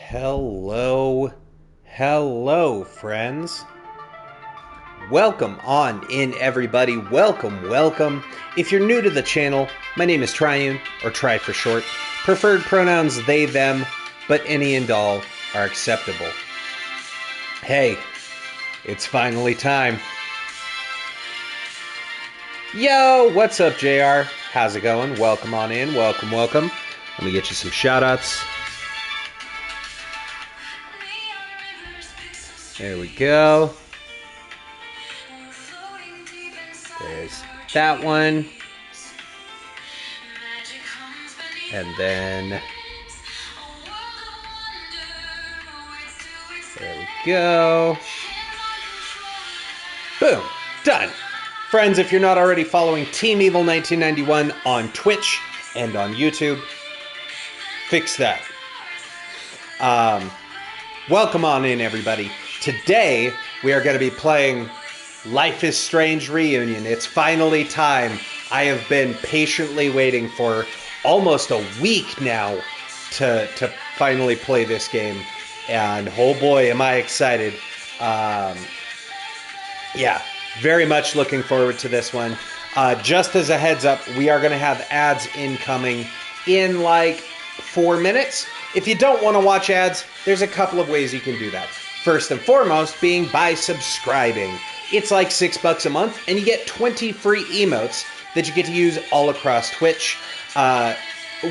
Hello, hello, friends. Welcome on in, everybody. Welcome. If you're new to the channel, my name is Triune, or Tri for short. Preferred pronouns they, them, but any and all are acceptable. Hey, it's finally time. Yo, what's up, JR? How's it going? Welcome on in. Welcome. Let me get you some shout-outs. There we go. There's that one. And then there we go. Boom. Done. Friends, if you're not already following Team Evil 1991 on Twitch and on YouTube, fix that. Welcome on in, everybody. Today, we are going to be playing Life is Strange Reunion. It's finally time. I have been patiently waiting for almost a week now to finally play this game. And oh boy, am I excited. Yeah, very much looking forward to this one. Just as a heads up, we are going to have ads incoming in like 4 minutes. If you don't want to watch ads, there's a couple of ways you can do that. First and foremost being by subscribing. It's like $6 a month, and you get 20 free emotes that you get to use all across Twitch.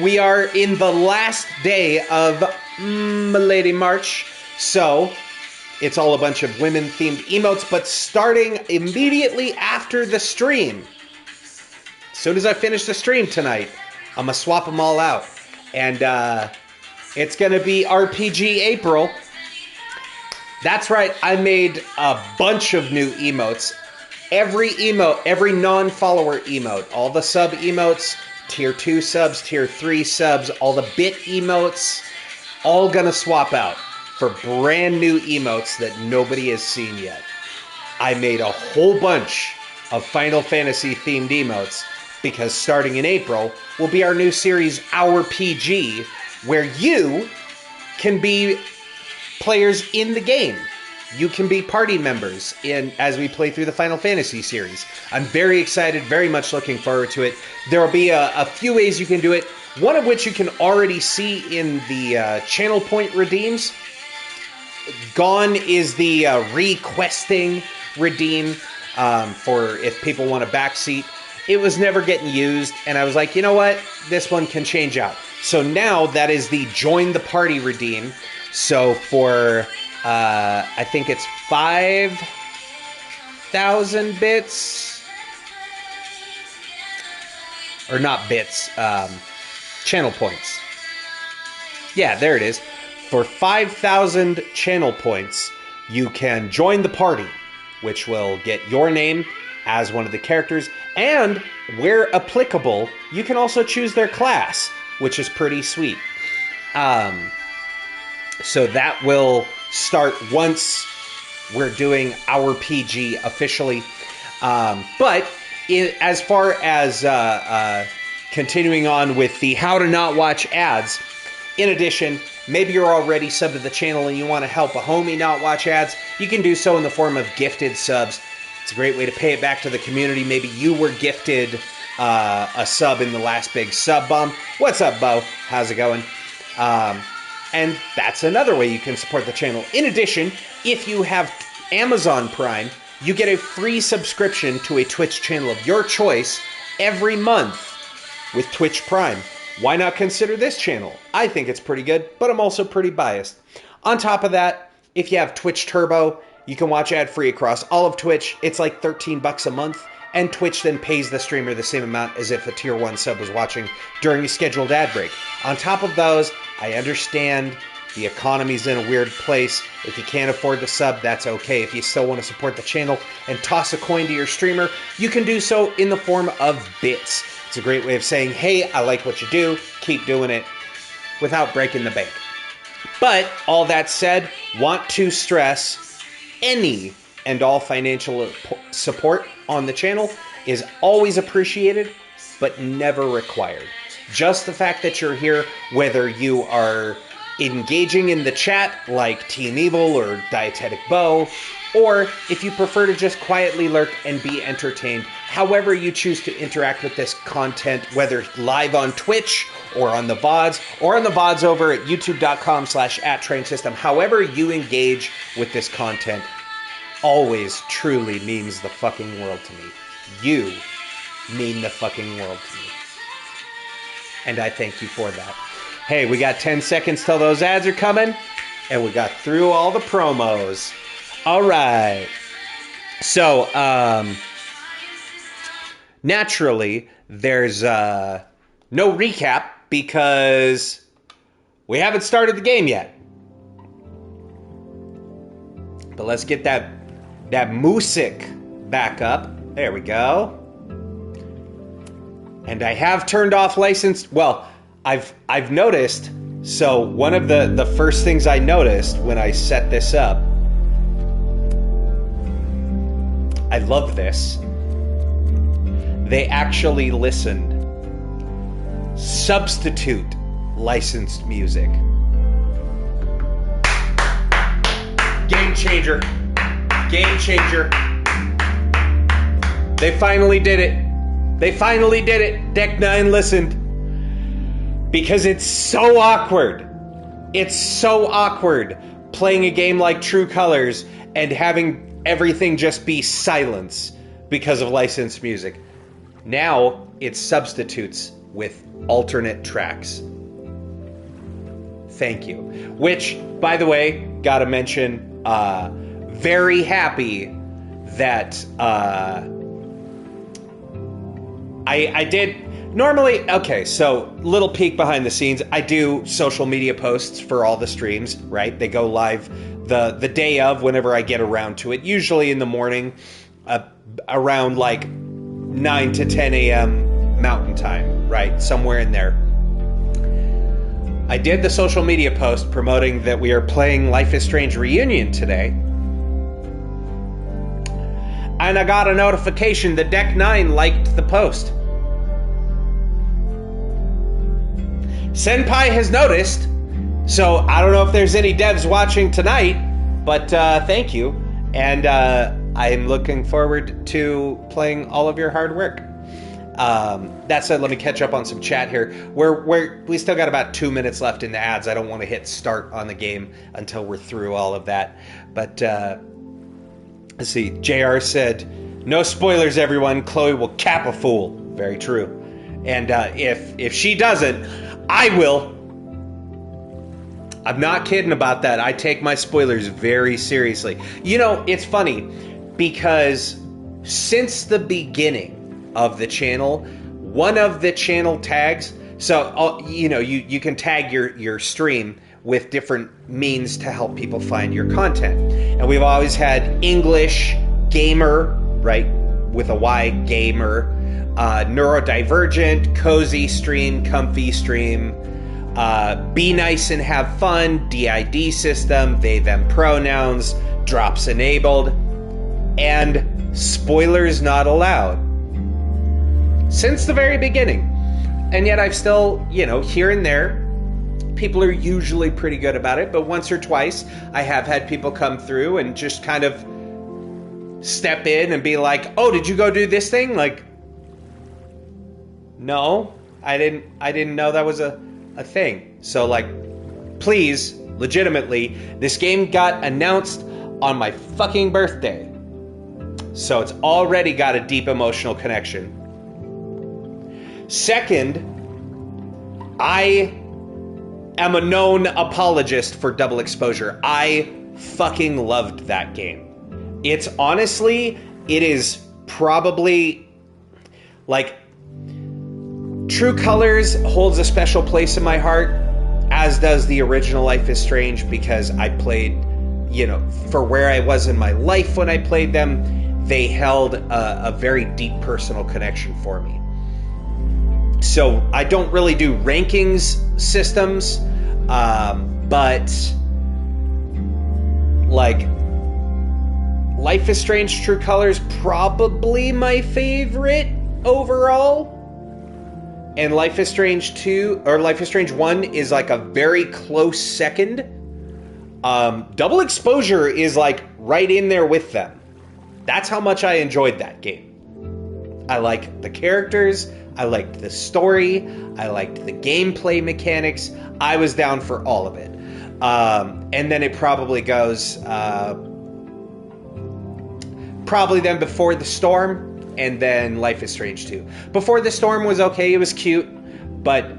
We are in the last day of Lady March, so it's all a bunch of women-themed emotes, but starting immediately after the stream. As soon as I finish the stream tonight, I'm going to swap them all out. And it's going to be RPG April. That's right, I made a bunch of new emotes. Every emote, every non-follower emote, all the sub emotes, tier 2 subs, tier 3 subs, all the bit emotes, all gonna swap out for brand new emotes that nobody has seen yet. I made a whole bunch of Final Fantasy themed emotes because starting in April will be our new series, Our PG, where you can be players in the game. You can be party members as we play through the Final Fantasy series. I'm very excited, very much looking forward to it. There will be a few ways you can do it, one of which you can already see in the channel point redeems. Gone is the requesting redeem for if people want a backseat. It was never getting used, and I was like, you know what? This one can change out. So now that is the join the party redeem. So for, I think it's 5,000 bits, or not bits, channel points. Yeah, there it is. For 5,000 channel points, you can join the party, which will get your name as one of the characters, and where applicable, you can also choose their class, which is pretty sweet. So that will start once we're doing Our PG officially. But as far as continuing on with the how to not watch ads, in addition, maybe you're already subbed to the channel and you want to help a homie not watch ads, you can do so in the form of gifted subs. It's a great way to pay it back to the community. Maybe you were gifted a sub in the last big sub bomb. What's up, Bo? How's it going? And that's another way you can support the channel. In addition, if you have Amazon Prime, you get a free subscription to a Twitch channel of your choice every month with Twitch Prime. Why not consider this channel? I think it's pretty good, but I'm also pretty biased. On top of that, if you have Twitch Turbo, you can watch ad-free across all of Twitch. It's like $13 a month, and Twitch then pays the streamer the same amount as if a tier 1 sub was watching during a scheduled ad break. On top of those, I understand the economy's in a weird place. If you can't afford the sub, that's okay. If you still want to support the channel and toss a coin to your streamer, you can do so in the form of bits. It's a great way of saying, hey, I like what you do, keep doing it, without breaking the bank. But, all that said, want to stress, any and all financial support on the channel is always appreciated, but never required. Just the fact that you're here, whether you are engaging in the chat like Team Evil or Dietetic Bow, or if you prefer to just quietly lurk and be entertained, however you choose to interact with this content, whether live on Twitch or on the VODs, or on the VODs over at youtube.com/@trainsystem, however you engage with this content always truly means the fucking world to me. You mean the fucking world to me. And I thank you for that. Hey, we got 10 seconds till those ads are coming, and we got through all the promos. All right. So, naturally, there's no recap because we haven't started the game yet. But let's get that music back up. There we go. And I have turned off licensed. Well, I've noticed. So one of the first things I noticed when I set this up, I love this. They actually listened. Substitute licensed music. Game changer. Game changer. They finally did it. They finally did it. Deck 9 listened. Because it's so awkward. It's so awkward playing a game like True Colors and having everything just be silence because of licensed music. Now it substitutes with alternate tracks. Thank you. Which, by the way, gotta mention, very happy that I did. Normally, okay, so little peek behind the scenes. I do social media posts for all the streams, right? They go live the day of, whenever I get around to it. Usually in the morning, around like 9 to 10 a.m. Mountain Time, right? Somewhere in there. I did the social media post promoting that we are playing Life is Strange Reunion today. And I got a notification that Deck 9 liked the post. Senpai has noticed, so I don't know if there's any devs watching tonight, but thank you. And I'm looking forward to playing all of your hard work. That said, let me catch up on some chat here. We still got about 2 minutes left in the ads. I don't want to hit start on the game until we're through all of that. But let's see. JR said, no spoilers, everyone. Chloe will cap a fool. Very true. And if she doesn't, I will. I'm not kidding about that. I take my spoilers very seriously. You know, it's funny because since the beginning of the channel, one of the channel tags, so you know, you can tag your stream with different means to help people find your content. And we've always had English gamer, right, with a Y, gamer, neurodivergent, cozy stream, comfy stream, be nice and have fun, DID system, they them pronouns, drops enabled, and spoilers not allowed. Since the very beginning. And yet I've still, you know, here and there, people are usually pretty good about it, but once or twice I have had people come through and just kind of step in and be like, oh, did you go do this thing? Like, no, I didn't know that was a thing. So, like, please, legitimately, this game got announced on my fucking birthday. So it's already got a deep emotional connection. Second, I am a known apologist for double exposure. I fucking loved that game. It's honestly, it is probably, like, True Colors holds a special place in my heart, as does the original Life is Strange, because I played, you know, for where I was in my life when I played them, they held a very deep personal connection for me. So I don't really do rankings systems, but like Life is Strange True Colors probably my favorite overall. And Life is Strange 2, or Life is Strange 1 is like a very close second. Double Exposure is like right in there with them. That's how much I enjoyed that game. I liked the characters, I liked the story, I liked the gameplay mechanics. I was down for all of it. And then it probably goes, probably then Before the Storm, and then Life is Strange 2. Before the Storm was okay, it was cute, but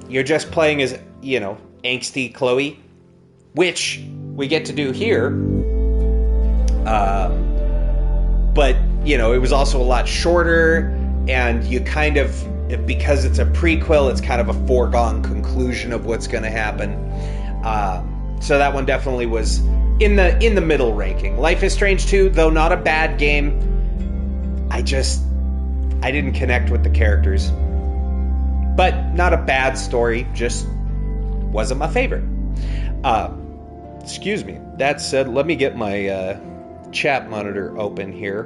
you're just playing as, you know, angsty Chloe, which we get to do here. But, you know, it was also a lot shorter, and you kind of, because it's a prequel, it's kind of a foregone conclusion of what's going to happen. So that one definitely was in the middle ranking. Life is Strange 2, though not a bad game, I didn't connect with the characters. But not a bad story, just wasn't my favorite. Excuse me. That said, let me get my chat monitor open here.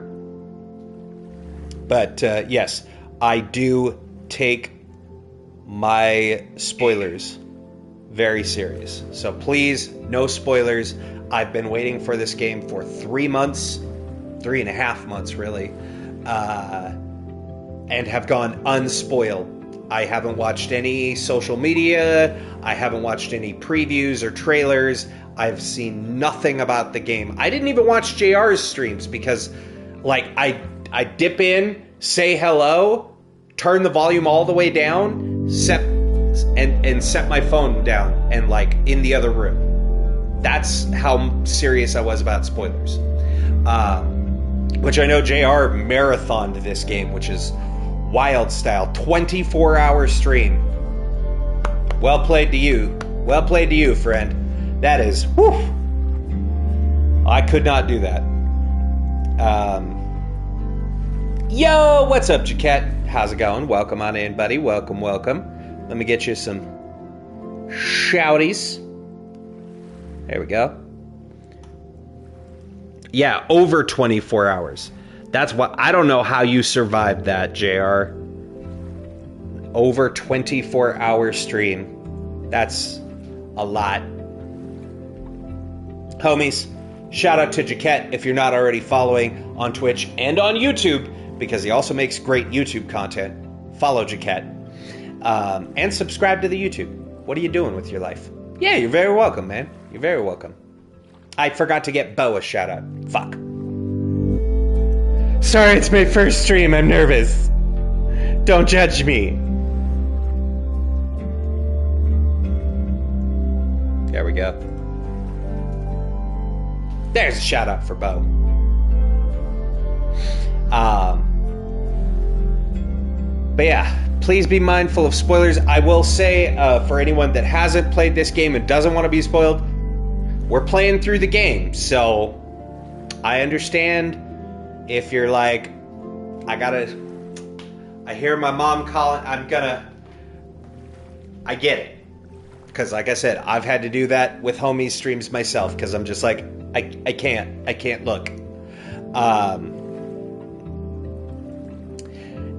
But yes, I do take my spoilers very serious. So please, no spoilers. I've been waiting for this game for 3 months, 3.5 months really, and have gone unspoiled. I haven't watched any social media. I haven't watched any previews or trailers. I've seen nothing about the game. I didn't even watch JR's streams because, like, I dip in, say hello, turn the volume all the way down, set my phone down, and, like, in the other room. That's how serious I was about spoilers. Which I know JR marathoned this game, which is wild style. 24-hour stream. Well played to you. Well played to you, friend. That is, whew. I could not do that. Yo, what's up, Jaquette? How's it going? Welcome on in, buddy. Welcome, welcome. Let me get you some shouties. There we go. Yeah, over 24 hours. That's what, I don't know how you survived that, JR. Over 24-hour stream. That's a lot. Homies, shout out to Jaquette if you're not already following on Twitch and on YouTube, because he also makes great YouTube content. Follow Jaquette. And subscribe to the YouTube. What are you doing with your life? Yeah, you're very welcome, man. You're very welcome. I forgot to get Bo a shout out. Fuck. Sorry, it's my first stream. I'm nervous. Don't judge me. There we go. There's a shout out for Bo. But yeah, please be mindful of spoilers. I will say, for anyone that hasn't played this game and doesn't want to be spoiled, we're playing through the game, so I understand if you're like, I hear my mom calling, I get it. Because like I said, I've had to do that with homies streams myself, because I'm just like, I can't look.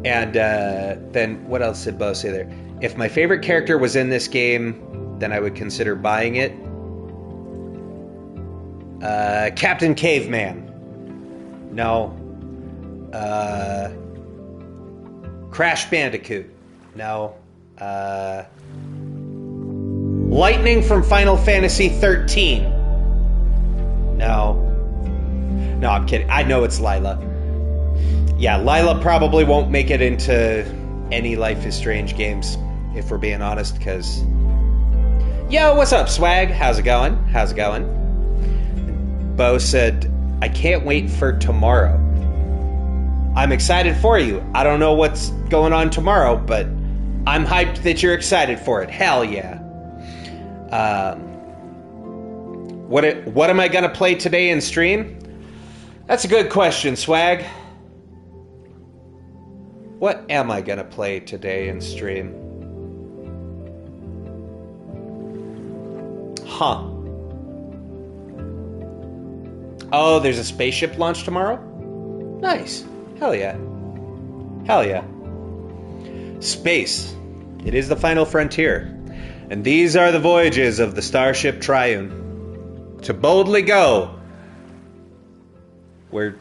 And then what else did Bo say there? If my favorite character was in this game, then I would consider buying it. Captain Caveman. No. Crash Bandicoot. No. Lightning from Final Fantasy 13. No. No, I'm kidding. I know it's Lila. Yeah, Lila probably won't make it into any Life is Strange games, if we're being honest, because... Yo, what's up, Swag? How's it going? How's it going? Bo said, I can't wait for tomorrow. I'm excited for you. I don't know what's going on tomorrow, but I'm hyped that you're excited for it. Hell yeah. What am I going to play today in stream? That's a good question, Swag. What am I going to play today in stream? Huh. Oh, there's a spaceship launch tomorrow? Nice. Hell yeah. Hell yeah. Space. It is the final frontier. And these are the voyages of the Starship Triune. To boldly go where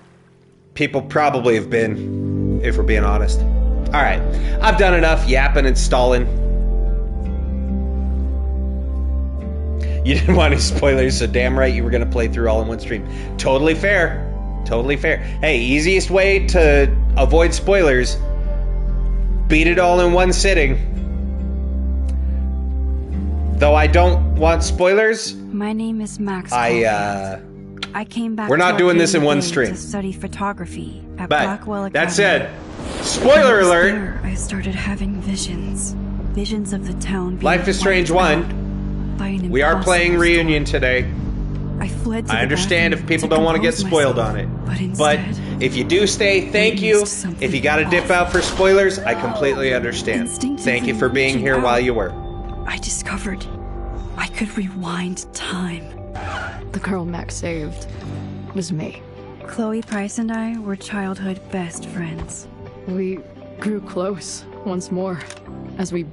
people probably have been, if we're being honest. Alright, I've done enough yapping and stalling. You didn't want any spoilers, so damn right you were going to play through all in one stream. Totally fair. Totally fair. Hey, easiest way to avoid spoilers, beat it all in one sitting. Though I don't want spoilers. My name is Max. I came back. We're not doing this in one stream. To study photography at But Blackwell Academy. that said, spoiler alert. There, I started having visions of the town. Being Life is Strange wiped 1. out by an We are playing impossible Reunion storm. today. I fled to I the understand if bathroom people don't want to get compose spoiled myself, on it. But But instead, if you do stay, thank you. missed something If you got to dip awful. out for spoilers, I completely understand. Instinctively Thank you for being reaching here while out. you were. I discovered I could rewind time. The girl Max saved was me. Chloe Price and I were childhood best friends. We grew close once more as we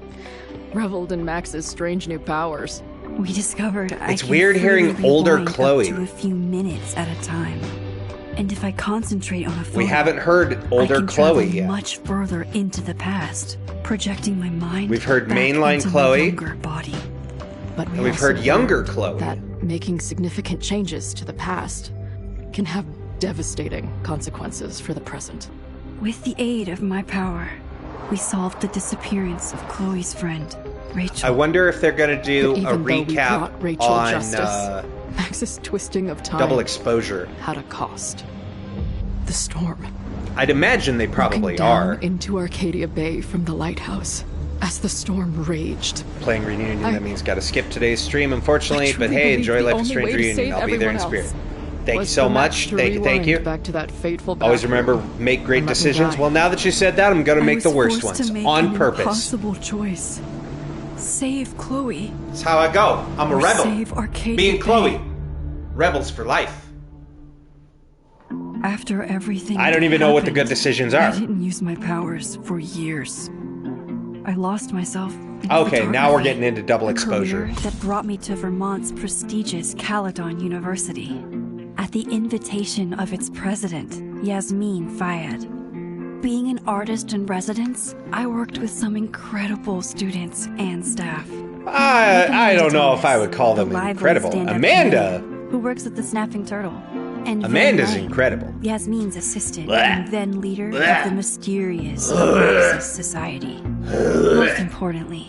reveled in Max's strange new powers. We discovered It's I can weird hearing freely older rewind Chloe. up to a few minutes at a time. And if I concentrate on a photo, We haven't heard I older can Chloe travel yet. much further into the past, projecting my mind. We've heard back mainline into my Chloe. younger body. But we And we've also heard younger Chloe. that making significant changes to the past can have devastating consequences for the present. With the aid of my power, we solved the disappearance of Chloe's friend, Rachel. I wonder if they're going to do But a even though we recap brought Rachel on justice, Max's twisting of time double exposure. had a cost. The storm. I'd imagine they probably Looking down are into Arcadia Bay from the lighthouse as the storm raged. playing Reunion. I- That means got to skip today's stream, unfortunately. I But truly hey, believe enjoy the Life is only Strange way to Reunion. save I'll be there in everyone spirit. else Thank you was so for much. Max to Thank you. rewind back to that fateful Always bathroom. remember, make great And let me decisions. die. Well, now that you said that, I'm going to I make was the worst forced ones to make on an purpose. impossible choice. Save Chloe. That's how I go. I'm a Or rebel. save Arcadia Me and Bay. Chloe, rebels for life. After everything I don't even know what the good happened, decisions are. I didn't use my powers for years. I lost myself in Okay, now we're photography, getting into double a exposure. career that brought me to Vermont's prestigious Caledon University at the invitation of its president, Yasmin Fayed. Being an artist in residence, I worked with some incredible students and staff. I don't know if I would call them The lively incredible. stand-up Amanda, comedian who works at the Snapping Turtle. And Amanda's Van Lang, incredible. Yasmin's assistant Blah. and then leader Blah. of the mysterious Oasis Society. Most importantly,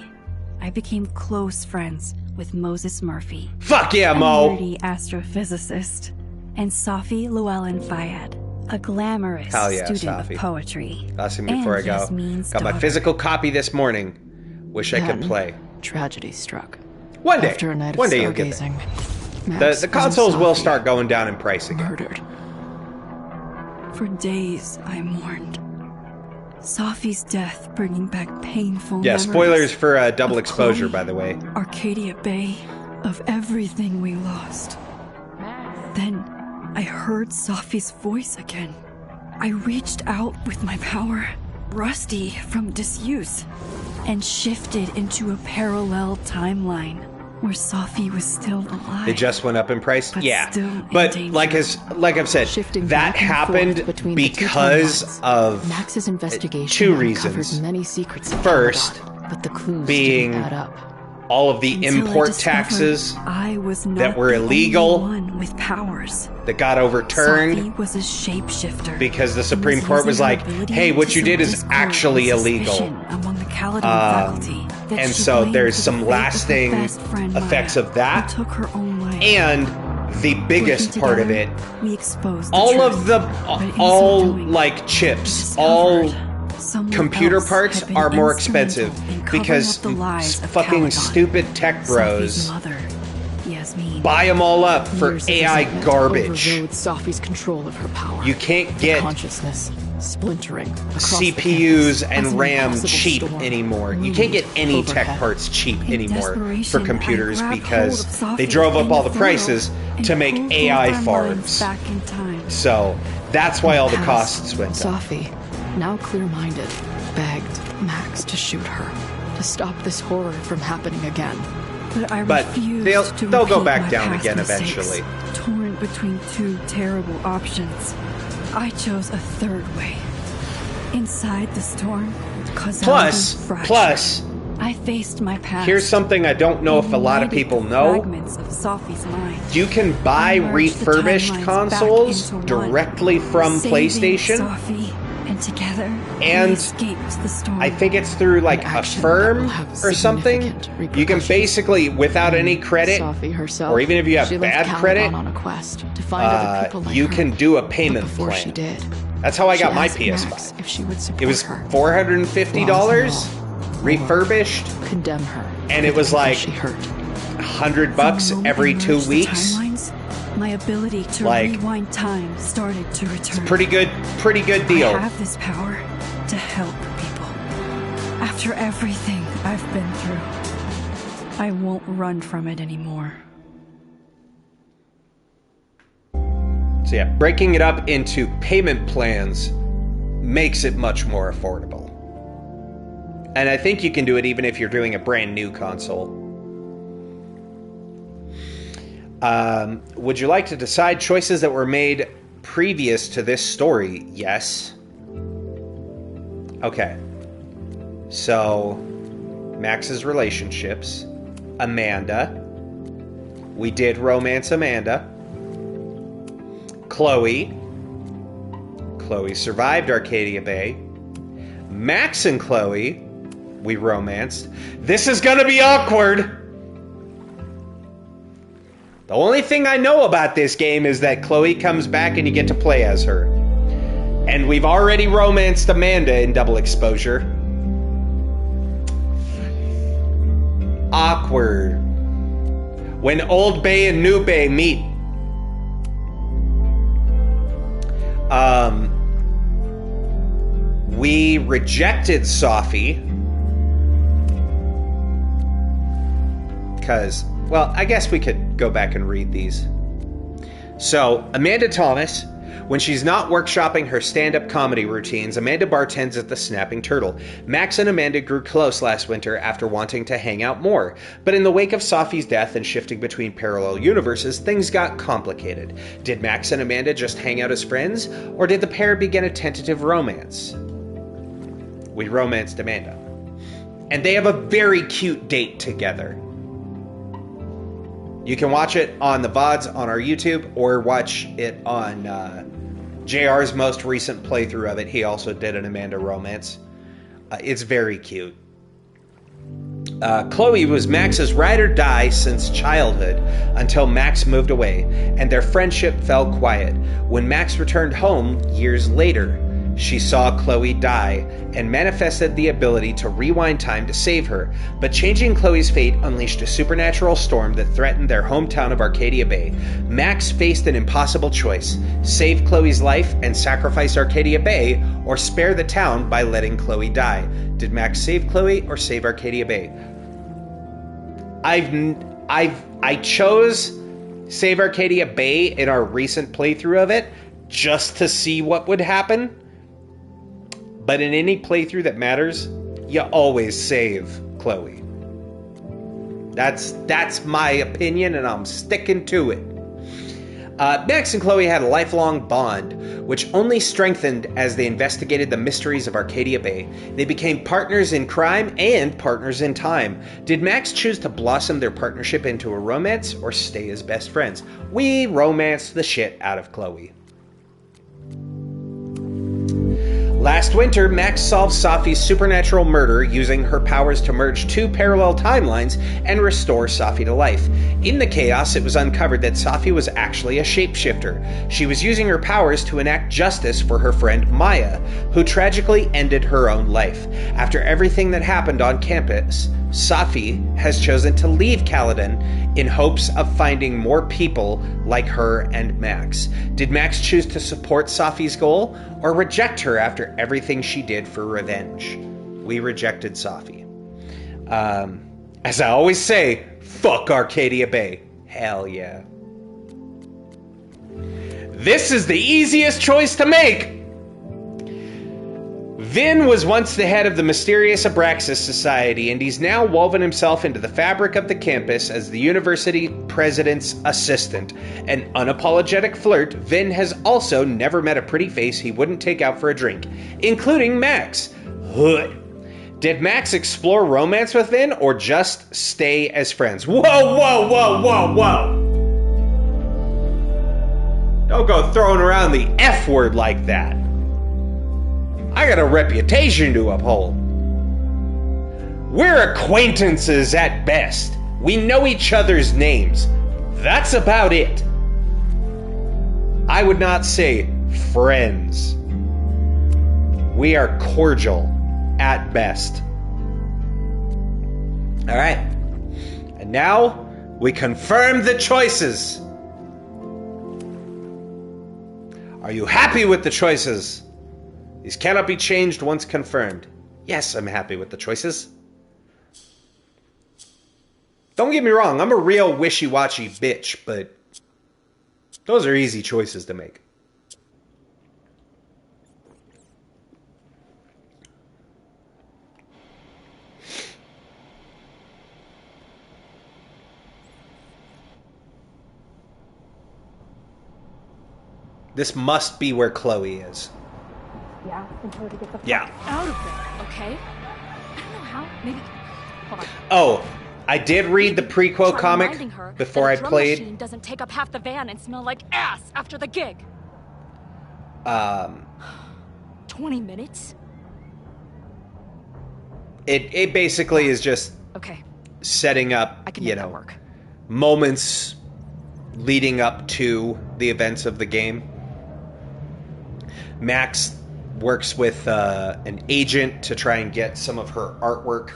I became close friends with Moses Murphy, Fuck yeah, a Mo. nerdy astrophysicist, and Safi Llewellyn Fayed, a glamorous Hell yeah, student Safi. of poetry. Last thing before I and go. Yasmin's Got my daughter. physical copy this morning. Wish I could Then, play. Tragedy struck. One day. After a night of One day you'll get there. stargazing, Max The and consoles will Safi start going down in price again. murdered. For days, I mourned. Safi's death bringing back painful Yeah, memories. spoilers for double of exposure, Chloe, by the way. Arcadia Bay, of everything we lost. Then I heard Safi's voice again. I reached out with my power, rusty from disuse, and shifted into a parallel timeline where Safi was still alive. It just went up in price. But Yeah, still in but danger. like I've said, Shifting that back and happened forth between the two because timelines, of Max's investigation two uncovered reasons. many secrets of First, Caledon, but the clues being didn't add up. all of the Until I import discovered taxes I was not that were the only illegal one with powers. that got overturned Safi was a shapeshifter. because the and Supreme Court was using her like, ability "Hey, what to you did sow is discord actually and illegal." suspicion among the Caledon faculty that and she so blamed there's for the some fate of her lasting best friend, effects Maya, of that. who took her own life. And the biggest Working part of together, it, we exposed the all truth. of the But in all so doing, like we chips, all discovered someone computer else parts had been are more instrumental expensive in covering because up the lies of fucking Caledon. stupid tech Safi's bros mother, Yasmin. buy them all up for Years of AI resentment garbage. overrode Safi's control of her power. You can't get Consciousness splintering across the CPUs campus as and an RAM impossible cheap storm anymore. You can't get loomed any tech overhead. parts cheap In anymore for desperation, computers I grabbed because hold of they Safi drove up and all the the prices and to make pulled AI both our minds farms. back in time. So that's why all the Past, costs went up. Safi, now clear-minded, begged Max to shoot her, to stop this horror from happening again. But I But refuse they'll go repeat back my down past again mistakes. eventually. Torn between two terrible options, I chose a third way. Inside the storm, Plus, I faced my past. here's something I don't know if a lot of people know. Fragments of Sophie's mind. You can buy I merged the refurbished timelines consoles back into one, directly from saving PlayStation. Sophie, and together And we escaped the storm. I think it's through like An a action firm that will have or something. significant You can repercussions. basically, without any credit, Sophie herself, or even if you have she left bad Caliban credit, on a quest to find other people like you her. can do a But payment before plan. she did, That's how I got she my asked PS5. Max if she would support It was her, $450 refurbished, condemn her, and it for the was people like she hurt. $100 The moment every I 2 merged the weeks. timelines, my ability to Like, rewind time started to return. Pretty good deal. I have this power to help people. After everything I've been through, I won't run from it anymore. So yeah, breaking it up into payment plans makes it much more affordable. And I think you can do it even if you're doing a brand new console. Would you like to decide choices that were made previous to this story? Yes. Okay. So, Max's relationships. Amanda. We did romance Amanda. Chloe. Chloe survived Arcadia Bay. Max and Chloe, we romanced. This is gonna be awkward. The only thing I know about this game is that Chloe comes back and you get to play as her. And we've already romanced Amanda in Double Exposure. Awkward. When Old Bay and New Bay meet. We rejected Sophie because, well, I guess we could go back and read these. So, Amanda Thomas, when she's not workshopping her stand-up comedy routines, Amanda bartends at the Snapping Turtle. Max and Amanda grew close last winter after wanting to hang out more, but in the wake of Sophie's death and shifting between parallel universes, things got complicated. Did Max and Amanda just hang out as friends, or did the pair begin a tentative romance? We romanced Amanda. And they have a very cute date together. You can watch it on the VODs on our YouTube, or watch it on JR's most recent playthrough of it. He also did an Amanda romance. It's very cute. Chloe was Max's ride or die since childhood until Max moved away, and their friendship fell quiet. When Max returned home years later, she saw Chloe die and manifested the ability to rewind time to save her, but changing Chloe's fate unleashed a supernatural storm that threatened their hometown of Arcadia Bay. Max faced an impossible choice: save Chloe's life and sacrifice Arcadia Bay, or spare the town by letting Chloe die. Did Max save Chloe or save Arcadia Bay? I chose Save Arcadia Bay in our recent playthrough of it just to see what would happen. But in any playthrough that matters, you always save Chloe. That's my opinion, and I'm sticking to it. Max and Chloe had a lifelong bond, which only strengthened as they investigated the mysteries of Arcadia Bay. They became partners in crime and partners in time. Did Max choose to blossom their partnership into a romance, or stay as best friends? We romanced the shit out of Chloe. Last winter, Max solved Sophie's supernatural murder using her powers to merge two parallel timelines and restore Sophie to life. In the chaos, it was uncovered that Sophie was actually a shapeshifter. She was using her powers to enact justice for her friend Maya, who tragically ended her own life. After everything that happened on campus, Sophie has chosen to leave Caladan in hopes of finding more people like her and Max. Did Max choose to support Sophie's goal, or reject her after everything she did for revenge? We rejected Sophie. As I always say, fuck Arcadia Bay. Hell yeah. This is the easiest choice to make. Vin was once the head of the mysterious Abraxas Society, and he's now woven himself into the fabric of the campus as the university president's assistant. An unapologetic flirt, Vin has also never met a pretty face he wouldn't take out for a drink, including Max. Hood. Did Max explore romance with Vin, or just stay as friends? Whoa, whoa, whoa, whoa, whoa! Don't go throwing around the F word like that. I got a reputation to uphold. We're acquaintances at best. We know each other's names. That's about it. I would not say friends. We are cordial at best. All right. And now we confirm the choices. Are you happy with the choices? These cannot be changed once confirmed. Yes, I'm happy with the choices. Don't get me wrong, I'm a real wishy-washy bitch, but those are easy choices to make. This must be where Chloe is. Yeah, and tell her to get the fuck Out of there, okay? I don't know how. Maybe. Hold on. Oh, I did read the prequel Try comic reminding her before that I a drum played. machine doesn't take up half the van and smell like ass after the gig. 20 minutes? It basically is just Okay, setting up, I can make that work. moments leading up to the events of the game. Max works with an agent to try and get some of her artwork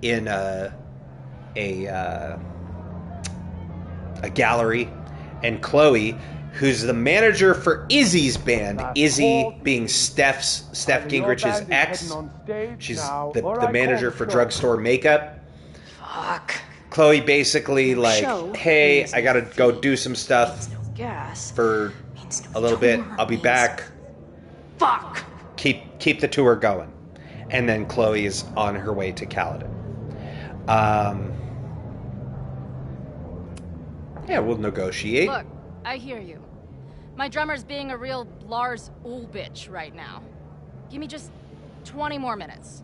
in a gallery, and Chloe, who's the manager for Izzy's band, Izzy being Steph Gingrich's ex. She's the manager for Drugstore Makeup. Fuck. Chloe basically like, hey, I gotta go do some stuff Gas. for a little bit. I'll be back. Fuck. Keep the tour going. And then Chloe is on her way to Kaladin. Yeah, we'll negotiate. Look, I hear you. My drummer's being a real Lars Ulrich bitch right now. Give me just 20 more minutes.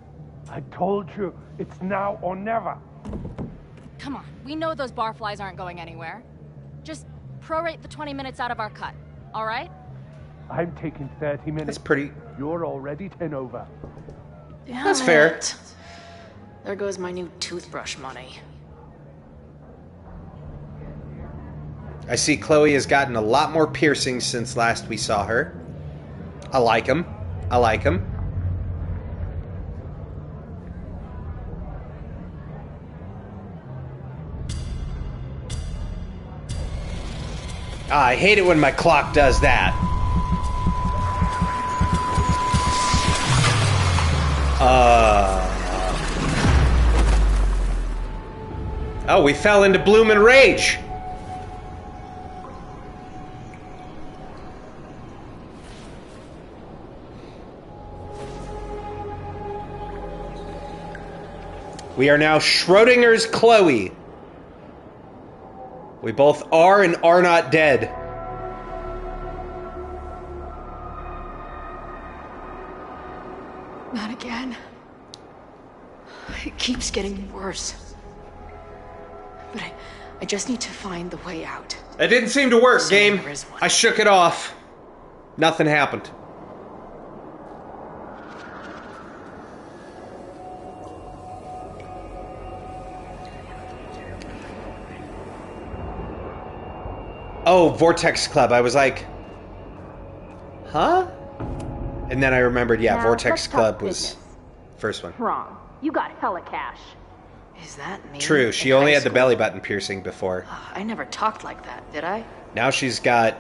I told you, it's now or never. Come on, we know those barflies aren't going anywhere. Just prorate the 20 minutes out of our cut, all right? I'm taking 30 minutes. That's pretty... You're already 10 over. That's fair. There goes my new toothbrush money. I see Chloe has gotten a lot more piercings since last we saw her. I like them. I like them. I hate it when my clock does that. Oh, we fell into Bloomin' Rage. We are now Schrodinger's Chloe. We both are and are not dead. Not again. It keeps getting worse. But I just need to find the way out. It didn't seem to work, game. There is one. I shook it off. Nothing happened. Oh, Vortex Club. I was like, huh? And then I remembered, yeah, Now, Vortex let's talk Club was business. first one. Wrong. You got hella cash. Is that me? True, she In only high had the school? belly button piercing before. I never talked like that, did I? Now she's got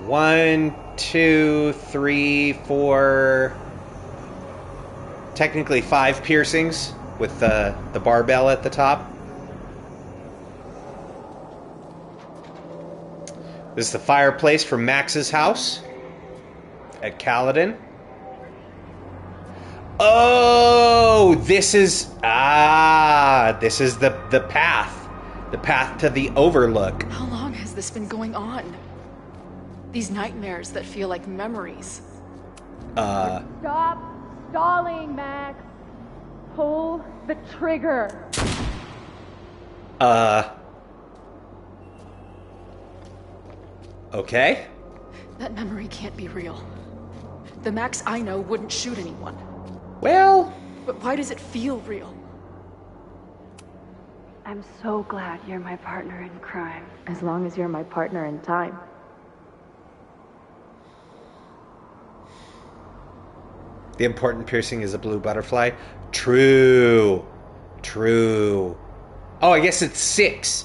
1, 2, 3, 4, technically 5 piercings with the barbell at the top. This is the fireplace from Max's house at Kaladin. Oh, this is the path. The path to the Overlook. How long has this been going on? These nightmares that feel like memories. Stop stalling, Max. Pull the trigger. Okay. That memory can't be real. The Max I know wouldn't shoot anyone. Well, But why does it feel real? I'm so glad you're my partner in crime. As long as you're my partner in time. the important piercing is a blue butterfly. True. Oh, I guess it's 6.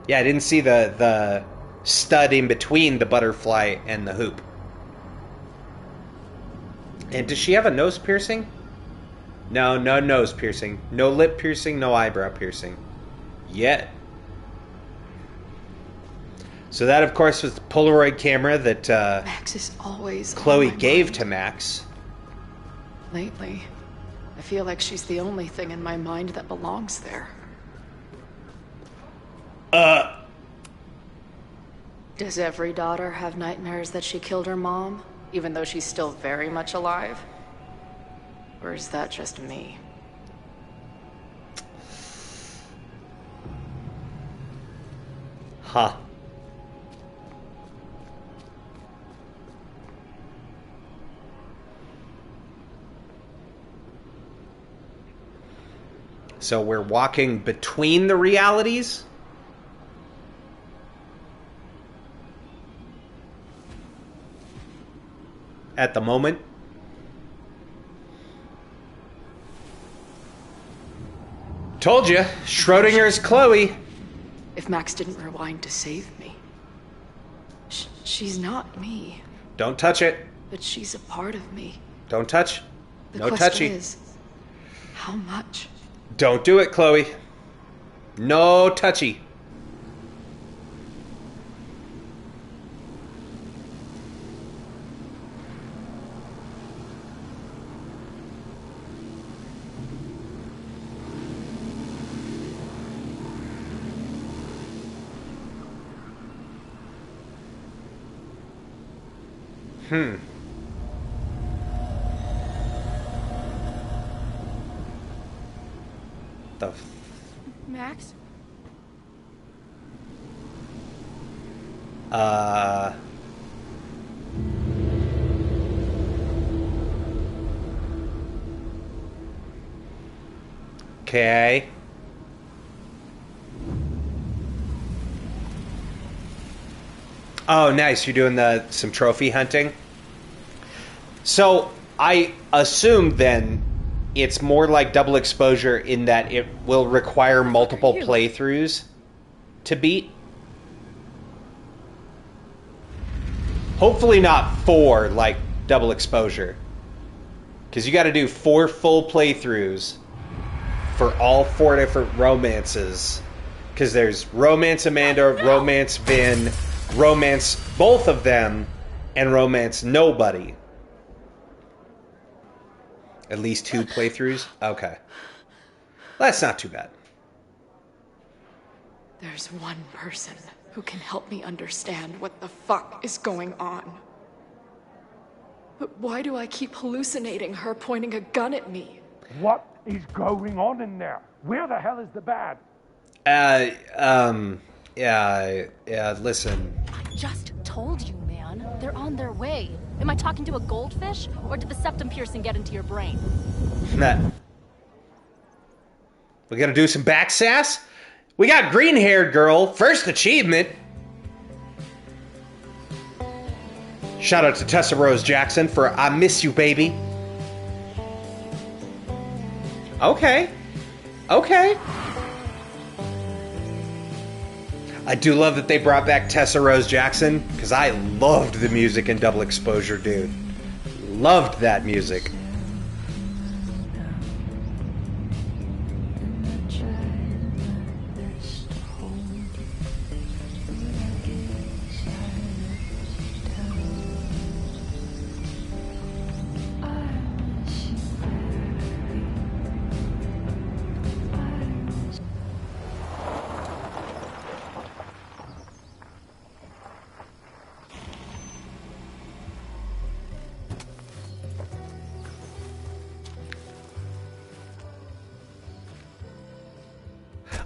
Yeah, I didn't see the stud in between the butterfly and the hoop. And does she have a nose piercing? No nose piercing. No lip piercing, no eyebrow piercing. Yet. So that, of course, was the Polaroid camera that Max is always Chloe on my gave mind. to Max. Lately, I feel like she's the only thing in my mind that belongs there. Does every daughter have nightmares that she killed her mom, even though she's still very much alive? Or is that just me? Huh. So we're walking between the realities? At the moment? Told you, Schrodinger's Chloe. If Max didn't rewind to save me. She's not me, Don't touch it. but she's a part of me. Don't touch. The No question touchy. is, how much? Don't do it, Chloe. No touchy. The Max? Okay. Oh, nice. You're doing some trophy hunting. So I assume then it's more like double exposure in that it will require multiple playthroughs to beat. Hopefully not 4 like double exposure. Because you got to do 4 full playthroughs for all 4 different romances. Because there's Romance Amanda, Romance Vin, Romance both of them, and Romance Nobody. At least 2 playthroughs? Okay. That's not too bad. There's one person who can help me understand what the fuck is going on. But why do I keep hallucinating her pointing a gun at me? What is going on in there? Where the hell is the bad? Yeah, listen. I just told you, man. They're on their way. Am I talking to a goldfish, or did the septum piercing get into your brain? Nah. We gotta do some back sass? We got green-haired girl, first achievement. Shout out to Tessa Rose Jackson for I Miss You, Baby. Okay. I do love that they brought back Tessa Rose Jackson, because I loved the music in Double Exposure, dude. Loved that music.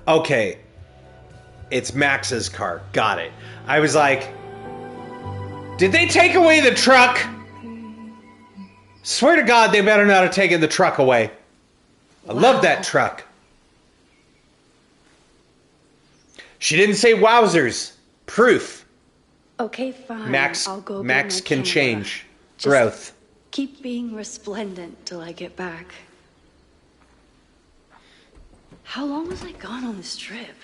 Okay. It's Max's car. Got it. I was like, did they take away the truck? Swear to God, they better not have taken the truck away. I love that truck. She didn't say wowzers. Proof. Okay, fine. Max I'll go get Max my can camera. change. Just Growth. keep being resplendent till I get back. How long was I gone on this trip?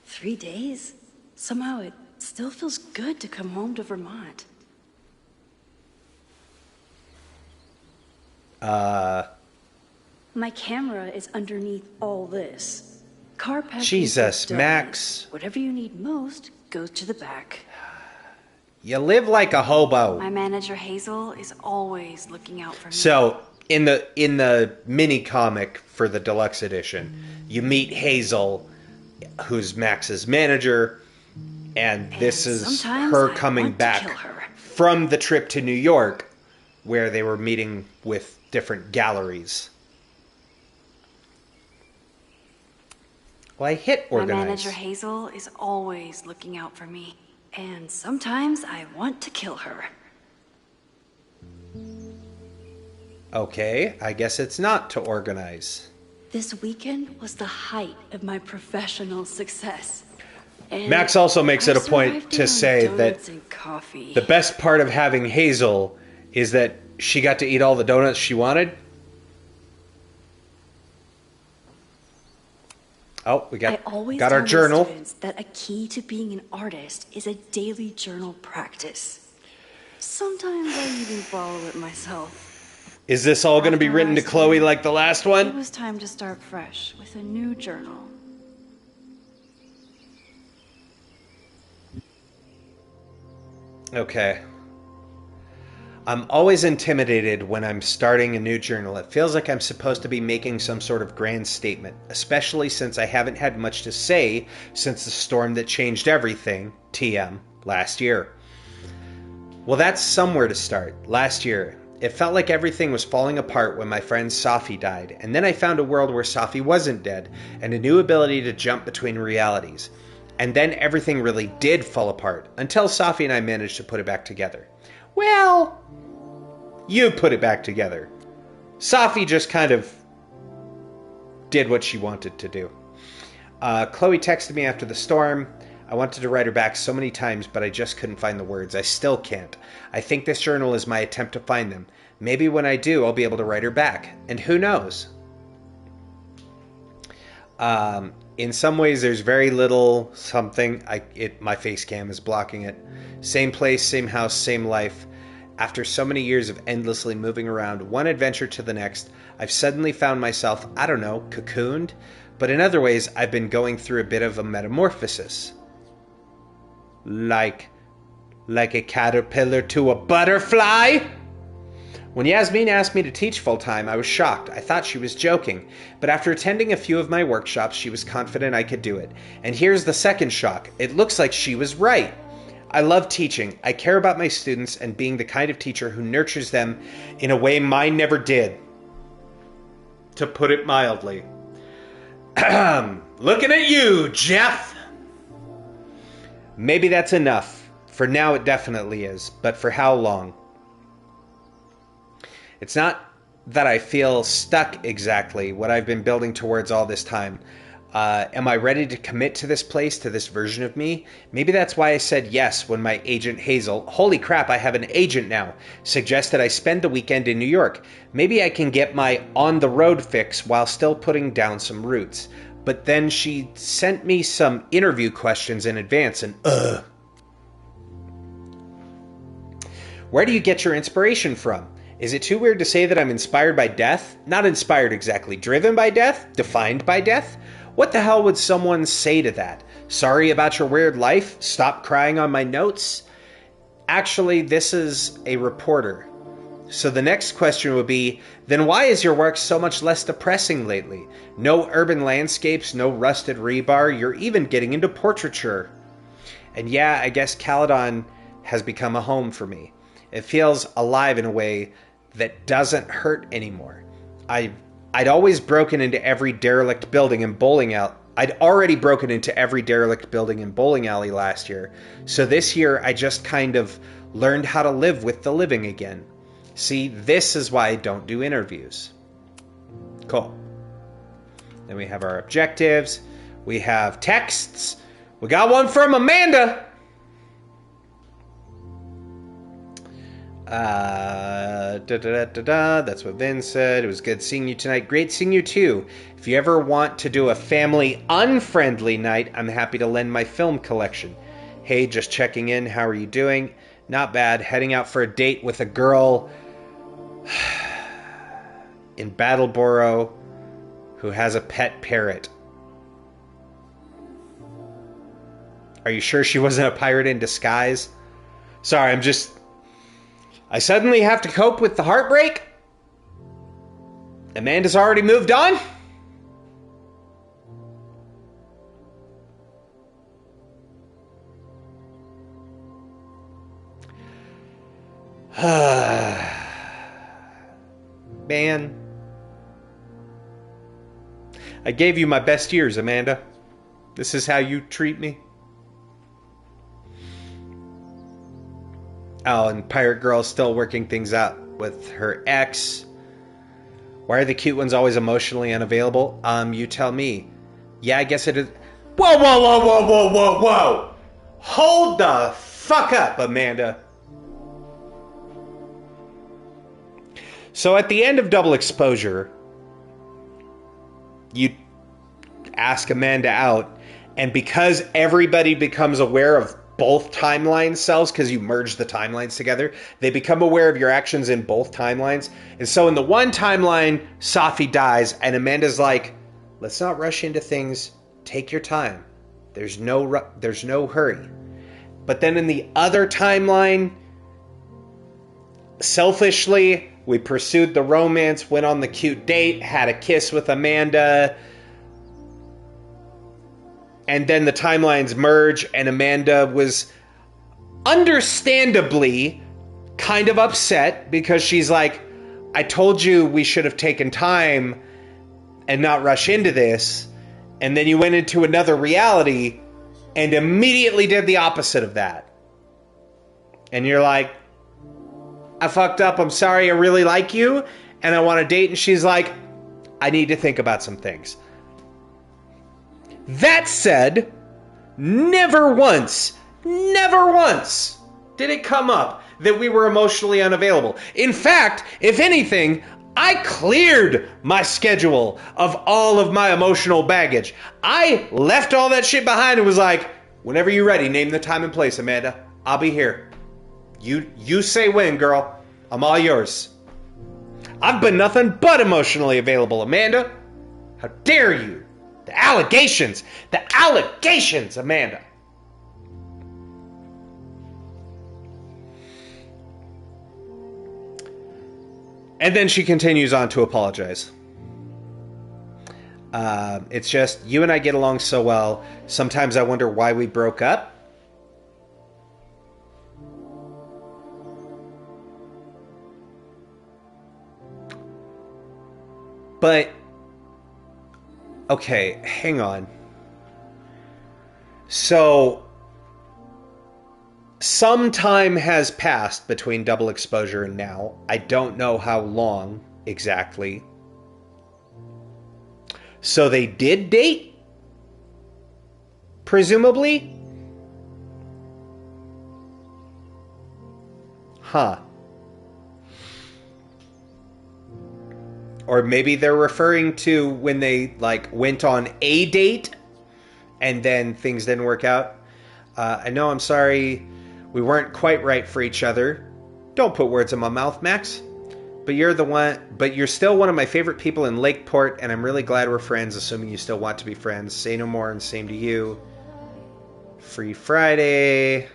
3 days? Somehow it still feels good to come home to Vermont. My camera is underneath all this. Car packing. Jesus, Max. Whatever you need most goes to the back. You live like a hobo. My manager Hazel is always looking out for me. So, in the mini comic for the deluxe edition, you meet Hazel, who's Max's manager, and this is sometimes her I coming want to back kill her. from the trip to New York, where they were meeting with different galleries. Well, I hit organize. My manager Hazel is always looking out for me. And sometimes I want to kill her. Okay, I guess it's not to organize. This weekend was the height of my professional success. And Max also makes it a point survived to on say that donuts and coffee. the best part of having Hazel is that she got to eat all the donuts she wanted. Oh, we I always got our tell my journal. students that a key to being an artist is a daily journal practice. Sometimes I even follow it myself. Is this all going to be After written to I Chloe studied, like the last It one? was time to start fresh with a new journal. Okay. I'm always intimidated when I'm starting a new journal. It feels like I'm supposed to be making some sort of grand statement, especially since I haven't had much to say since the storm that changed everything, TM, last year. Well, that's somewhere to start. Last year, it felt like everything was falling apart when my friend Safi died, and then I found a world where Safi wasn't dead, and a new ability to jump between realities. And then everything really did fall apart, until Safi and I managed to put it back together. Well, you put it back together. Safi just kind of did what she wanted to do. Chloe texted me after the storm. I wanted to write her back so many times, but I just couldn't find the words. I still can't. I think this journal is my attempt to find them. Maybe when I do, I'll be able to write her back. And who knows? In some ways, there's very little something. My face cam is blocking it. Same place, same house, same life. After so many years of endlessly moving around, one adventure to the next, I've suddenly found myself, I don't know, cocooned. But in other ways, I've been going through a bit of a metamorphosis. Like a caterpillar to a butterfly? When Yasmin asked me to teach full-time, I was shocked. I thought she was joking. But after attending a few of my workshops, she was confident I could do it. And here's the second shock. It looks like she was right. I love teaching. I care about my students and being the kind of teacher who nurtures them in a way mine never did. To put it mildly. Looking at you, Jeff! Maybe that's enough. For now, it definitely is. But for how long? It's not that I feel stuck exactly what I've been building towards all this time. Am I ready to commit to this place, to this version of me? Maybe that's why I said yes when my agent Hazel, holy crap, I have an agent now, suggested I spend the weekend in New York. Maybe I can get my on-the-road fix while still putting down some roots. But then she sent me some interview questions in advance and Where do you get your inspiration from? Is it too weird to say that I'm inspired by death? Not inspired exactly. Driven by death? Defined by death? What the hell would someone say to that? Sorry about your weird life? Stop crying on my notes? Actually, this is a reporter. So the next question would be, then why is your work so much less depressing lately? No urban landscapes, no rusted rebar, you're even getting into portraiture. And yeah, I guess Caledon has become a home for me. It feels alive in a way that doesn't hurt anymore. I'd always broken into every derelict building and bowling I'd already broken into every derelict building and bowling alley last year, so this year I just kind of learned how to live with the living again. See, this is why I don't do interviews. Cool. Then we have our objectives. We have texts. We got one from Amanda. That's what Vin said. It was good seeing you tonight. Great seeing you too. If you ever want to do a family unfriendly night, I'm happy to lend my film collection. Hey, just checking in. How are you doing? Not bad. Heading out for a date with a girl in Battleboro who has a pet parrot. Are you sure she wasn't a pirate in disguise? Sorry, I suddenly have to cope with the heartbreak? Amanda's already moved on? Man. I gave you my best years, Amanda. This is how you treat me? Oh, and Pirate Girl's still working things out with her ex. Why are the cute ones always emotionally unavailable? You tell me. Yeah, I guess it is... Whoa, whoa, whoa, whoa, whoa, whoa, whoa! Hold the fuck up, Amanda. So at the end of Double Exposure, you ask Amanda out, and because everybody becomes aware of both timeline cells, because you merge the timelines together, they become aware of your actions in both timelines. And so in the one timeline, Safi dies, and Amanda's like, let's not rush into things. Take your time. There's no hurry. But then in the other timeline, selfishly, we pursued the romance, went on the cute date, had a kiss with Amanda, and then the timelines merge, and Amanda was understandably kind of upset because she's like, I told you we should have taken time and not rush into this, and then you went into another reality and immediately did the opposite of that. And you're like, I fucked up, I'm sorry, I really like you, and I want to date, and she's like, I need to think about some things. That said, never once did it come up that we were emotionally unavailable. In fact, if anything, I cleared my schedule of all of my emotional baggage. I left all that shit behind and was like, whenever you're ready, name the time and place, Amanda. I'll be here. You say when, girl. I'm all yours. I've been nothing but emotionally available, Amanda. How dare you? The allegations, Amanda. And then she continues on to apologize. It's just, you and I get along so well. Sometimes I wonder why we broke up. But, okay, hang on. So, some time has passed between Double Exposure and now. I don't know how long exactly. So they did date? Presumably? Huh. Or maybe they're referring to when they, like, went on a date and then things didn't work out. I know, I'm sorry, we weren't quite right for each other. Don't put words in my mouth, Max. But you're still one of my favorite people in Lakeport, and I'm really glad we're friends, assuming you still want to be friends. Say no more, and same to you. Free Friday.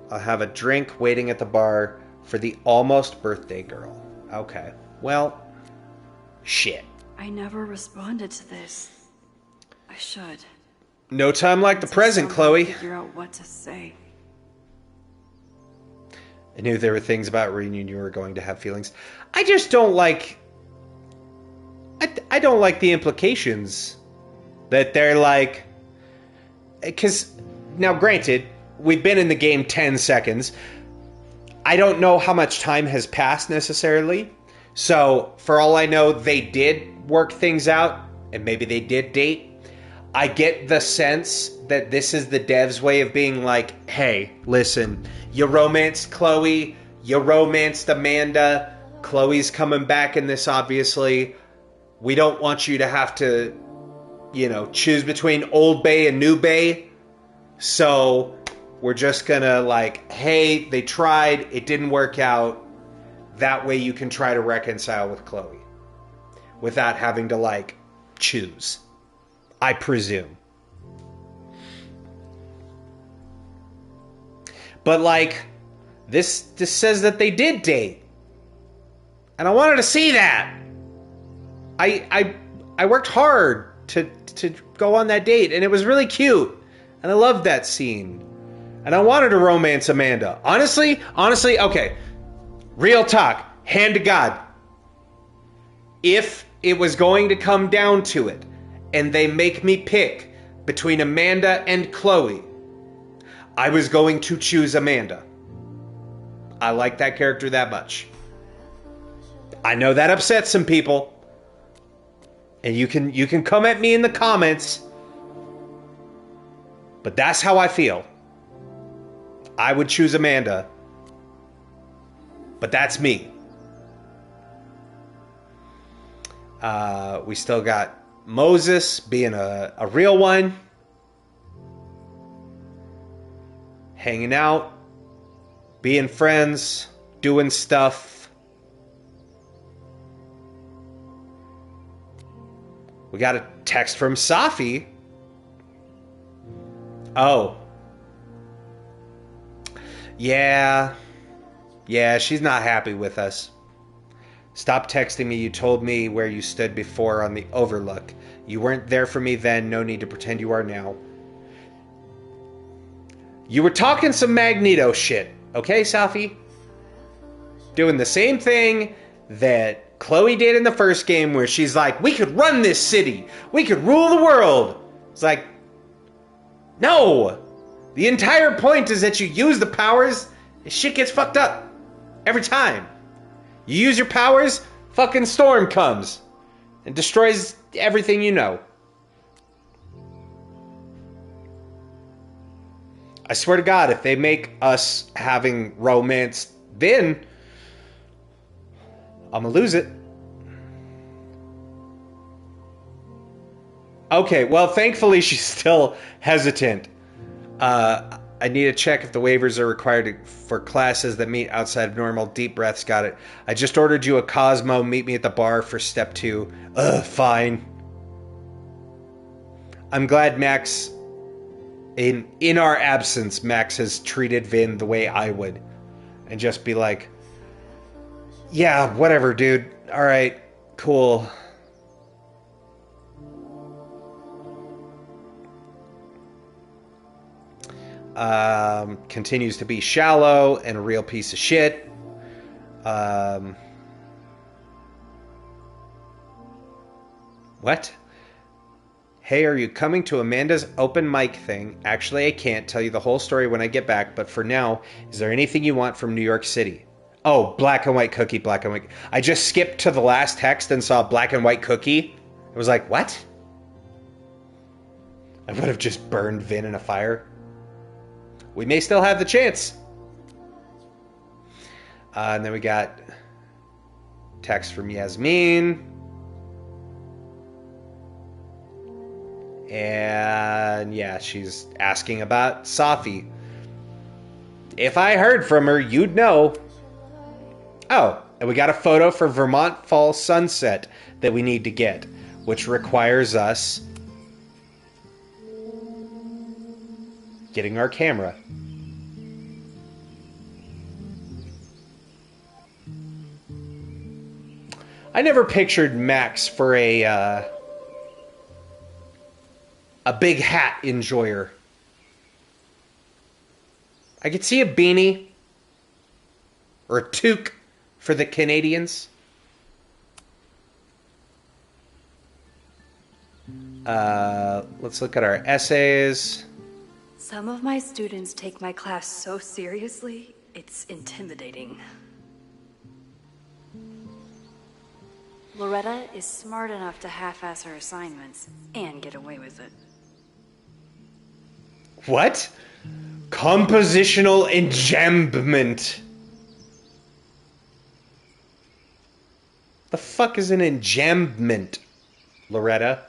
I'll have a drink waiting at the bar for the almost birthday girl. Okay. Well, shit. I never responded to this. I should. No time like the present, Chloe. Figure out what to say. I knew there were things about Reunion you were going to have feelings. I just don't like... I don't like the implications that they're like... Because, now granted, we've been in the game 10 seconds. I don't know how much time has passed necessarily. So, for all I know, they did work things out, and maybe they did date. I get the sense that this is the devs' way of being like, hey, listen, you romanced Chloe, you romanced Amanda, Chloe's coming back in this, obviously. We don't want you to have to, you know, choose between Old Bay and New Bay. So we're just gonna like, hey, they tried, it didn't work out. That way you can try to reconcile with Chloe without having to like choose, I presume. But like, this says that they did date. And I wanted to see that. I worked hard to go on that date, and it was really cute. And I loved that scene. And I wanted to romance Amanda. Honestly, okay. Real talk, hand to God. If it was going to come down to it, and they make me pick between Amanda and Chloe, I was going to choose Amanda. I like that character that much. I know that upsets some people. And you can come at me in the comments. But that's how I feel. I would choose Amanda. But that's me. We still got Moses being a real one. Hanging out. Being friends. Doing stuff. We got a text from Safi. Oh. Yeah, she's not happy with us. Stop texting me. You told me where you stood before on the Overlook. You weren't there for me then. No need to pretend you are now. You were talking some Magneto shit. Okay, Safi? Doing the same thing that Chloe did in the first game, where she's like, we could run this city. We could rule the world. It's like, no. The entire point is that you use the powers, and shit gets fucked up. Every time. You use your powers, fucking storm comes. And destroys everything you know. I swear to God, if they make us having romance, then I'm gonna lose it. Okay, well, thankfully she's still hesitant. I need to check if the waivers are required for classes that meet outside of normal. Deep breaths, got it. I just ordered you a Cosmo. Meet me at the bar for step 2. Fine. I'm glad Max, in our absence, Max has treated Vin the way I would. And just be like, yeah, whatever, dude. All right, cool. Continues to be shallow and a real piece of shit. What? Hey, are you coming to Amanda's open mic thing? Actually, I can't tell you the whole story when I get back, but for now, is there anything you want from New York City? Oh, black and white cookie, black and white. I just skipped to the last text and saw black and white cookie. I was like, what? I would have just burned Vin in a fire. We may still have the chance. And then we got text from Yasmin. And yeah, she's asking about Safi. If I heard from her, you'd know. Oh, and we got a photo for Vermont Fall Sunset that we need to get, which requires us getting our camera. I never pictured Max for a big hat enjoyer. I could see a beanie. or toque for the Canadians. Let's look at our essays. Some of my students take my class so seriously, it's intimidating. Loretta is smart enough to half-ass her assignments and get away with it. What? Compositional enjambment. The fuck is an enjambment, Loretta?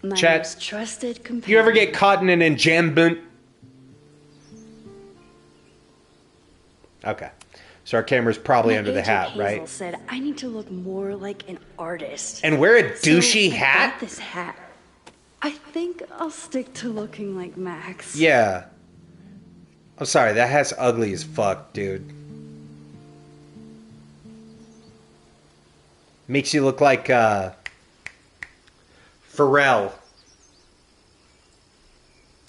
My Chat, most trusted companion. You ever get caught in an enjambment? Okay. So our camera's probably under the hat, Hazel right? Said I need to look more like an artist. And wear a douchey so hat? I got this hat. I think I'll stick to looking like Max. Yeah. I'm sorry, that hat's ugly as fuck, dude. Makes you look like, Pharrell.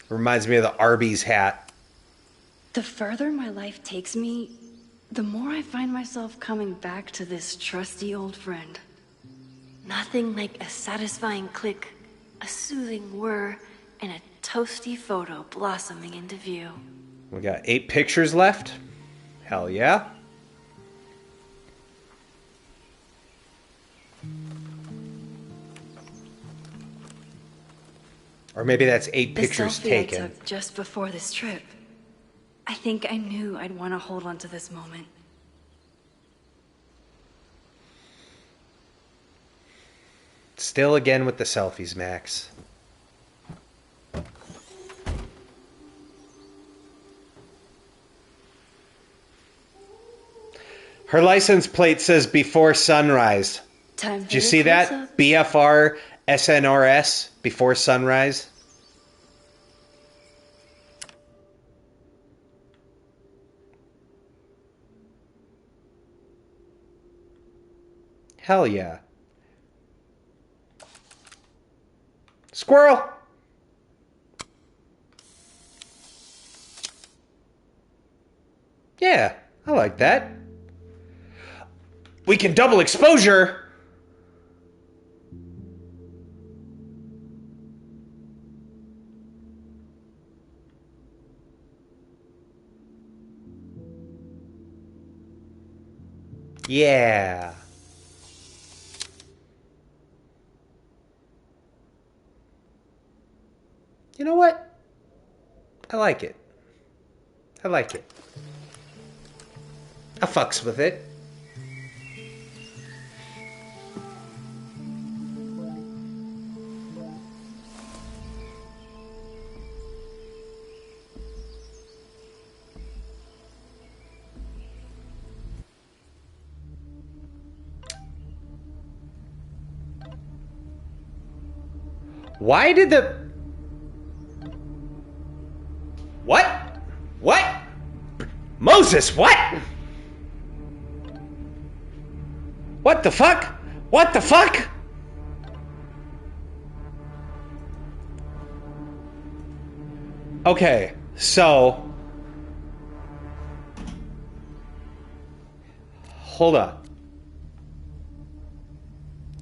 Reminds me of the Arby's hat. The further my life takes me, the more I find myself coming back to this trusty old friend. Nothing like a satisfying click, a soothing whir, and a toasty photo blossoming into view. We got 8 pictures left. Hell yeah. Or maybe that's 8 pictures the selfie taken. I took just before this trip. I think I knew I'd want to hold on to this moment. Still again with the selfies, Max. Her license plate says before sunrise. Time Did you see that? BFR SNRS, before sunrise. Hell yeah. Squirrel! Yeah, I like that. We can double exposure! Yeah. You know what? I like it. I like it. I fucks with it. Why did the... What? What? Moses, what? What the fuck? What the fuck? Okay, so... Hold on.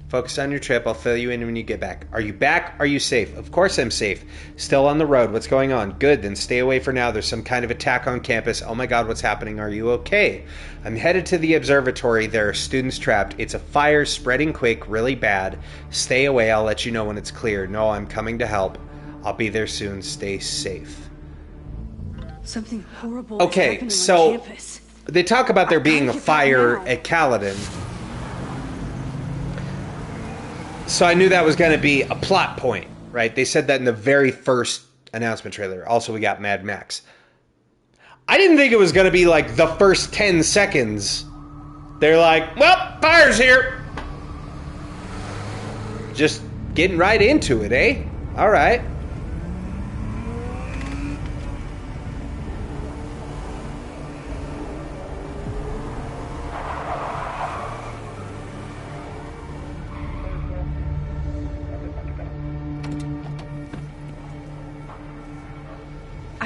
Focus on your trip. I'll fill you in when you get back. Are you back? Are you safe? Of course I'm safe. Still on the road. What's going on? Good. Then stay away for now. There's some kind of attack on campus. Oh my god, what's happening? Are you okay? I'm headed to the observatory. There are students trapped. It's a fire spreading quick, really bad. Stay away. I'll let you know when it's clear. No, I'm coming to help. I'll be there soon. Stay safe. Something horrible is Okay, happening so on campus. they talk about there being a get back fire now. at Caledon. So I knew that was going to be a plot point, right? They said that in the very first announcement trailer. Also, we got Mad Max. I didn't think it was going to be like the first 10 seconds. They're like, well, fire's here. Just getting right into it, eh? All right.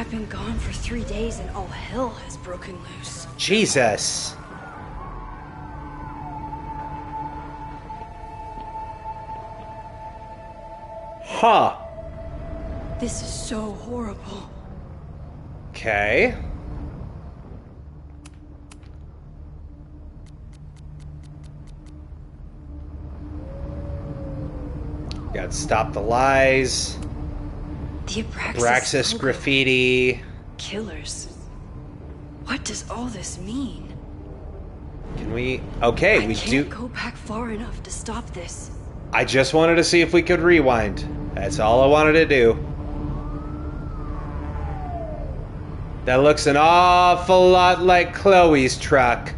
I've been gone for 3 days and all hell has broken loose. Jesus. Huh. This is so horrible. Okay. Gotta stop the lies. The Abraxas logo. graffiti. Killers. What does all this mean? Can we... Okay, we I do... can't go back far enough to stop this. I just wanted to see if we could rewind. That's all I wanted to do. That looks an awful lot like Chloe's truck.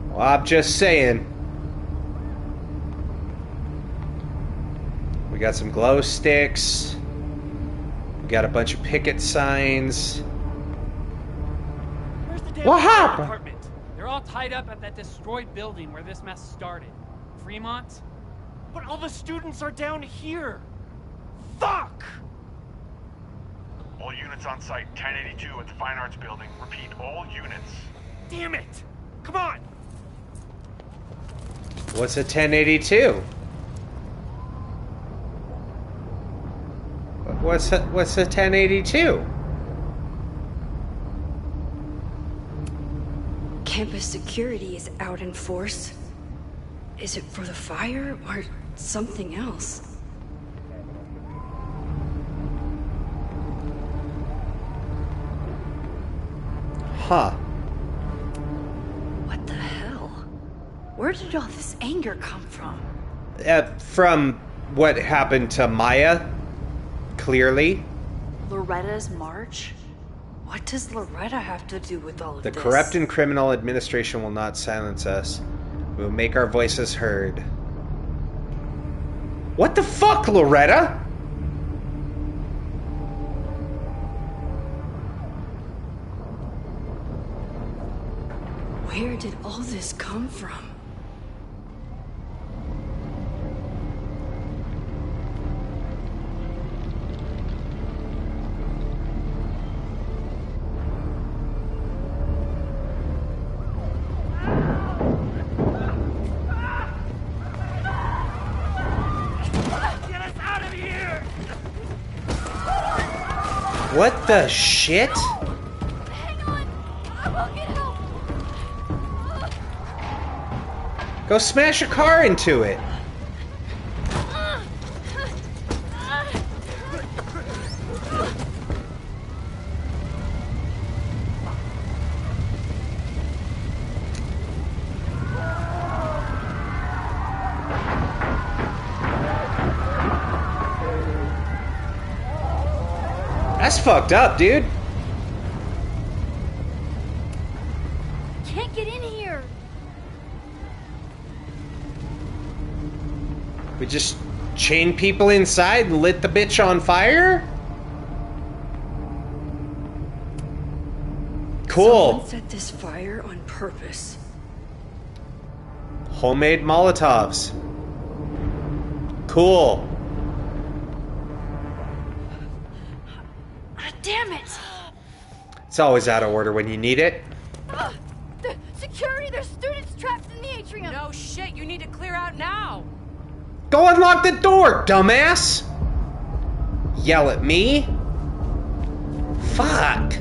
Well, I'm just saying. We got some glow sticks. We got a bunch of picket signs. Where's the damn What fire happened? department? They're all tied up at that destroyed building where this mess started. Fremont? But all the students are down here. Fuck! All units on site, 1082 at the Fine Arts Building. Repeat, all units. Damn it! Come on! What's a 1082? What's a 1082? Campus security is out in force. Is it for the fire or something else? Huh. What the hell? Where did all this anger come from? From what happened to Maya, clearly. Loretta's march? What does Loretta have to do with all of The this? corrupt and criminal administration will not silence us. We will make our voices heard. What the fuck, Loretta? Where did all this come from? Get us out of here! What the shit? Hang on! I will get help! Go smash a car into it. That's fucked up, dude. Can't get in here! We just chained people inside and lit the bitch on fire? Cool. Someone set this fire on purpose. Homemade Molotovs. Cool. Damn it! It's always out of order when you need it. The security! There's students trapped in the atrium! No shit, you need to clear out now. Go unlock the door, dumbass! Yell at me? Fuck.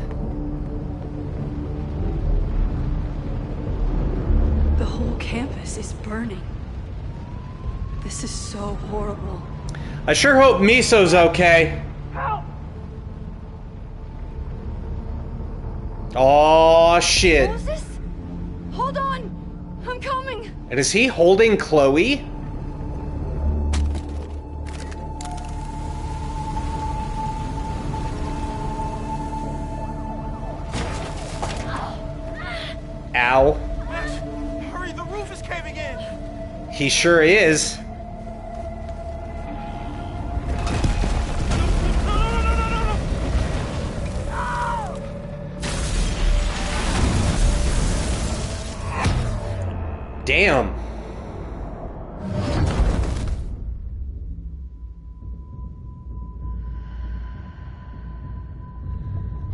The whole campus is burning. This is so horrible. I sure hope Miso's okay. Help! Aw, shit. Moses? Hold on! I'm coming! And is he holding Chloe? Ow. Max, hurry, the roof is caving in! He sure is. Damn.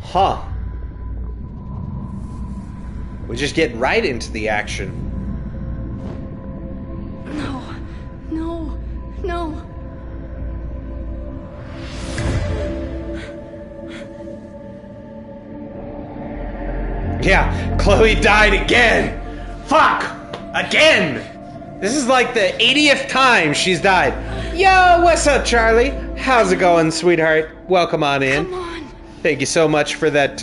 Huh. We just get right into the action. No. No. No. Yeah, Chloe died again. Fuck! Again! This is like the 80th time she's died. Yo, what's up, Charlie? How's it going, sweetheart? Welcome on in. Come on. Thank you so much for that,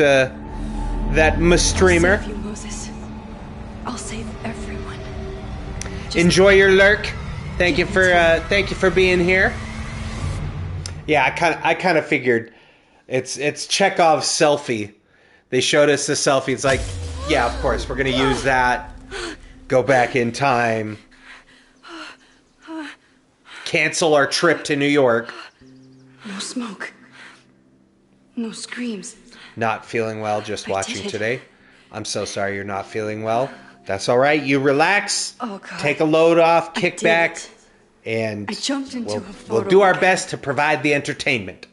streamer. I'll save you, Moses. I'll save everyone. Enjoy your lurk. Thank you for being here. Yeah, I kind of figured it's Chekhov's selfie. They showed us the selfie. It's like, yeah, of course, we're going to use that. Go back in time. Cancel our trip to New York. No smoke. No screams. Not feeling well, just I watching did it. today. I'm so sorry you're not feeling well. That's all right. You relax. Oh, God. Take a load off, I kick did back, it. and I jumped into a we'll photo do our booth. best to provide the entertainment.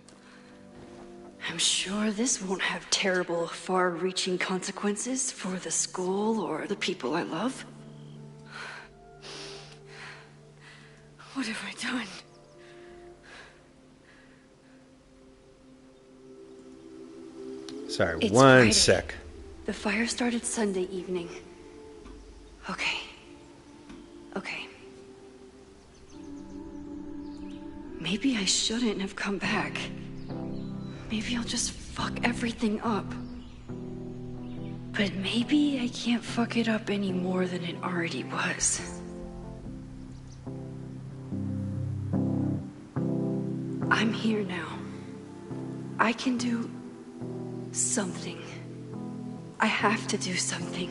I'm sure this won't have terrible, far-reaching consequences for the school or the people I love. What have I done? Sorry, It's one Friday. sec. The fire started Sunday evening. Okay. Maybe I shouldn't have come back. Maybe I'll just fuck everything up. But maybe I can't fuck it up any more than it already was. I'm here now. I can do something. I have to do something.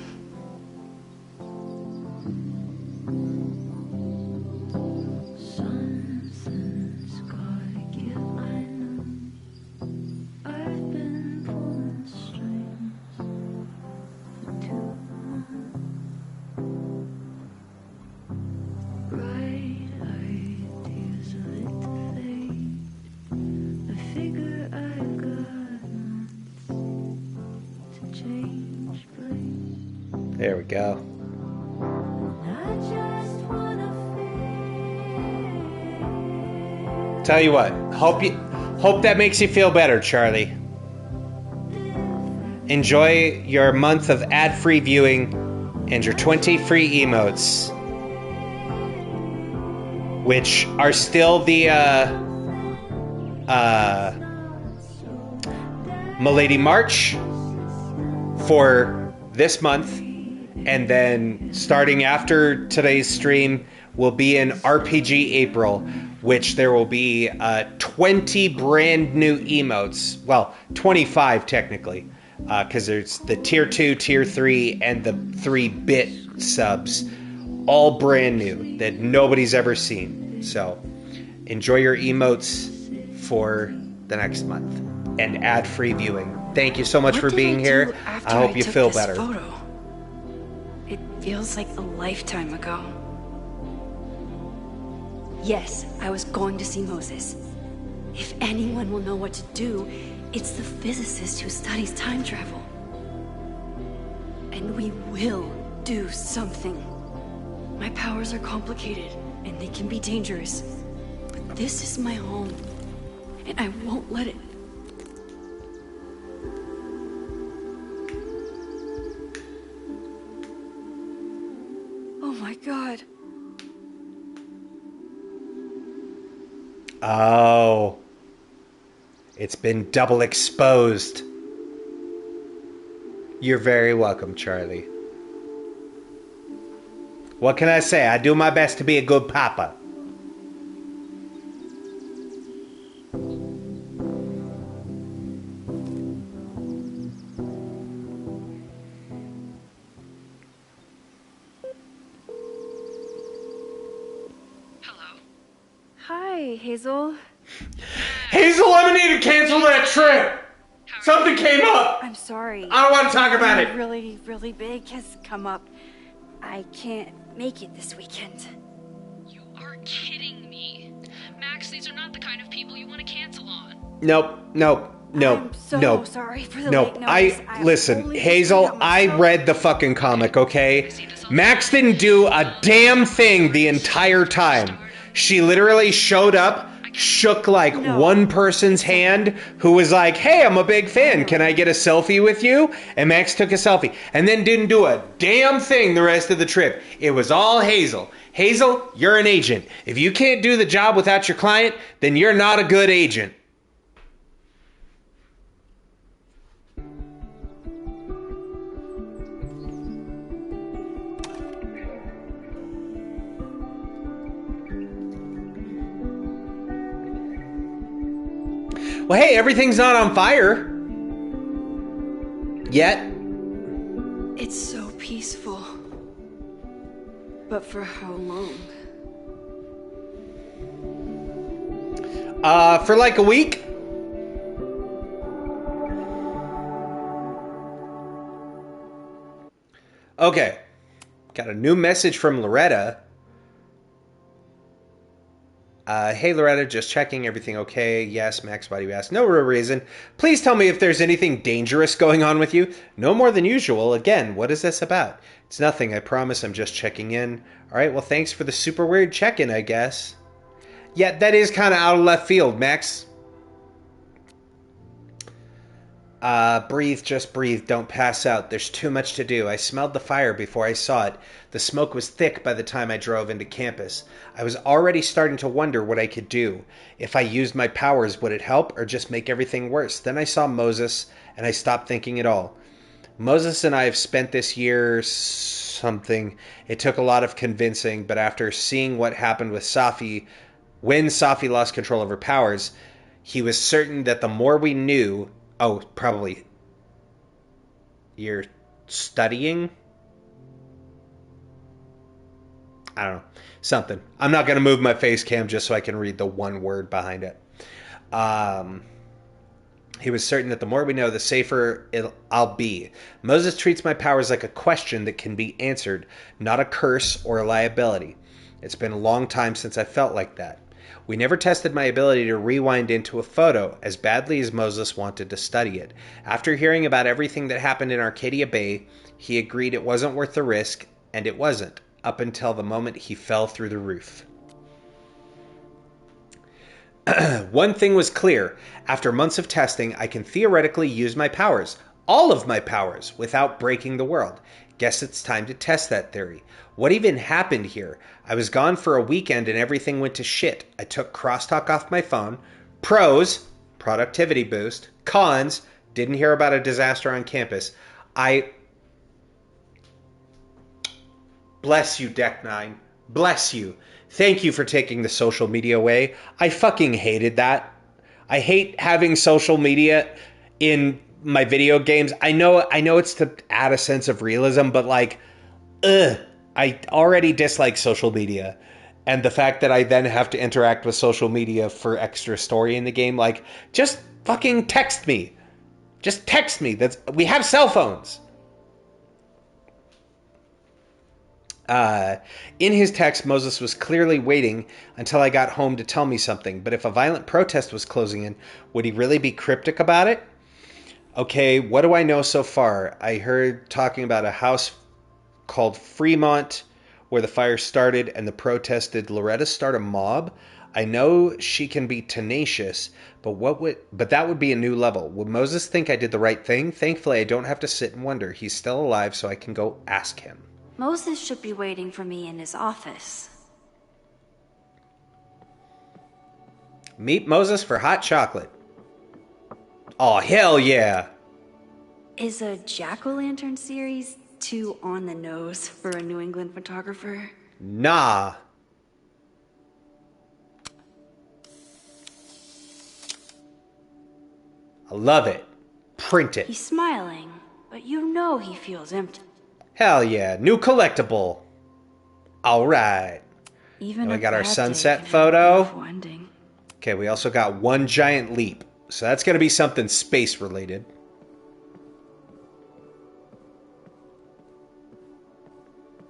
There we go. Tell you what, hope that makes you feel better, Charlie. Enjoy your month of ad-free viewing and your 20 free emotes, which are still the Milady March for this month, and then starting after today's stream will be in RPG April, which there will be 20 brand new emotes. Well, 25 technically, because there's the tier 2, tier 3, and the 3-bit subs, all brand new that nobody's ever seen. So enjoy your emotes for the next month and ad-free viewing. Thank you so much for being here. I hope you feel better. Photo? It feels like a lifetime ago. Yes, I was going to see Moses. If anyone will know what to do, it's the physicist who studies time travel. And we will do something. My powers are complicated, and they can be dangerous. But this is my home, and I won't let it. Oh my God. Oh. It's been double exposed. You're very welcome, Charlie. What can I say? I do my best to be a good papa. Hi, Hazel. Hazel, I'm gonna need to cancel that trip. Something came up. I'm sorry. I don't want to talk about Something it. really, really big has come up. I can't make it this weekend. You are kidding me. Max, these are not the kind of people you want to cancel on. Nope. No, I'm so no, sorry for the no. late notice. Listen, only just Hazel, found out I myself. read the fucking comic, okay? Max didn't do a damn thing the entire time. She literally showed up, shook like one person's hand who was like, hey, I'm a big fan. Can I get a selfie with you? And Max took a selfie and then didn't do a damn thing the rest of the trip. It was all Hazel. Hazel, you're an agent. If you can't do the job without your client, then you're not a good agent. Well, hey, everything's not on fire. Yet. It's so peaceful. But for how long? For like a week. Okay. Got a new message from Loretta. Hey Loretta, just checking, everything okay? Yes, Max, why do you ask? No real reason. Please tell me if there's anything dangerous going on with you. No more than usual. Again, what is this about? It's nothing, I promise, I'm just checking in. Alright, well thanks for the super weird check-in, I guess. Yeah, that is kind of out of left field, Max. Breathe, just breathe, don't pass out. There's too much to do. I smelled the fire before I saw it. The smoke was thick by the time I drove into campus. I was already starting to wonder what I could do. If I used my powers, would it help or just make everything worse? Then I saw Moses, and I stopped thinking at all. Moses and I have spent this year something. It took a lot of convincing, but after seeing what happened with Safi, when Safi lost control of her powers, he was certain that the more we knew... Oh, probably. You're studying? I don't know. Something. I'm not going to move my face cam just so I can read the one word behind it. He was certain that the more we know, the safer I'll be. Moses treats my powers like a question that can be answered, not a curse or a liability. It's been a long time since I felt like that. We never tested my ability to rewind into a photo, as badly as Moses wanted to study it. After hearing about everything that happened in Arcadia Bay, he agreed it wasn't worth the risk, and it wasn't, up until the moment he fell through the roof. One thing was clear. After months of testing, I can theoretically use my powers, all of my powers, without breaking the world. Guess it's time to test that theory. What even happened here? I was gone for a weekend and everything went to shit. I took crosstalk off my phone. Pros, productivity boost. Cons, didn't hear about a disaster on campus. Bless you, Deck 9. Bless you. Thank you for taking the social media away. I fucking hated that. I hate having social media in my video games. I know it's to add a sense of realism, but like, I already dislike social media. And the fact that I then have to interact with social media for extra story in the game, like, just fucking text me. Just text me. We have cell phones. In his text, Moses was clearly waiting until I got home to tell me something. But if a violent protest was closing in, would he really be cryptic about it? Okay, what do I know so far? I heard talking about a house called Fremont where the fire started and the protest. Did Loretta start a mob? I know she can be tenacious, but that would be a new level. Would Moses think I did the right thing? Thankfully, I don't have to sit and wonder. He's still alive, so I can go ask him. Moses should be waiting for me in his office. Meet Moses for hot chocolate. Oh, hell yeah. Is a jack-o'-lantern series too on the nose for a New England photographer? Nah. I love it. Print it. He's smiling, but you know he feels empty. Hell yeah. New collectible. All right. Even and we got our bad sunset day can photo. have a beautiful ending. Okay, we also got one giant leap. So that's going to be something space related.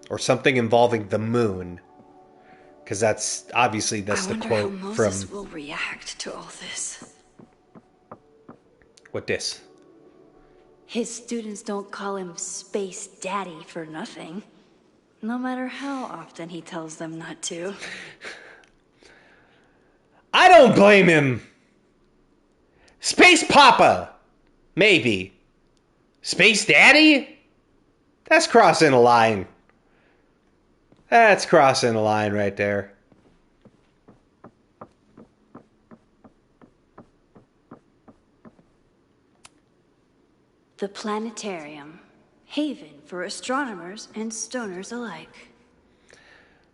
Or something involving the moon. Because that's the quote how from... Moses will react to all this. What this? His students don't call him Space Daddy for nothing. No matter how often he tells them not to. I don't blame him. Space Papa. Maybe. Space Daddy? That's crossing a line. That's crossing a line right there. The planetarium. Haven for astronomers and stoners alike.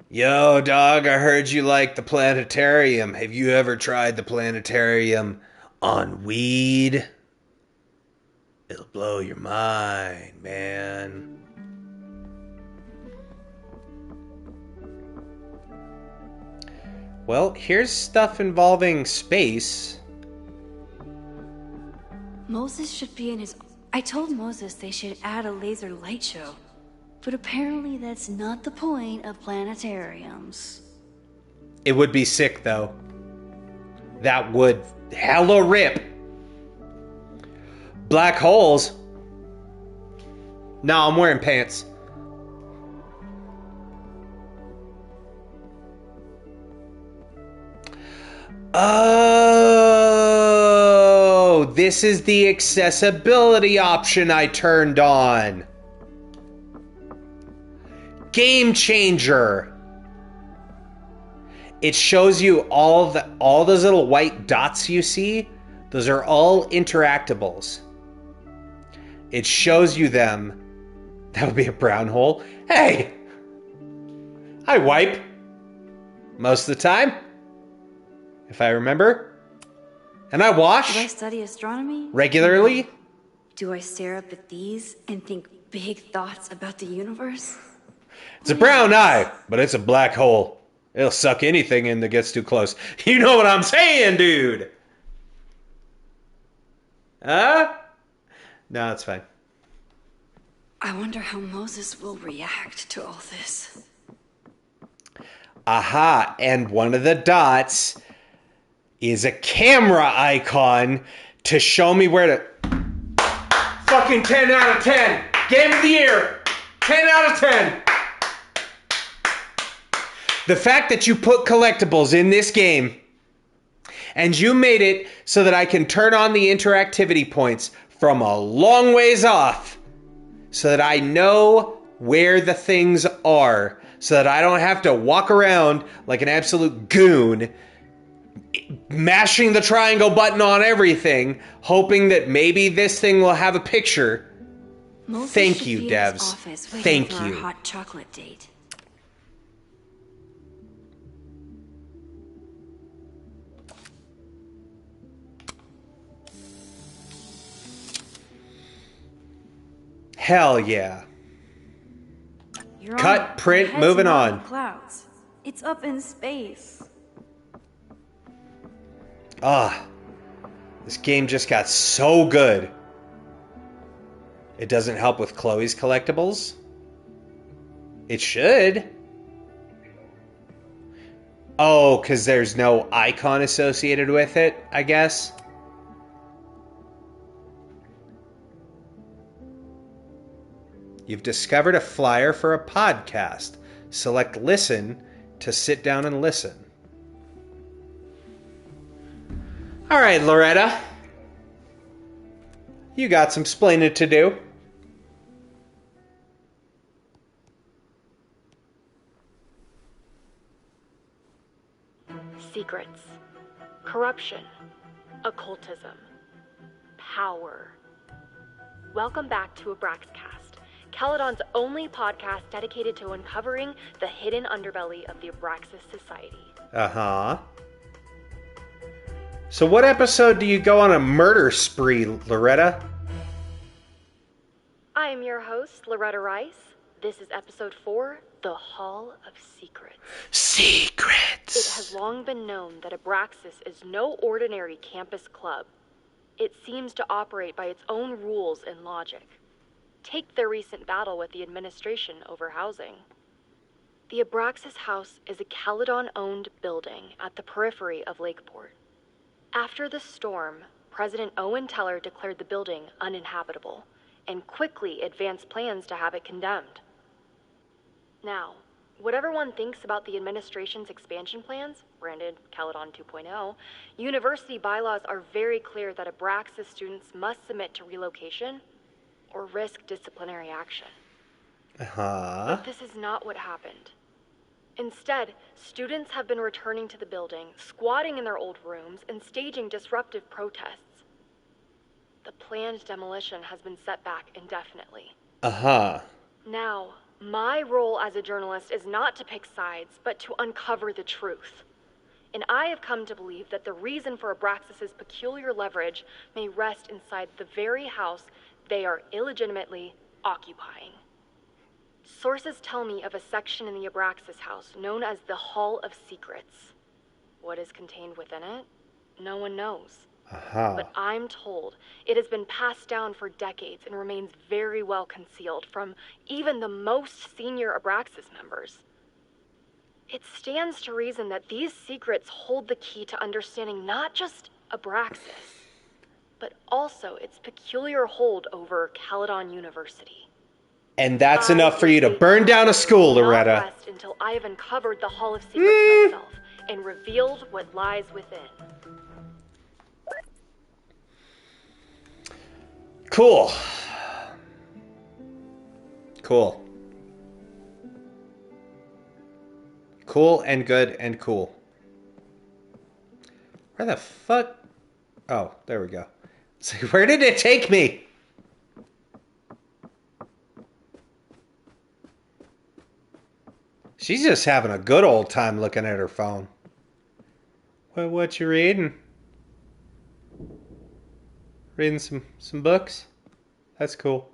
Yo, dog, I heard you like the planetarium. Have you ever tried the planetarium on weed? It'll blow your mind, man. Well, here's stuff involving space. Moses should be in his... I told Moses they should add a laser light show. But apparently that's not the point of planetariums. It would be sick, though. That would hella rip. Black holes? No, I'm wearing pants. Oh, this is the accessibility option I turned on. Game changer. It shows you all those little white dots you see. Those are all interactables. It shows you them. That would be a brown hole. Hey, I wipe most of the time, if I remember, and I wash. Do I study astronomy? Regularly. Do I stare up at these and think big thoughts about the universe? It's a brown eye, but it's a black hole. It'll suck anything in that gets too close. You know what I'm saying, dude? Huh? No, it's fine. I wonder how Moses will react to all this. Aha, and one of the dots is a camera icon to show me where to... Fucking 10 out of 10. Game of the year. 10 out of 10. The fact that you put collectibles in this game and you made it so that I can turn on the interactivity points from a long ways off so that I know where the things are, so that I don't have to walk around like an absolute goon mashing the triangle button on everything, hoping that maybe this thing will have a picture. Moses Thank you, devs. Thank for you. Our hot chocolate date. Hell yeah. You're Cut, on. print, Your head's moving not in on. the clouds. It's up in space. This game just got so good. It doesn't help with Chloe's collectibles. It should. Oh, because there's no icon associated with it, I guess. You've discovered a flyer for a podcast. Select listen to sit down and listen. All right, Loretta. You got some splaining to do. Secrets, corruption, occultism, power. Welcome back to Abraxcast, Caledon's only podcast dedicated to uncovering the hidden underbelly of the Abraxas Society. Uh-huh. So what episode do you go on a murder spree, Loretta? I am your host, Loretta Rice. This is episode 4, The Hall of Secrets. Secrets! It has long been known that Abraxas is no ordinary campus club. It seems to operate by its own rules and logic. Take their recent battle with the administration over housing. The Abraxas House is a Caledon-owned building at the periphery of Lakeport. After the storm, President Owen Teller declared the building uninhabitable and quickly advanced plans to have it condemned. Now, whatever one thinks about the administration's expansion plans, branded Caledon 2.0, university bylaws are very clear that Abraxas students must submit to relocation or risk disciplinary action. But this is not what happened. Instead, students have been returning to the building, squatting in their old rooms, and staging disruptive protests. The planned demolition has been set back indefinitely. Now, my role as a journalist is not to pick sides, but to uncover the truth. And I have come to believe that the reason for Abraxas's peculiar leverage may rest inside the very house they are illegitimately occupying. Sources tell me of a section in the Abraxas house known as the Hall of Secrets. What is contained within it? No one knows. But I'm told it has been passed down for decades and remains very well concealed from even the most senior Abraxas members. It stands to reason that these secrets hold the key to understanding not just Abraxas, but also its peculiar hold over Caledon University. And that's enough for you to burn down a school, Loretta. Not rest until I have uncovered the Hall of Secrets myself and revealed what lies within. Cool. Cool. Cool and good and cool. Where the fuck? Oh, there we go. So where did it take me? She's just having a good old time looking at her phone. Well, what you reading? Reading some books? That's cool.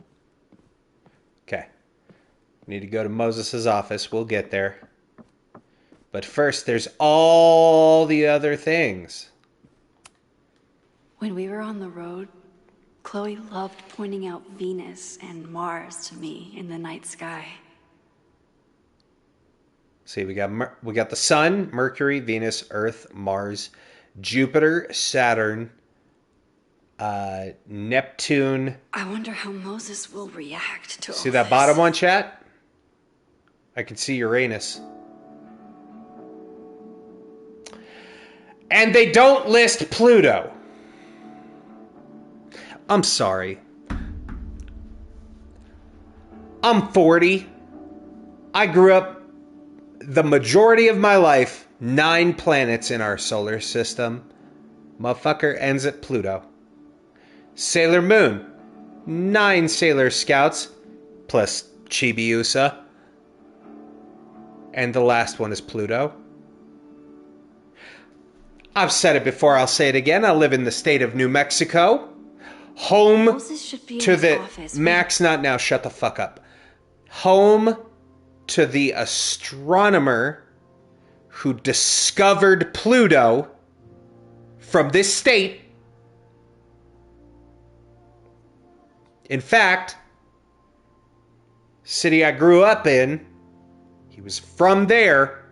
Okay. Need to go to Moses' office. We'll get there. But first, there's all the other things. When we were on the road, Chloe loved pointing out Venus and Mars to me in the night sky. See, we got the Sun, Mercury, Venus, Earth, Mars, Jupiter, Saturn, Neptune. I wonder how Moses will react to all See that this. bottom one, chat? I can see Uranus. And they don't list Pluto. I'm sorry. I'm 40. I grew up the majority of my life, 9 planets in our solar system. Motherfucker ends at Pluto. Sailor Moon, 9 Sailor Scouts, plus Chibiusa. And the last one is Pluto. I've said it before, I'll say it again. I live in the state of New Mexico. Home to the... office. Max, not now. Shut the fuck up. Home to the astronomer who discovered Pluto from this state. In fact, city I grew up in, he was from there.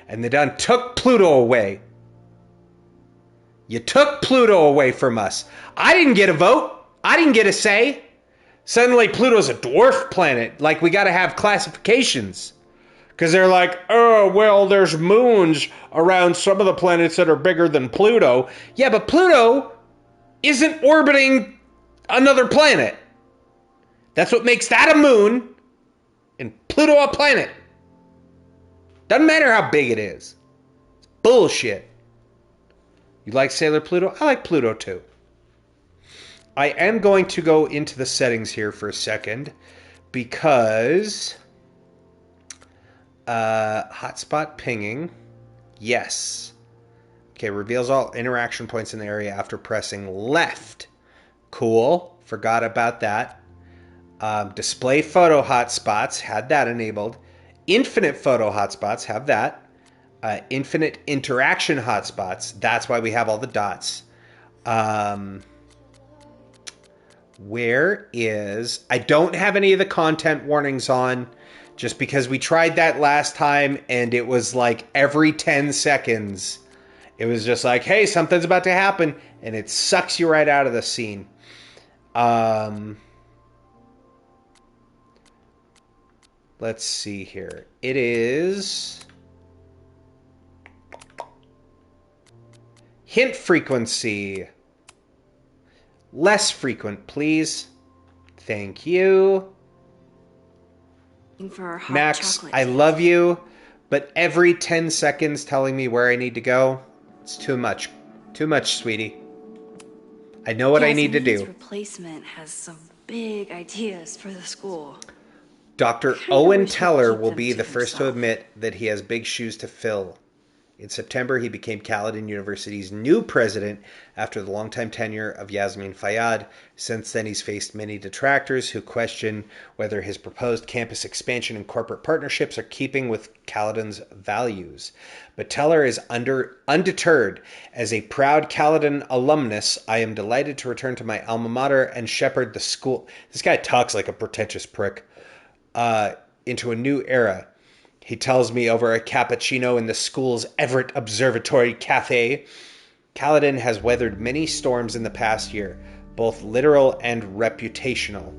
And they done took Pluto away. You took Pluto away from us. I didn't get a vote. I didn't get a say. Suddenly Pluto's a dwarf planet. Like, we got to have classifications. Because they're like, oh, well, there's moons around some of the planets that are bigger than Pluto. Yeah, but Pluto isn't orbiting another planet. That's what makes that a moon and Pluto a planet. Doesn't matter how big it is. It's bullshit. You like Sailor Pluto? I like Pluto too. I am going to go into the settings here for a second because hotspot pinging. Yes. Okay, reveals all interaction points in the area after pressing left. Cool. Forgot about that. Display photo hotspots. Had that enabled. Infinite photo hotspots. Have that. Infinite interaction hotspots. That's why we have all the dots. Where is... I don't have any of the content warnings on Just because we tried that last time and it was like every 10 seconds, it was just like, hey, something's about to happen, and it sucks you right out of the scene. Let's see here. It is hint frequency. Less frequent, please. Thank you. For hot Max, chocolate. I love you, but every 10 seconds telling me where I need to go, it's too much. Too much, sweetie. I know what I need to do. Replacement has some big ideas for the school. Dr. Owen Teller will be the first to admit that he has big shoes to fill. In September, he became Caledon University's new president after the longtime tenure of Yasmin Fayyad. Since then, he's faced many detractors who question whether his proposed campus expansion and corporate partnerships are keeping with Caledon's values. But Teller is undeterred. As a proud Caledon alumnus, I am delighted to return to my alma mater and shepherd the school. This guy talks like a pretentious prick. Into a new era. He tells me over a cappuccino in the school's Everett Observatory Cafe. Caledon has weathered many storms in the past year, both literal and reputational.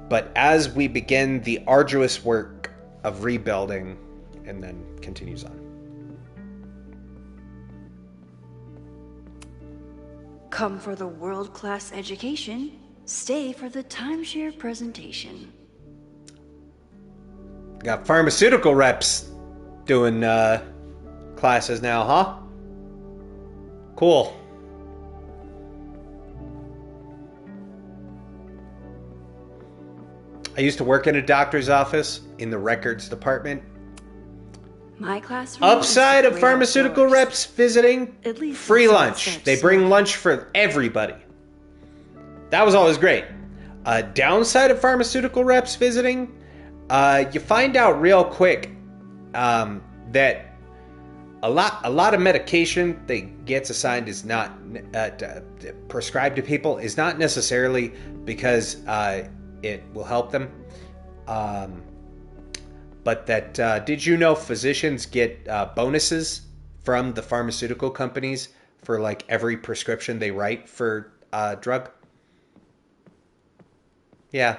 But as we begin the arduous work of rebuilding, and then continues on. Come for the world-class education, stay for the timeshare presentation. Got pharmaceutical reps doing classes now, huh? Cool. I used to work in a doctor's office in the records department. My classroom. Upside of pharmaceutical reps visiting, at least free lunch. They bring lunch for everybody. That was always great. Downside of pharmaceutical reps visiting, you find out real quick that a lot of medication that gets assigned is not prescribed to people is not necessarily because it will help them, but that did you know physicians get bonuses from the pharmaceutical companies for like every prescription they write for a drug? Yeah,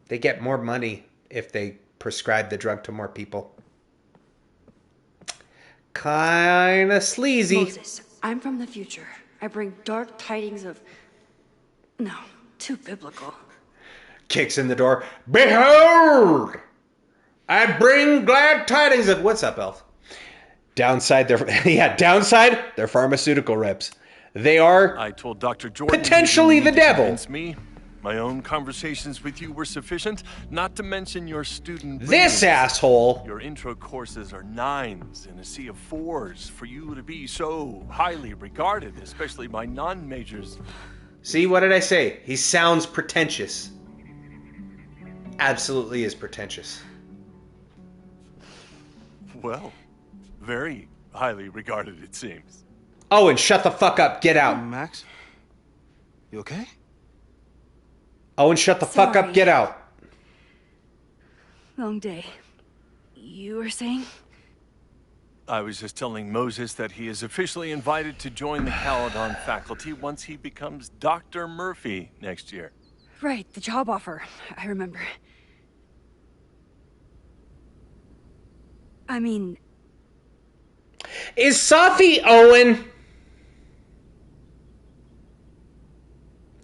they get more money if they prescribe the drug to more people. Kinda sleazy. Moses, I'm from the future. I bring dark tidings of... No, too biblical. Kicks in the door. Behold! I bring glad tidings of... What's up, Elf? Downside, they're pharmaceutical reps. They are I told Dr. Jordan potentially the devil. Convince me. My own conversations with you were sufficient, not to mention your student... This asshole! Your intro courses are 9s in a sea of 4s for you to be so highly regarded, especially by non-majors. See, what did I say? He sounds pretentious. Absolutely is pretentious. Well, very highly regarded, it seems. Oh, and shut the fuck up. Get out. Max? You okay? Oh, and shut the fuck up. Get out. Long day. You were saying? I was just telling Moses that he is officially invited to join the Caledon faculty once he becomes Dr. Murphy next year. Right, the job offer. I remember. I mean... Is Safi Owen?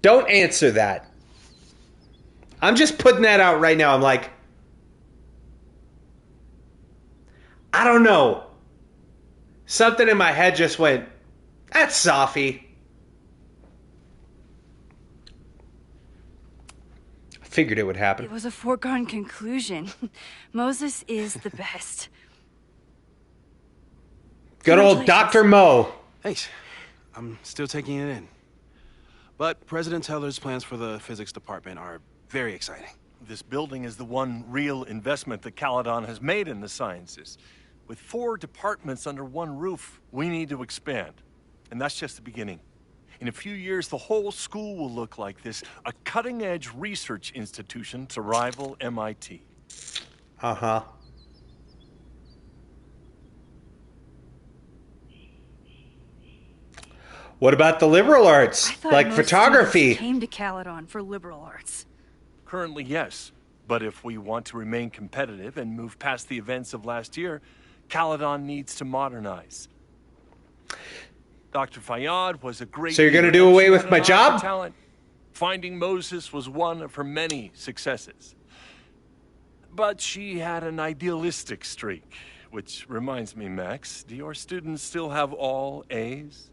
Don't answer that. I'm just putting that out right now. I'm like, I don't know. Something in my head just went, that's Safi. I figured it would happen. It was a foregone conclusion. Moses is the best. Good old Dr. Mo. Thanks. I'm still taking it in. But President Teller's plans for the physics department are very exciting. This building is the one real investment that Caledon has made in the sciences. With 4 departments under one roof, we need to expand. And that's just the beginning. In a few years, the whole school will look like this, a cutting-edge research institution to rival MIT. Uh-huh. What about the liberal arts, like photography? Came to Caledon for liberal arts. Currently, yes. But if we want to remain competitive and move past the events of last year, Caledon needs to modernize. Dr. Fayyad was a great... So you're going to do away with my job? Talent. Finding Moses was one of her many successes. But she had an idealistic streak. Which reminds me, Max, do your students still have all A's?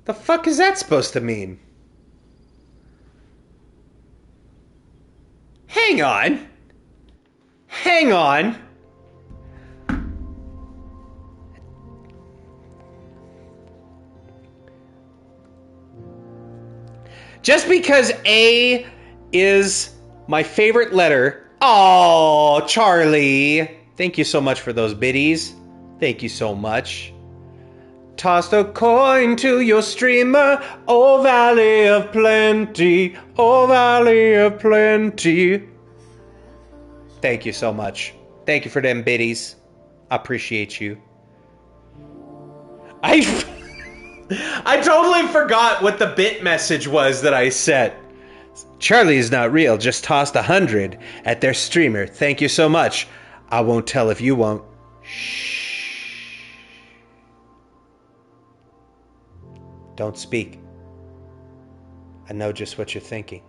The fuck is that supposed to mean? Hang on. Hang on. Just because A is my favorite letter. Oh, Charlie. Thank you so much for those biddies. Thank you so much. Tossed a coin to your streamer, oh valley of plenty, oh valley of plenty. Thank you so much. Thank you for them biddies. I appreciate you. I totally forgot what the bit message was that I sent. Charlie is not real, just tossed 100 at their streamer. Thank you so much. I won't tell if you won't. Shh. Don't speak. I know just what you're thinking.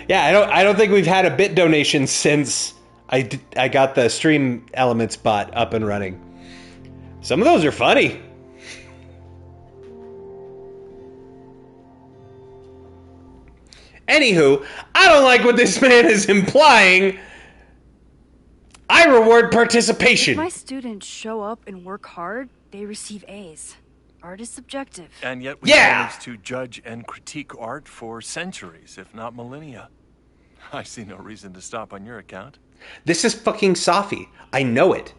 Yeah, I don't think we've had a bit donation since I got the Stream Elements bot up and running. Some of those are funny. Anywho, I don't like what this man is implying. I reward participation. If my students show up and work hard, they receive A's. Art is subjective. And yet we managed to judge and critique art for centuries, if not millennia. I see no reason to stop on your account. This is fucking Safi. I know it.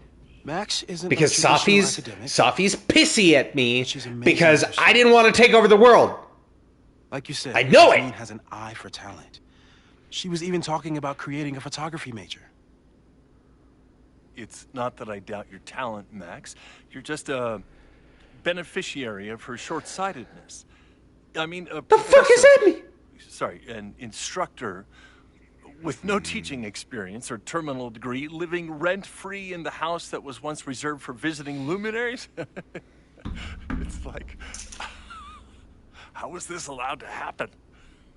Max isn't because Safi's pissy at me because I didn't want to take over the world. Like you said, I know it. Has an eye for talent. She was even talking about creating a photography major. It's not that I doubt your talent, Max. You're just a beneficiary of her short-sightedness. I mean, a the fuck is that mean? Sorry, an instructor with no teaching experience or terminal degree, living rent-free in the house that was once reserved for visiting luminaries? It's like, how was this allowed to happen?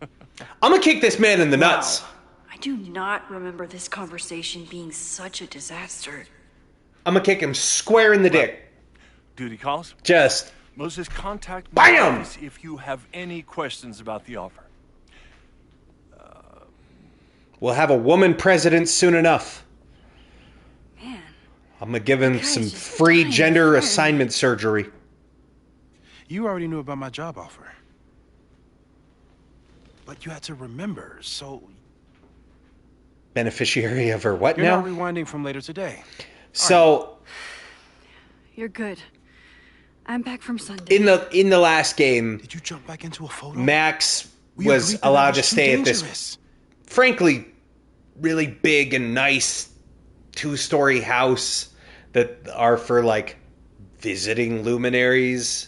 I'm gonna kick this man in the nuts. I do not remember this conversation being such a disaster. I'm gonna kick him square in the dick. Duty calls? Just. Moses, contact me BAM! if you have any questions about the offer. We'll have a woman president soon enough. Man. I'm gonna give him some free gender assignment surgery. You already knew about my job offer. But you had to remember, so... Beneficiary of her what You're now? You're not rewinding from later today. So... You're good. I'm back from Sunday. In the last game... Did you jump back into a photo? Max was allowed to stay at this... frankly, really big and nice 2-story house that are for, like, visiting luminaries.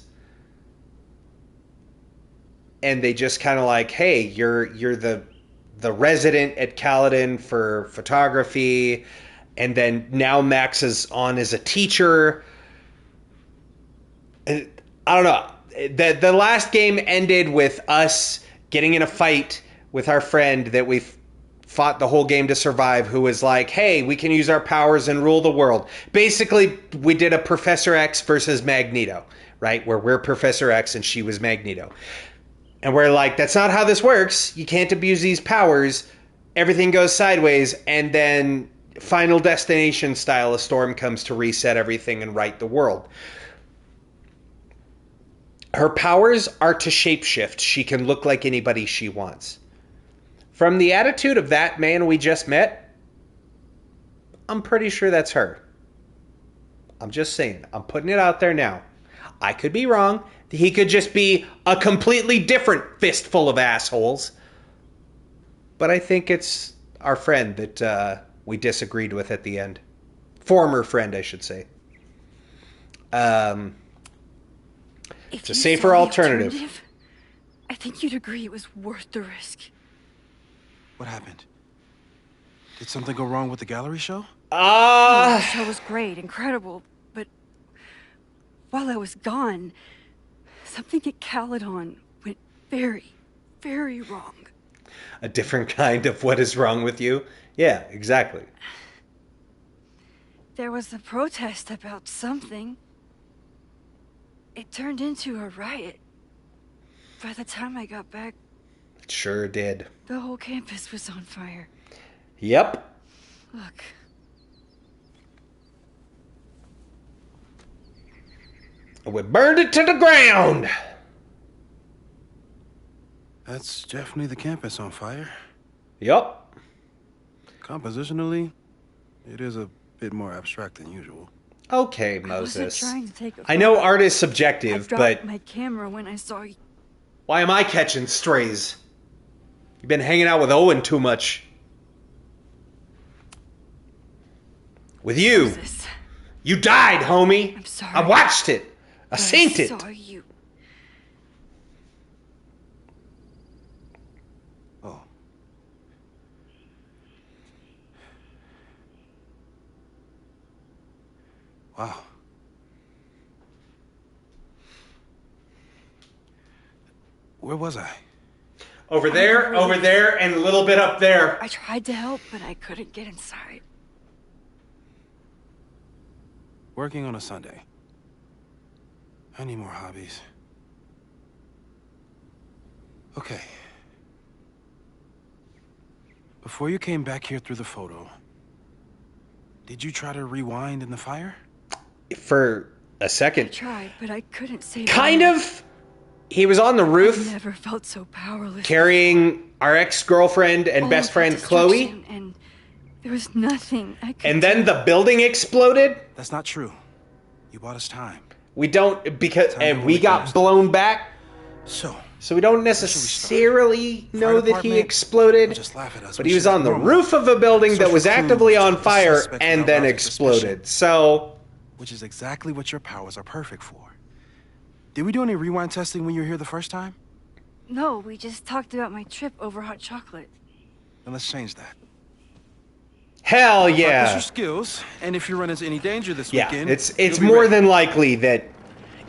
And they just kind of like, hey, you're the resident at Caledon for photography, and then now Max is on as a teacher. I don't know. The last game ended with us getting in a fight with our friend that we fought the whole game to survive, who was like, hey, we can use our powers and rule the world. Basically, we did a Professor X versus Magneto, right? Where we're Professor X and she was Magneto. And we're like, that's not how this works. You can't abuse these powers. Everything goes sideways. And then Final Destination style, a storm comes to reset everything and right the world. Her powers are to shapeshift. She can look like anybody she wants. From the attitude of that man we just met, I'm pretty sure that's her. I'm just saying. I'm putting it out there now. I could be wrong. He could just be a completely different fistful of assholes. But I think it's our friend that we disagreed with at the end. Former friend, I should say. It's a safer alternative. I think you'd agree it was worth the risk. What happened? Did something go wrong with the gallery show? The show was great, incredible, but while I was gone, something at Caledon went very, very wrong. A different kind of what is wrong with you? Yeah, exactly. There was a protest about something. It turned into a riot. By the time I got back... It sure did. The whole campus was on fire. Yep. Look. We burned it to the ground! That's definitely the campus on fire. Yup. Compositionally, it is a bit more abstract than usual. Okay, Moses. I wasn't trying to take a I know photo. art is subjective, I but... dropped my camera when I saw you. Why am I catching strays? You've been hanging out with Owen too much. With you. Moses. You died, homie. I'm sorry. I watched it. I seen it. I saw you. Oh. Wow. Where was I? Over there, and a little bit up there. I tried to help, but I couldn't get inside. Working on a Sunday. I need more hobbies. Okay. Before you came back here through the photo, did you try to rewind in the fire? For a second. I tried, but I couldn't save Kind of. He was on the I roof never felt so powerless. carrying our ex-girlfriend and All best of friend the Chloe. destruction, and there was nothing I could And then do. the building exploded. That's not true. You bought us time. We don't, because, Time and to we wait got first. blown back. So we don't necessarily know that he department exploded. will just laugh at us. But We he was should on the normal. roof of a building that Social was clues actively on to fire suspect and without then logic exploded. suspicion. So, Which is exactly what your powers are perfect for. Did we do any rewind testing when you were here the first time? No, we just talked about my trip over hot chocolate. Then let's change that. hell Practice yeah. your skills, and if you run into any danger this Yeah, weekend, it's you'll be more ready. than likely that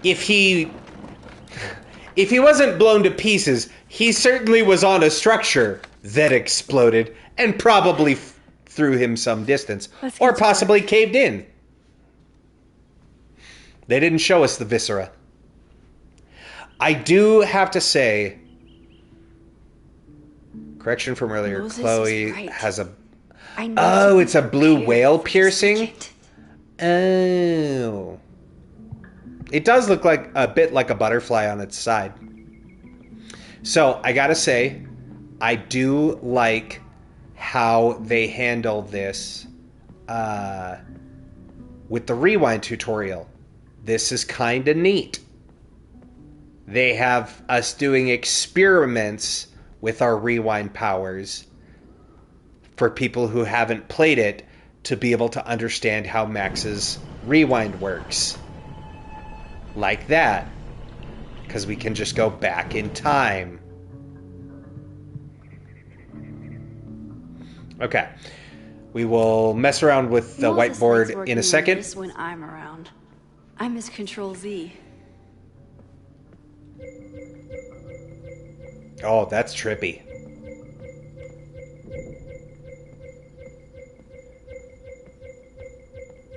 if he wasn't blown to pieces, he certainly was on a structure that exploded and probably threw him some distance, Let's get or to possibly caved in. They didn't show us the viscera. I do have to say, correction from earlier, Moses is Chloe right. has a... I need Oh, to it's a blue prepare whale for this piercing? visit. Oh. It does look like a bit like a butterfly on its side. So, I gotta say, I do like how they handle this with the rewind tutorial. This is kind of neat. They have us doing experiments with our rewind powers for people who haven't played it to be able to understand how Max's rewind works. Like that. Because we can just go back in time. Okay. We will mess around with the Moses likes whiteboard working in a with second. this when I'm around. I'm his Control Z. Oh, that's trippy.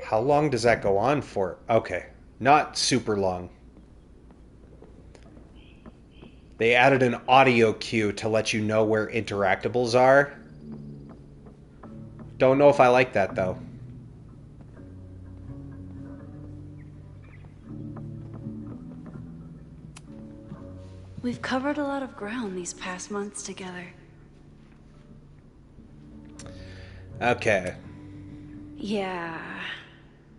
How long does that go on for? Okay, not super long. They added an audio cue to let you know where interactables are. Don't know if I like that, though. We've covered a lot of ground these past months together. Okay. Yeah.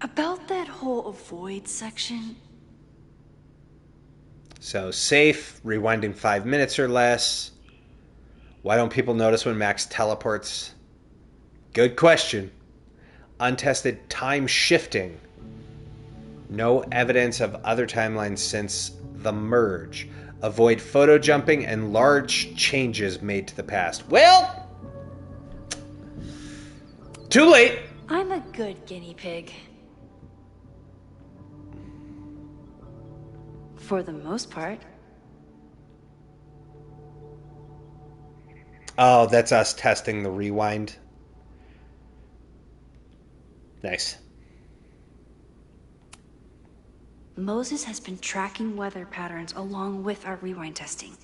About that whole avoid section. So safe, rewinding 5 minutes or less. Why don't people notice when Max teleports? Good question. Untested time shifting. No evidence of other timelines since the merge. Avoid photo jumping and large changes made to the past. Well, too late. I'm a good guinea pig. For the most part. Oh, that's us testing the rewind. Nice. Moses has been tracking weather patterns along with our rewind testing.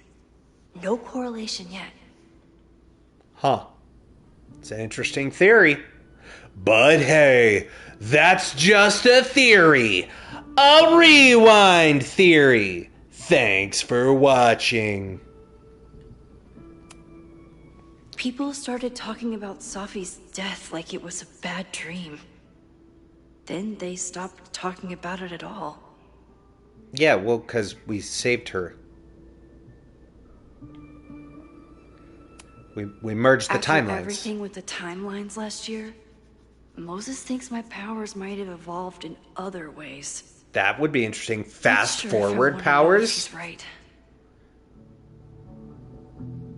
No correlation yet. Huh. It's an interesting theory. But hey, that's just a theory. A rewind theory. Thanks for watching. People started talking about Safi's death like it was a bad dream. Then they stopped talking about it at all. Yeah, well, because we saved her. We merged the After timelines. Everything with the timelines last year, Moses thinks my powers might have evolved in other ways. That would be interesting. Fast Not sure if I forward wanna know if powers? he's right.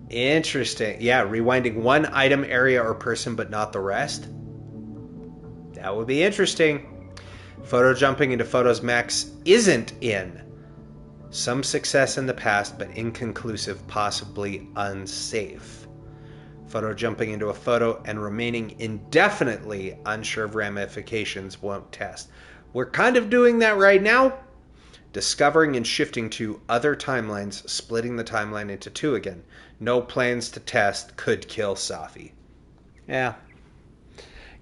Interesting. Yeah, rewinding one item, area, or person, but not the rest. That would be interesting. Photo jumping into photos Max isn't in. Some success in the past, but inconclusive, possibly unsafe. Photo jumping into a photo and remaining indefinitely unsure of ramifications won't test. We're kind of doing that right now. Discovering and shifting to other timelines, splitting the timeline into two again. No plans to test, could kill Safi. Yeah.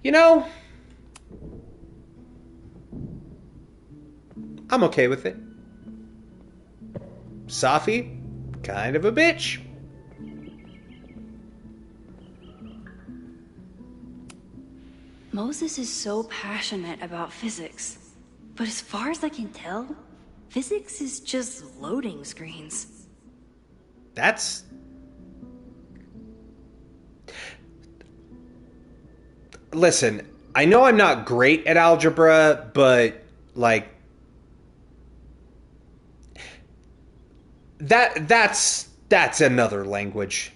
You know, I'm okay with it. Safi, kind of a bitch. Moses is so passionate about physics, but as far as I can tell, physics is just loading screens. That's... Listen, I know I'm not great at algebra, but, like... That's another language.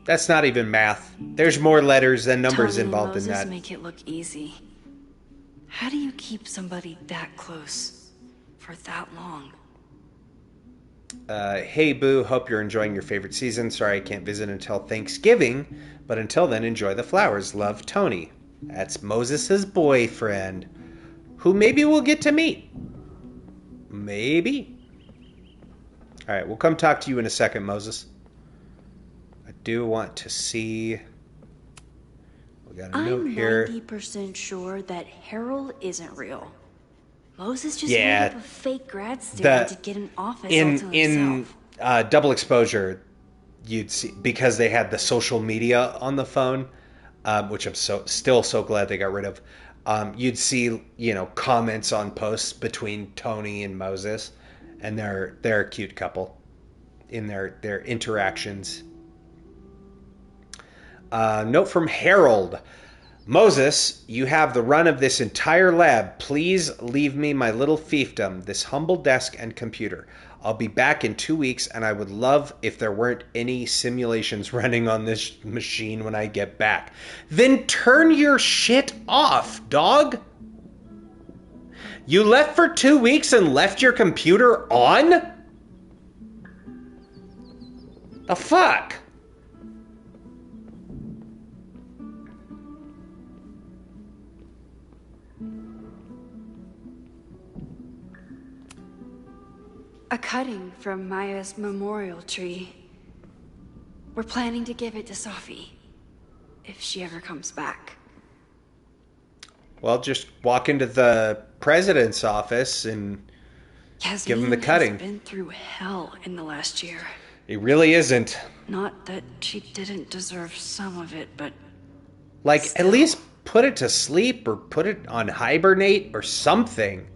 That's not even math. There's more letters than numbers Tommy involved and in Moses that. make it look easy. How do you keep somebody that close for that long? Hey Boo, hope you're enjoying your favorite season. Sorry I can't visit until Thanksgiving, but until then, enjoy the flowers. Love, Tony. That's Moses' boyfriend, who maybe we'll get to meet. Maybe. All right, we'll come talk to you in a second, Moses. I do want to see... We got a note here. I'm 90% sure that Harold isn't real. Moses just Yeah, made up a fake grad student to get an office all to himself. In Double Exposure, you'd see, because they had the social media on the phone, which I'm still so glad they got rid of. You'd see, comments on posts between Tony and Moses, and they're a cute couple in their interactions. Note from Harold. Moses, you have the run of this entire lab. Please leave me my little fiefdom, this humble desk and computer. I'll be back in 2 weeks, and I would love if there weren't any simulations running on this machine when I get back. Then turn your shit off, dog. You left for 2 weeks and left your computer on? The fuck? A cutting from Maya's memorial tree. We're planning to give it to Safi, if she ever comes back. Well, just walk into the president's office and give him the cutting. Has been through hell in the last year. He really isn't. Not that she didn't deserve some of it, but... Like, still. at least put it to sleep or put it on hibernate or something.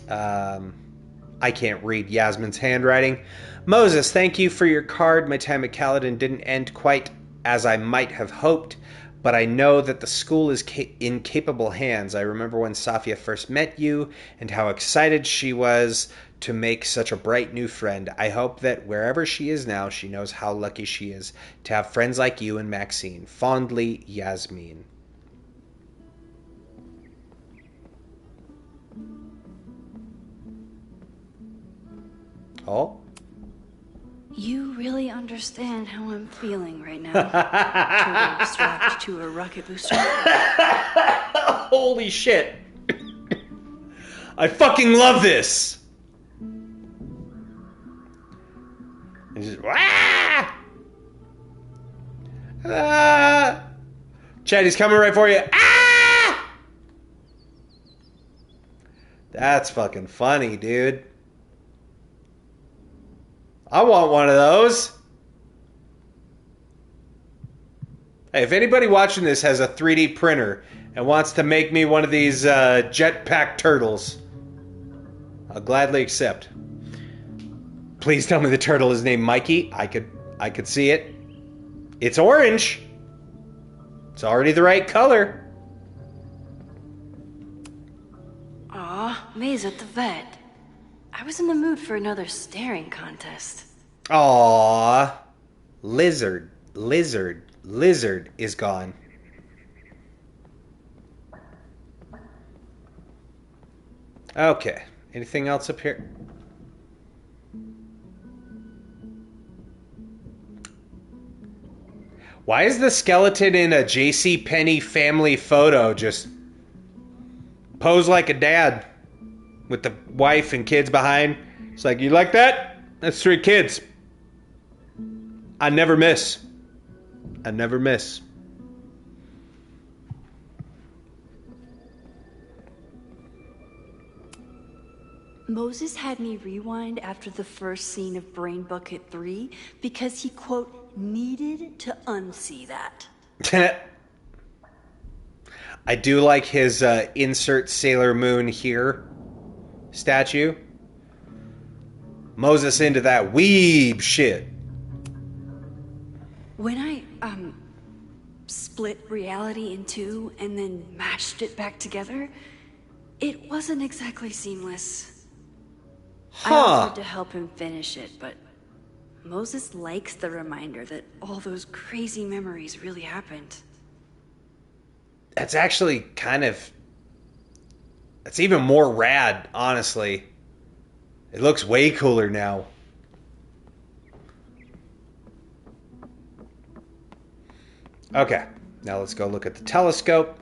I can't read Yasmin's handwriting. Moses, thank you for your card. My time at Caladan didn't end quite as I might have hoped, but I know that the school is in capable hands. I remember when Safia first met you and how excited she was to make such a bright new friend. I hope that wherever she is now, she knows how lucky she is to have friends like you and Maxine. Fondly, Yasmin. Oh? You really understand how I'm feeling right now. Totally strapped to a rocket booster. Holy shit. I fucking love this. And just, Chad, he's coming right for you. That's fucking funny, dude. I want one of those. Hey, if anybody watching this has a 3D printer and wants to make me one of these jetpack turtles, I'll gladly accept. Please tell me the turtle is named Mikey. I could see it. It's orange. It's already the right color. Aw, May's at the vet. I was in the mood for another staring contest. Aww. Lizard is gone. Okay. Anything else up here? Why is the skeleton in a JCPenney family photo just pose like a dad with the wife and kids behind? It's like, you like that? That's 3 kids. I never miss. I never miss. Moses had me rewind after the first scene of Brain Bucket 3 because he, quote, needed to unsee that. I do like his insert Sailor Moon here statue. Moses into that weeb shit. When I, split reality in 2 and then matched it back together, it wasn't exactly seamless. I offered to help him finish it, but Moses likes the reminder that all those crazy memories really happened. That's actually kind of... It's even more rad, honestly. It looks way cooler now. Okay, now let's go look at the telescope.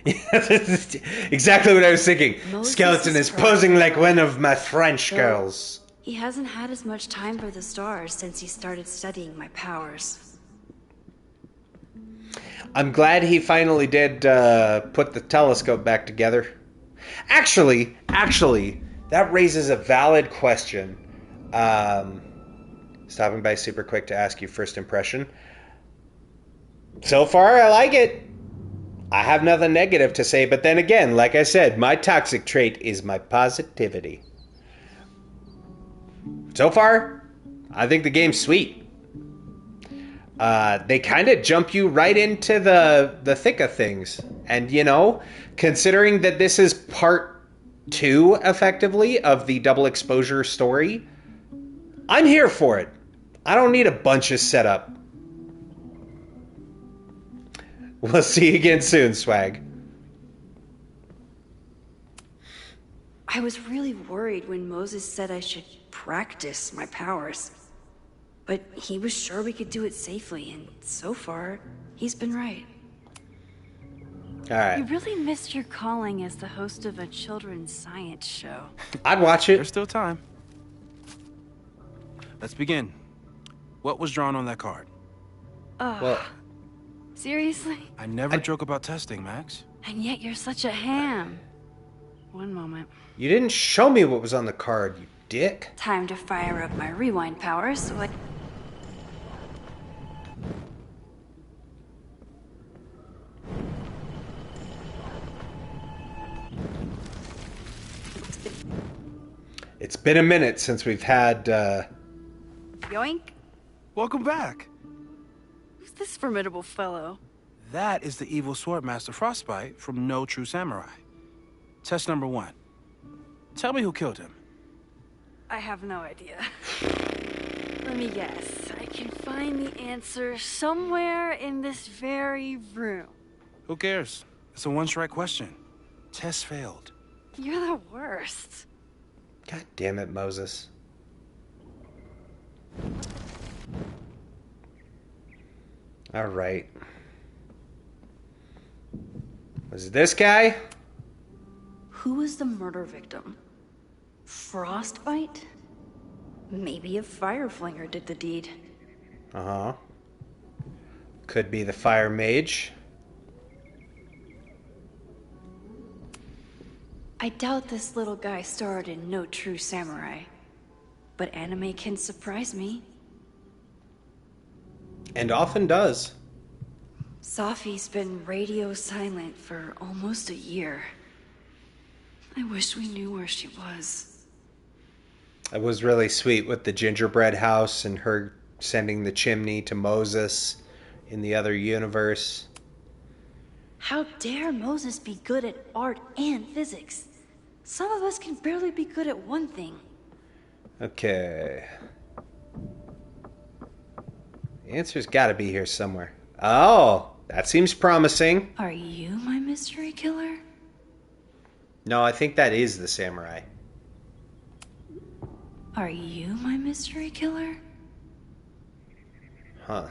Exactly what I was thinking. Moses Skeleton is posing like one of my French girls. He hasn't had as much time for the stars since he started studying my powers. I'm glad he finally did put the telescope back together. Actually, that raises a valid question. Stopping by super quick to ask you first impression. So far, I like it. I have nothing negative to say, but then again, like I said, my toxic trait is my positivity. So far, I think the game's sweet. They kind of jump you right into the thick of things. And, you know, considering that this is part 2, effectively, of the double exposure story, I'm here for it. I don't need a bunch of setup. We'll see you again soon, Swag. I was really worried when Moses said I should practice my powers. But he was sure we could do it safely, and so far, he's been right. Alright. You really missed your calling as the host of a children's science show. I'd watch it. There's still time. Let's begin. What was drawn on that card? Well, seriously? I never joke about testing, Max. And yet you're such a ham. One moment. you didn't show me what was on the card, you dick. Time to fire up my rewind power so I... It's been a minute since we've had, Yoink? Welcome back. Who's this formidable fellow? That is the evil Swordmaster Frostbite from No True Samurai. Test number 1. Tell me who killed him. I have no idea. Let me guess. I can find the answer somewhere in this very room. Who cares? It's a one-strike question. Test failed. You're the worst. God damn it, Moses. All right. Was it this guy? Who was the murder victim? Frostbite? Maybe a Fireflinger did the deed. Uh-huh. Could be the Fire Mage. I doubt this little guy starred in No True Samurai. But anime can surprise me. And often does. Safi's been radio silent for almost a year. I wish we knew where she was. It was really sweet with the gingerbread house and her sending the chimney to Moses in the other universe. How dare Moses be good at art and physics? Some of us can barely be good at one thing. Okay. The answer's gotta be here somewhere. Oh, that seems promising. Are you my mystery killer? No, I think that is the samurai. Are you my mystery killer? Huh.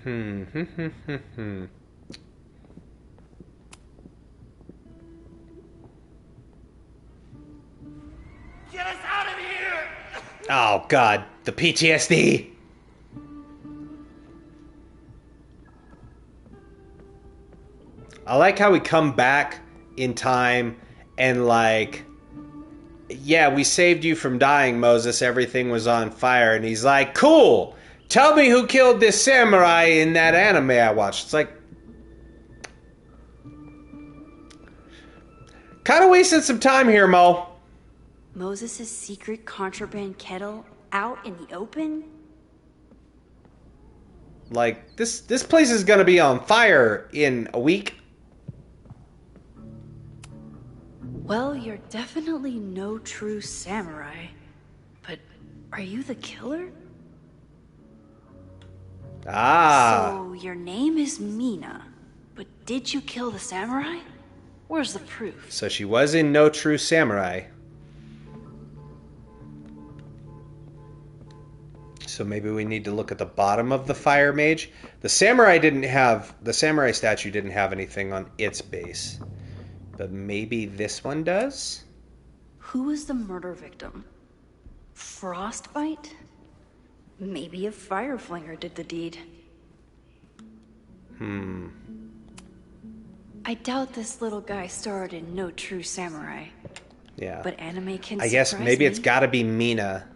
Hmm. Get us out of here! Oh, God. The PTSD. I like how we come back in time and like, yeah, we saved you from dying, Moses. Everything was on fire. And he's like, cool. Tell me who killed this samurai in that anime I watched. It's like, kind of wasting some time here, Mo. Moses' secret contraband kettle out in the open? Like, this place is gonna be on fire in a week. Well, you're definitely no true samurai. But are you the killer? Ah. So your name is Mina, but did you kill the samurai? Where's the proof? So she was in No True Samurai. So maybe we need to look at the bottom of the fire mage. The samurai statue didn't have anything on its base. But maybe this one does? Who was the murder victim? Frostbite? Maybe a Fireflinger did the deed. I doubt this little guy starred in No True Samurai. Yeah. But anime can I guess surprise maybe me. it's gotta be Mina.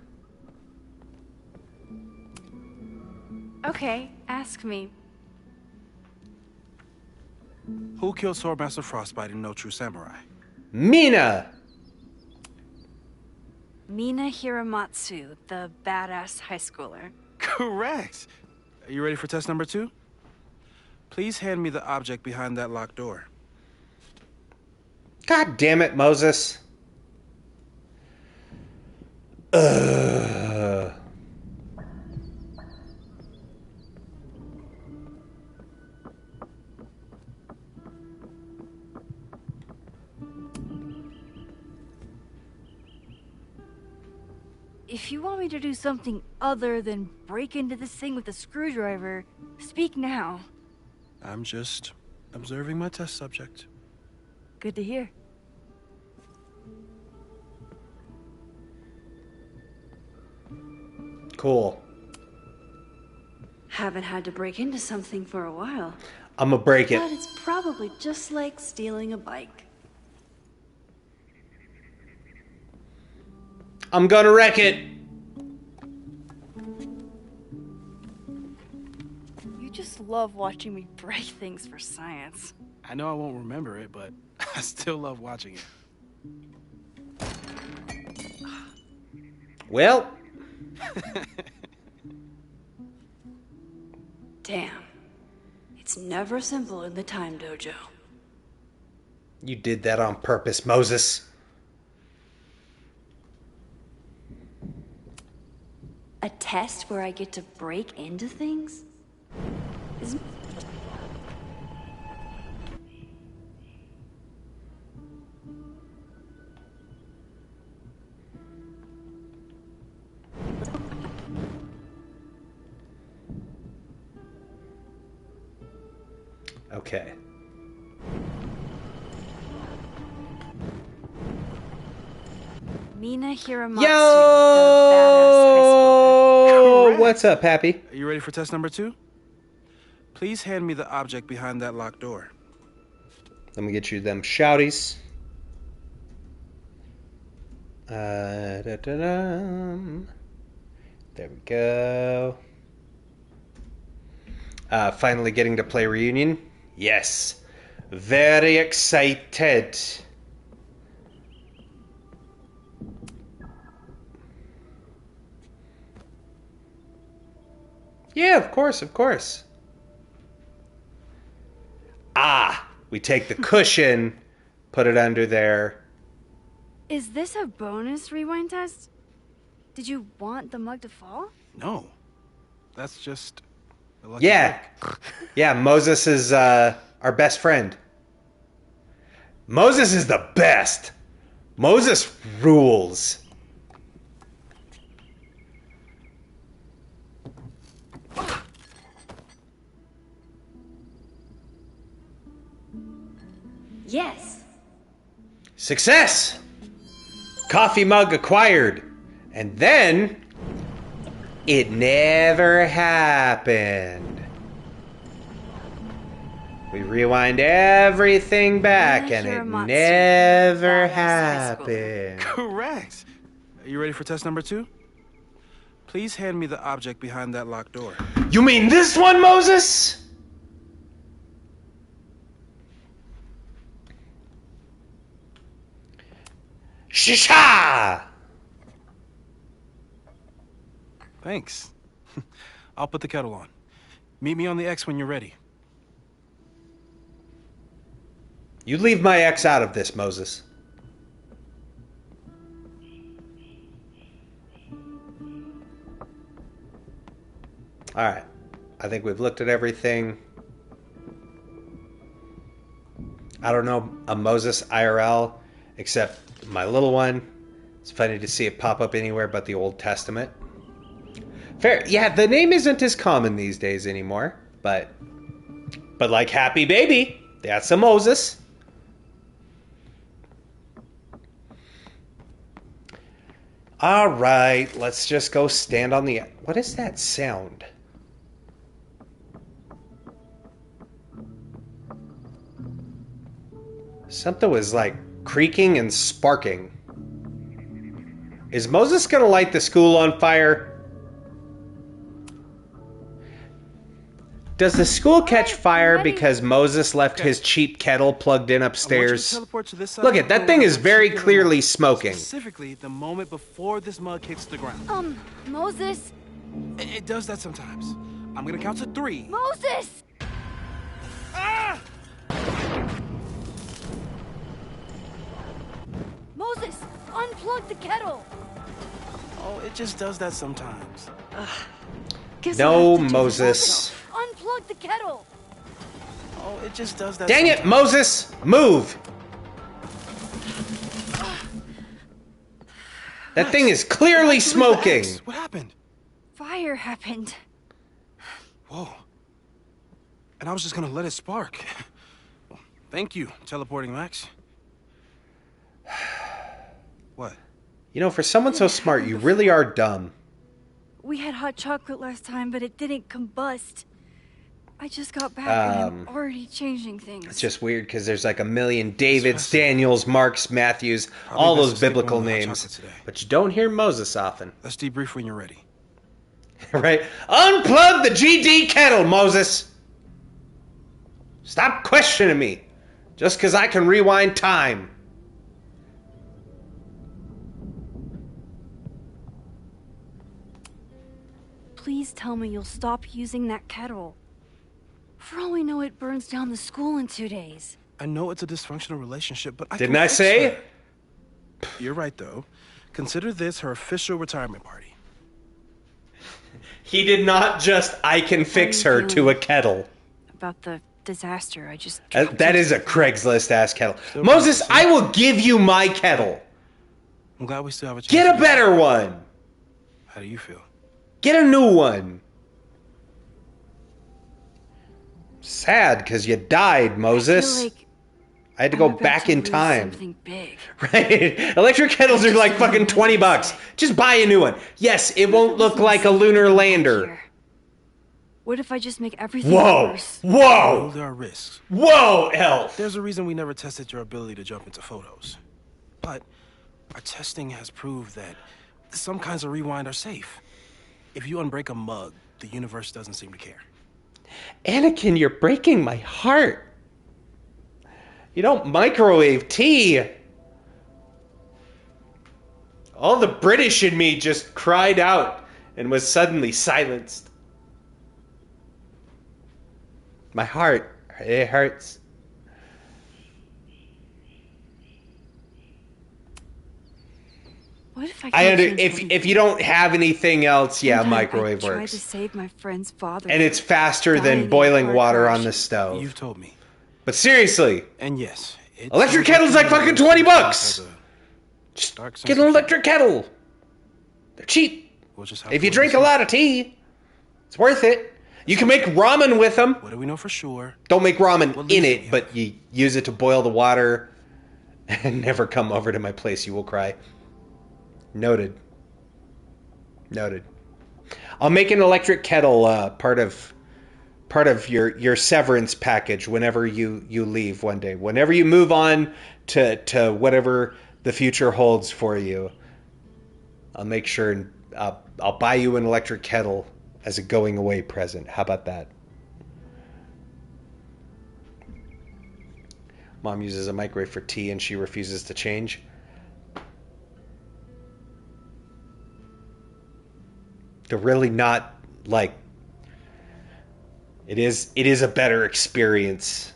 Okay, ask me. Who killed Swordmaster Frostbite in No True Samurai? Mina! Mina Hiramatsu, the badass high schooler. Correct. Are you ready for test number 2? Please hand me the object behind that locked door. God damn it, Moses. Ugh. If you want me to do something other than break into this thing with a screwdriver, speak now. I'm just observing my test subject. Good to hear. Cool. Haven't had to break into something for a while. I'm gonna break it. But it's probably just like stealing a bike. I'm gonna wreck it. You just love watching me break things for science. I know I won't remember it, but I still love watching it. Well. Damn. It's never simple in the Time Dojo. You did that on purpose, Moses. A test where I get to break into things? Is... Okay. Mina Hiramatsu, Yo! What's up, Happy? Are you ready for test number 2? Please hand me the object behind that locked door. Let me get you them shouties. Da-da-dum. There we go. Finally getting to play Reunion. Yes. Very excited. Yeah, of course, of course. Ah, we take the cushion, put it under there. Is this a bonus rewind test? Did you want the mug to fall? No. That's just a lucky Yeah. Yeah, Moses is our best friend. Moses is the best. Moses rules. Yes. Success! Coffee mug acquired. And then it never happened. We rewind everything back and it never happened. Correct. Are you ready for test number 2? Please hand me the object behind that locked door. You mean this one, Moses? Shisha! Thanks. I'll put the kettle on. Meet me on the X when you're ready. You leave my ex out of this, Moses. Alright. I think we've looked at everything. I don't know a Moses IRL except my little one. It's funny to see it pop up anywhere but the Old Testament. Fair. Yeah, the name isn't as common these days anymore, but like Happy Baby, that's a Moses. All right, let's just go stand on the... What is that sound? Something was like creaking and sparking. Is Moses gonna light the school on fire? Does the school catch fire because Moses left his cheap kettle plugged in upstairs? Look at that thing is very clearly smoking. Specifically, the moment before this mug hits the ground. Moses. It does that sometimes. I'm gonna count to 3. Moses! Ah! Moses, unplug the kettle. Oh, it just does that sometimes. No, Moses. Unplug the kettle. Oh, it just does that. Dang it, Moses! Move! That thing is clearly smoking. What happened? Fire happened. Whoa. And I was just gonna let it spark. Well, thank you, teleporting Max. What? You know, for someone so smart, you really are dumb. We had hot chocolate last time, but it didn't combust. I just got back and I'm already changing things. It's just weird because there's like a million Davids, Daniels, Marks, Matthews, all those biblical names. But you don't hear Moses often. Let's debrief when you're ready. Right? Unplug the GD kettle, Moses! Stop questioning me. Just because I can rewind time. Please tell me you'll stop using that kettle. For all we know, it burns down the school in 2 days. I know it's a dysfunctional relationship, but Didn't I say? You're right, though. Consider this her official retirement party. He did not just, I can fix her to a kettle. About the disaster I just... That is a Craigslist-ass kettle. Moses, I will give you my kettle. I'm glad we still have a chance. Get a better one. How do you feel? Get a new one. Sad, because you died, Moses. I had to go back in time. Something big. Right? Electric kettles are like fucking $20. Just buy a new one. Yes, it won't look like a lunar lander. What if I just make everything worse? Whoa! There are risks. Whoa, Elf! There's a reason we never tested your ability to jump into photos. But our testing has proved that some kinds of rewind are safe. If you unbreak a mug, the universe doesn't seem to care. Anakin, you're breaking my heart. You don't microwave tea. All the British in me just cried out and was suddenly silenced. My heart, it hurts. What if if you don't have anything else, yeah, microwave I tried works. to save my friend's father. And it's faster than boiling water on the stove. You've told me. But seriously. And yes. Electric kettle's like fucking $20. Just get an electric kettle. They're cheap. If you drink a lot of tea, it's worth it. You can make ramen with them. What do we know for sure? Don't make ramen in it, but you use it to boil the water. And never come over to my place, you will cry. Noted. Noted. I'll make an electric kettle part of your severance package whenever you leave one day. Whenever you move on to whatever the future holds for you, I'll make sure and I'll buy you an electric kettle as a going away present. How about that? Mom uses a microwave for tea and she refuses to change. They're really not like... It is a better experience.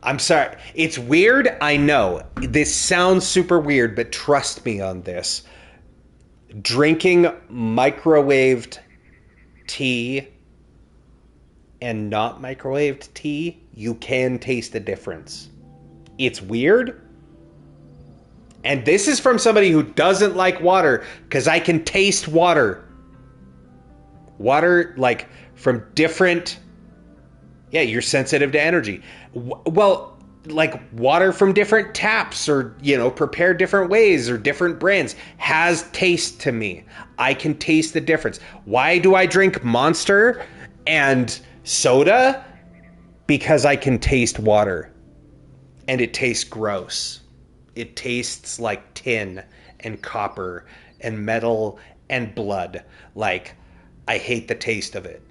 I'm sorry. It's weird, I know. This sounds super weird, but trust me on this. Drinking microwaved tea and not microwaved tea, you can taste the difference. It's weird. And this is from somebody who doesn't like water, because I can taste water. Water, like, from different... Yeah, you're sensitive to energy. Well, like, water from different taps or, prepared different ways or different brands has taste to me. I can taste the difference. Why do I drink Monster and soda? Because I can taste water. And it tastes gross. It tastes like tin and copper and metal and blood. Like, I hate the taste of it.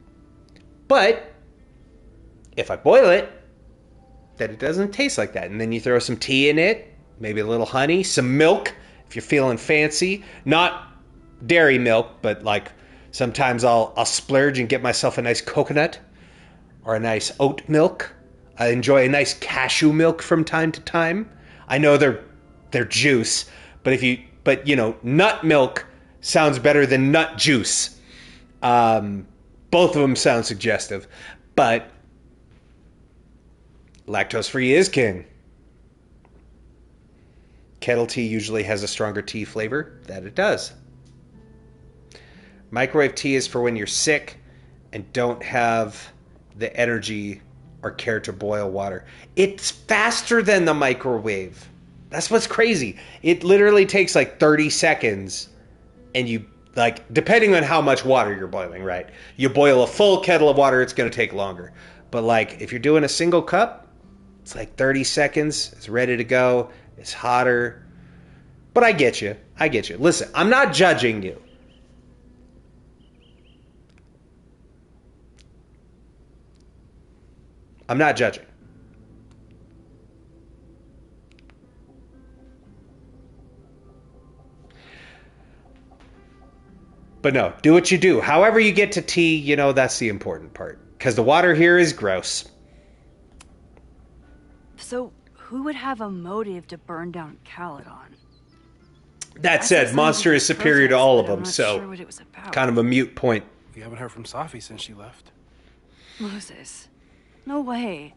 But if I boil it, then it doesn't taste like that. And then you throw some tea in it, maybe a little honey, some milk, if you're feeling fancy. Not dairy milk, but like sometimes I'll splurge and get myself a nice coconut or a nice oat milk. I enjoy a nice cashew milk from time to time. I know they're juice, but nut milk sounds better than nut juice. Both of them sound suggestive, but lactose-free is king. Kettle tea usually has a stronger tea flavor. That it does. Microwave tea is for when you're sick and don't have the energy or care to boil water. It's faster than the microwave. That's what's crazy. It literally takes like 30 seconds and you Like, depending on how much water you're boiling, right? You boil a full kettle of water, it's going to take longer. But, like, if you're doing a single cup, it's like 30 seconds. It's ready to go. It's hotter. But I get you. I get you. Listen, I'm not judging you. I'm not judging. But no, do what you do. However you get to tea, you know, that's the important part. Because the water here is gross. So, who would have a motive to burn down Caledon? That said, Monster is superior to all of them, so kind of a mute point. We haven't heard from Safi since she left. Moses. No way.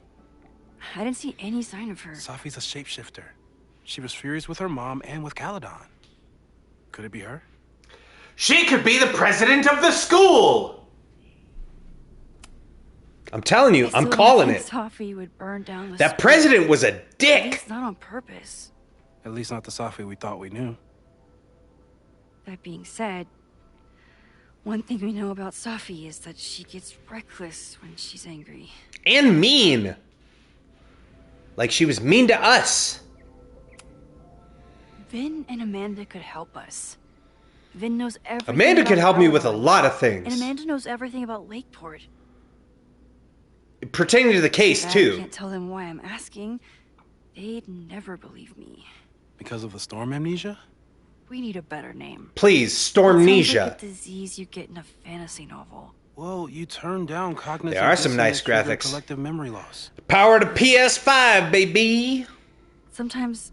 I didn't see any sign of her. Safi's a shapeshifter. She was furious with her mom and with Caledon. Could it be her? She could be the president of the school! I'm telling you, I'm calling it. Safi would burn down the that president was a dick! At least not on purpose. At least not the Safi we thought we knew. That being said, one thing we know about Safi is that she gets reckless when she's angry. And mean! Like she was mean to us. Vin and Amanda could help us. Vin knows everything. Amanda could help me with a lot of things. And Amanda knows everything about Lakeport. Pertaining to the case, too. I can't tell them why I'm asking. They'd never believe me. Because of the storm amnesia? We need a better name. Please, Stormnesia. Sounds like a disease you get in a fantasy novel. Well, you turned down cognitive. There are some nice graphics. Collective memory loss. Power to PS5, baby. Sometimes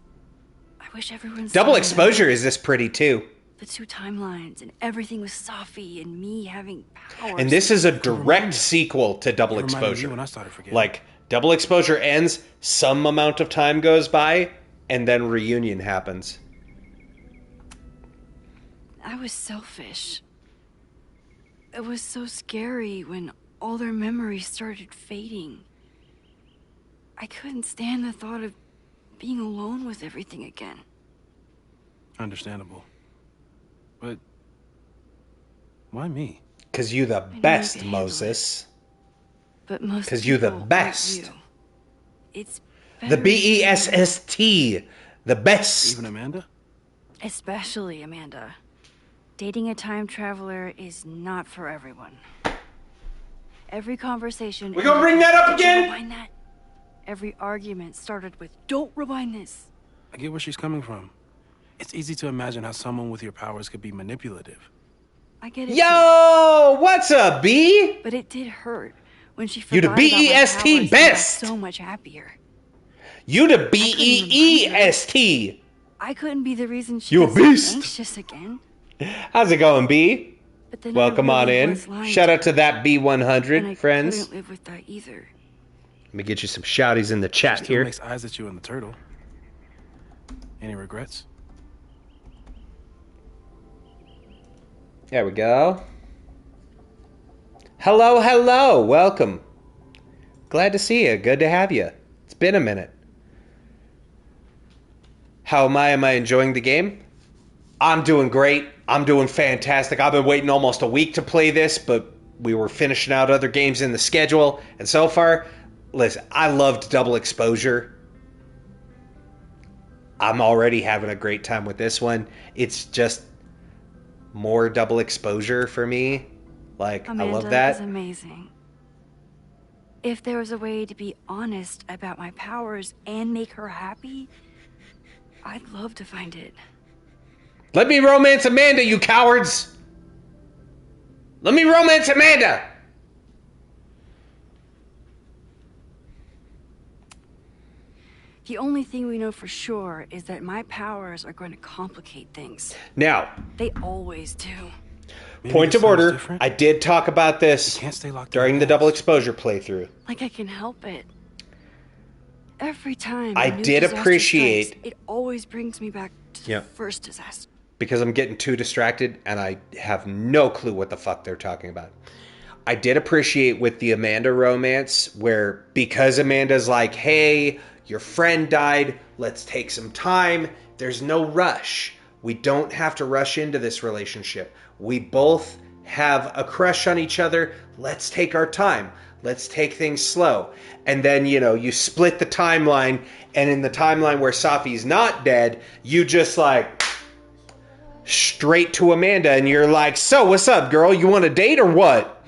I wish everyone's Double Exposure is this pretty too. The two timelines and everything with Safi and me having powers. And this is a direct sequel to Double Exposure. When I started forgetting. Like Double Exposure ends, some amount of time goes by, and then reunion happens. I was selfish. It was so scary when all their memories started fading. I couldn't stand the thought of being alone with everything again. Understandable. But why me? Because you the best, Moses. But most because you the people best. aren't you. It's the BESST. The best. Even Amanda? Especially Amanda. Dating a time traveler is not for everyone. Every conversation... We gonna bring that up again? Rewind that. Every argument started with, don't rewind this. I get where she's coming from. It's easy to imagine how someone with your powers could be manipulative. I get it. Yo, what's up, B? But it did hurt when she You the forgot about my BEST powers best. and got so much happier. You the BEEST. I couldn't be the reason she You a was so beast. anxious again. How's it going, B? But then Welcome I on really in. was lying Shout to out to that and B100, I friends. couldn't live with that either. Let me get you some shouties in the chat Still here. makes eyes at you and the turtle. Any regrets? There we go. Hello, hello. Welcome. Glad to see you. Good to have you. It's been a minute. How am I? Am I enjoying the game? I'm doing great. I'm doing fantastic. I've been waiting almost a week to play this, but we were finishing out other games in the schedule. And so far, listen, I loved Double Exposure. I'm already having a great time with this one. It's just more Double Exposure for me. Like, Amanda I love that. is amazing. If there was a way to be honest about my powers and make her happy, I'd love to find it. Let me romance Amanda, you cowards! Let me romance Amanda! The only thing we know for sure is that my powers are going to complicate things. Now, They always do. point of order, I did talk about this during the Double Exposure playthrough. Like I can help it. Every time I a new did disaster appreciate- strikes, it always brings me back to the Yep. first disaster. Because I'm getting too distracted and I have no clue what the fuck they're talking about. I did appreciate with the Amanda romance where because Amanda's like, hey, your friend died, let's take some time. There's no rush. We don't have to rush into this relationship. We both have a crush on each other. Let's take our time. Let's take things slow. And then, you split the timeline, and in the timeline where Safi's not dead, you just like straight to Amanda, and you're like, so what's up, girl? You want a date or what?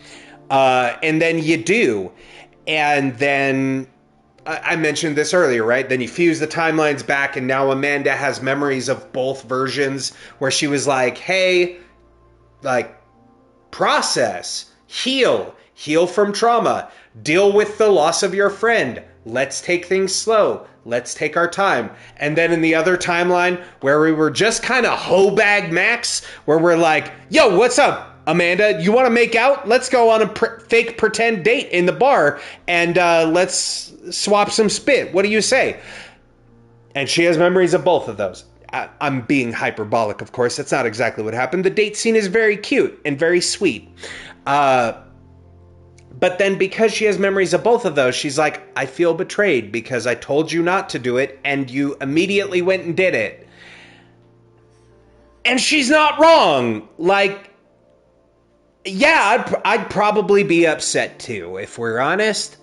And then you do. And then I mentioned this earlier, right? Then you fuse the timelines back, and now Amanda has memories of both versions where she was like, hey, like, process, heal from trauma, deal with the loss of your friend. Let's take things slow. Let's take our time. And then in the other timeline where we were just kind of hoe bag Max, where we're like, yo, what's up, Amanda? You want to make out? Let's go on a fake pretend date in the bar and let's swap some spit. What do you say? And she has memories of both of those. I'm being hyperbolic, of course. That's not exactly what happened. The date scene is very cute and very sweet. But then because she has memories of both of those, she's like, I feel betrayed because I told you not to do it and you immediately went and did it. And she's not wrong. Like, yeah, I'd probably be upset too, if we're honest.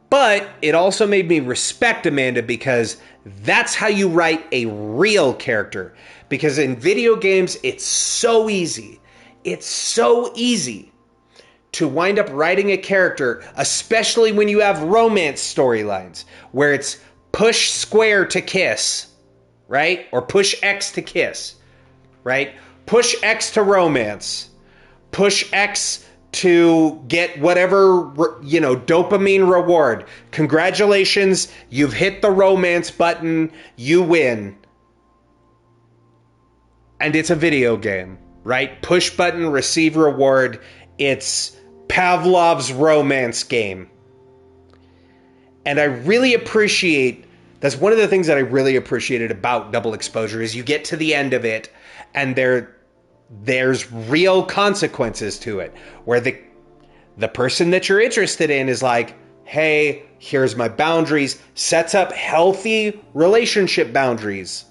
But it also made me respect Amanda because that's how you write a real character. Because in video games, it's so easy. It's so easy to wind up writing a character, especially when you have romance storylines, where it's push square to kiss, right? Or push X to kiss, right? Push X to romance. Push X to get whatever, dopamine reward. Congratulations, you've hit the romance button, you win. And it's a video game, right? Push button, receive reward. It's Pavlov's romance game. And I really appreciate, that's one of the things that I really appreciated about Double Exposure is you get to the end of it and there's real consequences to it, where the person that you're interested in is like, hey, here's my boundaries, sets up healthy relationship boundaries,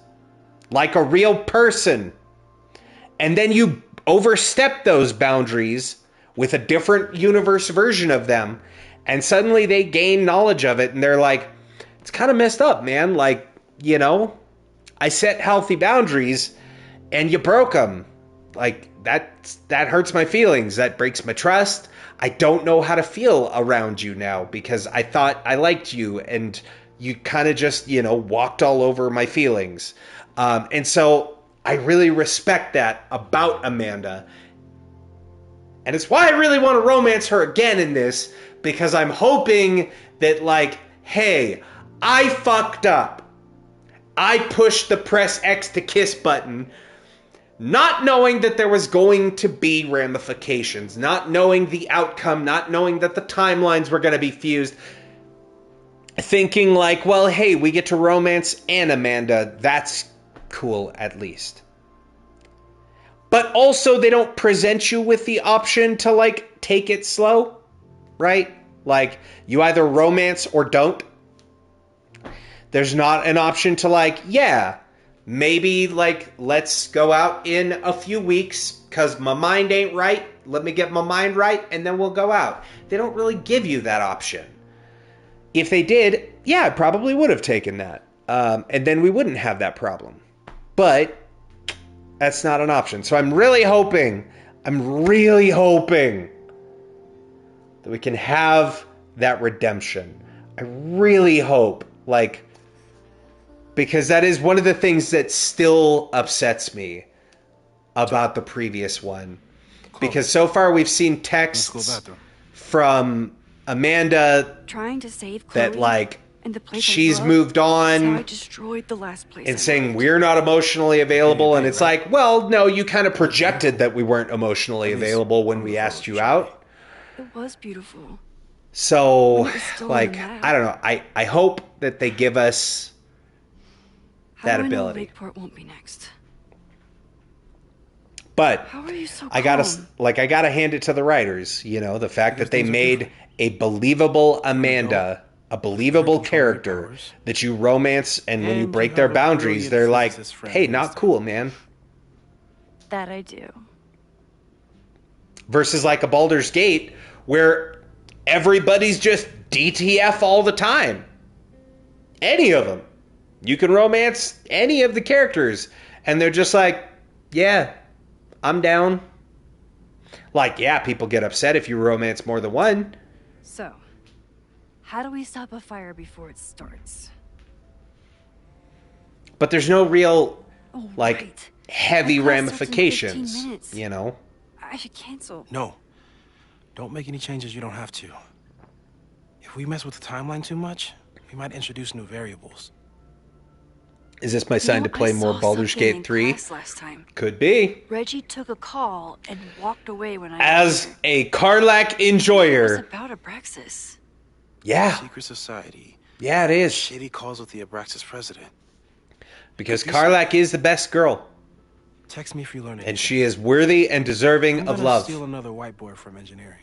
like a real person. And then you overstep those boundaries with a different universe version of them, and suddenly they gain knowledge of it, and they're like, it's kind of messed up, man. Like, I set healthy boundaries, and you broke them. Like, that hurts my feelings. That breaks my trust. I don't know how to feel around you now because I thought I liked you and you kind of just, walked all over my feelings. And so I really respect that about Amanda. And it's why I really want to romance her again in this, because I'm hoping that, like, hey, I fucked up. I pushed the press X to kiss button, not knowing that there was going to be ramifications, not knowing the outcome, not knowing that the timelines were going to be fused, thinking like, well, hey, we get to romance and Amanda. That's cool, at least. But also, they don't present you with the option to, like, take it slow, right? Like, you either romance or don't. There's not an option to, like, yeah, maybe, like, let's go out in a few weeks because my mind ain't right. Let me get my mind right, and then we'll go out. They don't really give you that option. If they did, yeah, I probably would have taken that. And then we wouldn't have that problem. But that's not an option. So I'm really hoping that we can have that redemption. I really hope, like, because that is one of the things that still upsets me about the previous one. Cool. Because so far we've seen texts from Amanda trying to save Chloe, that, like, and the place she's moved on, so I destroyed the last place and saying we're not emotionally available, and it's like, well, no, you kind of projected that we weren't emotionally available when we asked you out. It was beautiful. So, like, I don't know. I hope that they give us that ability. Lakeport won't be next. But how are you so I gotta hand it to the writers. The fact that they made a believable Amanda a believable character that you romance, and when you break their boundaries, they're like, hey, not cool, man. That I do. Versus like a Baldur's Gate, where everybody's just DTF all the time. Any of them. You can romance any of the characters, and they're just like, yeah, I'm down. Like, yeah, people get upset if you romance more than one. So, how do we stop a fire before it starts? But there's no real, heavy ramifications, you know? I should cancel. No. Don't make any changes you don't have to. If we mess with the timeline too much, we might introduce new variables. Is this my sign to play more Baldur's Gate 3? Last time. Could be. Reggie took a call and walked away when I... As a Karlach enjoyer. It was about Abraxas. Yeah. Secret society. Yeah, it is. Shitty calls with the Abraxas president. Because Karlach is the best girl. Text me if you learn anything. And she is worthy and deserving of love. Steal another whiteboard from engineering.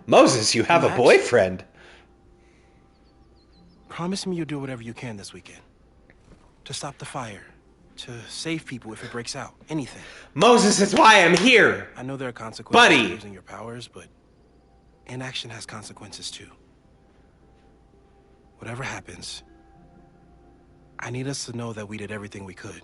Moses, you have a boyfriend. Promise me you'll do whatever you can this weekend. To stop the fire. To save people if it breaks out. Anything. Moses, that's why I'm here. I know there are consequences Buddy. for using your powers, but inaction has consequences too. Whatever happens, I need us to know that we did everything we could.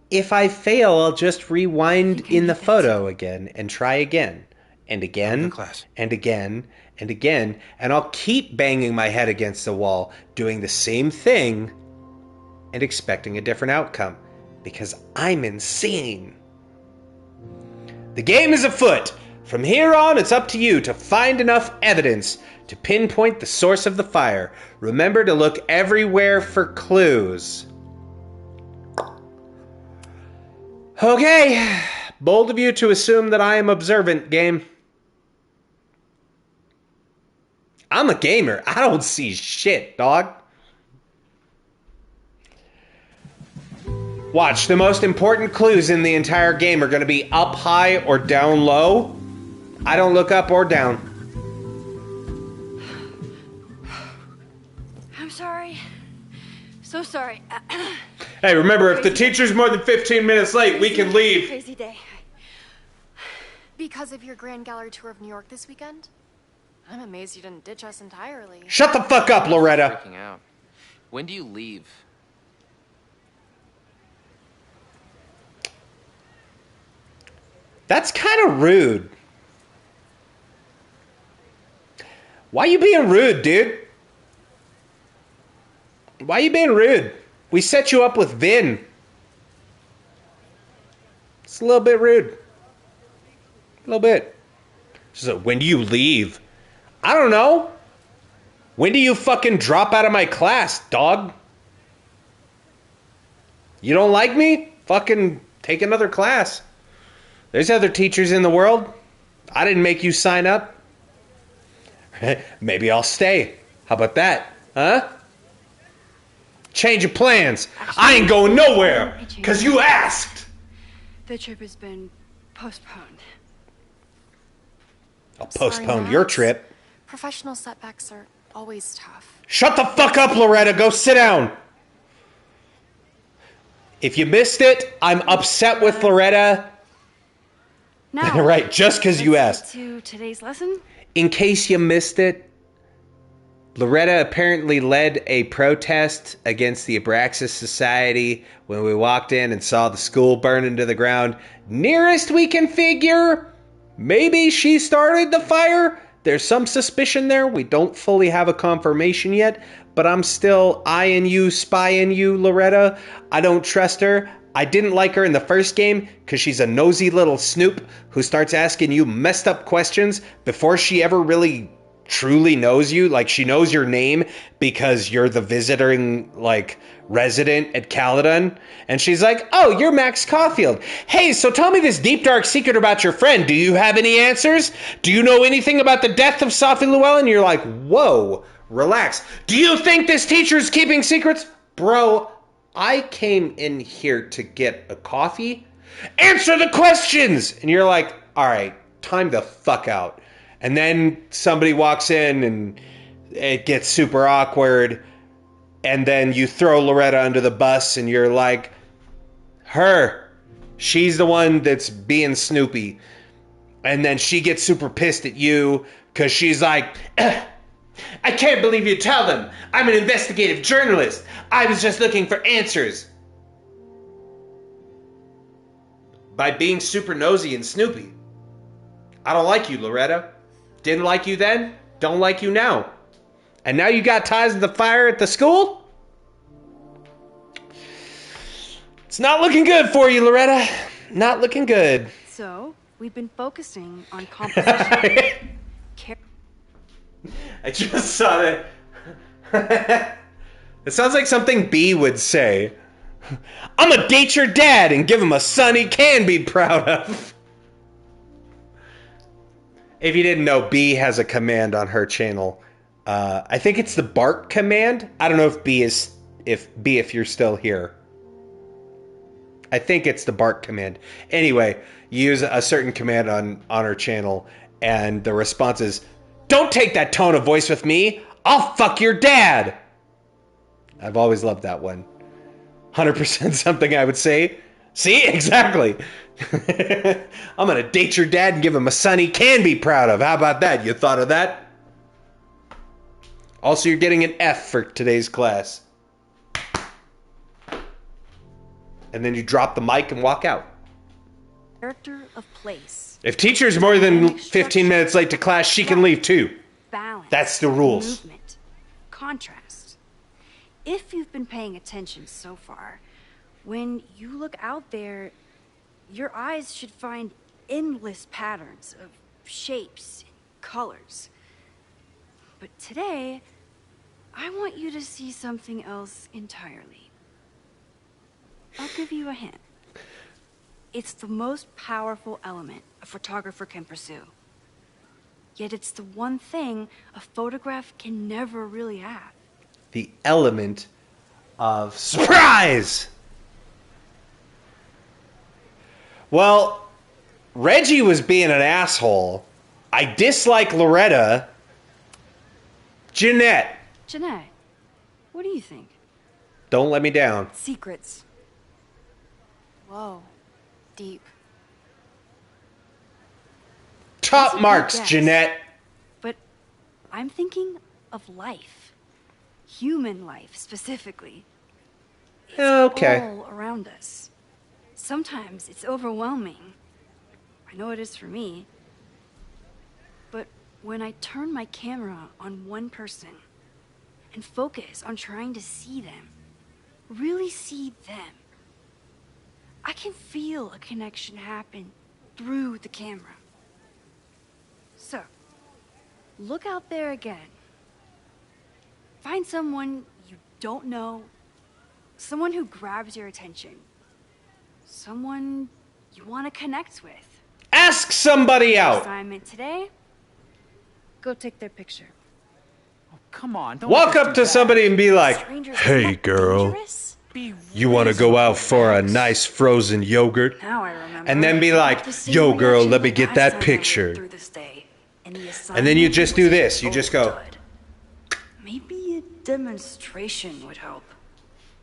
If I fail, I'll just rewind in the photo again and try again. And again, and again, and again, and I'll keep banging my head against the wall, doing the same thing, and expecting a different outcome, because I'm insane. The game is afoot. From here on, it's up to you to find enough evidence to pinpoint the source of the fire. Remember to look everywhere for clues. Okay, bold of you to assume that I am observant, game. I'm a gamer. I don't see shit, dog. Watch, the most important clues in the entire game are going to be up high or down low. I don't look up or down. I'm sorry. So sorry. Hey, remember, if the teacher's more than 15 minutes late, we can leave. Crazy day. Because of your Grand Gallery tour of New York this weekend? I'm amazed you didn't ditch us entirely. Shut the fuck up, Loretta. Freaking out. When do you leave? That's kind of rude. Why you being rude, dude? Why you being rude? We set you up with Vin. It's a little bit rude. A little bit. So when do you leave? I don't know. When do you fucking drop out of my class, dog? You don't like me? Fucking take another class. There's other teachers in the world. I didn't make you sign up. Maybe I'll stay. How about that? Huh? Change of plans. I ain't going nowhere. Because you asked. The trip has been postponed. I'll postpone your trip. Professional setbacks are always tough. Shut the fuck up, Loretta. Go sit down. If you missed it, I'm upset with Loretta. Now, right, just because you asked. To today's lesson? In case you missed it, Loretta apparently led a protest against the Abraxas Society when we walked in and saw the school burning to the ground. Nearest we can figure, maybe she started the fire. There's some suspicion there. We don't fully have a confirmation yet, but I'm still eyeing you, spying you, Loretta. I don't trust her. I didn't like her in the first game because she's a nosy little snoop who starts asking you messed up questions before she ever really truly knows you. Like, she knows your name because you're the visiting, resident at Caledon. And she's like, oh, you're Max Caulfield. Hey, so tell me this deep, dark secret about your friend. Do you have any answers? Do you know anything about the death of Sophie Llewellyn? You're like, whoa, relax. Do you think this teacher's keeping secrets? Bro, I came in here to get a coffee. Answer the questions! And you're like, all right, time the fuck out. And then somebody walks in and it gets super awkward. And then you throw Loretta under the bus and you're like, her. She's the one that's being Snoopy. And then she gets super pissed at you because she's like, I can't believe you tell them. I'm an investigative journalist. I was just looking for answers. By being super nosy and Snoopy. I don't like you, Loretta. Didn't like you then, don't like you now. And now you got ties to the fire at the school? It's not looking good for you, Loretta. Not looking good. So, we've been focusing on composition. I just saw that. It sounds like something B would say. I'm gonna date your dad and give him a son he can be proud of. If you didn't know, B has a command on her channel. I think it's the bark command. I don't know if B if you're still here. I think it's the bark command. Anyway, you use a certain command on her channel, and the response is, "Don't take that tone of voice with me. I'll fuck your dad." I've always loved that one. 100% something I would say. See? Exactly. I'm going to date your dad and give him a son he can be proud of. How about that? You thought of that? Also, you're getting an F for today's class. And then you drop the mic and walk out. Character of place. If teacher's more than 15 minutes late to class, she can leave too. Balance. That's the rules. Movement. Contrast. If you've been paying attention so far, when you look out there, your eyes should find endless patterns of shapes and colors. But today, I want you to see something else entirely. I'll give you a hint. It's the most powerful element a photographer can pursue. Yet it's the one thing a photograph can never really have. The element of surprise! Well, Reggie was being an asshole. I dislike Loretta. Jeanette. Jeanette, what do you think? Don't let me down. Secrets. Whoa. Deep. Top marks, Jeanette. But I'm thinking of life. Human life, specifically. It's okay. all around us. Sometimes it's overwhelming. I know it is for me. But when I turn my camera on one person and focus on trying to see them, really see them, I can feel a connection happen through the camera. So, look out there again. Find someone you don't know, someone who grabs your attention, someone you want to connect with. Ask somebody out. Assignment today, go take their picture. Oh, come on. Don't Walk up to somebody and be like, "Hey girl, you want to go out for a nice frozen yogurt?" Now I remember. And then be like, "Yo girl, let me get that picture." And then you just do this. You just go. Maybe a demonstration would help.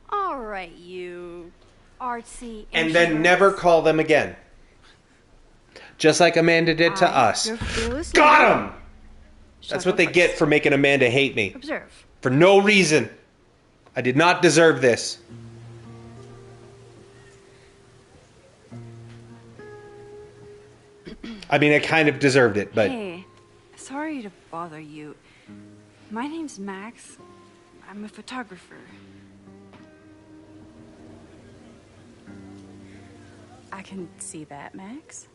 All right, you artsy. And then never call them again. Just like Amanda did to us. Got him! That's what they get for making Amanda hate me. Observe. For no reason. I did not deserve this. I mean, I kind of deserved it, but... Hey, sorry to bother you. My name's Max. I'm a photographer. I can see that, Max.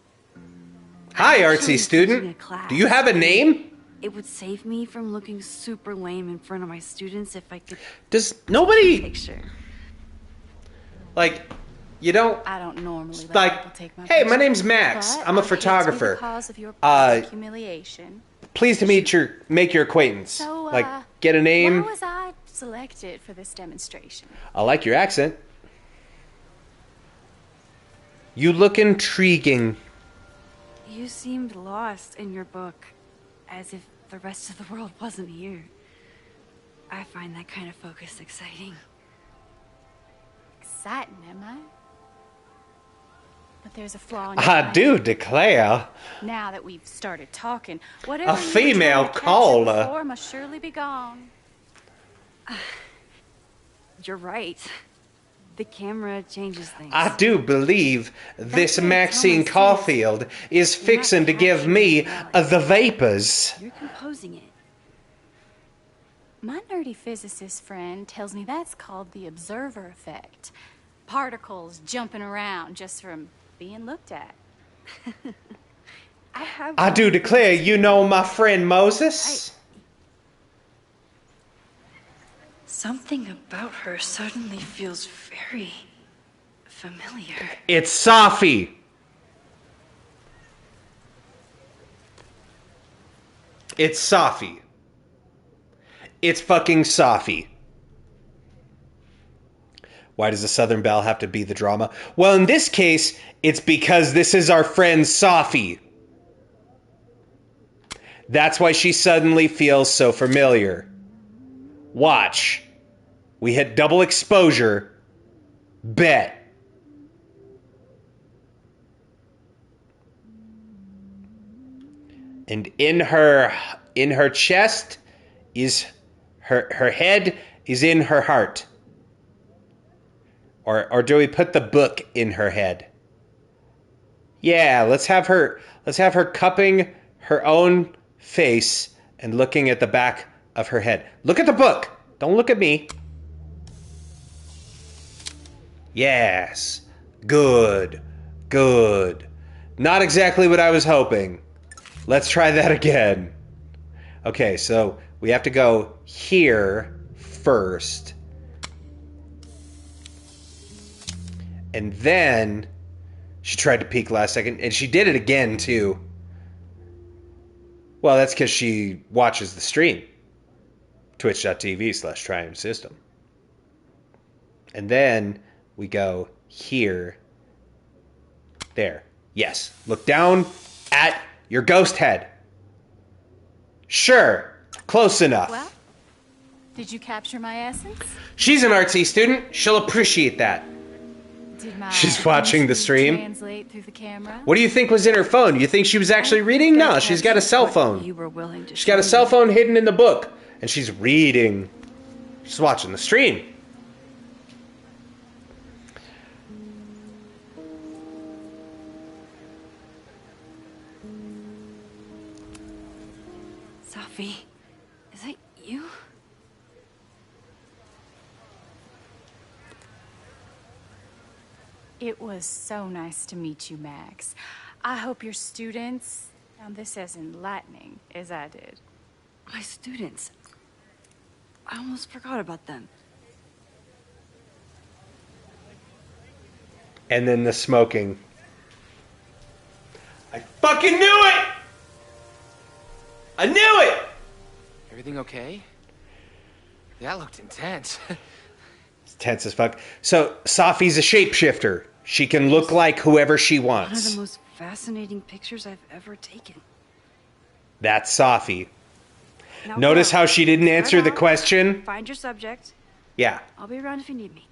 Hi, artsy student. Do you have a name? It would save me from looking super lame in front of my students if I could... Does nobody... Picture. Like, you don't... I don't normally let like, people take my hey, picture, my name's Max. but I'm a I hate to be photographer. the cause of your public humiliation. Pleased to make your acquaintance. So, like, get a name. Why was I selected for this demonstration? I like your accent. You look intriguing. You seemed lost in your book. as if the rest of the world wasn't here. I find that kind of focus exciting. Exciting, am I? But there's a flaw in your I plan. do declare. Now that we've started talking, whatever A female you were trying to capture caller. before must surely be gone. You're right. The camera changes things. I do believe this right, Maxine Thomas, Caulfield is fixing to give me the vapors. You're composing it. My nerdy physicist friend tells me that's called the observer effect. Particles jumping around just from being looked at. I do declare you know my friend Moses. Something about her suddenly feels very familiar. It's Safi. It's Safi. It's fucking Safi. Why does the Southern Belle have to be the drama? Well, in this case, it's because this is our friend Safi. That's why she suddenly feels so familiar. Watch. We hit double exposure. Bet. And in her chest is her head is in her heart. Or do we put the book in her head? Yeah, let's have her cupping her own face and looking at the back of her head. Look at the book. Don't look at me. Yes. Good. Good. Not exactly what I was hoping. Let's try that again. Okay, so we have to go here first. And then she tried to peek last second, and she did it again, too. Well, that's because she watches the stream. Twitch.tv/Triumph System. And then we go here. There. Yes. Look down at your ghost head. Sure. Close enough. Well, did you capture my essence? She's an artsy student. She'll appreciate that. Did my She's watching the stream. translate through the camera? What do you think was in her phone? You think she was actually reading? No, she's got a cell phone. You were willing to She's got a cell phone hidden in the book. And she's reading. She's watching the stream. Safi, is that you? It was so nice to meet you, Max. I hope your students found this as enlightening as I did. My students. I almost forgot about them. And then the smoking. I fucking knew it! I knew it! Everything okay? That looked intense. It's tense as fuck. So, Safi's a shapeshifter. She can look like whoever she One of wants. the most fascinating pictures I've ever taken. That's Safi. Now Notice go. how she didn't answer the Start out, question? Find your subject. Yeah. I'll be around if you need me.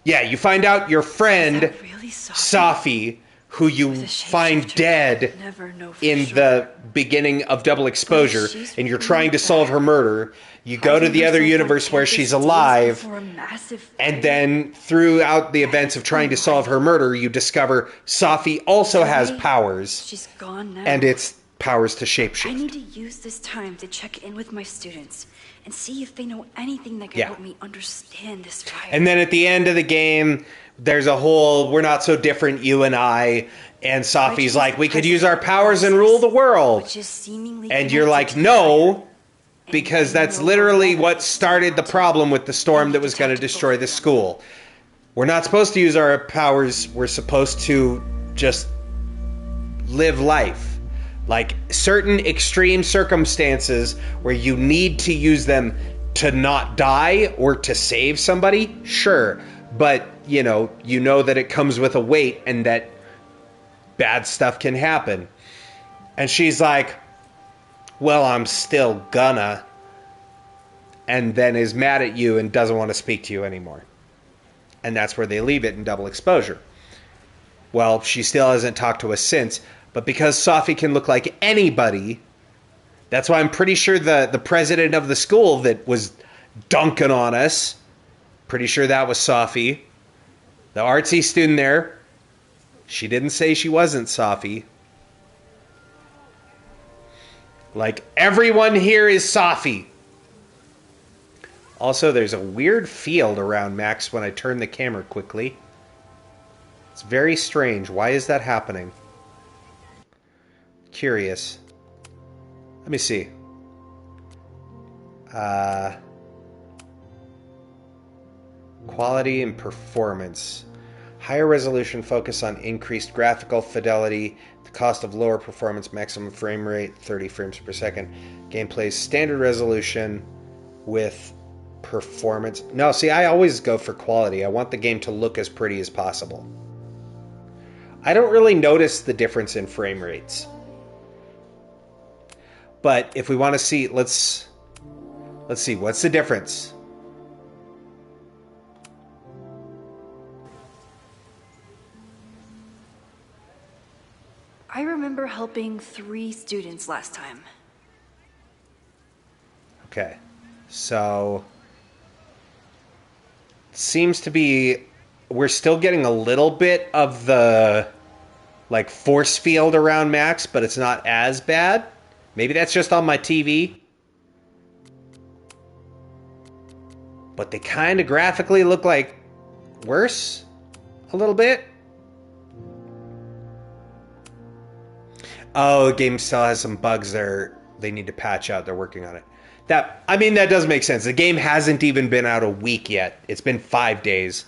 Yeah, you find out your friend, really Safi, who you find dead Never know for in sure. the beginning of Double Exposure, and you're trying to solve her murder. You go to the other universe where she's alive, and then throughout the events of trying to solve her murder, you discover Safi also has powers, She's gone now. and it's powers to I shapeshift. need to use this time to check in with my students and see if they know anything that can Yeah. help me understand this fire. And then at the end of the game, there's a whole, we're not so different, you and I. And Safi's like, we could use our powers and rule the world. Which is seemingly And you're like, no, because that's literally what started the problem with the storm that was going to destroy the school. We're not supposed to use our powers. We're supposed to just live life. Like certain extreme circumstances where you need to use them to not die or to save somebody, sure. But, you know that it comes with a weight and that bad stuff can happen. And she's like, well, I'm still gonna, and then is mad at you and doesn't want to speak to you anymore. And that's where they leave it in Double Exposure. Well, she still hasn't talked to us since, but because Safi can look like anybody, that's why I'm pretty sure the president of the school that was dunking on us, pretty sure that was Safi. The artsy student there, she didn't say she wasn't Safi. Like, everyone here is Safi. Also, there's a weird field around Max when I turn the camera quickly. It's very strange. Why is that happening? Curious. Let me see. Quality and performance. Higher resolution focus on increased graphical fidelity. The cost of lower performance, maximum frame rate, 30 frames per second. Gameplay standard resolution with performance. No, see, I always go for quality. I want the game to look as pretty as possible. I don't really notice the difference in frame rates. But if we want to see, let's see, what's the difference? I remember helping 3 students last time. Okay, so seems to be, we're still getting a little bit of the like force field around Max, but it's not as bad. Maybe that's just on my TV. But they kind of graphically look like worse a little bit. Oh, the game still has some bugs there they need to patch out. They're working on it. That does make sense. The game hasn't even been out a week yet. It's been 5 days.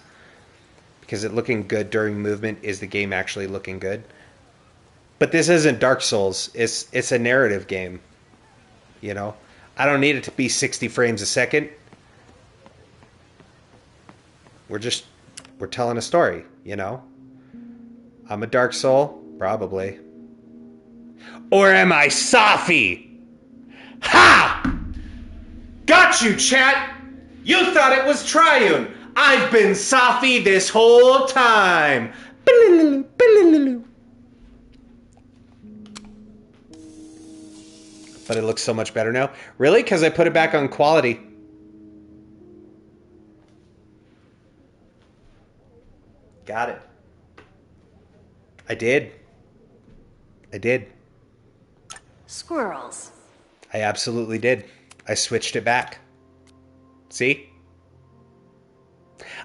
Because it looking good during movement, is the game actually looking good? But this isn't Dark Souls. It's a narrative game. You know? I don't need it to be 60 frames a second. We're telling a story, you know? I'm a Dark Soul? Probably. Or am I Safi? Ha! Got you, chat! You thought it was Triune! I've been Safi this whole time! But it looks so much better now. Really? Because I put it back on quality. Got it. I did. Squirrels. I absolutely did. I switched it back. See?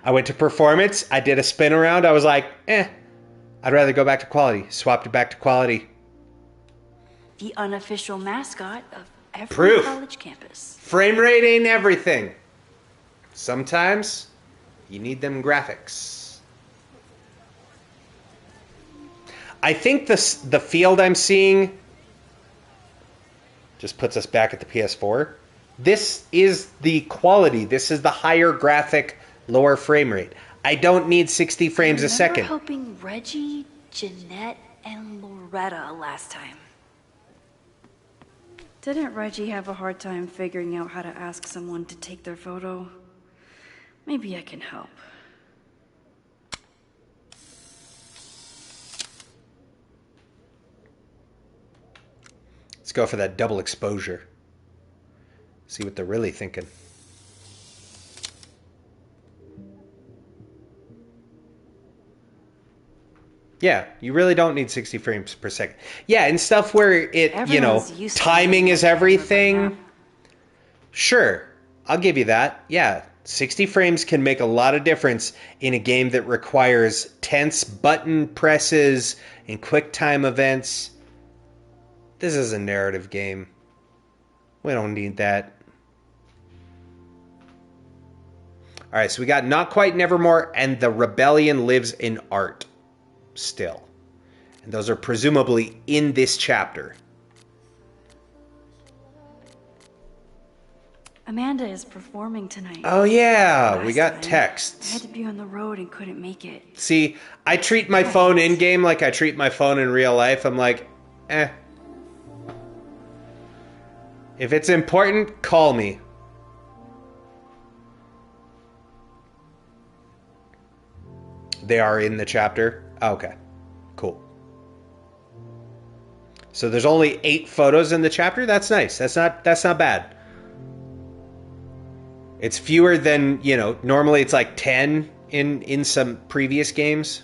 I went to performance. I did a spin around. I was like, I'd rather go back to quality. Swapped it back to quality. The unofficial mascot of every college campus. Frame rate ain't everything. Sometimes you need them graphics. I think the field I'm seeing just puts us back at the PS4. This is the quality. This is the higher graphic, lower frame rate. I don't need 60 frames a second. I remember helping Reggie, Jeanette, and Loretta last time. Didn't Reggie have a hard time figuring out how to ask someone to take their photo? Maybe I can help. Let's go for that double exposure. See what they're really thinking. Yeah, you really don't need 60 frames per second. Yeah, and stuff where it, timing is everything. Sure, I'll give you that. Yeah, 60 frames can make a lot of difference in a game that requires tense button presses and quick time events. This is a narrative game. We don't need that. All right, so we got Not Quite Nevermore and The Rebellion Lives in Art still. And those are presumably in this chapter. Amanda is performing tonight. Oh yeah, we got texts. I had to be on the road and couldn't make it. See, I treat my phone in-game like I treat my phone in real life. I'm like, If it's important, call me. They are in the chapter? Okay. Cool. So there's only 8 photos in the chapter? That's nice. That's not bad. It's fewer than, you know, normally it's like 10 in some previous games.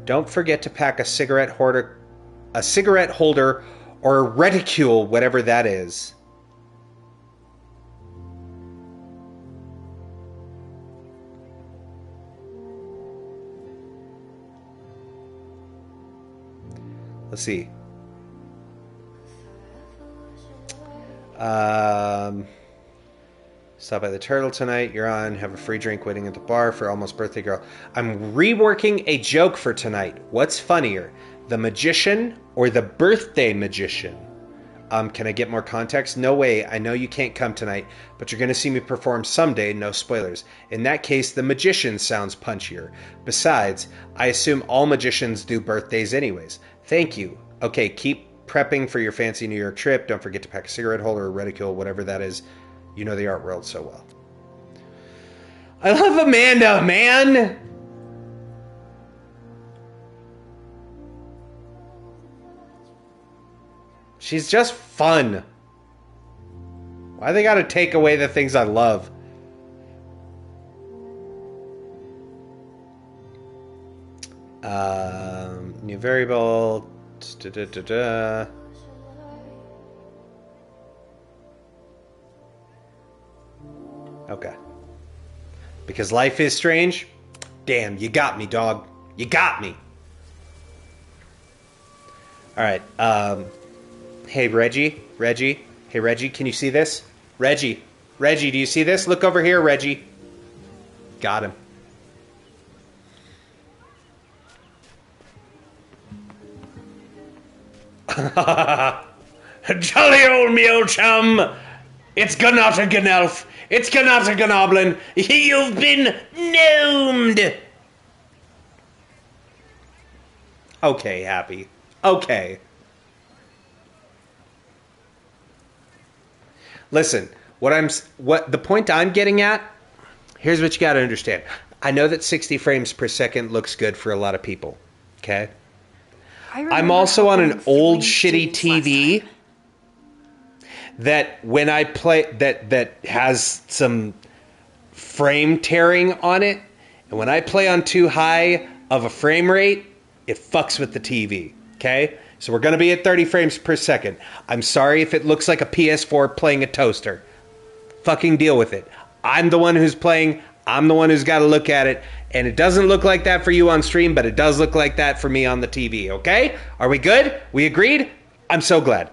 Don't forget to pack a cigarette holder or a reticule, whatever that is. Let's see. Stop by the Turtle tonight. You're on. Have a free drink waiting at the bar for Almost Birthday Girl. I'm reworking a joke for tonight. What's funnier, the magician or the birthday magician? Can I get more context? No way. I know you can't come tonight, but you're going to see me perform someday. No spoilers. In that case, the magician sounds punchier. Besides, I assume all magicians do birthdays anyways. Thank you. Okay, keep prepping for your fancy New York trip. Don't forget to pack a cigarette holder or reticule, whatever that is. You know the art world so well. I love Amanda, man! She's just fun. Why they gotta take away the things I love? New variable. Okay. Because life is strange? Damn, you got me, dog. You got me. Alright, hey, Reggie? Hey, Reggie, can you see this? Reggie, do you see this? Look over here, Reggie. Got him. Jolly old meal chum! It's Ganata Ganelf! It's Ganata Ganoblin! You've been gnomed! Okay, Happy. Okay. Listen, what the point I'm getting at, here's what you got to understand. I know that 60 frames per second looks good for a lot of people, okay? I'm also on an old shitty TV that when I play that has some frame tearing on it, and when I play on too high of a frame rate, it fucks with the TV, okay? So we're going to be at 30 frames per second. I'm sorry if it looks like a PS4 playing a toaster. Fucking deal with it. I'm the one who's playing. I'm the one who's got to look at it. And it doesn't look like that for you on stream, but it does look like that for me on the TV, okay? Are we good? We agreed? I'm so glad.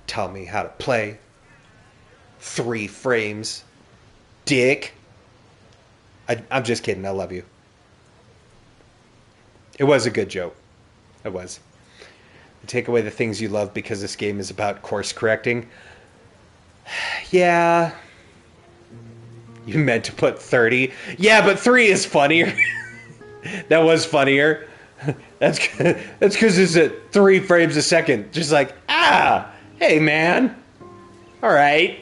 Tell me how to play. 3 frames. Dick. I'm just kidding. I love you. It was a good joke. It was. Take away the things you love because this game is about course correcting. Yeah. You meant to put 30. Yeah, but 3 is funnier. That was funnier. That's because it's at 3 frames a second. Just like, hey man. All right.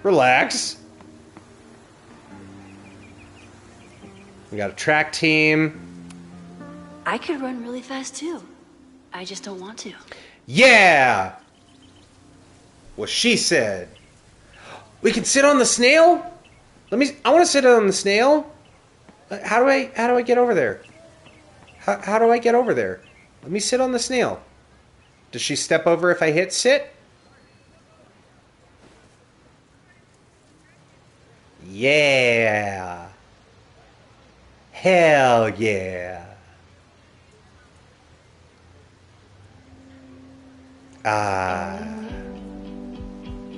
Relax. We got a track team. I could run really fast too. I just don't want to. Yeah! What she said. We can sit on the snail? I want to sit on the snail. How do I get over there? How do I get over there? Let me sit on the snail. Does she step over if I hit sit? Yeah. Hell yeah.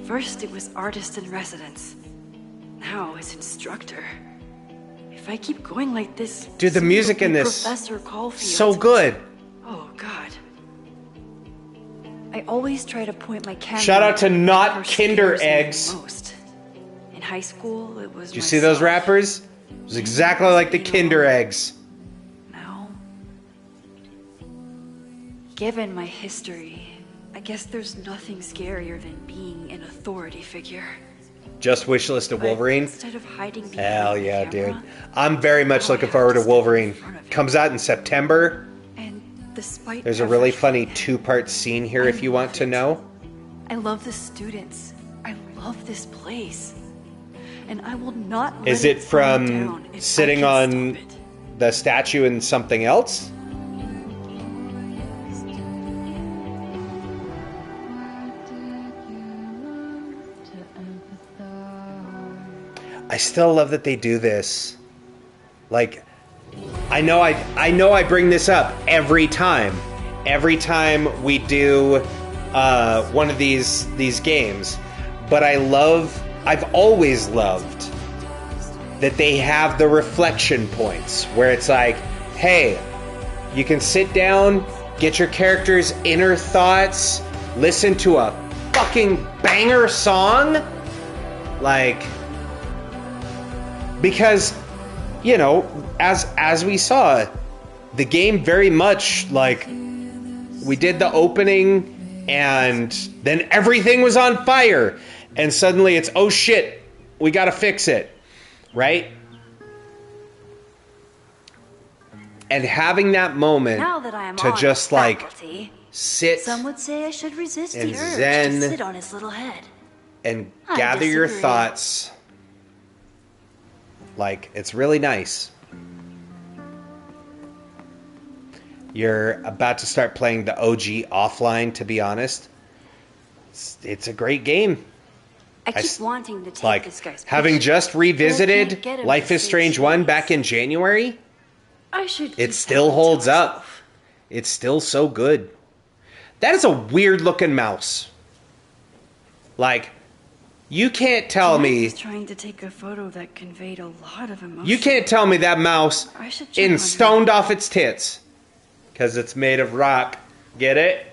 First it was artist in residence. Now it's instructor. If I keep going like this, dude, the music in this Professor Caulfield. So good. Oh God. I always try to point my camera. Shout out to Not Kinder Eggs. Most. In high school, it was. Did you see those rappers? It was exactly like the Kinder Eggs. Now, given my history, I guess there's nothing scarier than being an authority figure. Just wishlist of Wolverine? Instead of hiding behind Hell the yeah, camera, dude. I'm very much looking forward to Wolverine. Comes out in September. despite There's a really funny 2-part scene here if you want to know. I love the students. I love this place. And I will not let Is it fall from down if I sitting can on the statue in something else? I still love that they do this. Like, I know I bring this up every time. Every time we do one of these games. But I've always loved that they have the reflection points where it's like, hey, you can sit down, get your character's inner thoughts, listen to a fucking banger song. Like, because, you know, as we saw, the game very much, like, we did the opening and then everything was on fire and suddenly it's, oh shit, we gotta fix it, right? And having that moment Now that I am to on just the like faculty, sit some would say I should resist and the urge zen to sit on his little head. and I gather your disagree. thoughts. Like, it's really nice. You're about to start playing the OG offline, to be honest. It's a great game. I keep wanting to take Like, this guy's having picture, just but I revisited can't get him Life to is say Strange 1 back in January, I should it keep still holds up. It's still so good. That is a weird looking mouse. Like, you can't tell Jack me... was trying to take a photo that conveyed a lot of emotion. You can't tell me that mouse I should check on in stoned off its tits. Because it's made of rock. Get it?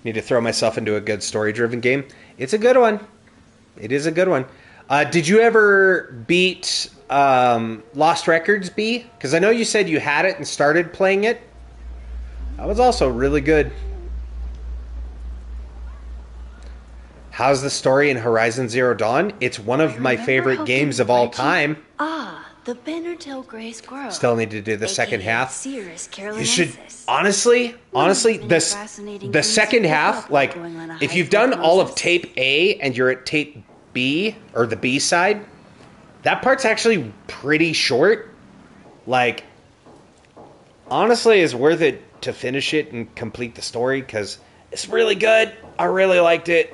Need to throw myself into a good story-driven game. It's a good one. It is a good one. Did you ever beat Lost Records, B? Because I know you said you had it and started playing it. That was also really good. How's the story in Horizon Zero Dawn? It's one of my favorite games of all time. Ah, the Bennertail Gray Squirrel. Still need to do the second half. Cirrus You should honestly, the second half, like, if you've done all of tape A and you're at tape B or the B side, that part's actually pretty short. Like, honestly, it's worth it to finish it and complete the story because it's really good. I really liked it.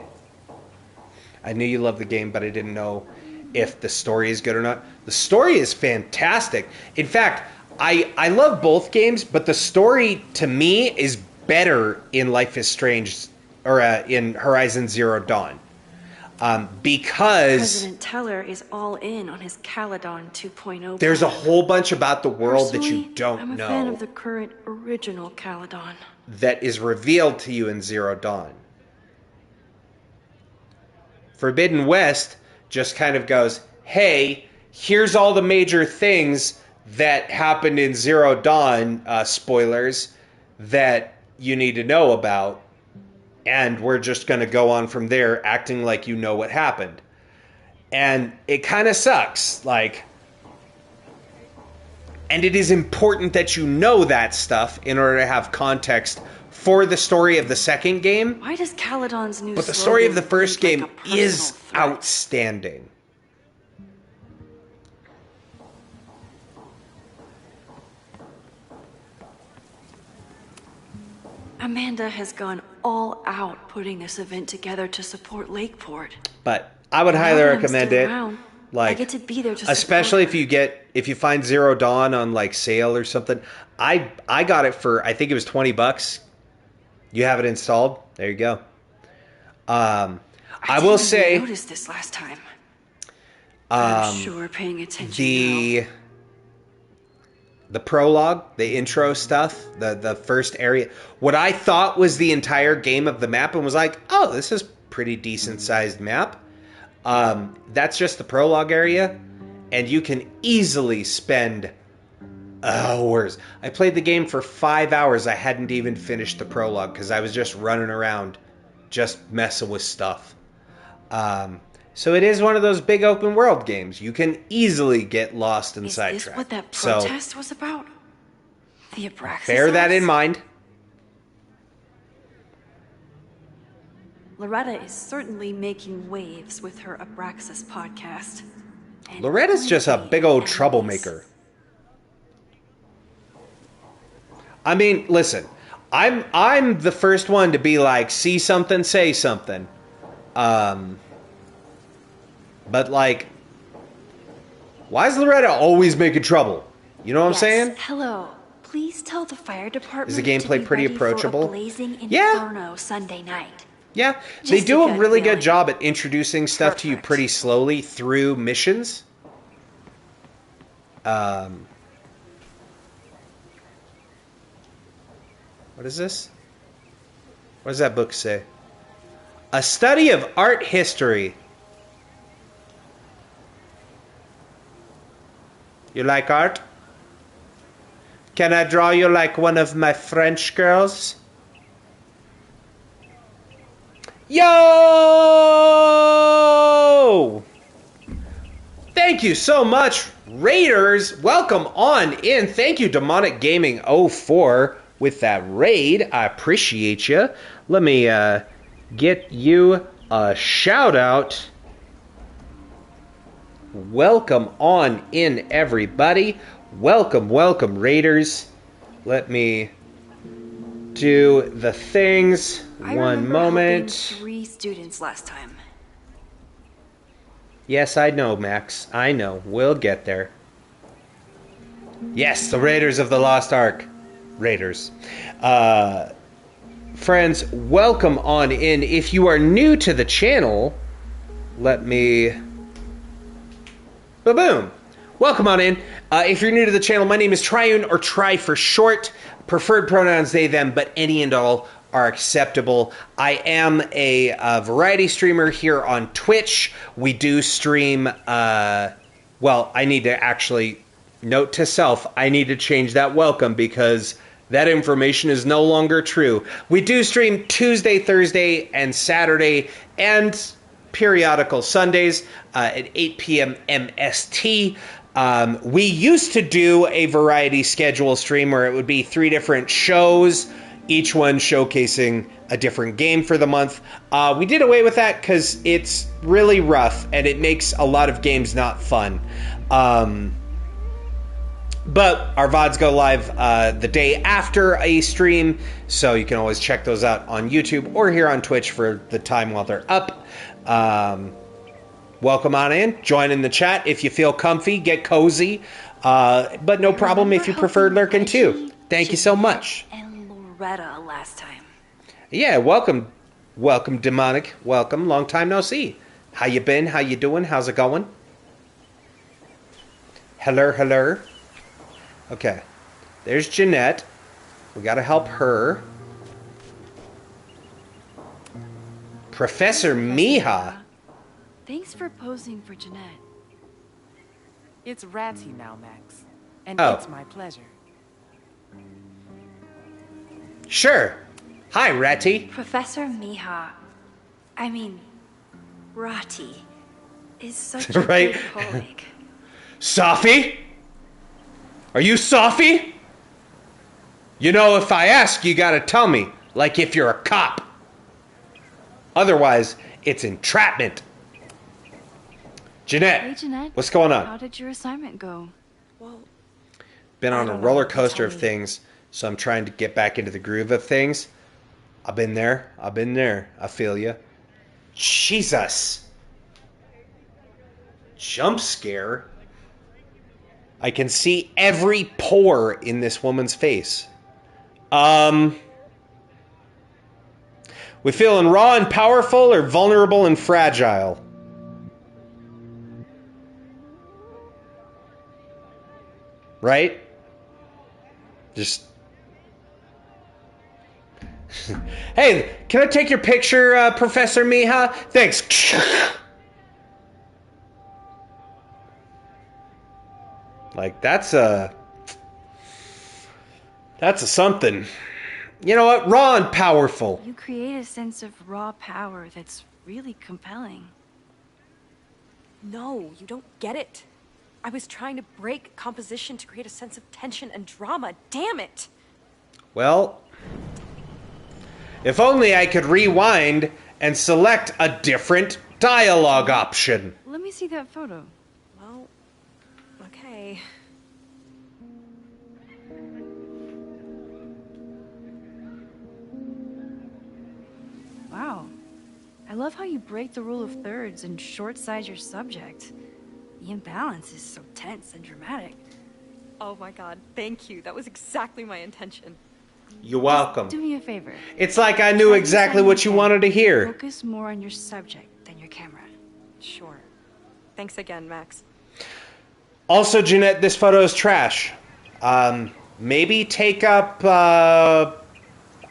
I knew you loved the game, but I didn't know if the story is good or not. The story is fantastic. In fact, I love both games, but the story to me is better in Life is Strange or in Horizon Zero Dawn. Because President Teller is all in on his Caledon 2.0. there's a whole bunch about the world that you Personally, don't I'm a fan know of the current original Caledon. that is revealed to you in Zero Dawn. Forbidden West just kind of goes, hey, here's all the major things that happened in Zero Dawn, spoilers, that you need to know about. And we're just going to go on from there acting like you know what happened. And it kind of sucks. Like, and it is important that you know that stuff in order to have context for the story of the second game. Why does Caledon's new But the story of the slogan first read game like a personal is threat? outstanding. Amanda has gone all out putting this event together to support Lakeport. But I would highly Now that I'm recommend still it. around, Like, I get to be there to especially support if you find Zero Dawn on like sale or something. I got it for, I think it was $20. You have it installed. There you go. I will didn't say even notice this last time. I'm sure paying attention the prologue, the intro stuff, the first area, what I thought was the entire game of the map and was like, oh, this is pretty decent sized map. That's just the prologue area, and you can easily spend hours. I played the game for 5 hours. I hadn't even finished the prologue because I was just running around, just messing with stuff. So it is one of those big open world games. You can easily get lost and sidetracked. Is this what that protest was about? The Abraxas? Bear that in mind. Loretta is certainly making waves with her Abraxas podcast. And Loretta's just a big old troublemaker. I mean, listen, I'm the first one to be like, see something, say something. But like, why is Loretta always making trouble? You know what I'm saying? Hello. Please tell the fire department. Is the gameplay pretty approachable? For a blazing inferno Sunday night. Yeah, they do a really good job at introducing stuff to you pretty slowly through missions. What is this? What does that book say? A study of art history. You like art? Can I draw you like one of my French girls? Yo! Thank you so much, Raiders. Welcome on in. Thank you, Demonic Gaming 04, with that raid. I appreciate you. Let me get you a shout out. Welcome on in, everybody. Welcome, welcome, Raiders. Let me do the things. One moment. 3 students last time. Yes, I know, Max. I know. We'll get there. Yes, the Raiders of the Lost Ark. Raiders. Friends, welcome on in. If you are new to the channel, let me... Ba-boom! Welcome on in. If you're new to the channel, my name is Triune, or Try for short. Preferred pronouns they, them, but any and all are acceptable. I am a variety streamer here on Twitch. We do stream, well, I need to actually, note to self, I need to change that welcome because that information is no longer true. We do stream Tuesday, Thursday, and Saturday, and periodical Sundays at 8 p.m. MST. We used to do a variety schedule stream where it would be 3 different shows, each one showcasing a different game for the month. We did away with that because it's really rough and it makes a lot of games not fun. But our VODs go live the day after a stream, so you can always check those out on YouTube or here on Twitch for the time while they're up. Welcome on in. Join in the chat if you feel comfy. Get cozy. But no problem if you prefer lurking too. Thank you so much. And Loretta last time. Yeah, welcome. Welcome, Demonic. Welcome. Long time no see. How you been? How you doing? How's it going? Hello, hello. Okay. There's Jeanette. We gotta help her. Professor Miha. Thanks for posing for Jeanette. It's Ratty now, Max. And Oh. it's my pleasure. Sure. Hi, Ratty. Professor Miha, I mean, Rati, is such a Right. good colleague. Safi? Are you Safi? You know, if I ask, you gotta tell me, like if you're a cop. Otherwise, it's entrapment. Jeanette, Hey, Jeanette. what's going on? How did your assignment go? Well, Been on a roller coaster of things, so I'm trying to get back into the groove of things. I've been there. I feel you. Jesus. Jump scare. I can see every pore in this woman's face. We feeling raw and powerful or vulnerable and fragile? Right? Just... Hey, can I take your picture, Professor Miha? Thanks. Like, that's a... That's a something. You know what? Raw and powerful. You create a sense of raw power that's really compelling. No, you don't get it. I was trying to break composition to create a sense of tension and drama. Damn it! Well, if only I could rewind and select a different dialogue option. Let me see that photo. Well, okay. Wow. I love how you break the rule of thirds and short-size your subject. The imbalance is so tense and dramatic. Oh my god, thank you. That was exactly my intention. You're welcome. Do me a favor. It's like I knew exactly what you wanted to hear. Focus more on your subject than your camera. Sure. Thanks again, Max. Also, Jeanette, this photo is trash. Maybe take up, I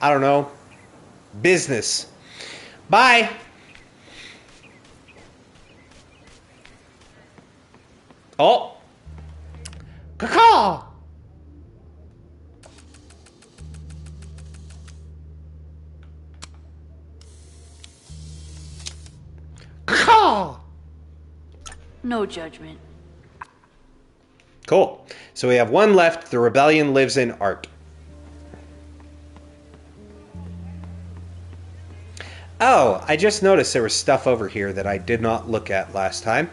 don't know, business. Bye. Oh. Caw-caw. Caw. No judgment. Cool. So we have one left. The rebellion lives in art. Oh, I just noticed there was stuff over here that I did not look at last time.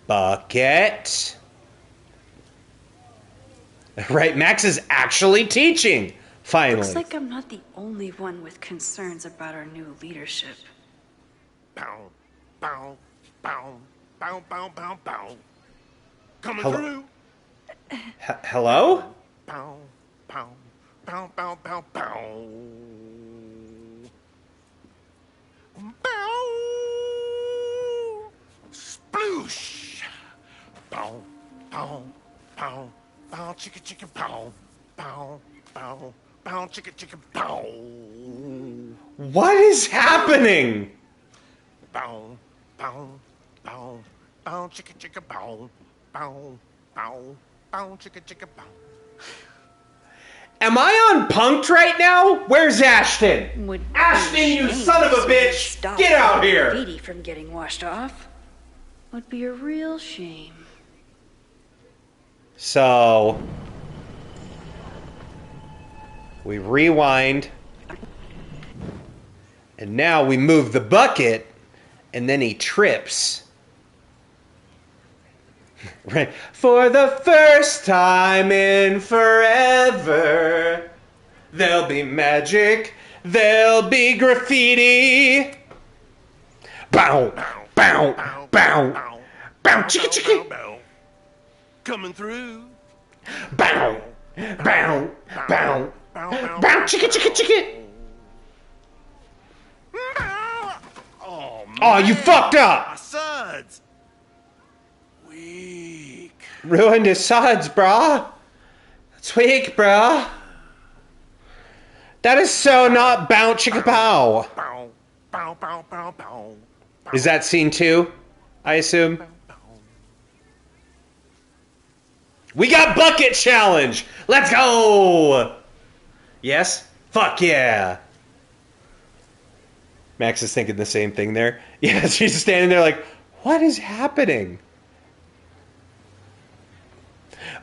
Bucket. Right, Max is actually teaching. Finally. Looks like I'm not the only one with concerns about our new leadership. Bow, bow, bow, bow, bow, bow, bow. Coming Hello? through. Hello? Bow, bow, bow, bow, bow, bow. Bow. Sploosh. Bow, bow, bow, bow, chicka, chicka, bow, bow, bow, bow, chicka, chicka, bow. What is happening? Bow, bow, bow, bow, chicka, chicka, bow, bow, bow, bow, chicka, chicka, bow. Am I on Punk'd right now? Where's Ashton? Would Ashton, you son of a bitch! Get out here! Graffiti from getting washed off. Would be a real shame. So we rewind, and now we move the bucket, and then he trips. Right. For the first time in forever, there'll be magic, there'll be graffiti. Bow, bow, bow, bow, chicka, chicka. Coming through. Bow, bow, bow, bow, chicka, chicka, chicka. Oh, you fucked up. My suds. Ruined his suds, brah. That's weak, brah. That is so not bow chicka pow. Bow, bow, bow, bow, bow. Is that scene 2? I assume. We got bucket challenge. Let's go. Yes? Fuck yeah. Max is thinking the same thing there. Yeah, she's standing there like, what is happening?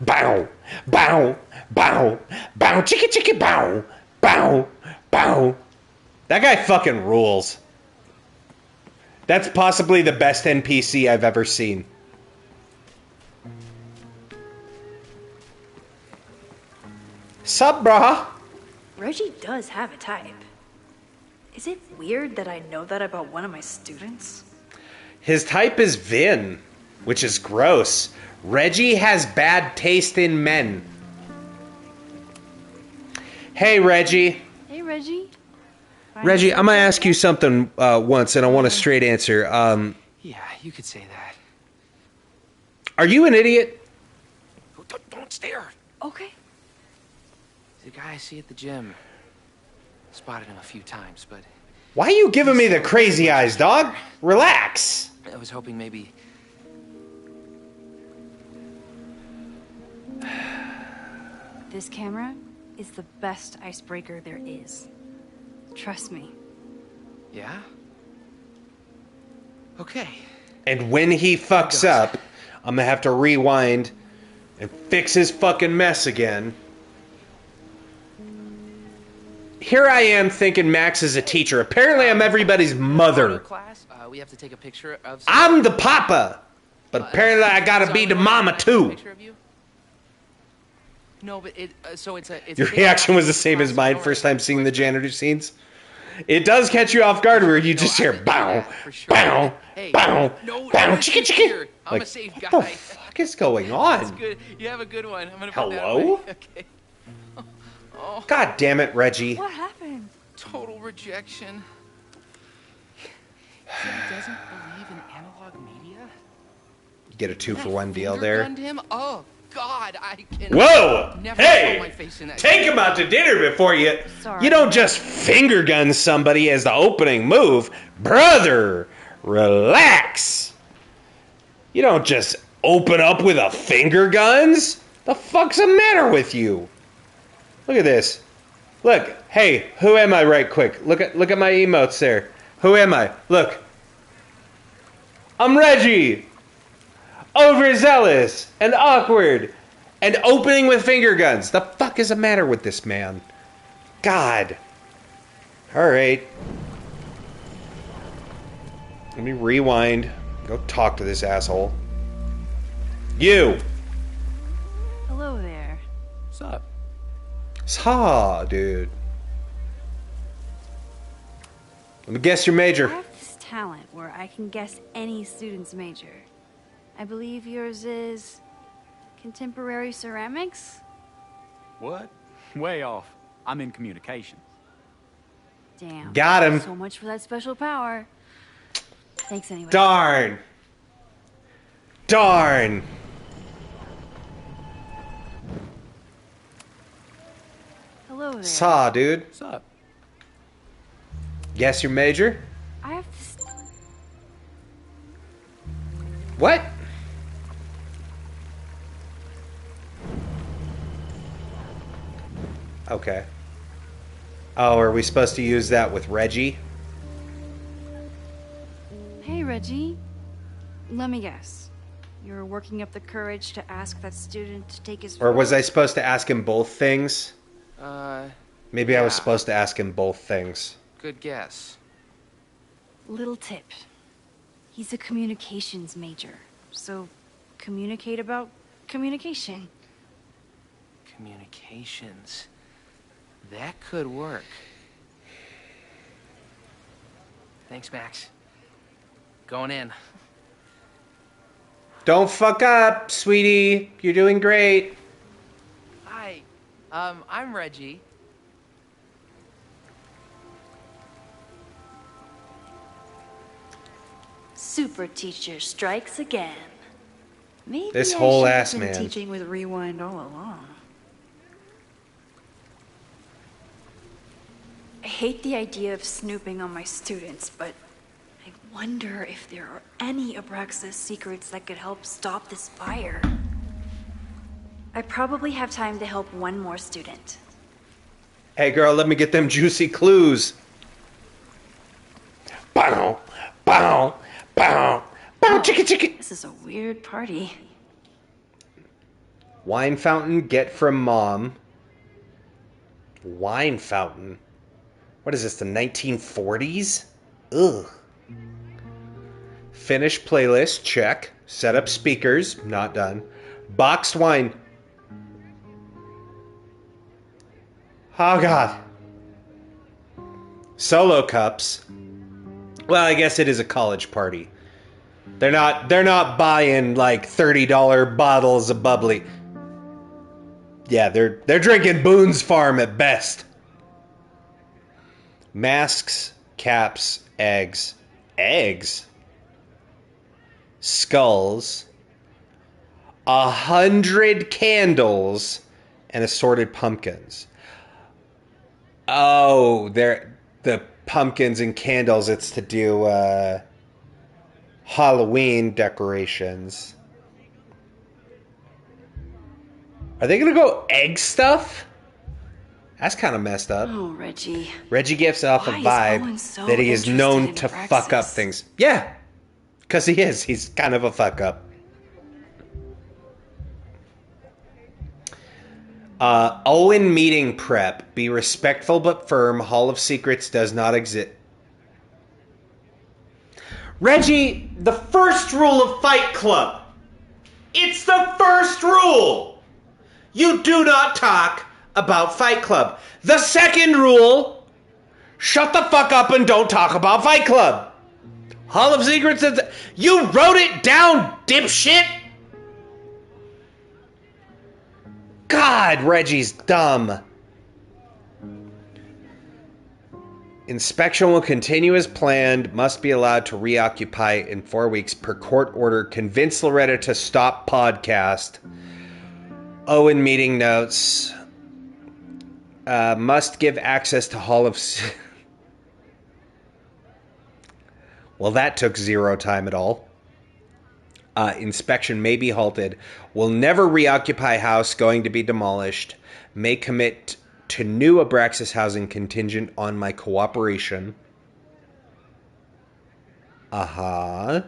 Bow, bow, bow, bow, chicka chicka bow, bow, bow. That guy fucking rules. That's possibly the best NPC I've ever seen. Sup, brah? Reggie does have a type. Is it weird that I know that about one of my students? His type is Vin, which is gross. Reggie has bad taste in men. Hey, Reggie. Hey, Reggie. Reggie, I'm gonna ask you something once, and I want a straight answer. Yeah, you could say that. Are you an idiot? Don't stare. Okay. The guy I see at the gym. Spotted him a few times, but... Why are you giving me the crazy eyes, dog? Relax. I was hoping maybe... This camera is the best icebreaker there is. Trust me. Yeah? Okay. And when he fucks up, I'm gonna have to rewind and fix his fucking mess again. Here I am thinking Max is a teacher. Apparently I'm everybody's mother. Class, we have to take a picture of... I'm the papa. But apparently I gotta be the mama too. No, but so it's a... Your reaction was the same as mine first time seeing the janitor scenes. It does catch you off guard where you just hear bow, bow, bow, bow, chicka chicka. I'm Like, a safe guy. what the fuck is going That's on? good. You have a good one. I'm gonna put that Hello? away. Okay. Oh. God damn it, Reggie. What happened? Total rejection. So he doesn't believe in analog media? Get a 2-for-1 deal there. Fingergunned him? Oh God, I can. Whoa! Never Hey! saw my face in that. Take him out to dinner before you... Sorry. You don't just finger gun somebody as the opening move. Brother, relax. You don't just open up with a finger guns. The fuck's the matter with you? Look at this. Look, hey, who am I right quick? Look at my emotes there. Who am I? Look. I'm Reggie. Overzealous and awkward and opening with finger guns. The fuck is the matter with this man? God. Alright. Let me rewind. Go talk to this asshole. You. Hello there. What's up? Saw, dude. Let me guess your major. I have this talent where I can guess any student's major. I believe yours is contemporary ceramics? What? Way off. I'm in communications. Damn. Got him. So much for that special power. Thanks anyway. Darn. Darn. Hello there. Saw, dude. What's up? Guess your major? I have this. What? Okay. Oh, are we supposed to use that with Reggie? Hey, Reggie. Let me guess. You're working up the courage to ask that student to take his. Or was I supposed to ask him both things? Maybe I was yeah. supposed to ask him both things. Good guess. Little tip. He's a communications major, so communicate about communication. Communications. That could work. Thanks, Max. Going in. Don't fuck up, sweetie. You're doing great. Hi. I'm Reggie. Super teacher strikes again. Maybe This I whole should have ass been man. teaching with Rewind all along. I hate the idea of snooping on my students, but I wonder if there are any Abraxas secrets that could help stop this fire. I probably have time to help one more student. Hey, girl, let me get them juicy clues. Bow, bow, bow, bow, chicka, chicka. This is a weird party. Wine fountain, get from mom. Wine fountain? What is this, the 1940s? Ugh. Finish playlist, check. Set up speakers, not done. Boxed wine. Oh, God. Solo cups. Well, I guess it is a college party. They're not buying like $30 bottles of bubbly. Yeah, they're drinking Boone's Farm at best. Masks, caps, eggs. Eggs? Skulls. 100 candles and assorted pumpkins. Oh, they're the pumpkins and candles. It's to do Halloween decorations. Are they gonna go egg stuff? That's kind of messed up. Oh, Reggie. Reggie gives off a vibe that he is known to fuck up things. Yeah, because he is. He's kind of a fuck up. Owen meeting prep. Be respectful but firm. Hall of Secrets does not exist. Reggie, the first rule of Fight Club. It's the first rule. You do not talk about Fight Club. The second rule, shut the fuck up and don't talk about Fight Club. Hall of Secrets, you wrote it down, dipshit. God, Reggie's dumb. Inspection will continue as planned. Must be allowed to reoccupy in 4 weeks per court order. Convince Loretta to stop podcast. Owen meeting notes. Must give access to Hall of... Well, that took zero time at all. Inspection may be halted. Will never reoccupy house going to be demolished. May commit to new Abraxas housing contingent on my cooperation. Do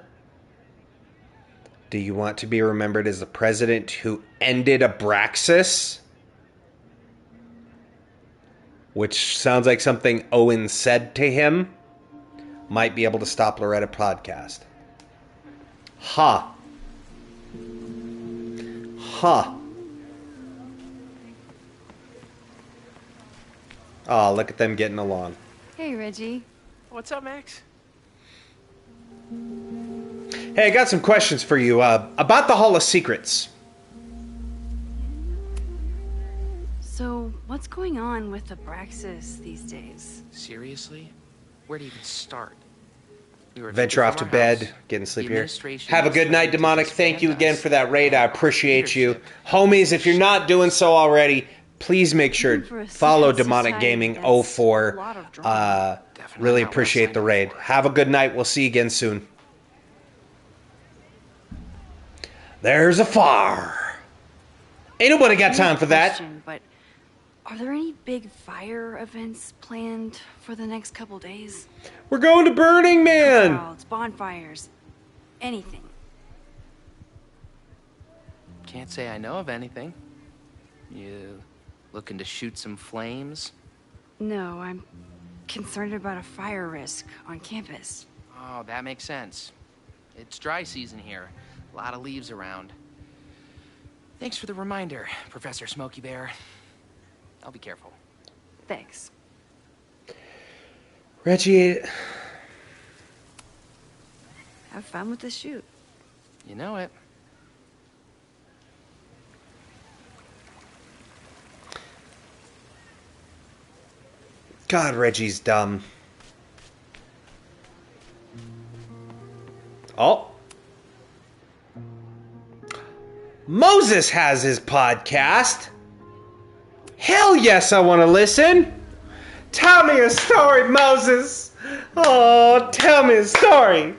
you want to be remembered as the president who ended Abraxas? Which sounds like something Owen said to him. Might be able to stop Loretta podcast. Oh, look at them getting along. Hey, Reggie. What's up, Max? Hey, I got some questions for you about the Hall of Secrets. So, what's going on with Abraxas these days? Seriously? Where to even start? Venture off to bed, getting sleep here. Have a good night, Demonic. Thank you again for that raid. I appreciate you. Homies, if you're not doing so already, please make sure to follow Demonic Gaming 04. Really appreciate the raid. Have a good night. We'll see you again soon. There's a fire. Ain't nobody got time for that. But are there any big fire events planned for the next couple days? We're going to Burning Man. Cookouts, bonfires, anything. Can't say I know of anything. You looking to shoot some flames? No, I'm concerned about a fire risk on campus. Oh, that makes sense. It's dry season here. A lot of leaves around. Thanks for the reminder, Professor Smokey Bear. I'll be careful. Thanks. Reggie... Have fun with the shoot. You know it. God, Reggie's dumb. Oh. Moses has his podcast. Hell yes, I want to listen. Tell me a story, Moses. Oh, tell me a story.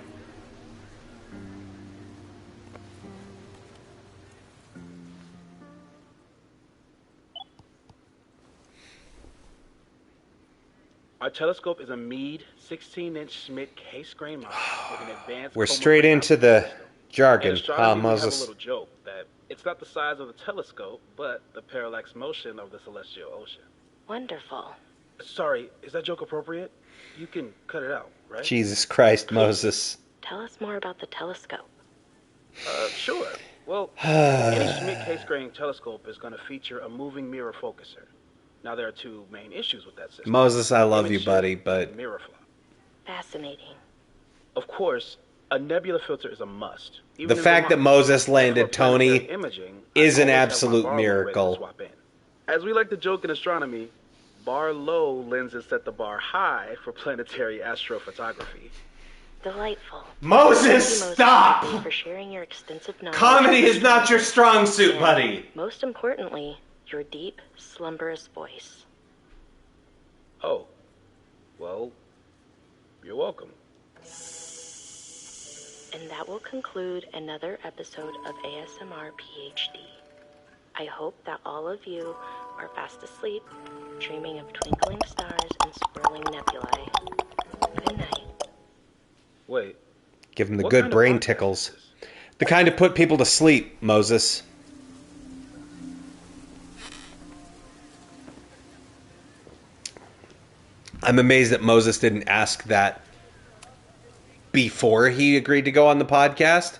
Our telescope is a Meade 16-inch Schmidt K-screen model with an advanced... We're straight into the jargon. have Moses. a little joke that it's not the size of the telescope, but the parallax motion of the celestial ocean. Wonderful. Sorry, is that joke appropriate? You can cut it out, right? Jesus Christ, Moses. Tell us more about the telescope. Sure. Well, any Schmidt K-screen telescope is going to feature a moving mirror focuser. Now, there are two main issues with that system. Moses, I love you, buddy, but... Mirror flow. Fascinating. Of course, a nebula filter is a must. The fact that Moses landed Tony is an absolute miracle. As we like to joke in astronomy, bar low lenses set the bar high for planetary astrophotography. Delightful. Moses, stop! For sharing your extensive knowledge. Comedy is not your strong suit, buddy. Most importantly, your deep, slumberous voice. Oh. Well, you're welcome. And that will conclude another episode of ASMR PhD. I hope that all of you are fast asleep, dreaming of twinkling stars and swirling nebulae. Good night. Wait. Give them the good brain tickles. The kind to put people to sleep, Moses. I'm amazed that Moses didn't ask that before he agreed to go on the podcast.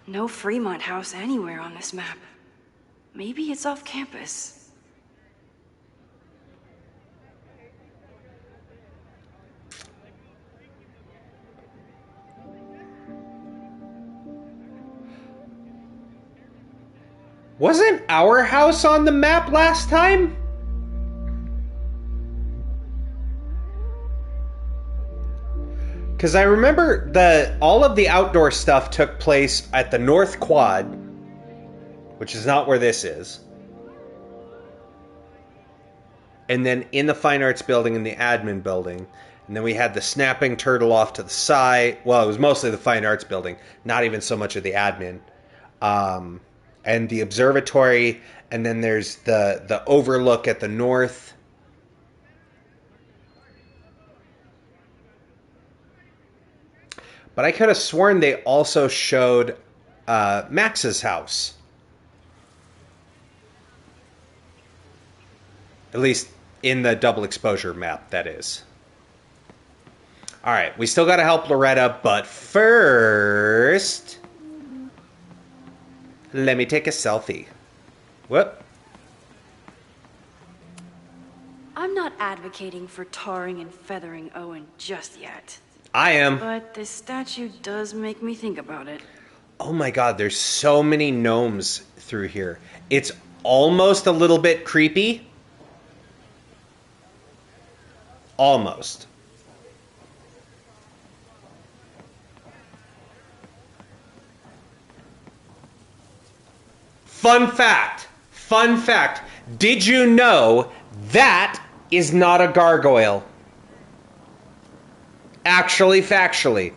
No Fremont House anywhere on this map. Maybe it's off campus. Wasn't our house on the map last time? Because I remember all of the outdoor stuff took place at the North Quad, which is not where this is. And then in the Fine Arts building and the admin building. And then we had the snapping turtle off to the side. Well, it was mostly the Fine Arts building, not even so much of the admin. And the observatory, and then there's the overlook at the north. But I could have sworn they also showed Max's house. At least in the double exposure map, that is. All right, we still got to help Loretta, but first, let me take a selfie. Whoop. I'm not advocating for tarring and feathering Owen just yet. I am. But this statue does make me think about it. Oh my god, there's so many gnomes through here. It's almost a little bit creepy. Almost. Fun fact. Fun fact. Did you know that is not a gargoyle? Actually, factually.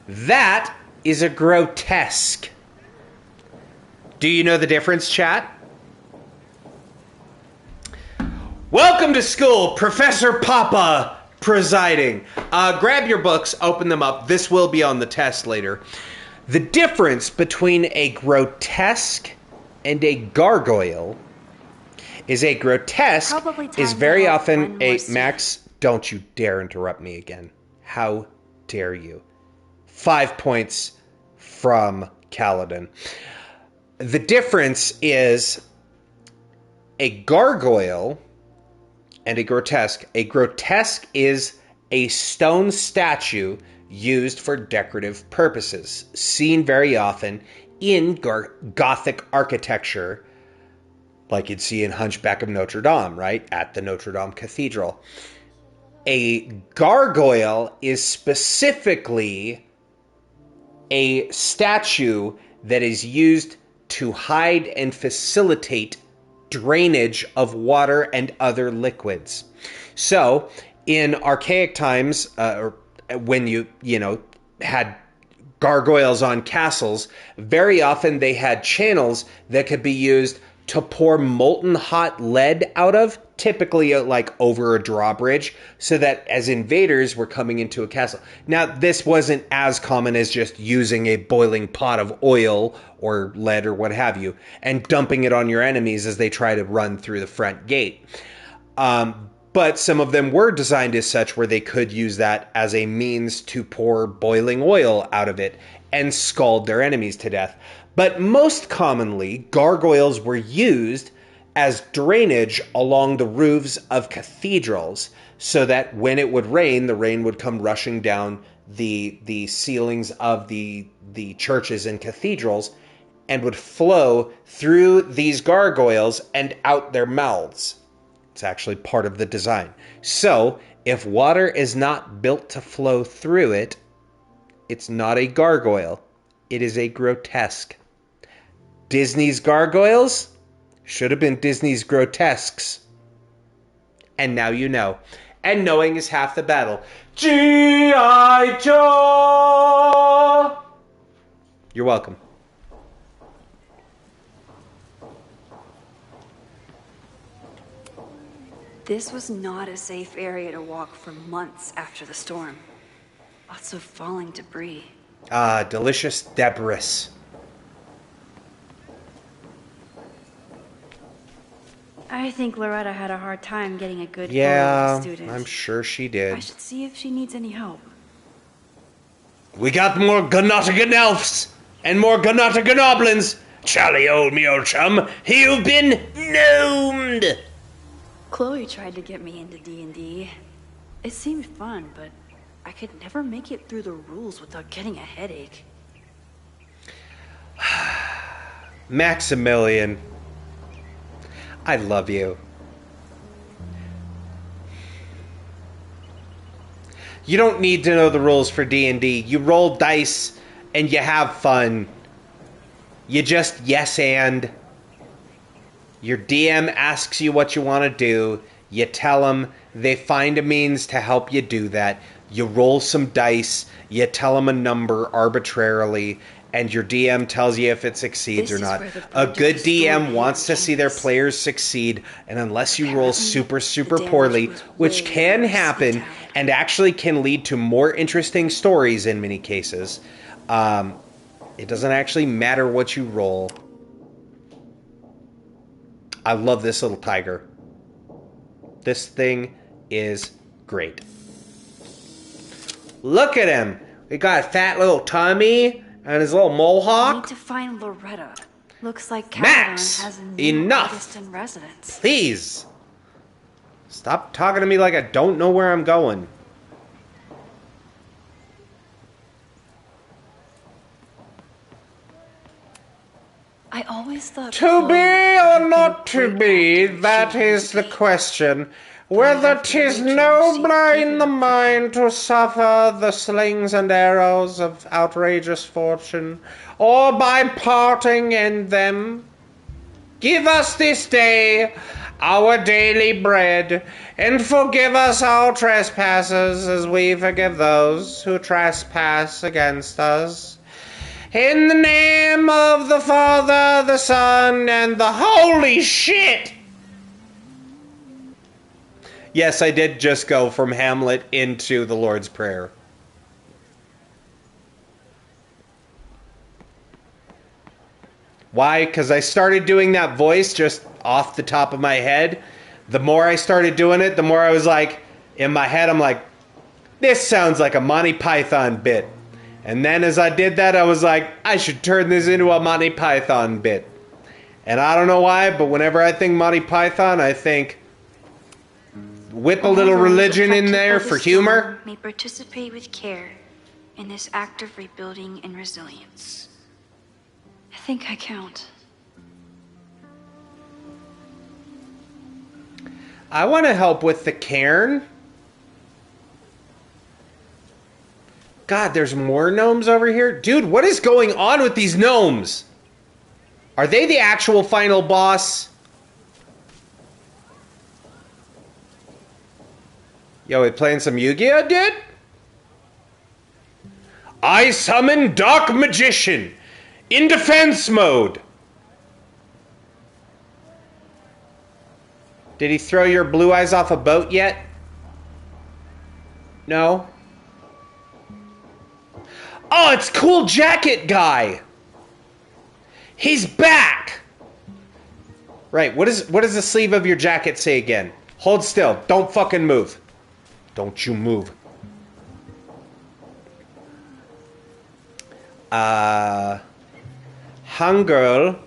That is a grotesque. Do you know the difference, chat? Welcome to school, Professor Papa presiding. Grab your books, open them up. This will be on the test later. The difference between a grotesque and a gargoyle is a grotesque is very often a... Max, don't you dare interrupt me again. How dare you? 5 points from Kaladin. The difference is a gargoyle and a grotesque. A grotesque is a stone statue used for decorative purposes, seen very often in Gothic architecture, like you'd see in Hunchback of Notre Dame, right? At the Notre Dame Cathedral. A gargoyle is specifically a statue that is used to hide and facilitate drainage of water and other liquids. So, in archaic times, when you had gargoyles on castles, very often they had channels that could be used to pour molten hot lead out of, typically like over a drawbridge, so that as invaders were coming into a castle. Now, this wasn't as common as just using a boiling pot of oil or lead or what have you, and dumping it on your enemies as they try to run through the front gate. But some of them were designed as such where they could use that as a means to pour boiling oil out of it and scald their enemies to death. But most commonly, gargoyles were used as drainage along the roofs of cathedrals, so that when it would rain, the rain would come rushing down the ceilings of the churches and cathedrals and would flow through these gargoyles and out their mouths. It's actually part of the design. So, if water is not built to flow through it, it's not a gargoyle. It is a grotesque. Disney's gargoyles should have been Disney's grotesques. And now you know. And knowing is half the battle. G.I. Joe! You're welcome. This was not a safe area to walk for months after the storm. Lots of falling debris. Ah, delicious debris. I think Loretta had a hard time getting a good photo of Yeah, the student. I'm sure she did. I should see if she needs any help. We got more Gnotigan elves and more Gnotigan goblins. Charlie, old chum, you've been gnomed. Chloe tried to get me into D&D. It seemed fun, but I could never make it through the rules without getting a headache. Maximilian, I love you. You don't need to know the rules for D&D. You roll dice and you have fun. You just yes and. Your DM asks you what you want to do. You tell them. They find a means to help you do that. You roll some dice. You tell them a number arbitrarily. And your DM tells you if it succeeds or not. A good DM wants to see their players succeed. And unless you roll super, super poorly, which can happen and actually can lead to more interesting stories in many cases, it doesn't actually matter what you roll. I love this little tiger. This thing is great. Look at him. We got a fat little tummy and his little I mohawk. need to find Loretta. Looks like Caledon Max, has a new enough. artist in residence. Please. Stop talking to me like I don't know where I'm going. I always thought To be or not to be, that is the question. Whether 'tis nobler in the mind to suffer the slings and arrows of outrageous fortune, or by parting in them. Give us this day our daily bread, and forgive us our trespasses as we forgive those who trespass against us. In the name of the Father, the Son, and the Holy Shit! Yes, I did just go from Hamlet into the Lord's Prayer. Why? Because I started doing that voice just off the top of my head. The more I started doing it, the more I was like, in my head, I'm like, this sounds like a Monty Python bit. And then as I did that, I was like, I should turn this into a Monty Python bit. And I don't know why, but whenever I think Monty Python, I think whip a little religion in there for humor. May participate with care in this act of rebuilding and resilience. I think I count. I want to help with the cairn. God, there's more gnomes over here? Dude, what is going on with these gnomes? Are they the actual final boss? Yo, we playing some Yu-Gi-Oh, dude? I summon Dark Magician in defense mode. Did he throw your blue eyes off a boat yet? No? Oh, it's Cool Jacket Guy. He's back. Right, what does the sleeve of your jacket say again? Hold still. Don't fucking move. Don't you move. Hungirl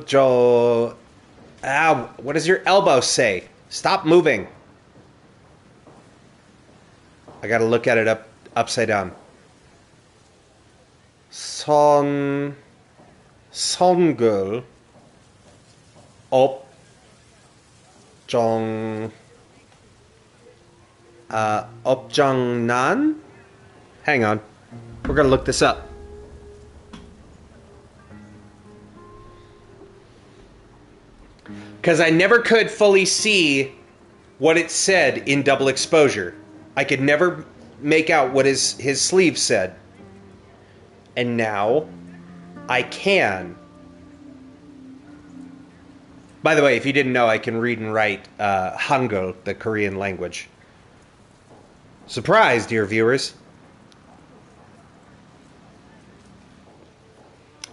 Joe. What does your elbow say? Stop moving. I gotta look at it upside down. Songirl. Opjongnan? Hang on. We're gonna look this up. Because I never could fully see what it said in double exposure. I could never make out what his sleeve said. And now I can. By the way, if you didn't know, I can read and write Hangul, the Korean language. Surprise, dear viewers.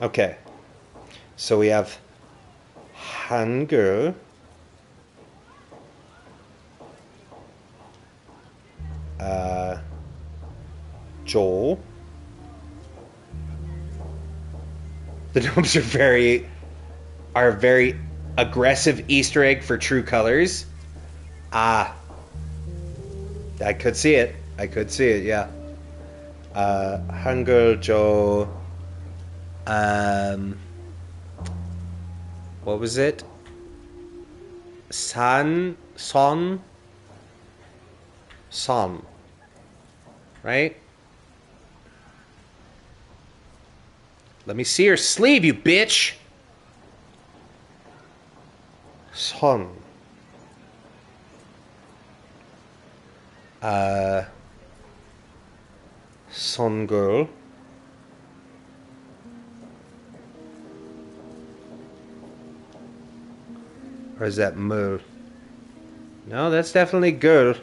Okay. So we have Hangul. Joel. The gnomes are very aggressive Easter egg for True Colors. I could see it. Yeah. Hangul Jo. What was it? Son. Right? Let me see your sleeve, you bitch. Son. Son girl. Or is that Mul? No, that's definitely girl.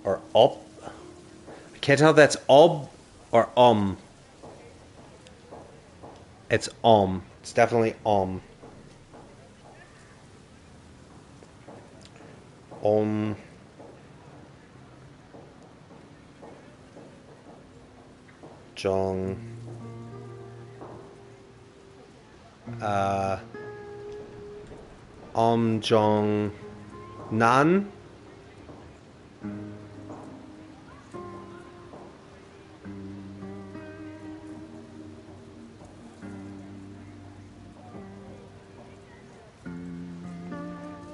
Or op. I can't tell if that's ob or It's It's definitely Jong. Jong Nan.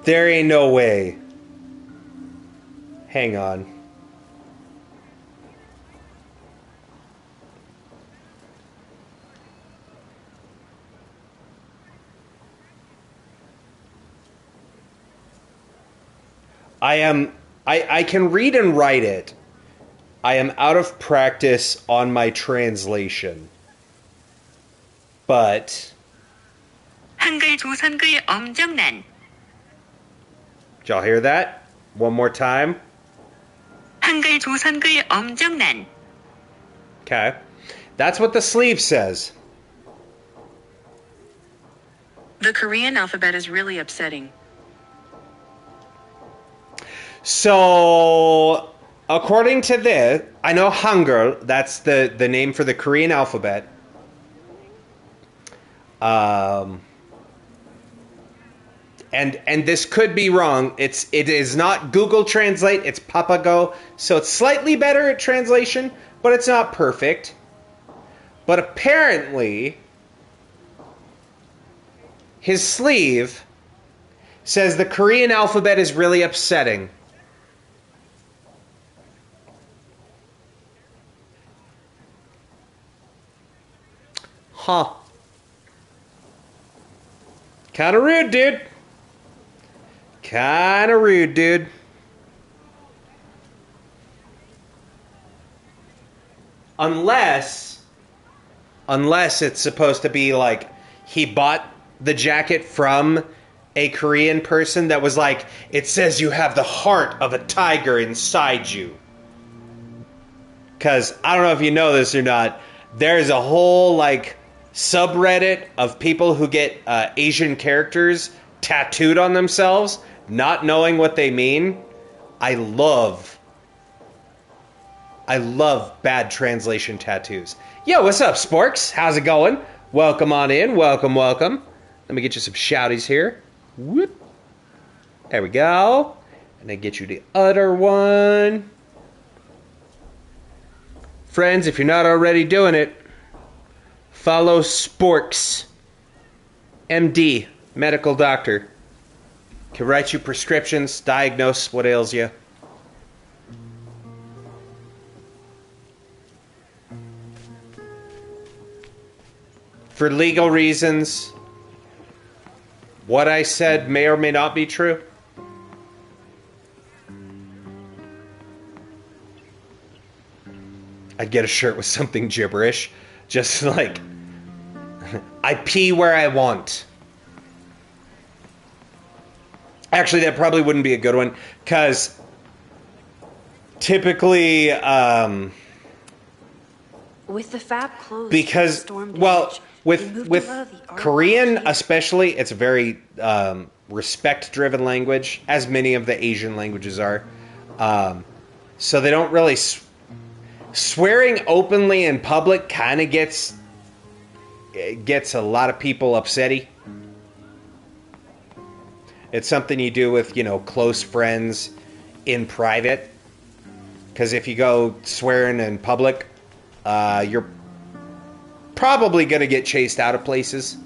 There ain't no way. Hang on. I can read and write it. I am out of practice on my translation. But 한글 조선글 엄정난. Did y'all hear that? One more time. 한글 조선글 엄정난. Okay. That's what the sleeve says. The Korean alphabet is really upsetting. So, according to this, I know Hangul, that's the name for the Korean alphabet. And this could be wrong. It is not Google Translate, it's Papago. So it's slightly better at translation, but it's not perfect. But apparently, his sleeve says the Korean alphabet is really upsetting. Huh. Kinda rude, dude. Kinda rude, dude. Unless it's supposed to be like he bought the jacket from a Korean person that was like, it says you have the heart of a tiger inside you. Because I don't know if you know this or not, there's a whole like subreddit of people who get Asian characters tattooed on themselves, not knowing what they mean. I love bad translation tattoos. Yo, what's up, Sporks? How's it going? Welcome on in. Welcome. Let me get you some shouties here. Whoop. There we go. And then get you the other one. Friends, if you're not already doing it, follow Sporks, MD, medical doctor. Can write you prescriptions, diagnose what ails you. For legal reasons, what I said may or may not be true. I'd get a shirt with something gibberish. Just like, I pee where I want. Actually, that probably wouldn't be a good one, because typically, with the fab closed, because, well, with Korean especially, it's a very respect-driven language, as many of the Asian languages are. So they don't really... Swearing openly in public kind of gets a lot of people upsetty. It's something you do with, you know, close friends in private. Because if you go swearing in public, you're probably going to get chased out of places.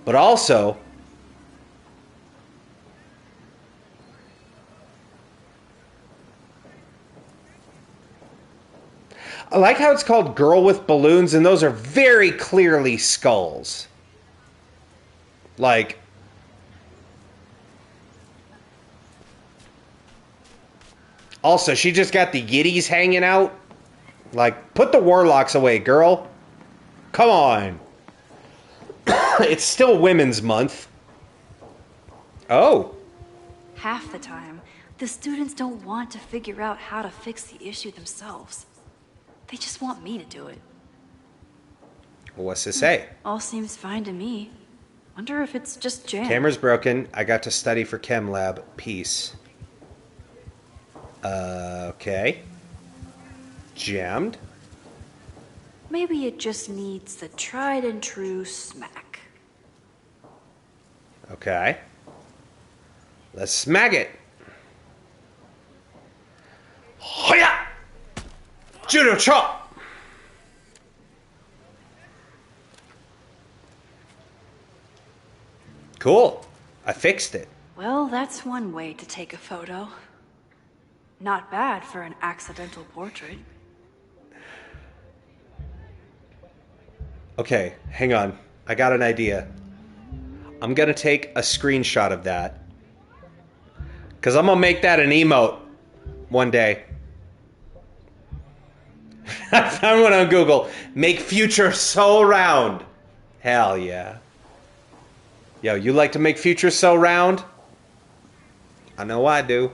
But also, I like how it's called Girl with Balloons, and those are very clearly skulls. Like, also, she just got the yitties hanging out. Like, put the warlocks away, girl. Come on. It's still Women's Month. Oh. Half the time, the students don't want to figure out how to fix the issue themselves. They just want me to do it. Well, what's to say? All seems fine to me. Wonder if it's just jam. Camera's broken. I got to study for Chem Lab. Peace. Okay. Jammed. Maybe it just needs the tried and true smack. Okay. Let's smack it. Hoya! Judo chop! Cool. I fixed it. Well, that's one way to take a photo. Not bad for an accidental portrait. Okay, hang on. I got an idea. I'm gonna take a screenshot of that. Because I'm gonna make that an emote one day. I found one on Google. Make future so round. Hell yeah. Yo, you like to make future so round? I know I do.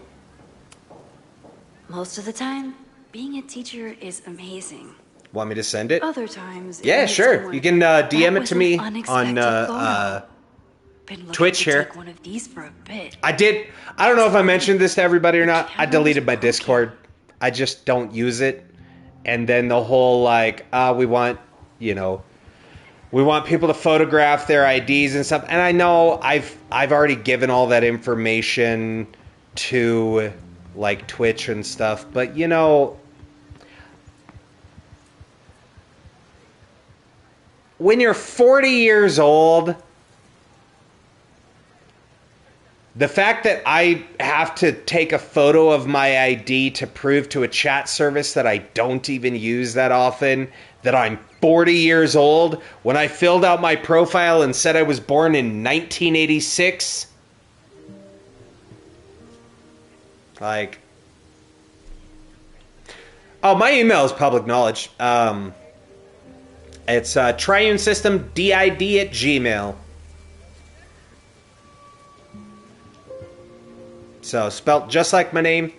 Most of the time, being a teacher is amazing. Want me to send it? Other times... Yeah, sure. You can DM it to me on Twitch here. Take one of these for a bit. I don't know if I mentioned this to everybody or not. I deleted my Discord. I just don't use it. And then the whole, like, we want, you know... We want people to photograph their IDs and stuff. And I know I've already given all that information to, like, Twitch and stuff. But, you know... When you're 40 years old, the fact that I have to take a photo of my ID to prove to a chat service that I don't even use that often, that I'm 40 years old, when I filled out my profile and said I was born in 1986, like... Oh, my email is public knowledge. It's Triune System DID@gmail. So spelt just like my name,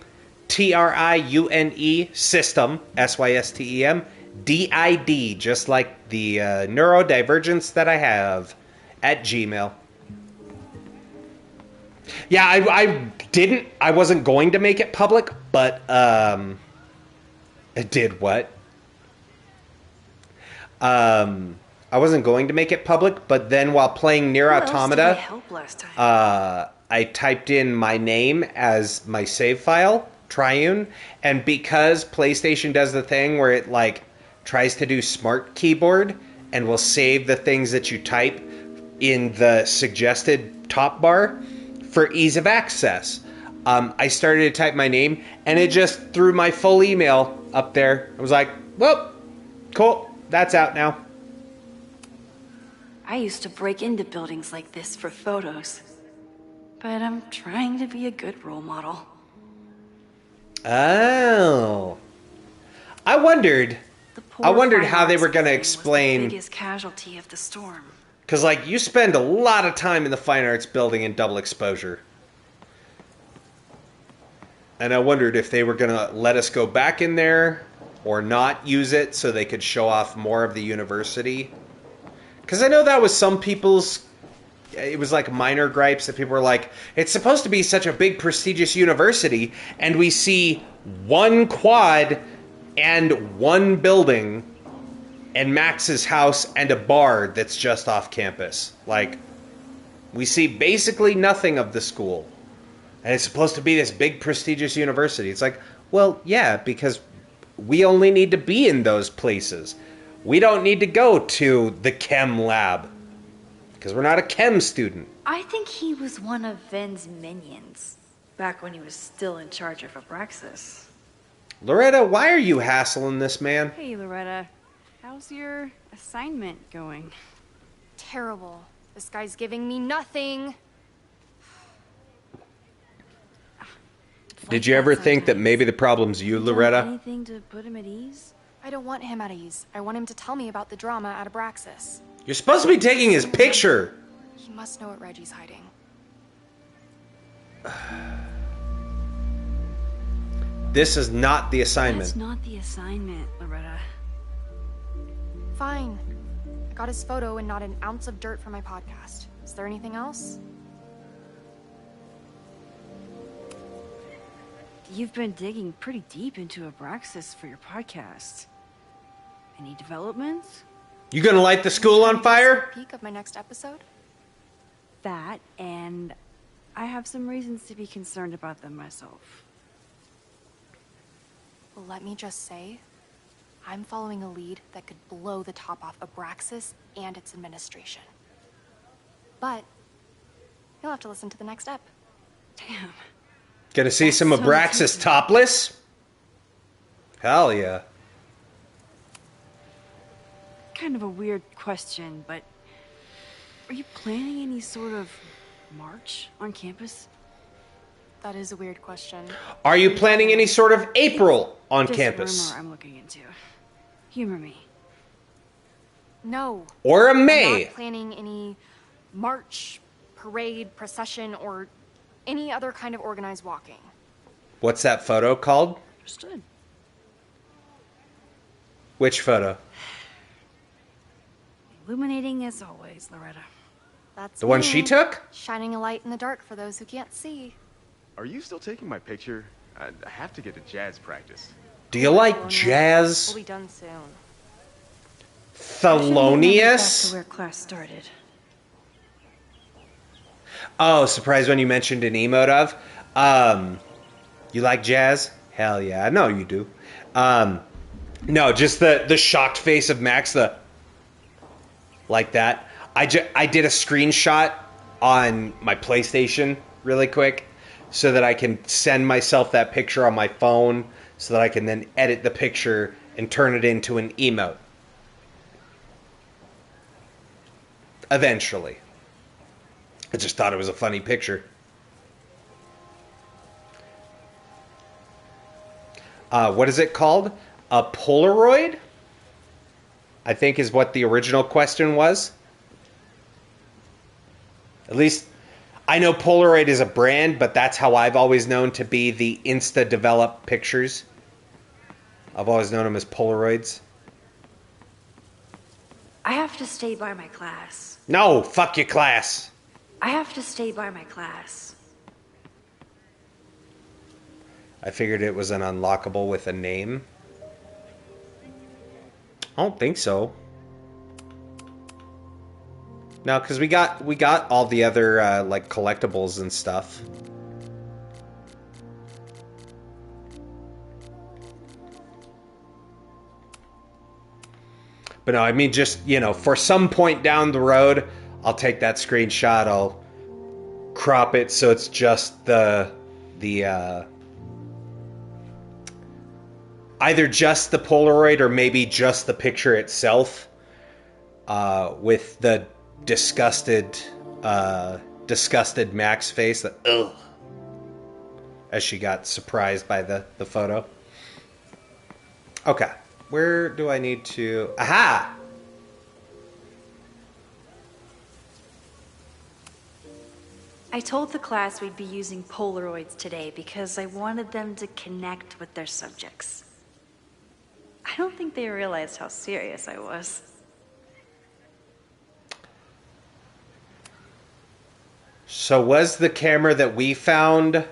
TRIUNE System SYSTEM DID, just like the neurodivergence that I have at Gmail. Yeah, I wasn't going to make it public, but I did what? I wasn't going to make it public, but then while playing Nier Automata, I typed in my name as my save file, Triune, and because PlayStation does the thing where it like tries to do smart keyboard and will save the things that you type in the suggested top bar, for ease of access. I started to type my name, and it just threw my full email up there. I was like, well, cool, that's out now. I used to break into buildings like this for photos. But I'm trying to be a good role model. Oh. I wondered how they were going to explain... The biggest casualty of the storm. Because, like, you spend a lot of time in the Fine Arts building in double exposure. And I wondered if they were going to let us go back in there or not use it so they could show off more of the university. Because I know that was some people's... It was like minor gripes that people were like, it's supposed to be such a big, prestigious university, and we see one quad and one building and Max's house and a bar that's just off campus. Like, we see basically nothing of the school. And it's supposed to be this big, prestigious university. It's like, well, yeah, because we only need to be in those places. We don't need to go to the chem lab. Because we're not a chem student. I think he was one of Ven's minions. Back when he was still in charge of Abraxas. Loretta, why are you hassling this man? Hey, Loretta. How's your assignment going? Terrible. This guy's giving me nothing. Did you ever think that maybe the problem's you, Loretta? Anything to put him at ease? I don't want him at ease. I want him to tell me about the drama at Abraxas. You're supposed to be taking his picture. He must know what Reggie's hiding. This is not the assignment. That's not the assignment, Loretta. Fine. I got his photo and not an ounce of dirt for my podcast. Is there anything else? You've been digging pretty deep into Abraxas for your podcast. Any developments? You gonna light the school on fire? Peek of my next episode? That, and I have some reasons to be concerned about them myself. Well, let me just say, I'm following a lead that could blow the top off Abraxas and its administration. But you'll have to listen to the next ep. Damn. Gonna see some Abraxas topless? Hell yeah. Kind of a weird question, but are you planning any sort of march on campus? That is a weird question. Are you planning any sort of April on campus? Rumor I'm looking into. Humor me. No. Or a I'm May? not planning any march, parade, procession, or any other kind of organized walking. What's that photo called? Understood. Which photo? Illuminating as always, Loretta. That's The one me, she took? shining a light in the dark for those who can't see. Are you still taking my picture? I have to get to jazz practice. Do you like jazz? We'll be done soon. Thelonious? Back to where class started. Oh, surprised when you mentioned an emote of. You like jazz? Hell yeah, I know you do. No, just the shocked face of Max, like that. I did a screenshot on my PlayStation really quick so that I can send myself that picture on my phone so that I can then edit the picture and turn it into an emote. Eventually. I just thought it was a funny picture. What is it called? A Polaroid? I think is what the original question was. At least, I know Polaroid is a brand, but that's how I've always known to be the Insta-developed pictures. I've always known them as Polaroids. I have to stay by my class. No, fuck your class. I have to stay by my class. I figured it was an unlockable with a name. I don't think so. No, because we got all the other like collectibles and stuff. But no, I mean just, you know, for some point down the road, I'll take that screenshot, I'll crop it so it's just the either just the Polaroid or maybe just the picture itself, with the disgusted Max face, that ugh, as she got surprised by the photo. Okay, where do I need to... Aha! I told the class we'd be using Polaroids today because I wanted them to connect with their subjects. I don't think they realized how serious I was. So was the camera that we found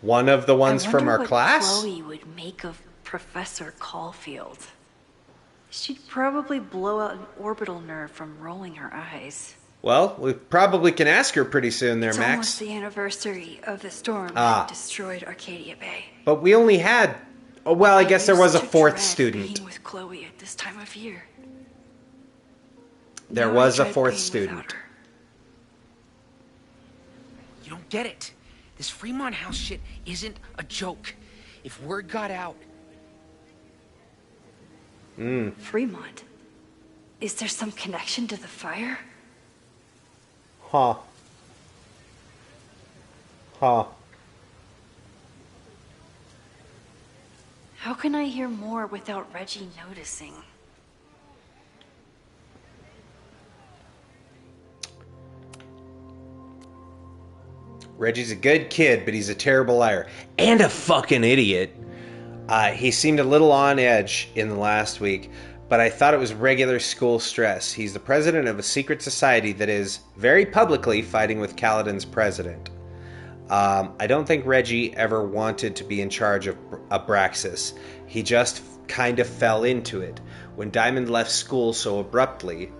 one of the ones from our class? I wonder what Chloe would make of Professor Caulfield. She'd probably blow out an orbital nerve from rolling her eyes. Well, we probably can ask her pretty soon there, It's Max. almost the anniversary of the storm that destroyed Arcadia Bay. But we only had... Oh, well, I guess there was a fourth student. Being with Chloe at this time of year. There Now was I a dread fourth being student. without her. You don't get it. This Fremont House shit isn't a joke. If word got out... Fremont? Is there some connection to the fire? Huh. How can I hear more without Reggie noticing? Reggie's a good kid, but he's a terrible liar. And a fucking idiot. He seemed a little on edge in the last week, but I thought it was regular school stress. He's the president of a secret society that is very publicly fighting with Caladan's president. I don't think Reggie ever wanted to be in charge of Abraxas. He just kind of fell into it. When Diamond left school so abruptly,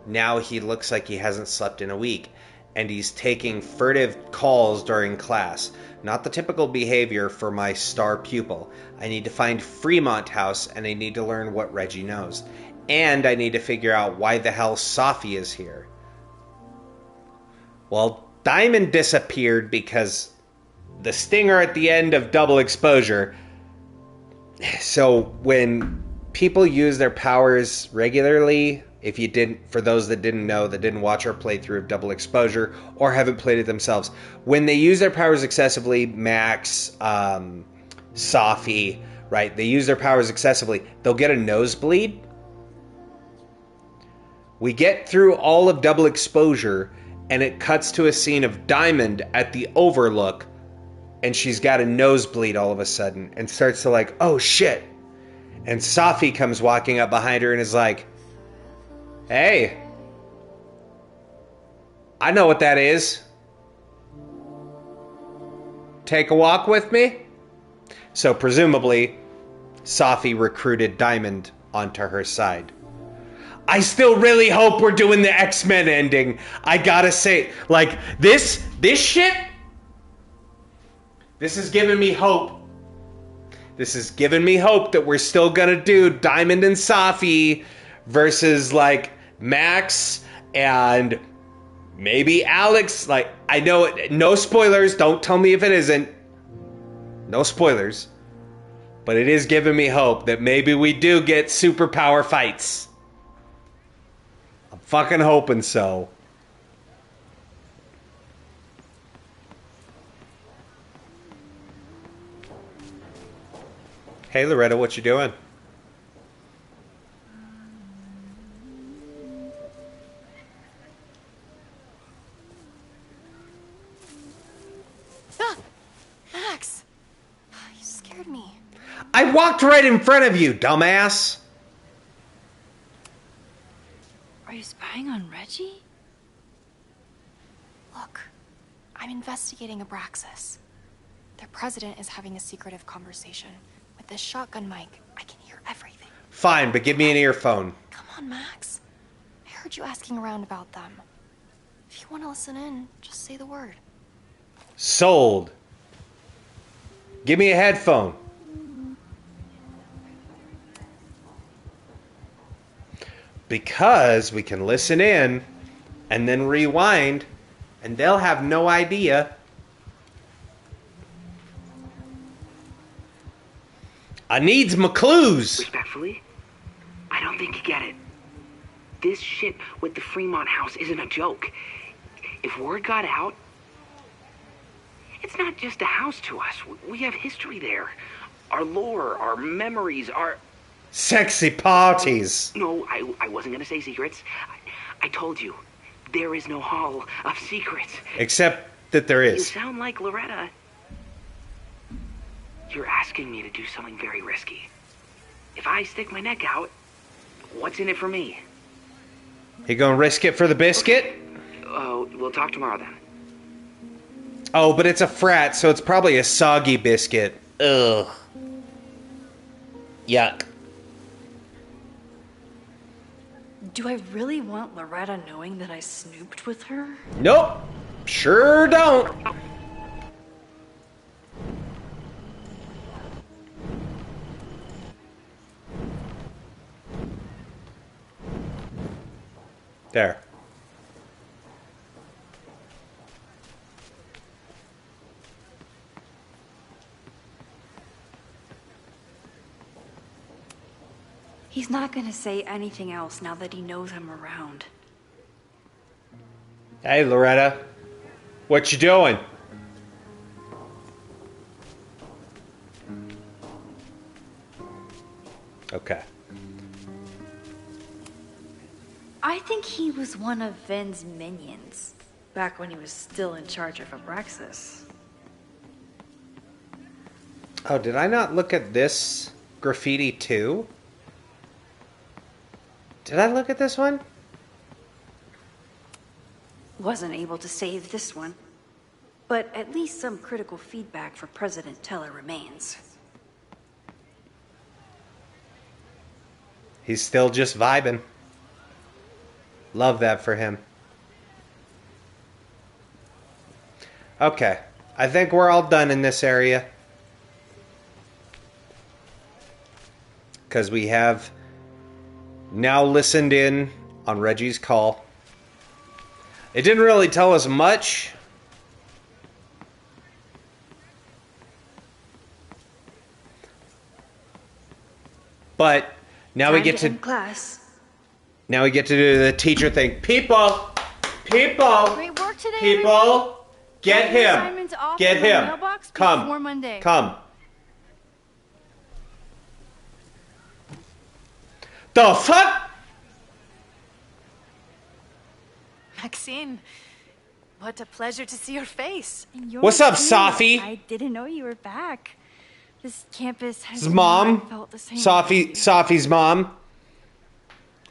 now he looks like he hasn't slept in a week. And he's taking furtive calls during class. Not the typical behavior for my star pupil. I need to find Fremont House, and I need to learn what Reggie knows. And I need to figure out why the hell Safi is here. Well, Diamond disappeared because the stinger at the end of Double Exposure. So when people use their powers regularly... If you didn't, for those that didn't know, that didn't watch our playthrough of Double Exposure or haven't played it themselves, when they use their powers excessively, Max, Safi, right? They use their powers excessively. They'll get a nosebleed. We get through all of Double Exposure, and it cuts to a scene of Diamond at the Overlook, and she's got a nosebleed all of a sudden, and starts to like, oh shit. And Safi comes walking up behind her and is like, hey, I know what that is. Take a walk with me? So presumably, Safi recruited Diamond onto her side. I still really hope we're doing the X-Men ending. I gotta say, like, this shit, this is giving me hope. This is giving me hope that we're still gonna do Diamond and Safi versus, like, Max and maybe Alex. Like, I know it, no spoilers. Don't tell me if it isn't. No spoilers. But it is giving me hope that maybe we do get superpower fights. I'm fucking hoping so. Hey, Loretta, what you doing? Max! You scared me. I walked right in front of you, dumbass! Are you spying on Reggie? Look, I'm investigating Abraxas. Their president is having a secretive conversation. With this shotgun mic, I can hear everything. Fine, but give me an earphone. Come on, Max. I heard you asking around about them. If you want to listen in, just say the word. Sold. Give me a headphone. Because we can listen in and then rewind, and they'll have no idea. I needs my clues. Respectfully, I don't think you get it. This shit with the Fremont house isn't a joke. If word got out, it's not just a house to us. We have history there. Our lore, our memories, our... Sexy parties. No, I wasn't going to say secrets. I told you, there is no hall of secrets. Except that there You is. sound like Loretta. You're asking me to do something very risky. If I stick my neck out, what's in it for me? You gonna risk it for the biscuit? Oh, we'll talk tomorrow then. Oh, but it's a frat, so it's probably a soggy biscuit. Ugh. Yuck. Do I really want Loretta knowing that I snooped with her? Nope. Sure don't. There. He's not gonna say anything else now that he knows I'm around. Hey, Loretta. What you doing? Okay. I think he was one of Ven's minions, back when he was still in charge of Abraxas. Oh, did I not look at this graffiti too? Did I look at this one? Wasn't able to save this one, but at least some critical feedback for President Teller remains. He's still just vibing. Love that for him. Okay. I think we're all done in this area. Because we have now listened in on Reggie's call. It didn't really tell us much. But now we get to class. Now we get to do the teacher thing. People, Great work today, people, get your him, assignments off get in my him. mailbox before Come, Monday. come. The fuck? Maxine, what a pleasure to see your face. What's up, Safi? I didn't know you were back. This campus has His mom, not felt the same. Safi's mom.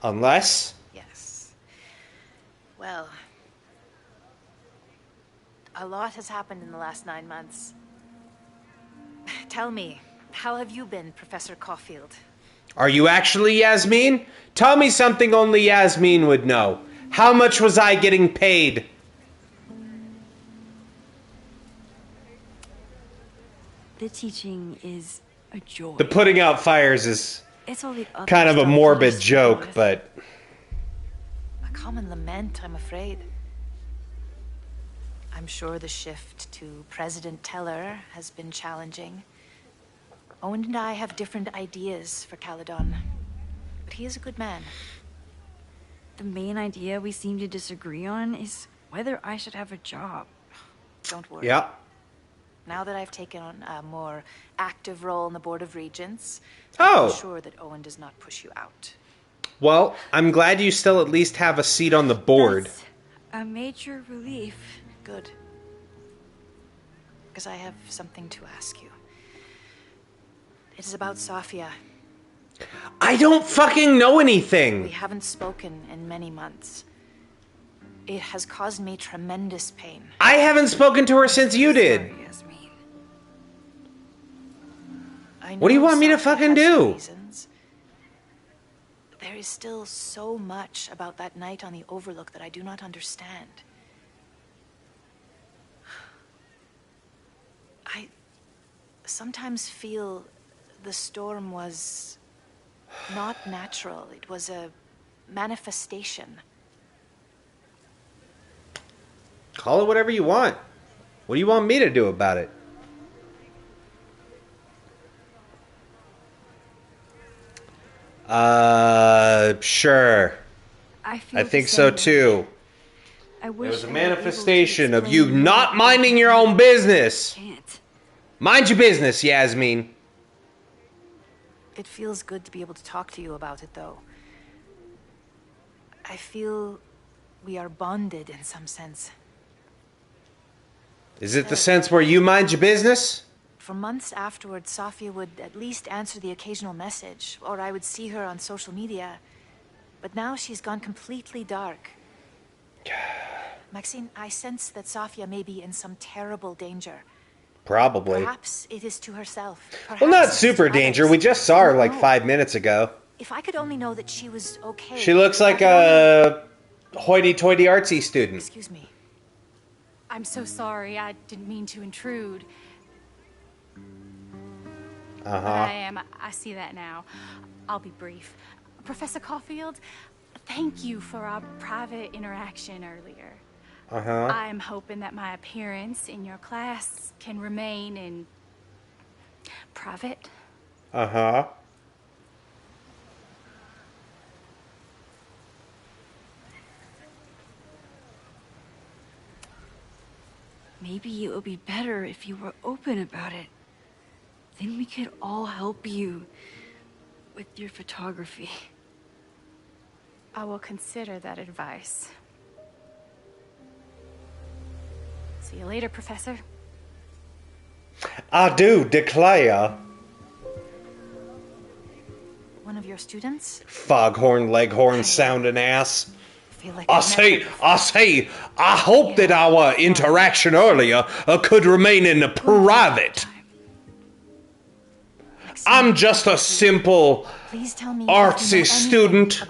Unless Yes. Well, a lot has happened in the last 9 months. Tell me, how have you been, Professor Caulfield? Are you actually Yasmin? Tell me something only Yasmin would know. How much was I getting paid? The teaching is a joy. The putting out fires is It's all the other kind of a stuff morbid that I joke, struggle but A common lament, I'm afraid. I'm sure the shift to President Teller has been challenging. Owen and I have different ideas for Caledon, but he is a good man. The main idea we seem to disagree on is whether I should have a job. Don't worry. yeah. Now that I've taken on a more active role in the Board of Regents, Oh. I'm sure that Owen does not push you out. Well, I'm glad you still at least have a seat on the board. A major relief. Good. Because I have something to ask you. It is about Safia. I don't fucking know anything. We haven't spoken in many months. It has caused me tremendous pain. I haven't spoken to her since you did. I What do you know want me to Safia fucking has her do? reasons. There is still so much about that night on the Overlook that I do not understand. I sometimes feel the storm was not natural. It was a manifestation. Call it whatever you want. What do you want me to do about it? Sure. I think so too. It was a manifestation of you not minding your own business. Mind your business, Yasmin. It feels good to be able to talk to you about it, though. I feel we are bonded in some sense. Is it the sense where you mind your business? For months afterwards, Sofia would at least answer the occasional message, or I would see her on social media. But now she's gone completely dark. Maxine, I sense that Sofia may be in some terrible danger. Probably. Perhaps it is to herself. Well, not super danger. We just saw her like 5 minutes ago. If I could only know that she was okay. She looks like a hoity-toity artsy student. Excuse me. I'm so sorry. I didn't mean to intrude. But I see that now. I'll be brief. Professor Caulfield, thank you for our private interaction earlier. I'm hoping that my appearance in your class can remain in private. Maybe it would be better if you were open about it. Then we could all help you with your photography. I will consider that advice. See you later, Professor. I do declare. One of your students? Foghorn, leghorn, sounding ass. I say, I hope that our interaction earlier could remain in the private. I'm just a simple artsy student.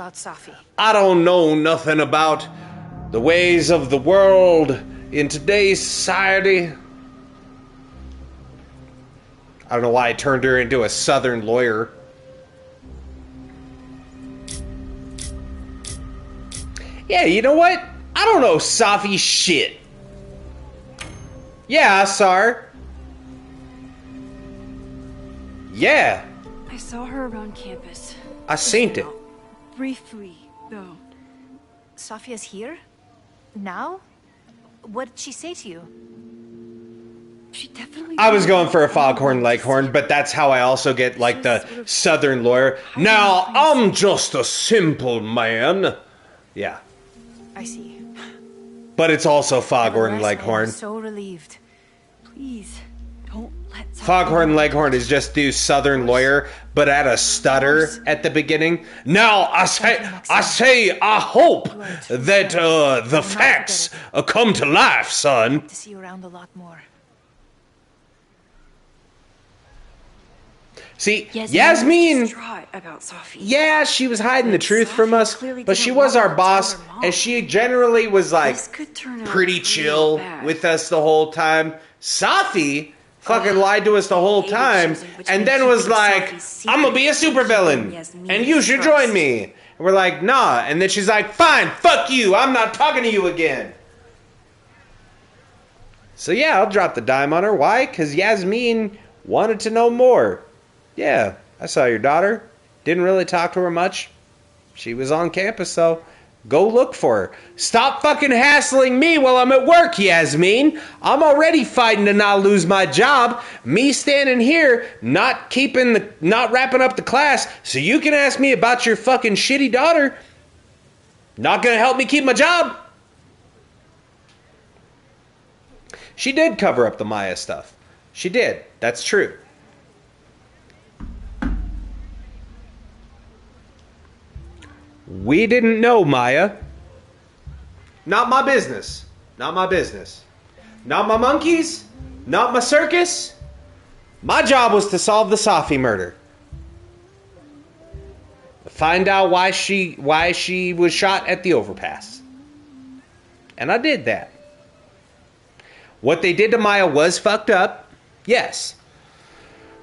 I don't know nothing about the ways of the world in today's society. I don't know why I turned her into a Southern lawyer. Yeah, you know what? I don't know Safi shit. Yeah, I saw her. Yeah. I saw her around campus. I seen it. Briefly, though. Sofia's here? Now? What did she say to you? She definitely... I was going for a Foghorn Leghorn, but that's how I also get, like, the Southern lawyer. Now, I'm just a simple man. Yeah. I see. But it's also Foghorn Leghorn. I'm so relieved. Please, don't let... Foghorn Leghorn is just do Southern lawyer, but add a stutter at the beginning. Now, I hope that the facts come to life, son. To see you around a lot more. See, Yasmin, about Safi. Yeah, she was hiding the truth from us, but she was our boss, and she generally was like pretty chill with us the whole time. Safi fucking lied to us the whole time, and then was like, I'm gonna be a supervillain, and you should join me. And we're like, nah, and then she's like, fine, fuck you, I'm not talking to you again. So yeah, I'll drop the dime on her. Why? Because Yasmin wanted to know more. Yeah, I saw your daughter. Didn't really talk to her much. She was on campus, though. Go look for her. Stop fucking hassling me while I'm at work, Yasmin. I'm already fighting to not lose my job. Me standing here, not wrapping up the class, so you can ask me about your fucking shitty daughter. Not gonna help me keep my job. She did cover up the Maya stuff. She did. That's true. We didn't know, Maya. Not my business. Not my business. Not my monkeys. Not my circus. My job was to solve the Safi murder. Find out why she was shot at the overpass. And I did that. What they did to Maya was fucked up. Yes.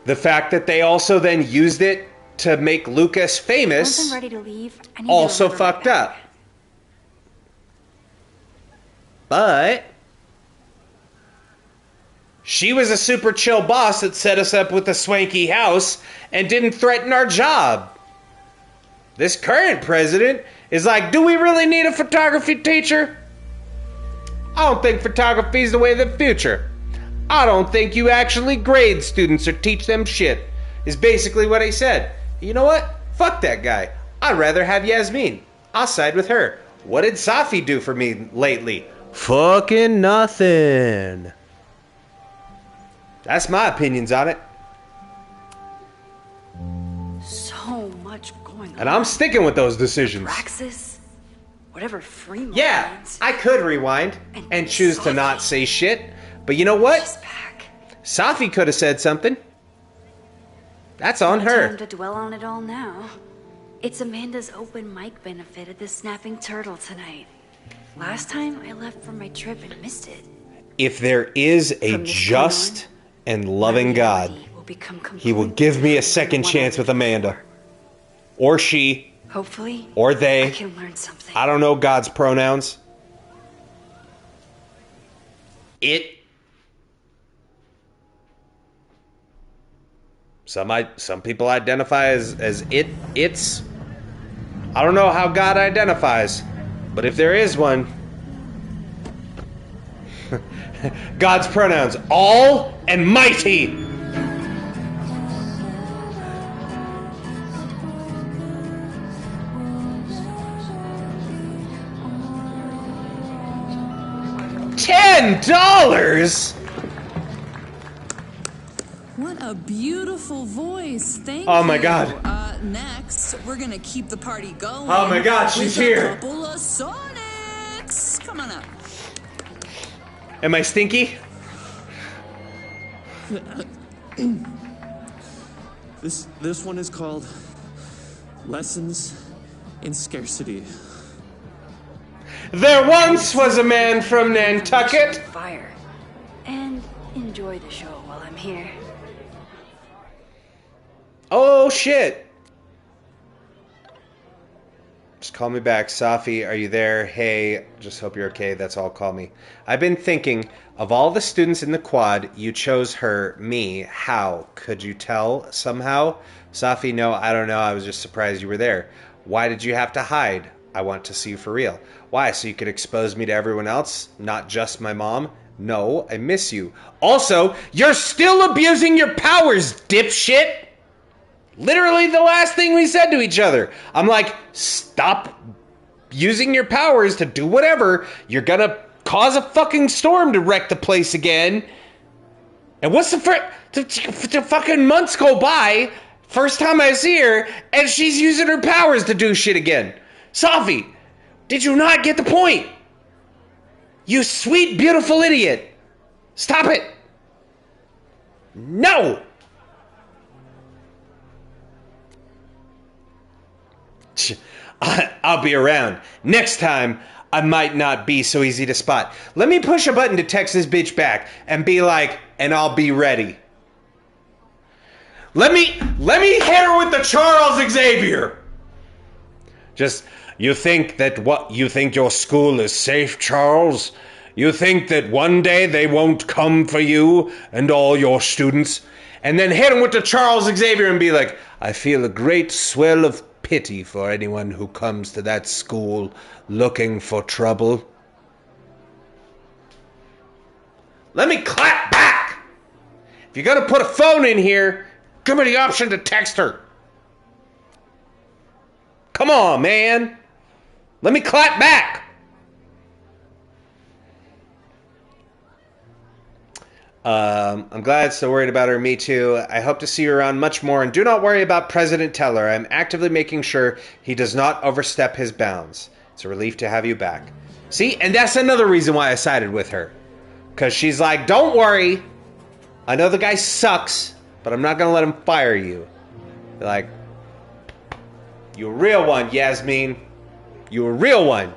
The fact that they also then used it to make Lucas famous Once I'm ready to leave, I need to also remember my fucked up. But she was a super chill boss that set us up with a swanky house and didn't threaten our job. This current president is like, do we really need a photography teacher? I don't think photography is the way of the future. I don't think you actually grade students or teach them shit, is basically what he said. You know what? Fuck that guy. I'd rather have Yasmin. I'll side with her. What did Safi do for me lately? Fucking nothing. That's my opinions on it. So much going on. And I'm sticking with those decisions. Praxis, whatever Fremont Yeah, needs. I could rewind and choose to not say shit. But you know what? Safi could have said something. That's on No her. time to dwell on it all now. It's Amanda's open mic benefit at the Snapping Turtle tonight. Last time I left for my trip and missed it. If there is a just and loving God, he will give me a second chance with Amanda. Or she. Hopefully, Or they. I can learn something. I don't know God's pronouns. It. Some people identify as it. It's. I don't know how God identifies, but if there is one, God's pronouns, all and mighty. $10? What a beautiful voice. Thank you. Oh my God. Next, we're gonna keep the party going. Oh my God, she's with here. A couple of Sonics. Come on up. Am I stinky? This one is called Lessons in Scarcity. There once was a man from Nantucket. Fire. And enjoy the show while I'm here. Oh shit. Just call me back. Safi, are you there? Hey, just hope you're okay. That's all. Call me. I've been thinking, of all the students in the quad, you chose her, me. How? Could you tell somehow? Safi, no, I don't know. I was just surprised you were there. Why did you have to hide? I want to see you for real. Why? So you could expose me to everyone else? Not just my mom? No, I miss you. Also, you're still abusing your powers, dipshit! Literally the last thing we said to each other. I'm like, stop using your powers to do whatever. You're gonna cause a fucking storm to wreck the place again. And what's the fucking months go by, first time I see her, and she's using her powers to do shit again. Safi, did you not get the point? You sweet, beautiful idiot. Stop it. No. I'll be around. Next time, I might not be so easy to spot. Let me push a button to text this bitch back and be like, and I'll be ready. Let me hit her with the Charles Xavier. Just, you think your school is safe, Charles? You think that one day they won't come for you and all your students? And then hit him with the Charles Xavier and be like, I feel a great swell of pity for anyone who comes to that school looking for trouble. Let me clap back! If you're gonna put a phone in here, give me the option to text her. Come on, man. Let me clap back. I'm glad, so worried about her. Me too. I hope to see you around much more, and do not worry about President Teller. I'm actively making sure he does not overstep his bounds. It's a relief to have you back. See, and that's another reason why I sided with her. Because she's like, don't worry. I know the guy sucks, but I'm not going to let him fire you. Like, you a real one, Yasmin. You a real one.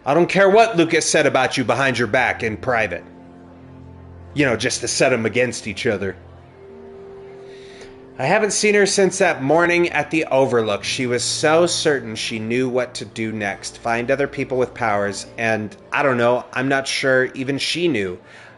I don't care what Lucas said about you behind your back in private. You know, just to set them against each other. I haven't seen her since that morning at the Overlook. She was so certain she knew what to do next. Find other people with powers, and I don't know, I'm not sure even she knew.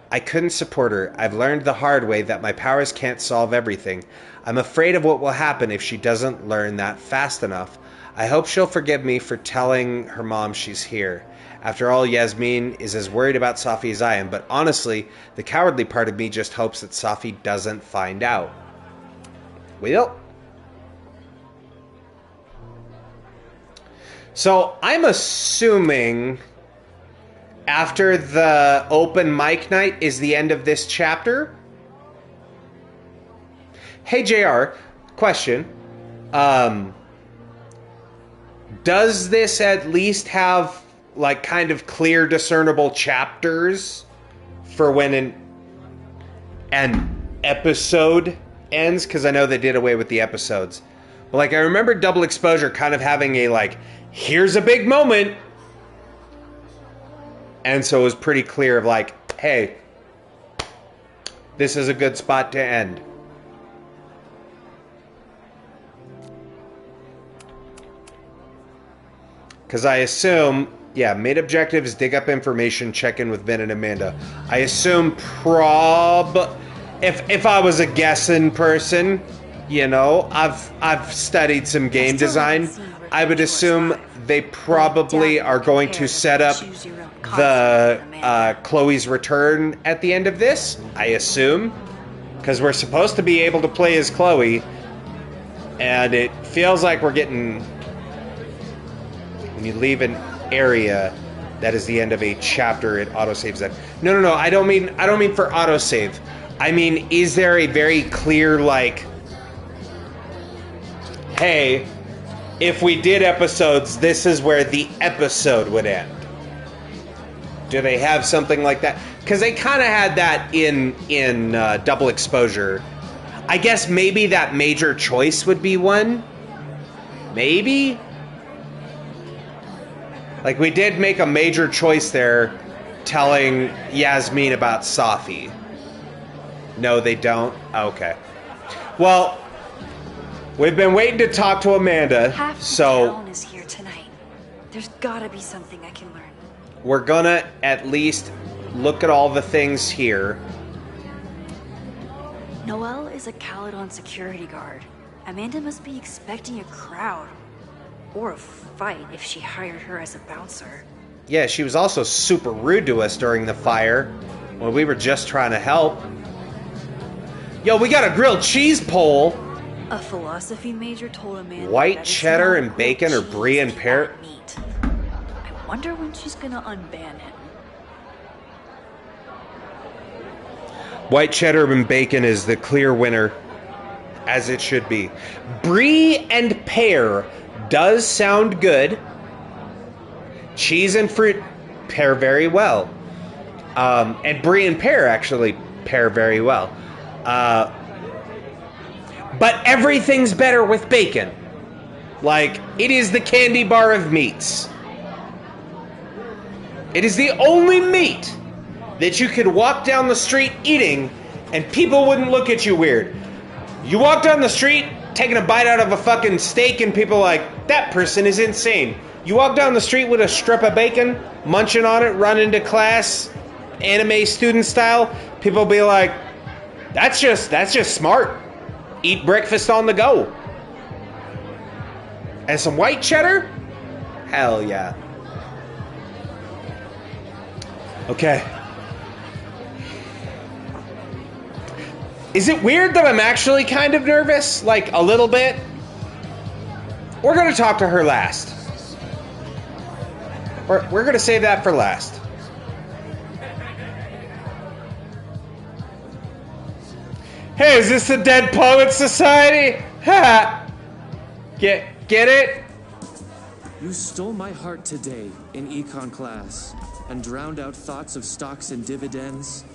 I couldn't support her. I've learned the hard way that my powers can't solve everything. I'm afraid of what will happen if she doesn't learn that fast enough. I hope she'll forgive me for telling her mom she's here. After all, Yasmin is as worried about Safi as I am, but honestly, the cowardly part of me just hopes that Safi doesn't find out. Well, so I'm assuming after the open mic night is the end of this chapter. Hey JR, question. Does this at least have like kind of clear discernible chapters for when an episode ends? Because I know they did away with the episodes. But like I remember Double Exposure kind of having a like, here's a big moment. And so it was pretty clear of like, hey, this is a good spot to end. Because I assume, yeah, main objective is dig up information, check in with Ben and Amanda. I assume if I was a guessing person, you know, I've studied some game design. I would assume they probably are going to set up the Chloe's return at the end of this. I assume, because we're supposed to be able to play as Chloe, and it feels like we're getting. When you leave an area, that is the end of a chapter. It autosaves that. No. I don't mean for autosave. I mean, is there a very clear like, hey, if we did episodes, this is where the episode would end? Do they have something like that? Because they kind of had that in Double Exposure. I guess maybe that major choice would be one. Maybe. Like, we did make a major choice there telling Yasmin about Safi. No, they don't? Okay. Well, we've been waiting to talk to Amanda, so... Half the town is here tonight. There's gotta be something I can learn. We're gonna at least look at all the things here. Noelle is a Caledon security guard. Amanda must be expecting a crowd. Or a fight if she hired her as a bouncer. Yeah, she was also super rude to us during the fire when we were just trying to help. Yo, we got a grilled cheese pole. A philosophy major told Amanda white cheddar and bacon or brie and pear. I wonder when she's gonna unban him. White cheddar and bacon is the clear winner, as it should be. Brie and pear does sound good. Cheese and fruit pair very well. And brie and pear actually pair very well. But everything's better with bacon. Like, it is the candy bar of meats. It is the only meat that you could walk down the street eating and people wouldn't look at you weird. You walk down the street taking a bite out of a fucking steak and people are like, that person is insane. You walk down the street with a strip of bacon, munching on it, running to class, anime student style, people be like, that's just smart. Eat breakfast on the go. And some white cheddar? Hell yeah. Okay. Is it weird that I'm actually kind of nervous? Like, a little bit? We're going to talk to her last. We're going to save that for last. Hey, is this the Dead Poets Society? Ha! Get it? You stole my heart today in econ class and drowned out thoughts of stocks and dividends.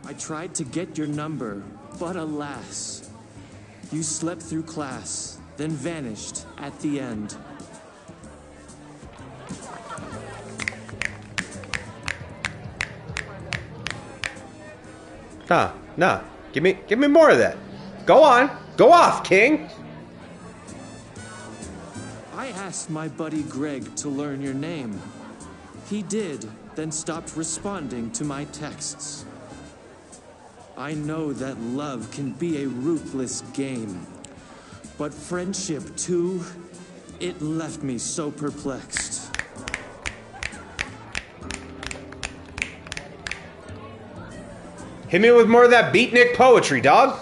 I tried to get your number, but alas, you slept through class, then vanished at the end. Nah. Give me more of that. Go on. Go off, King. I asked my buddy Greg to learn your name. He did, then stopped responding to my texts. I know that love can be a ruthless game, but friendship too, it left me so perplexed. Hit me with more of that beatnik poetry, dog.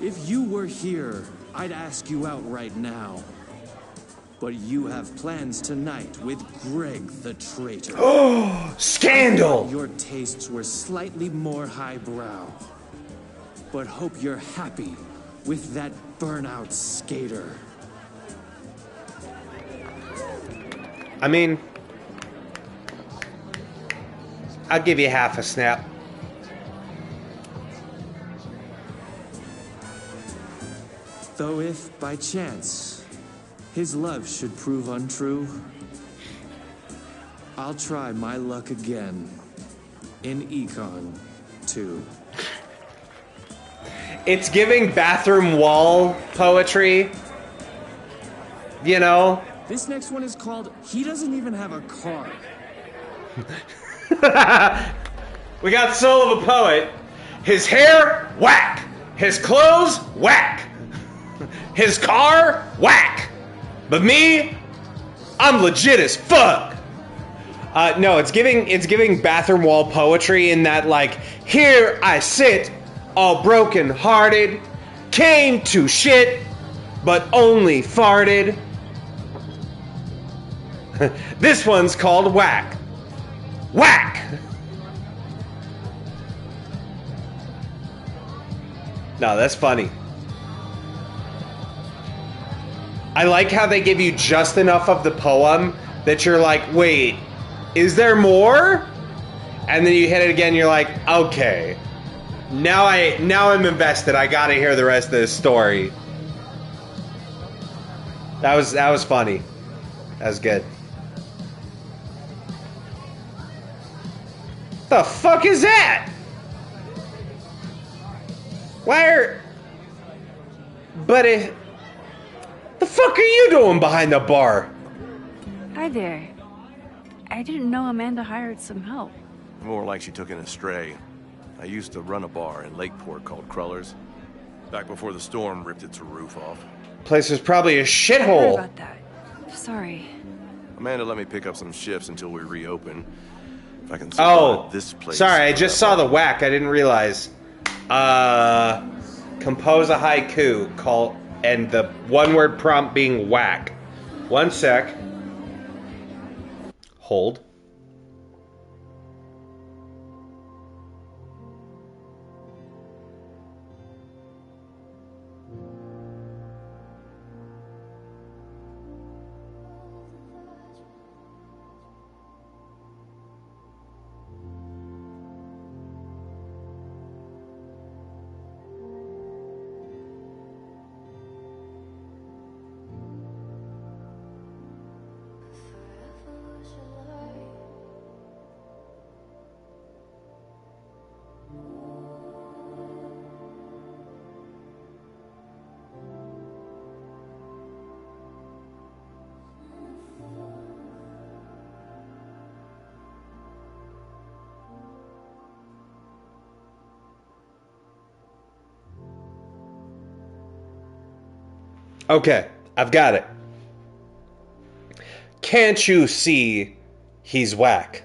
If you were here, I'd ask you out right now. But you have plans tonight with Greg the traitor. Oh, scandal! Your tastes were slightly more highbrow. But hope you're happy with that burnout skater. I mean, I'll give you half a snap. Though if, by chance, his love should prove untrue, I'll try my luck again in Econ 2. It's giving bathroom wall poetry. You know? This next one is called He Doesn't Even Have a Car. We got Soul of a Poet. His hair, whack. His clothes, whack. His car, whack. But me, I'm legit as fuck. No, it's giving bathroom wall poetry in that, like, here I sit, all broken hearted, came to shit, but only farted. This one's called Whack. Whack! No, that's funny. I like how they give you just enough of the poem that you're like, wait, is there more? And then you hit it again, you're like, okay. Now I'm invested. I gotta hear the rest of this story. That was funny. That was good. The fuck is that? The fuck are you doing behind the bar? Hi there. I didn't know Amanda hired some help. More like she took in a stray. I used to run a bar in Lakeport called Crullers. Back before the storm ripped its roof off. Place was probably a shithole. Sorry about that. Sorry. Amanda let me pick up some shifts until we reopen. If I can survive this place. Sorry, I just saw the whack. I didn't realize. Compose a haiku and the one-word prompt being whack. One sec. Hold. Okay, I've got it. Can't you see he's whack?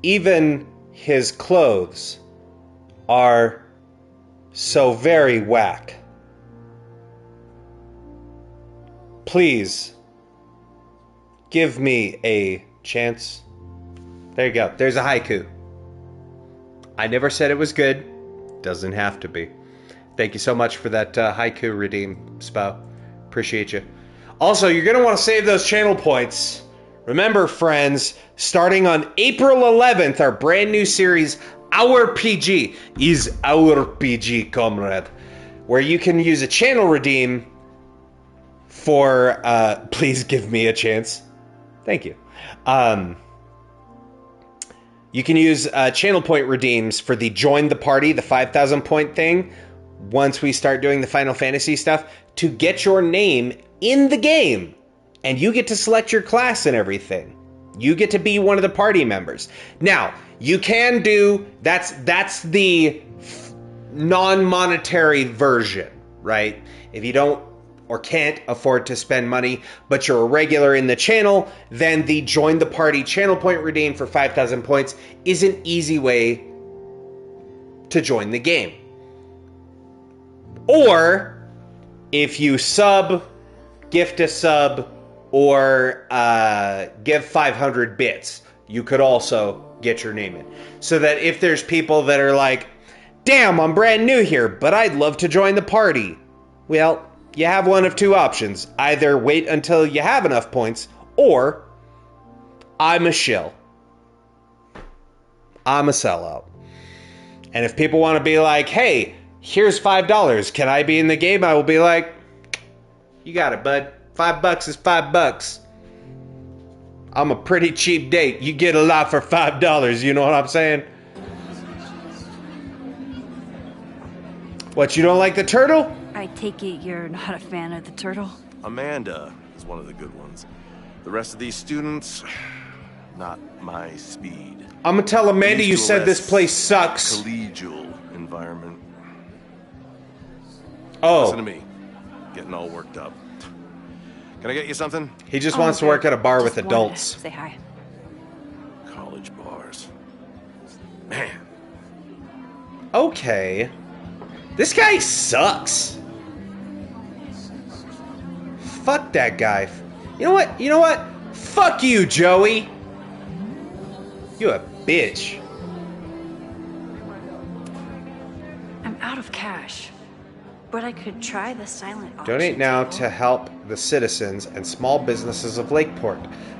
Even his clothes are so very whack. Please, give me a chance. There you go. There's a haiku. I never said it was good. Doesn't have to be. Thank you so much for that haiku redeem, Spo. Appreciate you. Also, you're going to want to save those channel points. Remember, friends, starting on April 11th, our brand new series, Our PG, is Our PG, comrade, where you can use a channel redeem for, please give me a chance. Thank you. You can use channel point redeems for the join the party, the 5,000 point thing, once we start doing the Final Fantasy stuff, to get your name in the game. And you get to select your class and everything. You get to be one of the party members. Now, you can do, that's the non-monetary version, right? If you don't or can't afford to spend money, but you're a regular in the channel, then the join the party channel point redeem for 5,000 points is an easy way to join the game. Or if you sub, gift a sub, or give 500 bits, you could also get your name in. So that if there's people that are like, damn, I'm brand new here, but I'd love to join the party. Well, you have one of two options. Either wait until you have enough points, or I'm a shill. I'm a sellout. And if people want to be like, hey, here's $5, can I be in the game? I will be like, you got it, bud. $5 is $5. I'm a pretty cheap date. You get a lot for $5, you know what I'm saying? What, you don't like the turtle? I take it you're not a fan of the turtle? Amanda is one of the good ones. The rest of these students, not my speed. I'm gonna tell Amanda you said this place sucks. Collegial environment. Oh. Listen to me. Getting all worked up. Can I get you something? He just wants to work at a bar with adults. Say hi. College bars. Man. Okay. This guy sucks. Fuck that guy. You know what? You know what? Fuck you, Joey. You a bitch. I'm out of cash, but I could try the silent auction. Donate now to help the citizens and small businesses of Lakeport.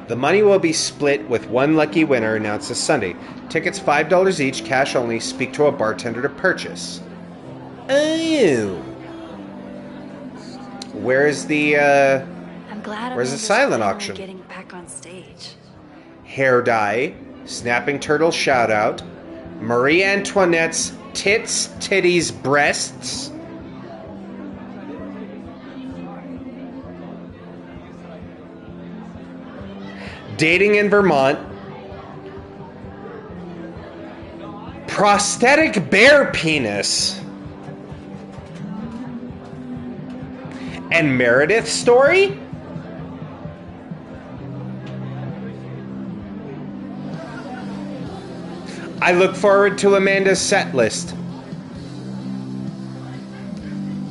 The money will be split with one lucky winner announced this Sunday. Tickets $5 each, cash only. Speak to a bartender to purchase. Oh. Where's the I'm glad where's the Amanda's silent finally auction? Getting back on stage. Hair dye, snapping turtle shout out, Marie Antoinette's tits, titties, breasts. Dating in Vermont. Prosthetic bear penis. And Meredith's story? I look forward to Amanda's set list.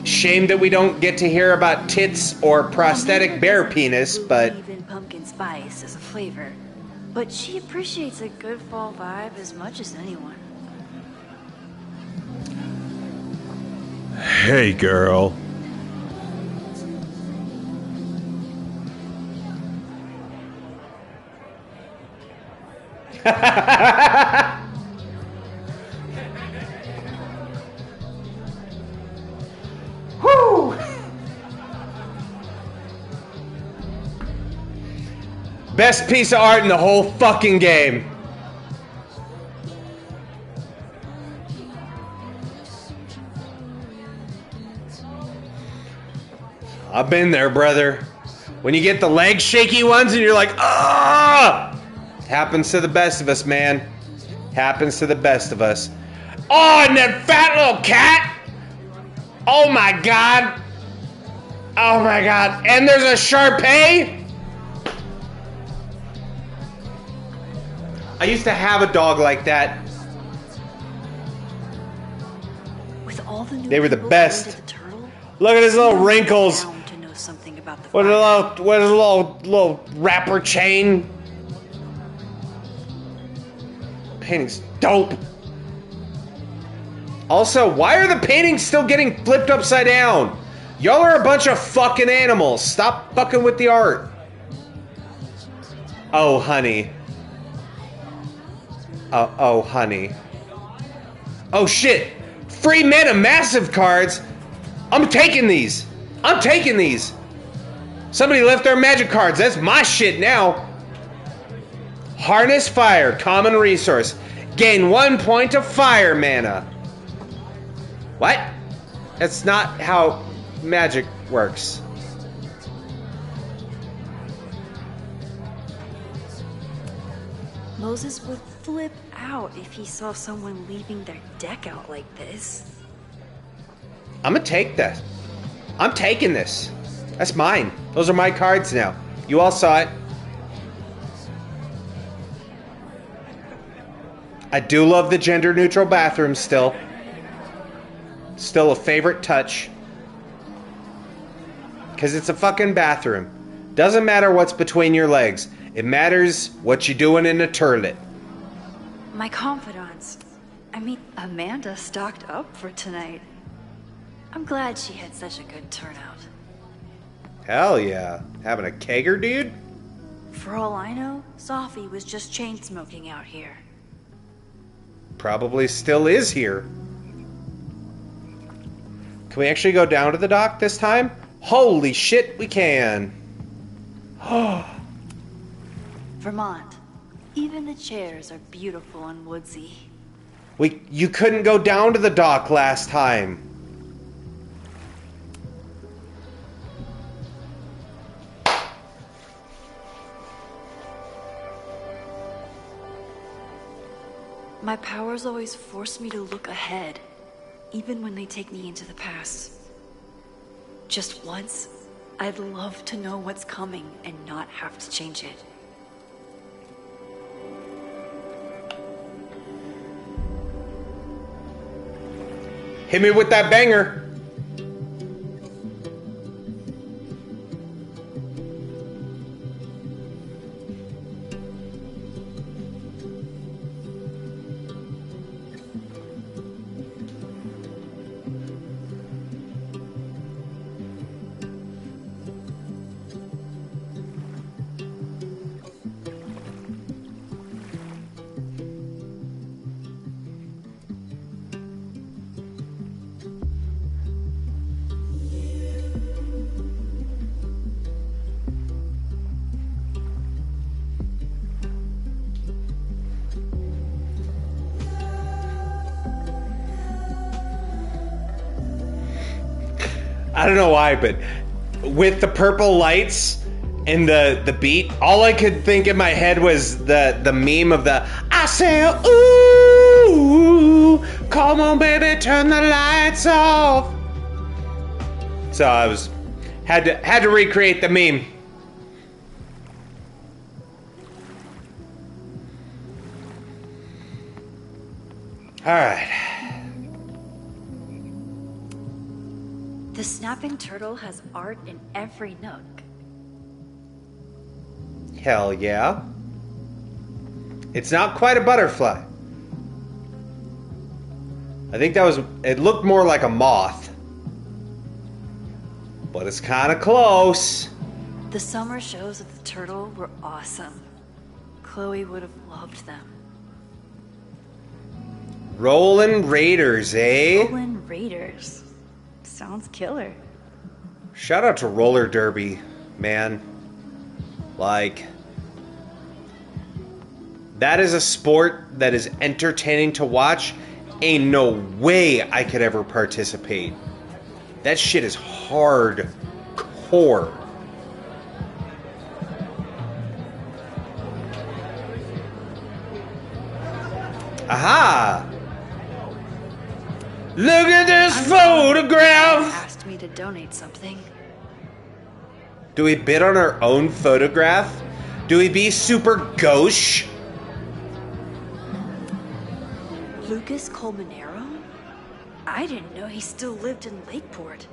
Shame that we don't get to hear about tits or prosthetic bear penis, but... Even pumpkin spice as a flavor. But she appreciates a good fall vibe as much as anyone. Hey, girl. Woo! Best piece of art in the whole fucking game. I've been there, brother. When you get the leg shaky ones and you're like, ah! Happens to the best of us, man. Happens to the best of us. Oh, and that fat little cat! Oh my god! Oh my god. And there's a Shar-Pei? I used to have a dog like that. With all the new They were the people best. going to the turtle, Look at his little wrinkles. bound to know something about the What a fire. little wrapper chain. Painting's dope. Also, why are the paintings still getting flipped upside down? Y'all are a bunch of fucking animals. Stop fucking with the art. Oh, honey. Oh, honey. Oh, shit. Free Meta Massive cards. I'm taking these. I'm taking these. Somebody left their magic cards. That's my shit now. Harness fire, common resource. Gain 1 point of fire mana. What? That's not how magic works. Moses would flip out if he saw someone leaving their deck out like this. I'm gonna take that. I'm taking this. That's mine. Those are my cards now. You all saw it. I do love the gender-neutral bathroom still. Still a favorite touch. Because it's a fucking bathroom. Doesn't matter what's between your legs. It matters what you're doing in the toilet. My confidants. I mean, Amanda stocked up for tonight. I'm glad she had such a good turnout. Hell yeah. Having a kegger, dude? For all I know, Sophie was just chain smoking out here. Probably still is here. Can we actually go down to the dock this time? Holy shit, we can. Vermont. Even the chairs are beautiful and woodsy. You couldn't go down to the dock last time. My powers always force me to look ahead, even when they take me into the past. Just once, I'd love to know what's coming and not have to change it. Hit me with that banger. I don't know why, but with the purple lights and the beat, all I could think in my head was the meme of the I say, ooh, come on baby, turn the lights off. So I had to recreate the meme. All right. The snapping turtle has art in every nook. Hell yeah. It's not quite a butterfly. I think it looked more like a moth. But it's kind of close. The summer shows of the turtle were awesome. Chloe would have loved them. Rollin' Raiders, eh? Rollin' Raiders. Sounds killer. Shout out to roller derby, man. Like, that is a sport that is entertaining to watch. Ain't no way I could ever participate. That shit is hardcore. Aha! Look at this photograph! Asked me to donate something. Do we bid on our own photograph? Do we be super gauche? Lucas Colmenero? I didn't know he still lived in Lakeport.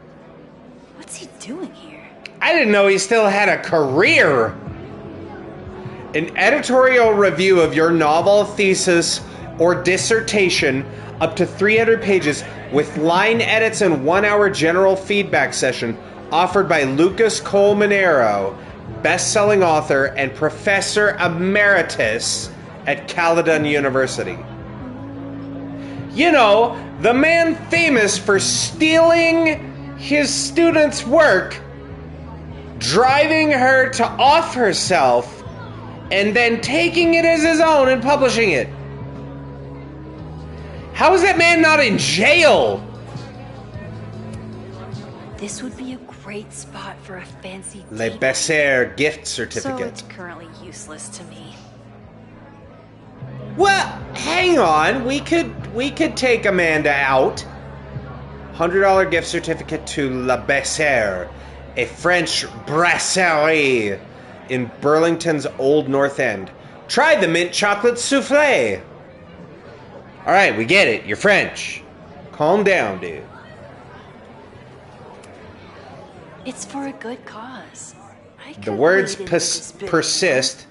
What's he doing here? I didn't know he still had a career. An editorial review of your novel, thesis, or dissertation up to 300 pages with line edits and 1 hour general feedback session offered by Lucas Colmenero, best-selling author and professor emeritus at Caledon University. You know, the man famous for stealing his students' work, driving her to off herself, and then taking it as his own and publishing it. How is that man not in jail? This would be a great spot for a fancy Le Besser gift certificate. So it's currently useless to me. Well, hang on. We could take Amanda out. $100 gift certificate to La Besser, a French brasserie in Burlington's Old North End. Try the mint chocolate souffle. All right, we get it. You're French. Calm down, dude. It's for a good cause. The words persist,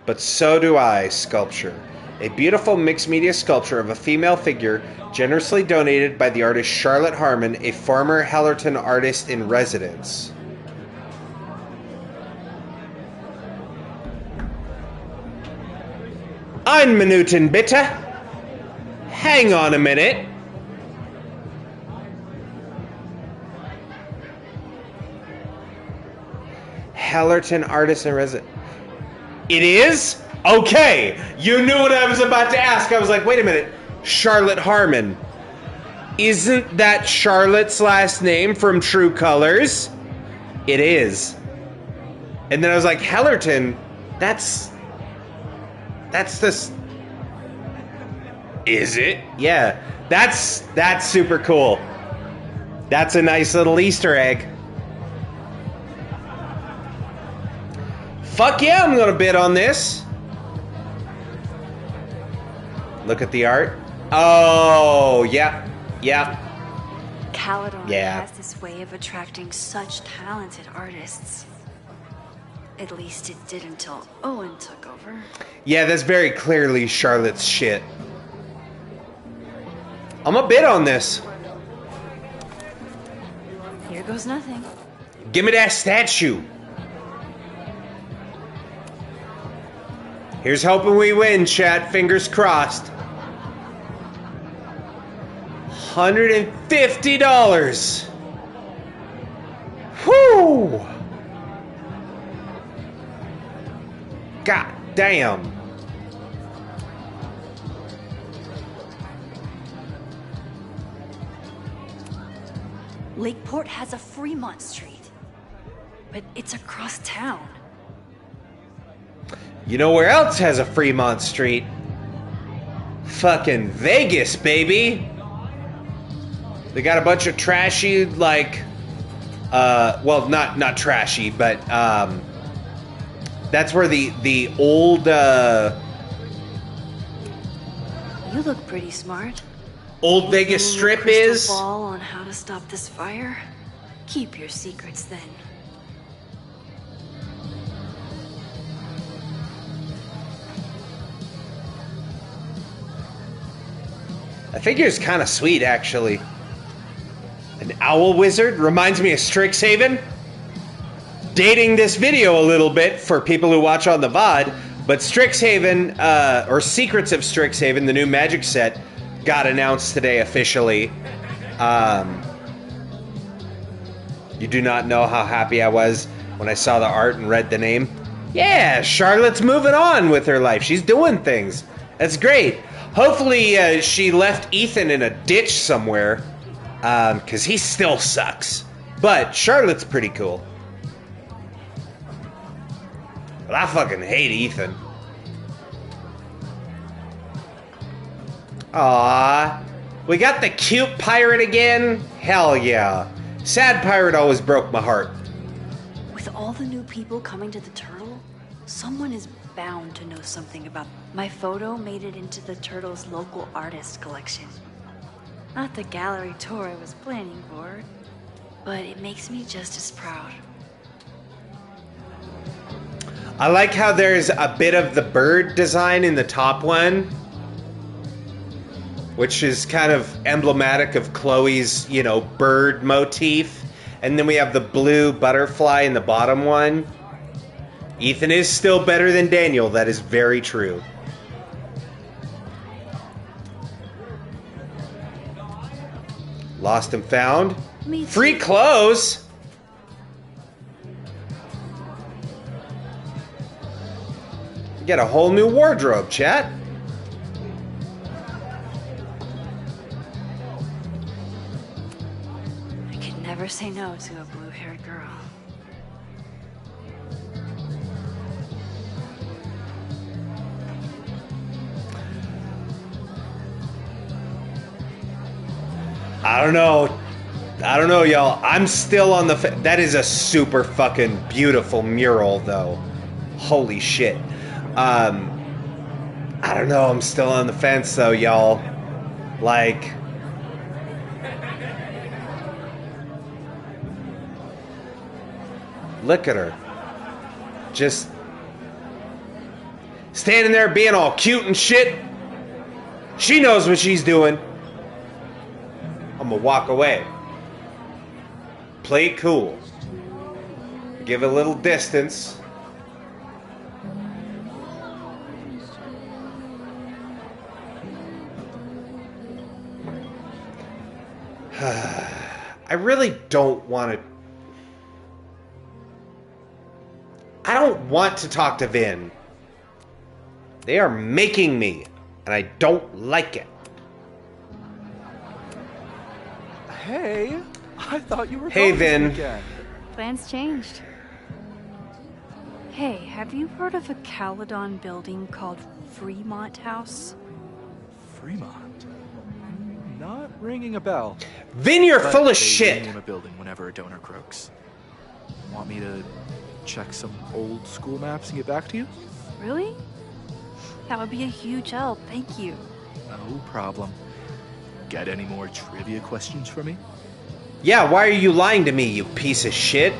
but so do I, sculpture. A beautiful mixed media sculpture of a female figure generously donated by the artist Charlotte Harmon, a former Hellerton artist in residence. Ein Minuten bitte. Hang on a minute. Hellerton artist in residence. It is? Okay. You knew what I was about to ask. I was like, wait a minute. Charlotte Harmon. Isn't that Charlotte's last name from True Colors? It is. And then I was like, Hellerton, that's this. Is it? Yeah. That's super cool. That's a nice little Easter egg. Fuck yeah, I'm gonna bid on this. Look at the art. Oh, yeah. Yeah. Caledon has this way of attracting such talented artists. At least it did until Owen took over. Yeah, that's very clearly Charlotte's shit. I'm gonna bid on this. Here goes nothing. Give me that statue. Here's hoping we win, chat. Fingers crossed. $150. Whew. God damn. Lakeport has a Fremont Street, but it's across town. You know where else has a Fremont Street? Fucking Vegas, baby. They got a bunch of trashy, like, well, not trashy, but that's where the old. You look pretty smart. Old Vegas Strip is. Ball on how to stop this fire. Keep your secrets then. I figure's kind of sweet, actually. An owl wizard reminds me of Strixhaven. Dating this video a little bit for people who watch on the VOD, but Strixhaven, or Secrets of Strixhaven, the new Magic set, got announced today officially. You do not know how happy I was when I saw the art and read the name. Yeah, Charlotte's moving on with her life. She's doing things. That's great. Hopefully she left Ethan in a ditch somewhere, because he still sucks. But Charlotte's pretty cool. But I fucking hate Ethan. Aww. We got the cute pirate again? Hell yeah. Sad pirate always broke my heart. With all the new people coming to the Turtle, someone is bound to know something about them. My photo made it into the Turtle's local artist collection. Not the gallery tour I was planning for, but it makes me just as proud. I like how there's a bit of the bird design in the top one, which is kind of emblematic of Chloe's, you know, bird motif. And then we have the blue butterfly in the bottom one. Ethan is still better than Daniel. That is very true. Lost and found. Free clothes. Get a whole new wardrobe, chat. I could never say no to a blue-haired girl. I don't know, y'all. I'm still on the... That is a super fucking beautiful mural, though. Holy shit. I don't know. I'm still on the fence, though, y'all. Like... Look at her. Just... standing there being all cute and shit. She knows what she's doing. I'm gonna walk away. Play it cool. Give it a little distance. I really don't want to... I don't want to talk to Vin. They are making me, and I don't like it. Hey, I thought you were Hey, gone this Vin. weekend. Plans changed. Hey, have you heard of a Caledon building called Fremont House? Fremont? Not ringing a bell. Vin, you're But full of they shit. rename a building whenever a donor croaks. Want me to check some old school maps and get back to you? Really? That would be a huge help, thank you. No problem. Got any more trivia questions for me? Yeah, why are you lying to me, you piece of shit?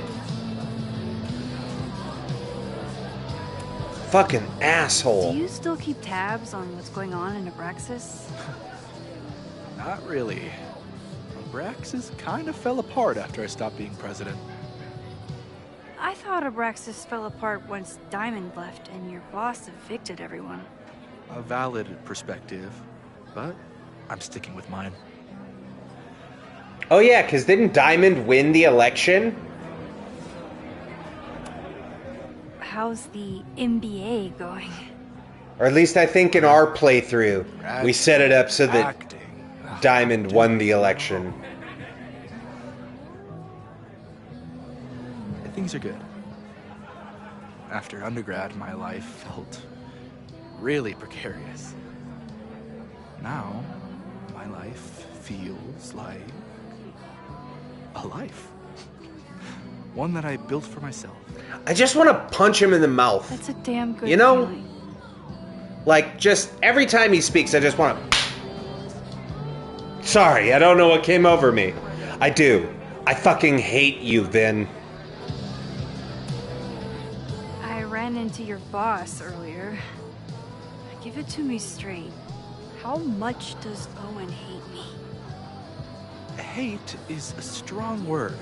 Fucking asshole. Do you still keep tabs on what's going on in Abraxas? Not really. Abraxas kind of fell apart after I stopped being president. I thought Abraxas fell apart once Diamond left and your boss evicted everyone. A valid perspective, but I'm sticking with mine. Oh yeah, because didn't Diamond win the election? How's the MBA going? Or at least I think in our playthrough, we set it up so that Diamond won the election. Things are good. After undergrad, my life felt really precarious. Now, my life feels like a life. One that I built for myself. I just want to punch him in the mouth. That's a damn good You know? feeling. Like, just every time he speaks, I just want to... Sorry, I don't know what came over me. I do. I fucking hate you, Vin. I ran into your boss earlier. Give it to me straight. How much does Owen hate me? Hate is a strong word.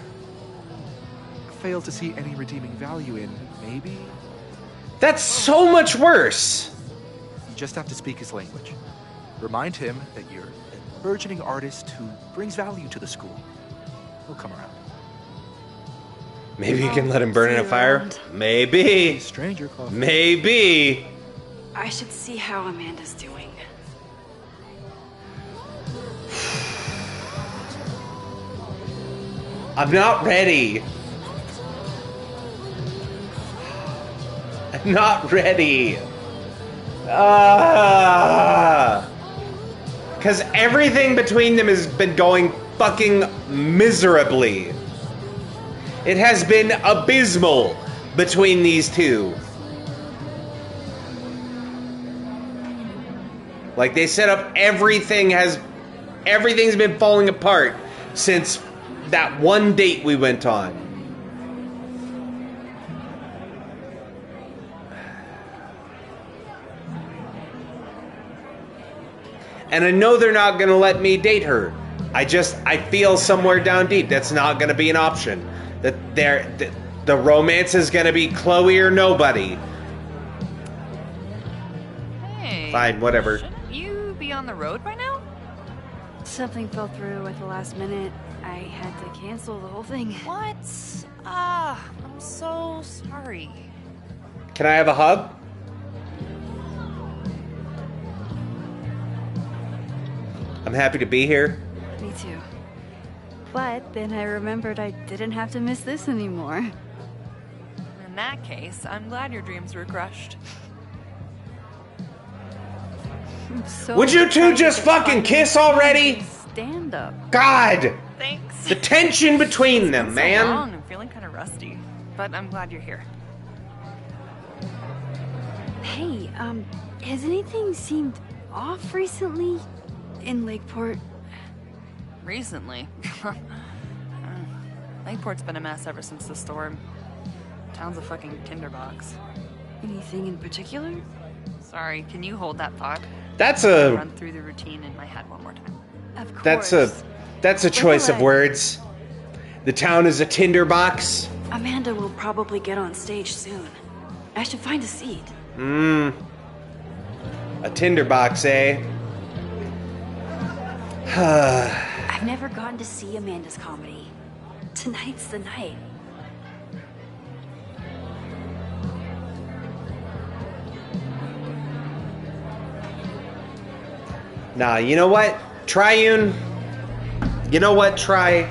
Fail to see any redeeming value in, maybe? That's so much worse! You just have to speak his language. Remind him that you're a burgeoning artist who brings value to the school. He'll come around. Maybe you can let him burn in a fire? Maybe. Stranger coffee. Maybe. I should see how Amanda's doing. I'm not ready. I'm not ready. Because everything between them has been going fucking miserably. It has been abysmal between these two. Like, they set up everything's been falling apart since that one date we went on. And I know they're not going to let me date her. I feel somewhere down deep that's not going to be an option. That the romance is going to be Chloe or nobody. Hey. Fine, whatever. Shouldn't you be on the road by now? Something fell through at the last minute. I had to cancel the whole thing. What? I'm so sorry. Can I have a hug? I'm happy to be here. Me too. But then I remembered I didn't have to miss this anymore. In that case, I'm glad your dreams were crushed. So would you two just fucking kiss already? Stand up. God! Thanks. The tension between them, man. So long. I'm feeling kind of rusty, but I'm glad you're here. Hey, has anything seemed off recently in Lakeport? Recently? Lakeport's been a mess ever since the storm. Town's a fucking tinderbox. Anything in particular? Sorry, can you hold that thought? That's a... Run through the routine in my head one more time. Of course. That's a choice of words. The town is a tinderbox. Amanda will probably get on stage soon. I should find a seat. A tinderbox, eh? I've never gotten to see Amanda's comedy. Tonight's the night. Nah, you know what? Triune. You know what, Tri?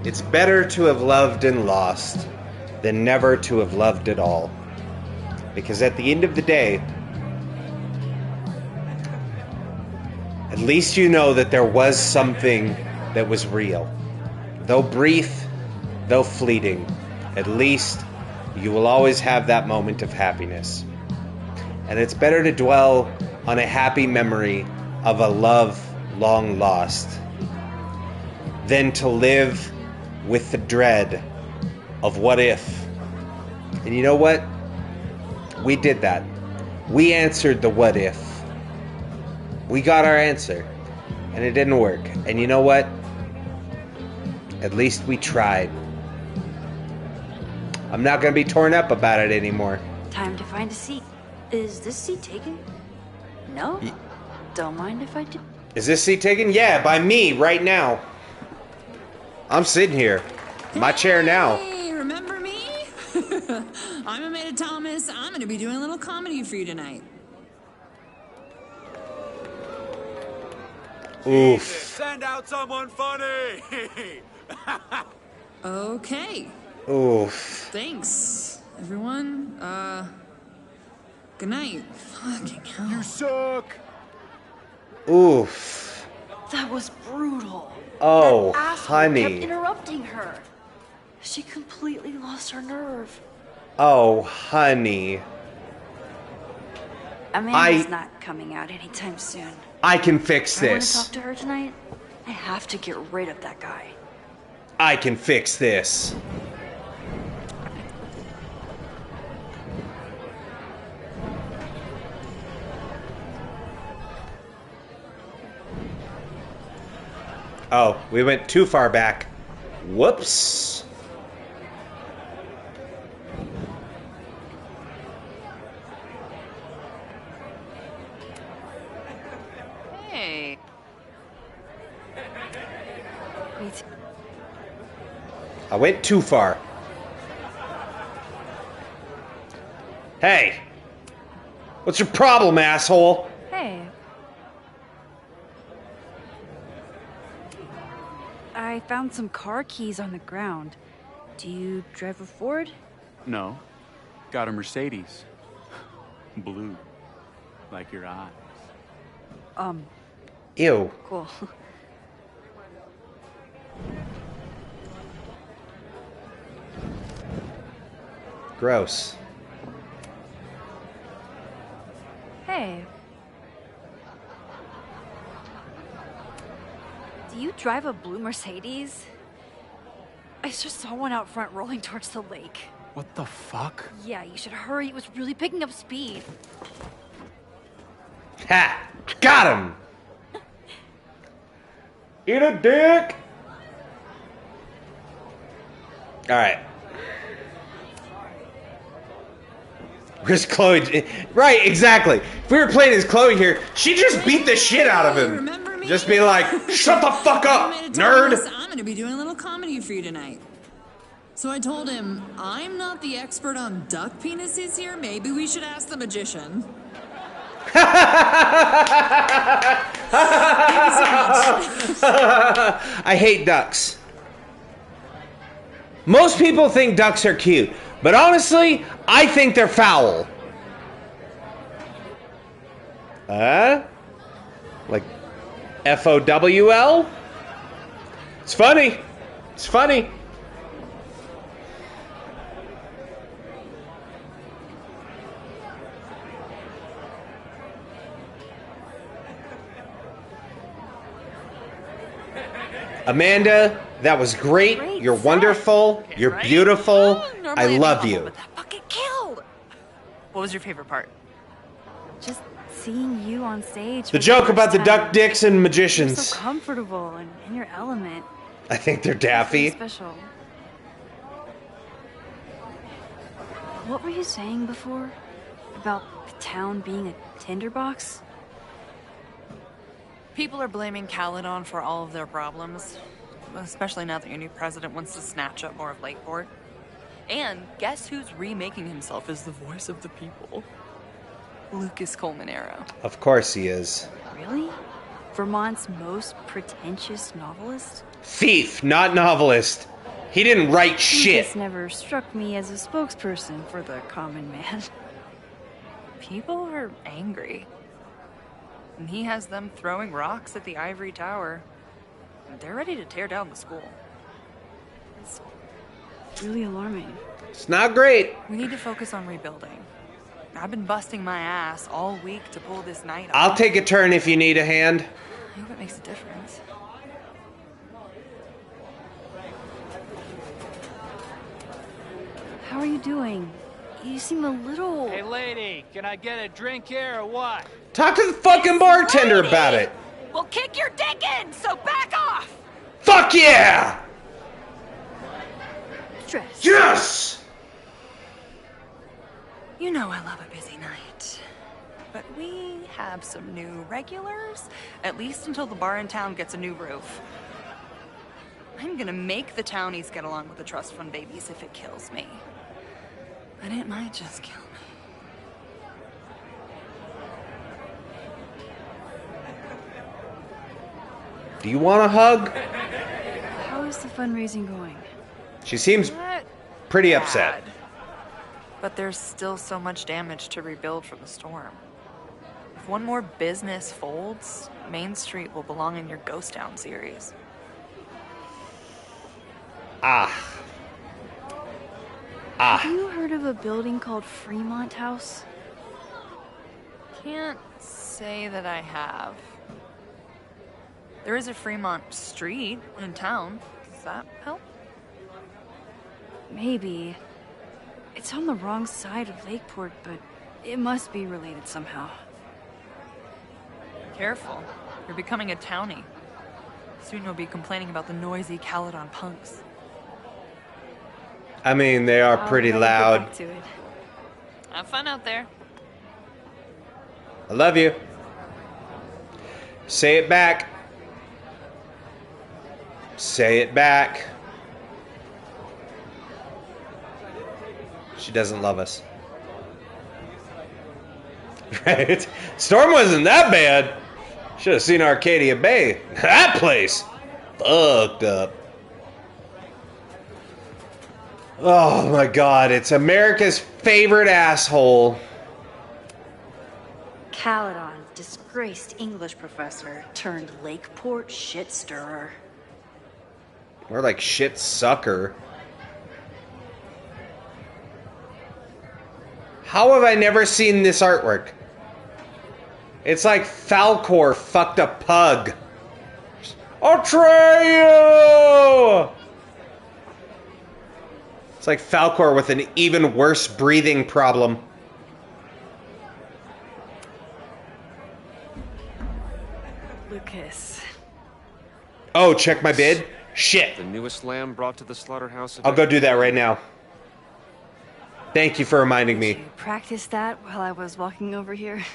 It's better to have loved and lost than never to have loved at all. Because at the end of the day, at least you know that there was something that was real. Though brief, though fleeting, at least you will always have that moment of happiness. And it's better to dwell on a happy memory of a love long lost than to live with the dread of what if. And you know what? We did that. We answered the what if. We got our answer. And it didn't work. And you know what? At least we tried. I'm not going to be torn up about it anymore. Time to find a seat. Is this seat taken? No? Don't mind if I do. Is this seat taken? Yeah, by me right now. I'm sitting here. My chair now. Hey, remember me? I'm Amanda Thomas. I'm going to be doing a little comedy for you tonight. Oof. Send out someone funny. Okay. Oof. Thanks, everyone. Good night. Fucking hell. You suck. Oof. That was brutal. Oh, that asshole honey. kept interrupting her. She completely lost her nerve. Oh, honey. Amanda's not coming out anytime soon. I can fix I want to this. talk to her tonight. I have to get rid of that guy. I can fix this. Oh, we went too far back. Whoops. Hey. I went too far. Hey. What's your problem, asshole? Hey. I found some car keys on the ground. Do you drive a Ford? No. Got a Mercedes. Blue. Like your eyes. Ew. Cool. Gross. Hey. Do you drive a blue Mercedes? I just saw one out front rolling towards the lake. What the fuck? Yeah, you should hurry. It was really picking up speed. Ha! Got him! Eat a dick! Alright. Where's Chloe? Right, exactly. If we were playing as Chloe here, she'd just beat the shit out of him. Just be like, shut the fuck up, nerd! I'm going to be doing a little comedy for you tonight. So I told him, I'm not the expert on duck penises here. Maybe we should ask the magician. I hate ducks. Most people think ducks are cute, but honestly, I think they're foul. Like FOWL? It's funny. It's funny. Amanda, that was great. You're wonderful. You're beautiful. I love you. Fucking killed. What was your favorite part? Just seeing you on stage. The joke about the duck dicks and magicians. You're so comfortable and in your element. I think they're daffy. Special. What were you saying before? About the town being a tinderbox? People are blaming Caledon for all of their problems, especially now that your new president wants to snatch up more of Lakeport. And guess who's remaking himself as the voice of the people? Lucas Colmenero. Of course he is. Really? Vermont's most pretentious novelist? Thief, not novelist. He didn't write shit. Lucas never struck me as a spokesperson for the common man. People are angry. And he has them throwing rocks at the Ivory Tower. They're ready to tear down the school. It's really alarming. It's not great. We need to focus on rebuilding. I've been busting my ass all week to pull this night off. I'll take a turn if you need a hand. I hope it makes a difference. How are you doing? You seem a little... Hey, lady, can I get a drink here or what? Talk to the fucking bartender about it. Well, kick your dick in, so back off! Fuck yeah! Stress. Yes! You know I love a busy night. But we have some new regulars, at least until the bar in town gets a new roof. I'm gonna make the townies get along with the trust fund babies if it kills me. But it might just kill me. Do you want a hug? How is the fundraising going? She seems pretty upset. But there's still so much damage to rebuild from the storm. If one more business folds, Main Street will belong in your Ghost Town series. Have you heard of a building called Fremont House? Can't say that I have. There is a Fremont Street in town. Does that help? Maybe. It's on the wrong side of Lakeport, but it must be related somehow. Careful. You're becoming a townie. Soon you'll be complaining about the noisy Caledon punks. I mean, they are pretty loud. Get back to it. Have fun out there. I love you. Say it back. Say it back. She doesn't love us. Right? Storm wasn't that bad. Should have seen Arcadia Bay. That place fucked up. Oh my god, it's America's favorite asshole. Caledon, disgraced English professor turned Lakeport shit stirrer. More like shit sucker. How have I never seen this artwork? It's like Falcor fucked a pug. Atreyu! It's like Falcor with an even worse breathing problem. Lucas. Oh, check my bid? Shit. The newest lamb brought to the slaughterhouse. I'll go do that right now. Thank you for reminding me. Practice that while I was walking over here.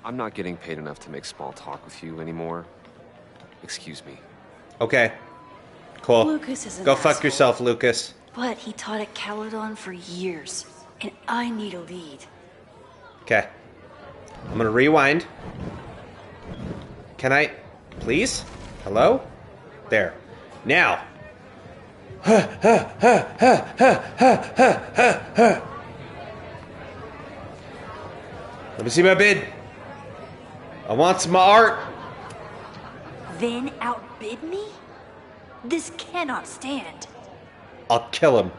I'm not getting paid enough to make small talk with you anymore. Excuse me. Okay. Cool. Lucas is an Go fuck asshole. yourself, Lucas. But he taught at Caledon for years, and I need a lead. Okay. I'm gonna rewind. Can I, please? Hello? There. Now. Let me see my bid. I want some art. Vin outbid me? This cannot stand. I'll kill him.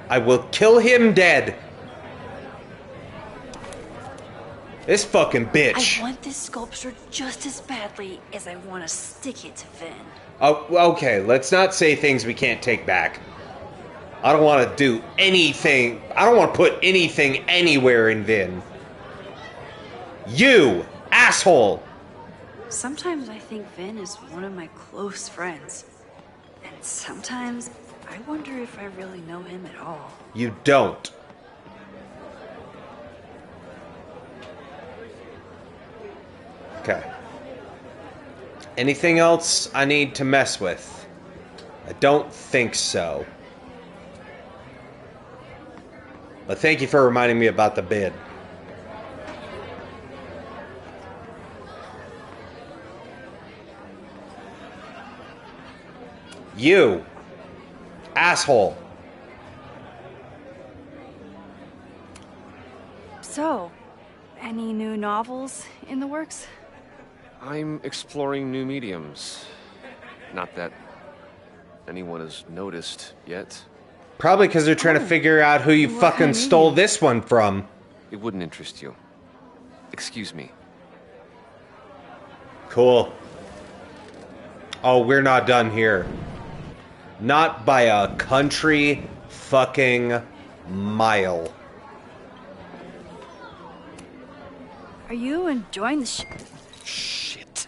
I will kill him dead. This fucking bitch. I want this sculpture just as badly as I want to stick it to Vin. Oh, okay, let's not say things we can't take back. I don't want to do anything. I don't want to put anything anywhere in Vin. You, asshole! Sometimes I think Vin is one of my close friends. And sometimes I wonder if I really know him at all. You don't. Okay. Anything else I need to mess with? I don't think so. But thank you for reminding me about the bid. You, asshole. So, any new novels in the works? I'm exploring new mediums. Not that anyone has noticed yet. Probably because they're trying to figure out who you fucking stole this one from. It wouldn't interest you. Excuse me. Cool. Oh, we're not done here. Not by a country fucking mile. Are you enjoying the Shit.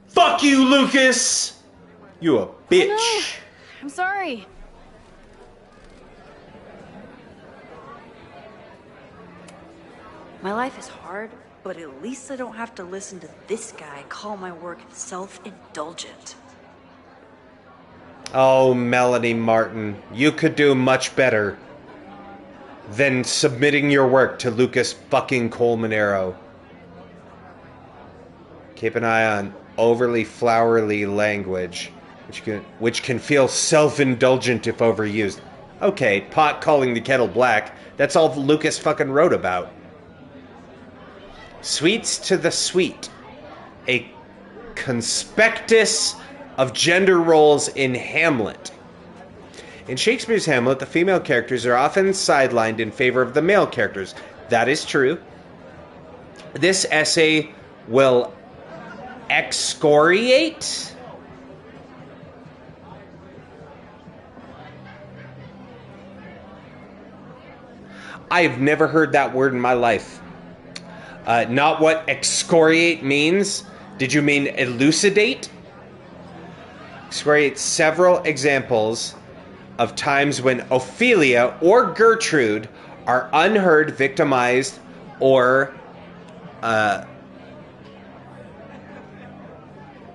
Fuck you, Lucas! You a bitch. Oh, no. I'm sorry. My life is hard, but at least I don't have to listen to this guy call my work self-indulgent. Oh, Melanie Martin, you could do much better than submitting your work to Lucas fucking Colmenero. Keep an eye on overly flowery language, which can feel self-indulgent if overused. Okay, pot calling the kettle black. That's all Lucas fucking wrote about. Sweets to the Sweet. A conspectus of gender roles in Hamlet. In Shakespeare's Hamlet, the female characters are often sidelined in favor of the male characters. That is true. This essay will excoriate? I've never heard that word in my life. Not what excoriate means. Did you mean elucidate? Excoriate several examples of times when Ophelia or Gertrude are unheard, victimized, or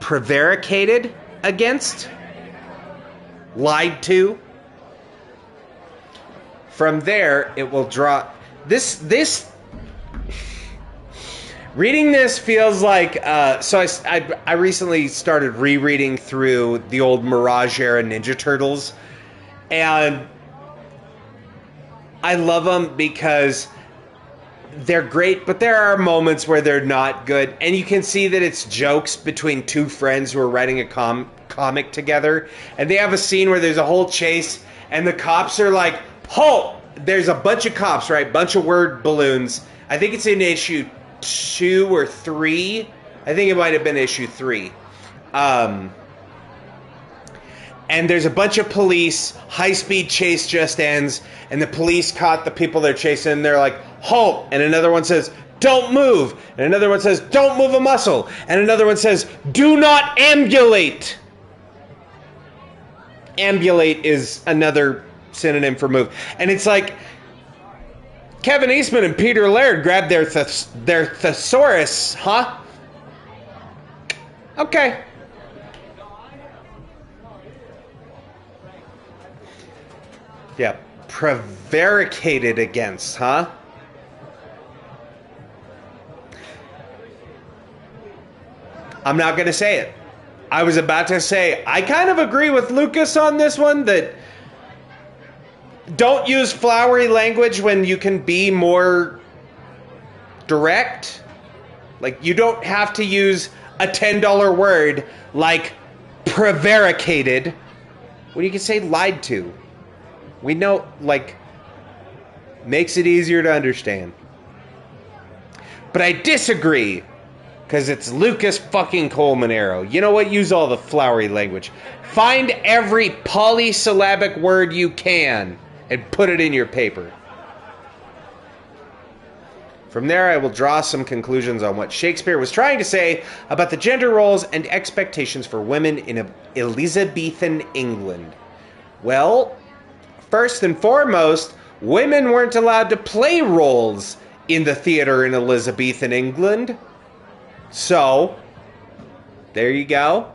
prevaricated against, lied to. From there, it will draw this. Reading this feels like so. I recently started rereading through the old Mirage era Ninja Turtles, and I love them because they're great, but there are moments where they're not good, and you can see that it's jokes between two friends who are writing a comic together, and they have a scene where there's a whole chase, and the cops are like, "Halt!" There's a bunch of cops, right? Bunch of word balloons. I think it's in issue 2 or 3. I think it might have been issue 3. And there's a bunch of police. High-speed chase just ends, and the police caught the people they're chasing, and they're like, "Halt!" And another one says, "Don't move!" And another one says, "Don't move a muscle!" And another one says, "Do not ambulate!" Ambulate is another synonym for move. And it's like Kevin Eastman and Peter Laird grabbed their thesaurus, huh? Okay. Yeah, prevaricated against, huh? I'm not going to say it. I was about to say, I kind of agree with Lucas on this one, that don't use flowery language when you can be more direct. Like, you don't have to use a $10 word like prevaricated when you can say lied to. We know, like, makes it easier to understand. But I disagree, because it's Lucas fucking Colmenero. You know what? Use all the flowery language. Find every polysyllabic word you can and put it in your paper. From there, I will draw some conclusions on what Shakespeare was trying to say about the gender roles and expectations for women in Elizabethan England. Well, first and foremost, women weren't allowed to play roles in the theater in Elizabethan England. So, there you go.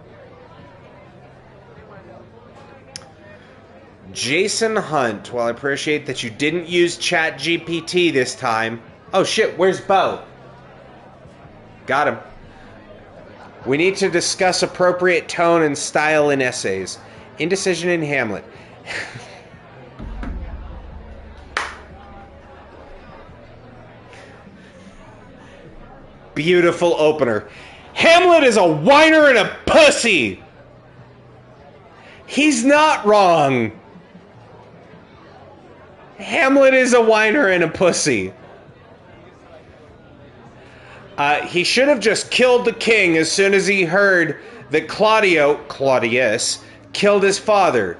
Jason Hunt, well, I appreciate that you didn't use ChatGPT this time. Oh shit, where's Bo? Got him. We need to discuss appropriate tone and style in essays. Indecision in Hamlet. Beautiful opener. Hamlet is a whiner and a pussy. He's not wrong. Hamlet is a whiner and a pussy. He should have just killed the king as soon as he heard that Claudius, killed his father.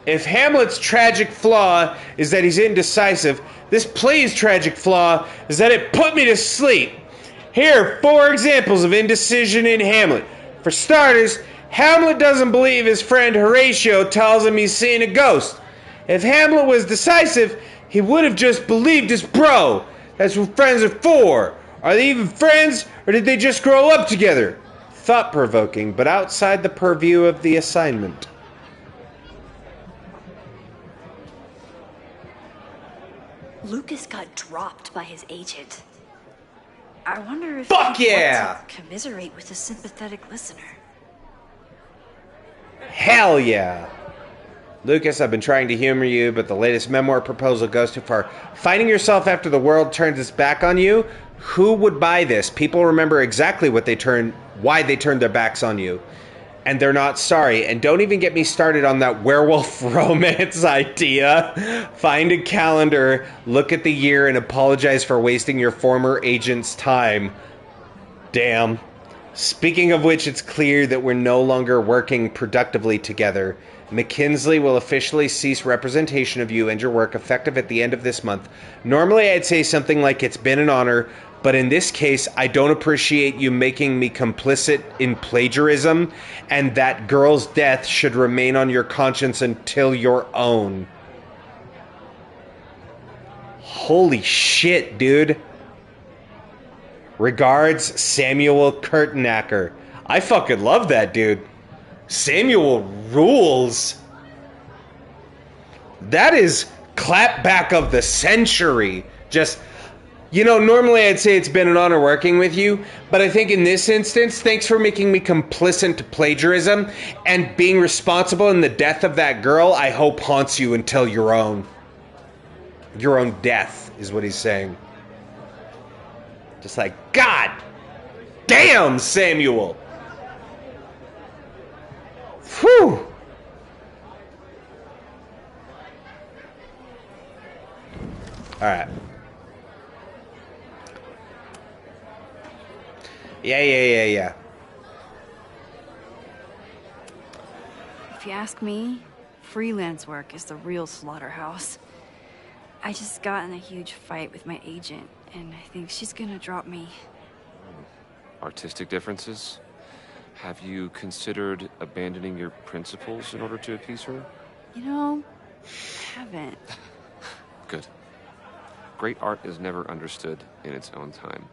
If Hamlet's tragic flaw is that he's indecisive, this play's tragic flaw is that it put me to sleep. Here are 4 examples of indecision in Hamlet. For starters, Hamlet doesn't believe his friend Horatio tells him he's seen a ghost. If Hamlet was decisive, he would have just believed his bro. That's what friends are for. Are they even friends, or did they just grow up together? Thought-provoking, but outside the purview of the assignment. Lucas got dropped by his agent. I wonder if Fuck he'd yeah! want to commiserate with a sympathetic listener. Hell yeah! Lucas, I've been trying to humor you, but the latest memoir proposal goes too far. Finding yourself after the world turns its back on you? Who would buy this? People remember exactly why they turned their backs on you. And they're not sorry. And don't even get me started on that werewolf romance idea. Find a calendar, look at the year, and apologize for wasting your former agent's time. Damn. Speaking of which, it's clear that we're no longer working productively together. McKinsey will officially cease representation of you and your work effective at the end of this month. Normally I'd say something like it's been an honor, but in this case I don't appreciate you making me complicit in plagiarism, and that girl's death should remain on your conscience until your own. Holy shit, dude. Regards, Samuel Kurtenacker. I fucking love that dude. Samuel rules. That is clapback of the century. Just, you know, normally I'd say it's been an honor working with you, but I think in this instance, thanks for making me complicit to plagiarism, and being responsible in the death of that girl, I hope haunts you until your own death, is what he's saying. Just like, God damn, Samuel. Whew. Alright. Yeah. If you ask me, freelance work is the real slaughterhouse. I just got in a huge fight with my agent, and I think she's gonna drop me. Artistic differences? Have you considered abandoning your principles in order to appease her? You know, I haven't. Good. Great art is never understood in its own time.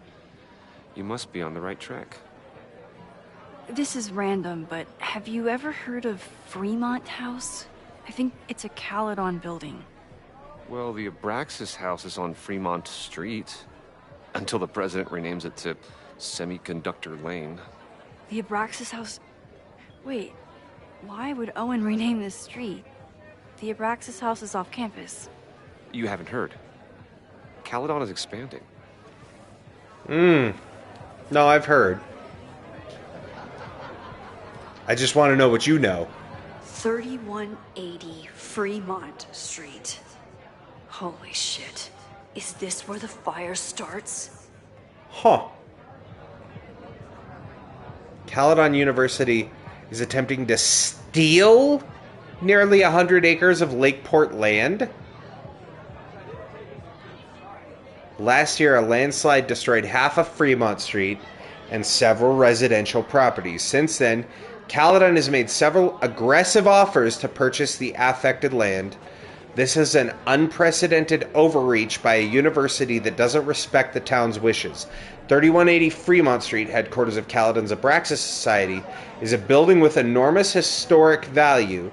You must be on the right track. This is random, but have you ever heard of Fremont House? I think it's a Caledon building. Well, the Abraxas house is on Fremont Street. Until the president renames it to Semiconductor Lane. The Abraxas house... Wait, why would Owen rename this street? The Abraxas house is off campus. You haven't heard. Caledon is expanding. No, I've heard. I just want to know what you know. 3180 Fremont Street. Holy shit. Is this where the fire starts? Huh. Caledon University is attempting to steal nearly 100 acres of Lakeport land. Last year, a landslide destroyed half of Fremont Street and several residential properties. Since then, Caledon has made several aggressive offers to purchase the affected land. This is an unprecedented overreach by a university that doesn't respect the town's wishes. 3180 Fremont Street, headquarters of Caledon's Abraxas Society, is a building with enormous historic value,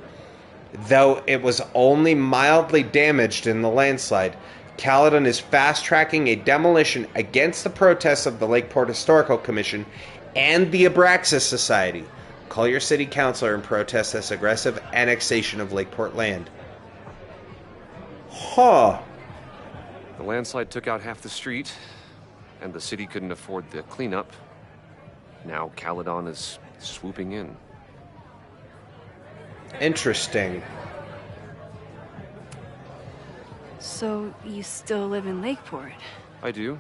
though it was only mildly damaged in the landslide. Caledon is fast-tracking a demolition against the protests of the Lakeport Historical Commission and the Abraxas Society. Call your city councilor and protest this aggressive annexation of Lakeport land. Huh. The landslide took out half the street, and the city couldn't afford the cleanup. Now Caledon is swooping in. Interesting. So, you still live in Lakeport? I do.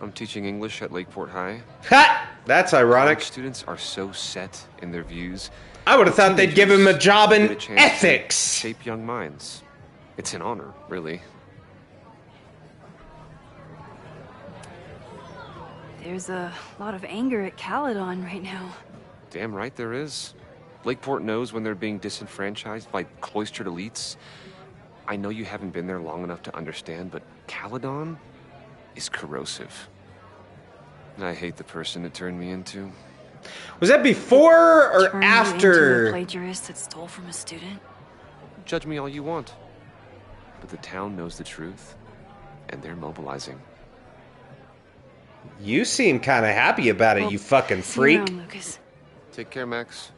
I'm teaching English at Lakeport High. Ha! That's ironic. College students are so set in their views. I would have thought they'd give him a job in ethics. Shape young minds. It's an honor, really. There's a lot of anger at Caledon right now. Damn right there is. Lakeport knows when they're being disenfranchised by cloistered elites. I know you haven't been there long enough to understand, but Caledon is corrosive. And I hate the person it turned me into. Was that before or Turned after? you into a plagiarist that stole from a student? Judge me all you want. But the town knows the truth, and they're mobilizing. You seem kind of happy about it, you fucking freak. See you around, Lucas. Take care, Max.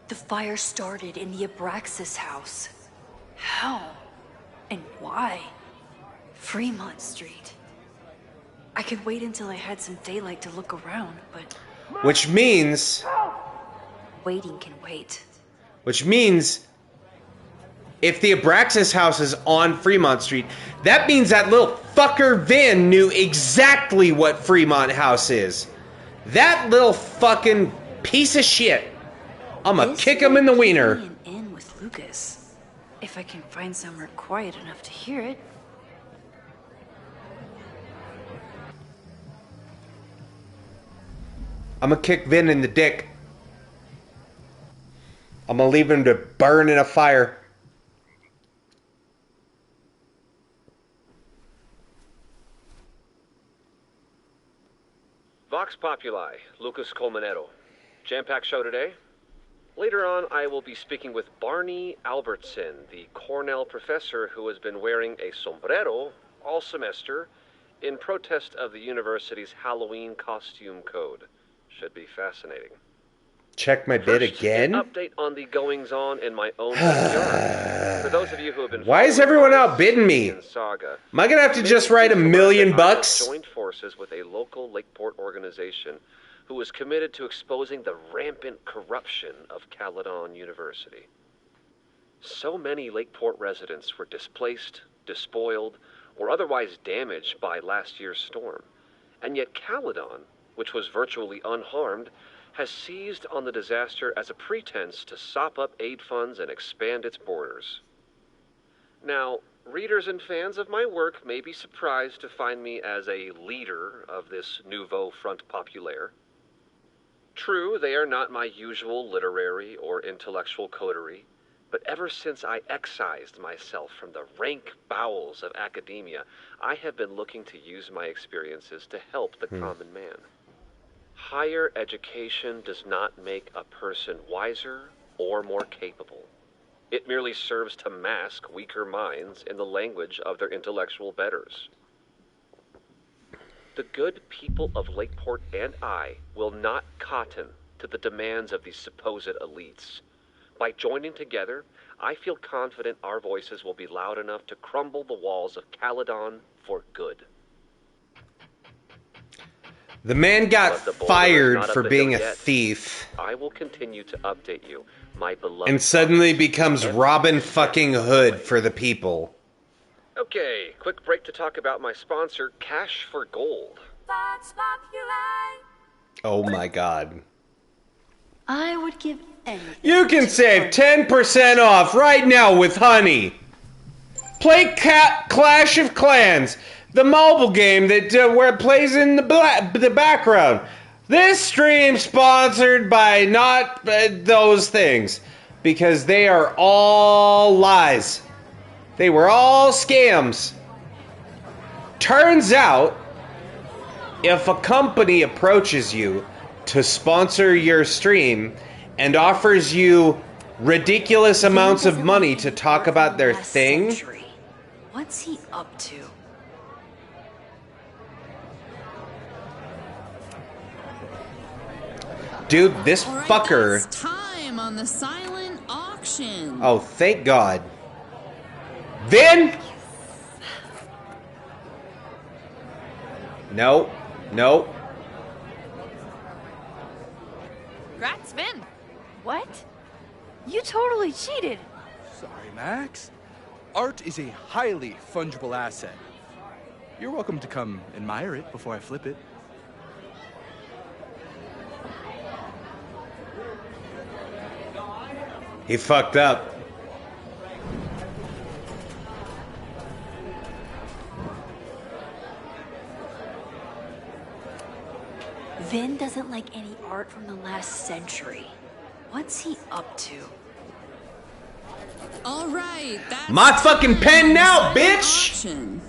The fire started in the Abraxas house. How? And why? Fremont Street. I could wait until I had some daylight to look around, but... Which means... Waiting can wait. Which means... If the Abraxas house is on Fremont Street, that means that little fucker Vin knew exactly what Fremont House is. That little fucking piece of shit. I'ma kick him in the wiener. An in with Lucas. If I can find somewhere quiet enough to hear it. I'ma kick Vin in the dick. I'ma leave him to burn in a fire. Vox Populi, Lucas Colmenero. Jam-packed show today. Later on, I will be speaking with Barney Albertson, the Cornell professor who has been wearing a sombrero all semester in protest of the university's Halloween costume code. Should be fascinating. Check my bid again? An update on the goings-on in my own backyard. For those of you who have been... Why is everyone outbidding me? Saga, Am I gonna have to just write $1 million bucks? Joined forces with a local Lakeport organization who is committed to exposing the rampant corruption of Caledon University. So many Lakeport residents were displaced, despoiled, or otherwise damaged by last year's storm. And yet Caledon, which was virtually unharmed, has seized on the disaster as a pretense to sop up aid funds and expand its borders. Now, readers and fans of my work may be surprised to find me as a leader of this nouveau front populaire. True, they are not my usual literary or intellectual coterie, but ever since I excised myself from the rank bowels of academia, I have been looking to use my experiences to help the common man. Higher education does not make a person wiser or more capable. It merely serves to mask weaker minds in the language of their intellectual betters. The good people of Lakeport and I will not cotton to the demands of these supposed elites. By joining together, I feel confident our voices will be loud enough to crumble the walls of Caledon for good. The man got fired for being a thief. I will continue to update you, my beloved. And suddenly becomes Robin fucking Hood for the people. Okay, quick break to talk about my sponsor, Cash for Gold. Oh my god. I would give anything. You can save 10% off right now with Honey. Play Clash of Clans, the mobile game that where it plays in the background. This stream sponsored by not those things, because they are all lies. They were all scams. Turns out, if a company approaches you to sponsor your stream and offers you ridiculous amounts of money to talk about their thing, what's he up to? dude, this fucker. Time on the silent auction. Oh, thank God. Vin! No. No. Congrats, Vin. What? You totally cheated. Sorry, Max. Art is a highly fungible asset. You're welcome to come admire it before I flip it. He fucked up. Vin doesn't like any art from the last century. What's he up to? All right, that's my fucking pen now, bitch! Auction.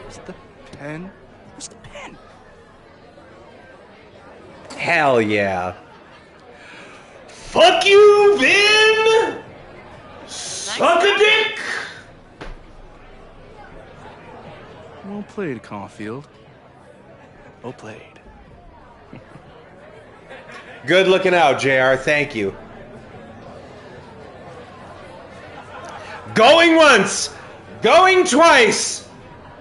Where's the pen? Where's the pen? Hell yeah. Fuck you, Vin! Suck a dick! Well played, Caulfield. Well played. Good looking out, JR. Thank you. Going once! Going twice!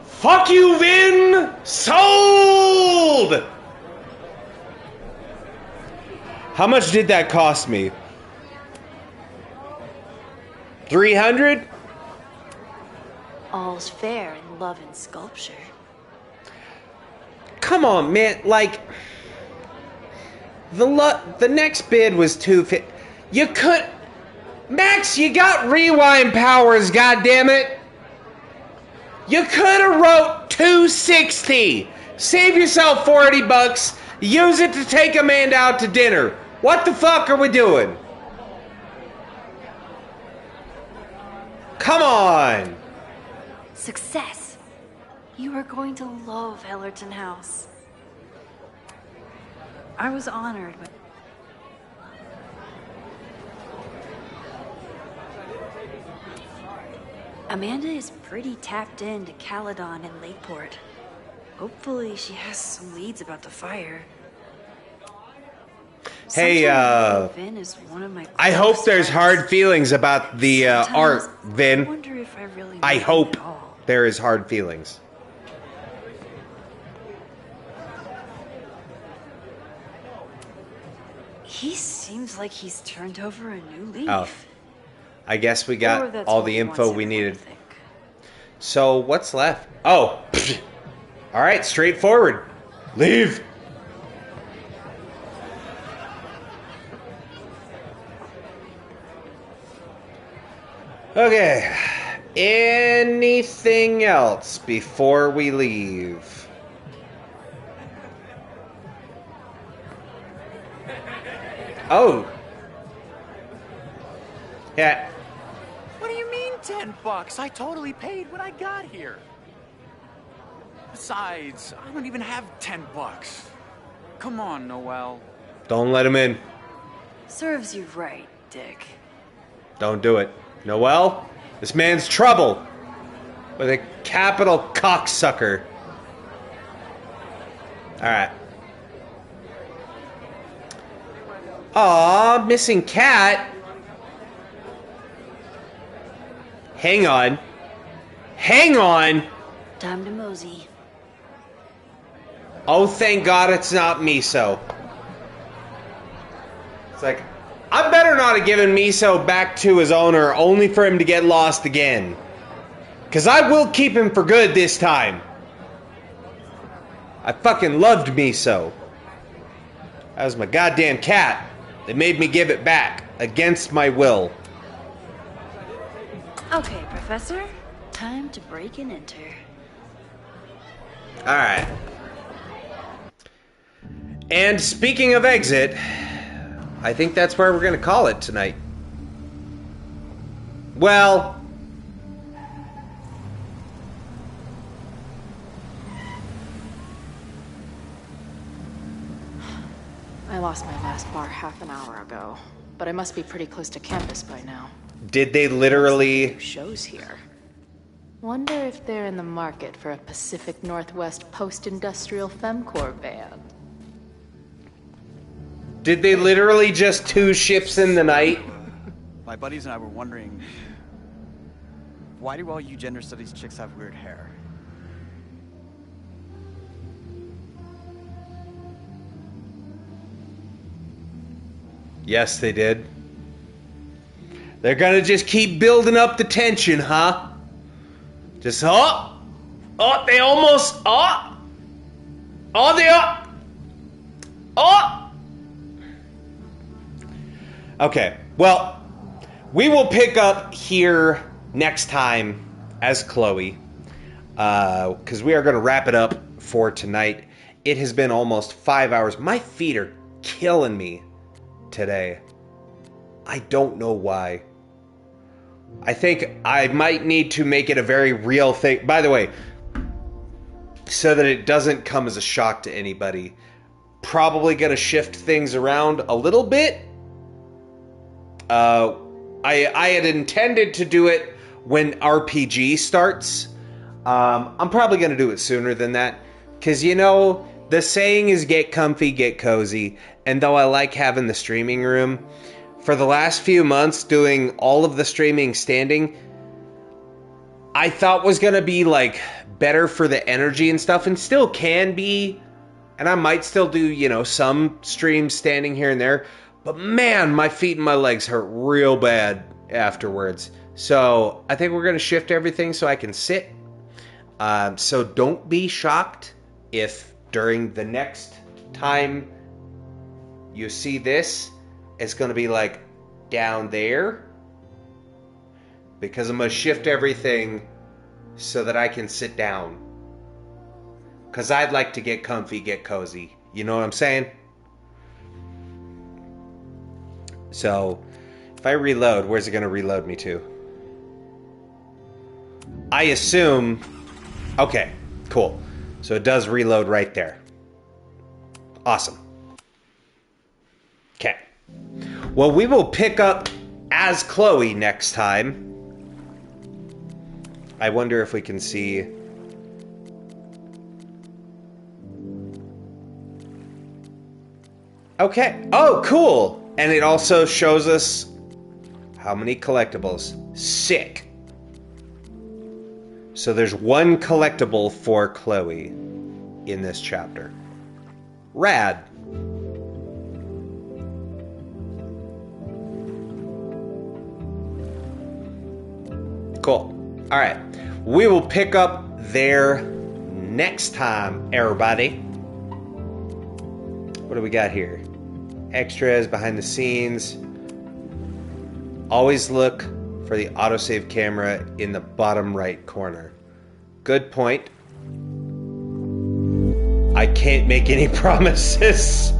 Fuck you, Vin! Sold! How much did that cost me? 300? All's fair in love and sculpture. Come on, man. Like, the next bid was 250. You could... Max, you got rewind powers, goddammit. You could have wrote 260. Save yourself 40 bucks. Use it to take Amanda out to dinner. What the fuck are we doing? Come on. Success. You are going to love Hellerton House. I was honored when... Amanda is pretty tapped into Caledon and Lakeport. Hopefully she has some leads about the fire. Hey, Vin is one of my I hope there's hard feelings about the art, Vin. I wonder if I really I like hope it at all. there is hard feelings. He seems like he's turned over a new leaf. Oh. I guess we Or got that's all what the he info wants we everyone needed. to think. So, what's left? Oh. All right, straightforward. Leave. Okay. Anything else before we leave? Oh. Yeah. What do you mean $10? I totally paid when I got here. Besides, I don't even have $10. Come on, Noel. Don't let him in. Serves you right, Dick. Don't do it. Noel, this man's trouble. With a capital cocksucker. Alright. Aw, missing cat. Hang on. Hang on! Time to mosey. Oh, thank God it's not Miso. It's like, I better not have given Miso back to his owner only for him to get lost again. Because I will keep him for good this time. I fucking loved Miso. That was my goddamn cat. They made me give it back against my will. Okay, Professor. Time to break and enter. Alright. And speaking of exit, I think that's where we're going to call it tonight. Well, I lost my last bar half an hour ago, but I must be pretty close to campus by now. did they literally... Shows here. Wonder if they're in the market for a Pacific Northwest post-industrial femcorps band. Did they literally just 2 ships in the night? My buddies and I were wondering, why do all you gender studies chicks have weird hair? Yes, they did. They're gonna just keep building up the tension, huh? Just, they almost, Okay, well, we will pick up here next time as Chloe, because we are going to wrap it up for tonight. It has been almost 5 hours. My feet are killing me today. I don't know why. I think I might need to make it a very real thing. By the way, so that it doesn't come as a shock to anybody, probably going to shift things around a little bit. I had intended to do it when RPG starts. I'm probably going to do it sooner than that. Because, you know, the saying is get comfy, get cozy. And though I like having the streaming room, for the last few months doing all of the streaming standing, I thought was going to be like better for the energy and stuff, and still can be. And I might still do, you know, some streams standing here and there. But man, my feet and my legs hurt real bad afterwards. So I think we're going to shift everything so I can sit. So don't be shocked if during the next time you see this, it's going to be like down there. Because I'm going to shift everything so that I can sit down. Because I'd like to get comfy, get cozy. You know what I'm saying? So, if I reload, where's it going to reload me to? I assume... Okay, cool. So it does reload right there. Awesome. Okay. Well, we will pick up as Chloe next time. I wonder if we can see... Okay. Oh, cool. And it also shows us how many collectibles. Sick. So there's one collectible for Chloe in this chapter. Rad. Cool. All right. We will pick up there next time, everybody. What do we got here? Extras, behind the scenes. Always look for the autosave camera in the bottom right corner. Good point. I can't make any promises.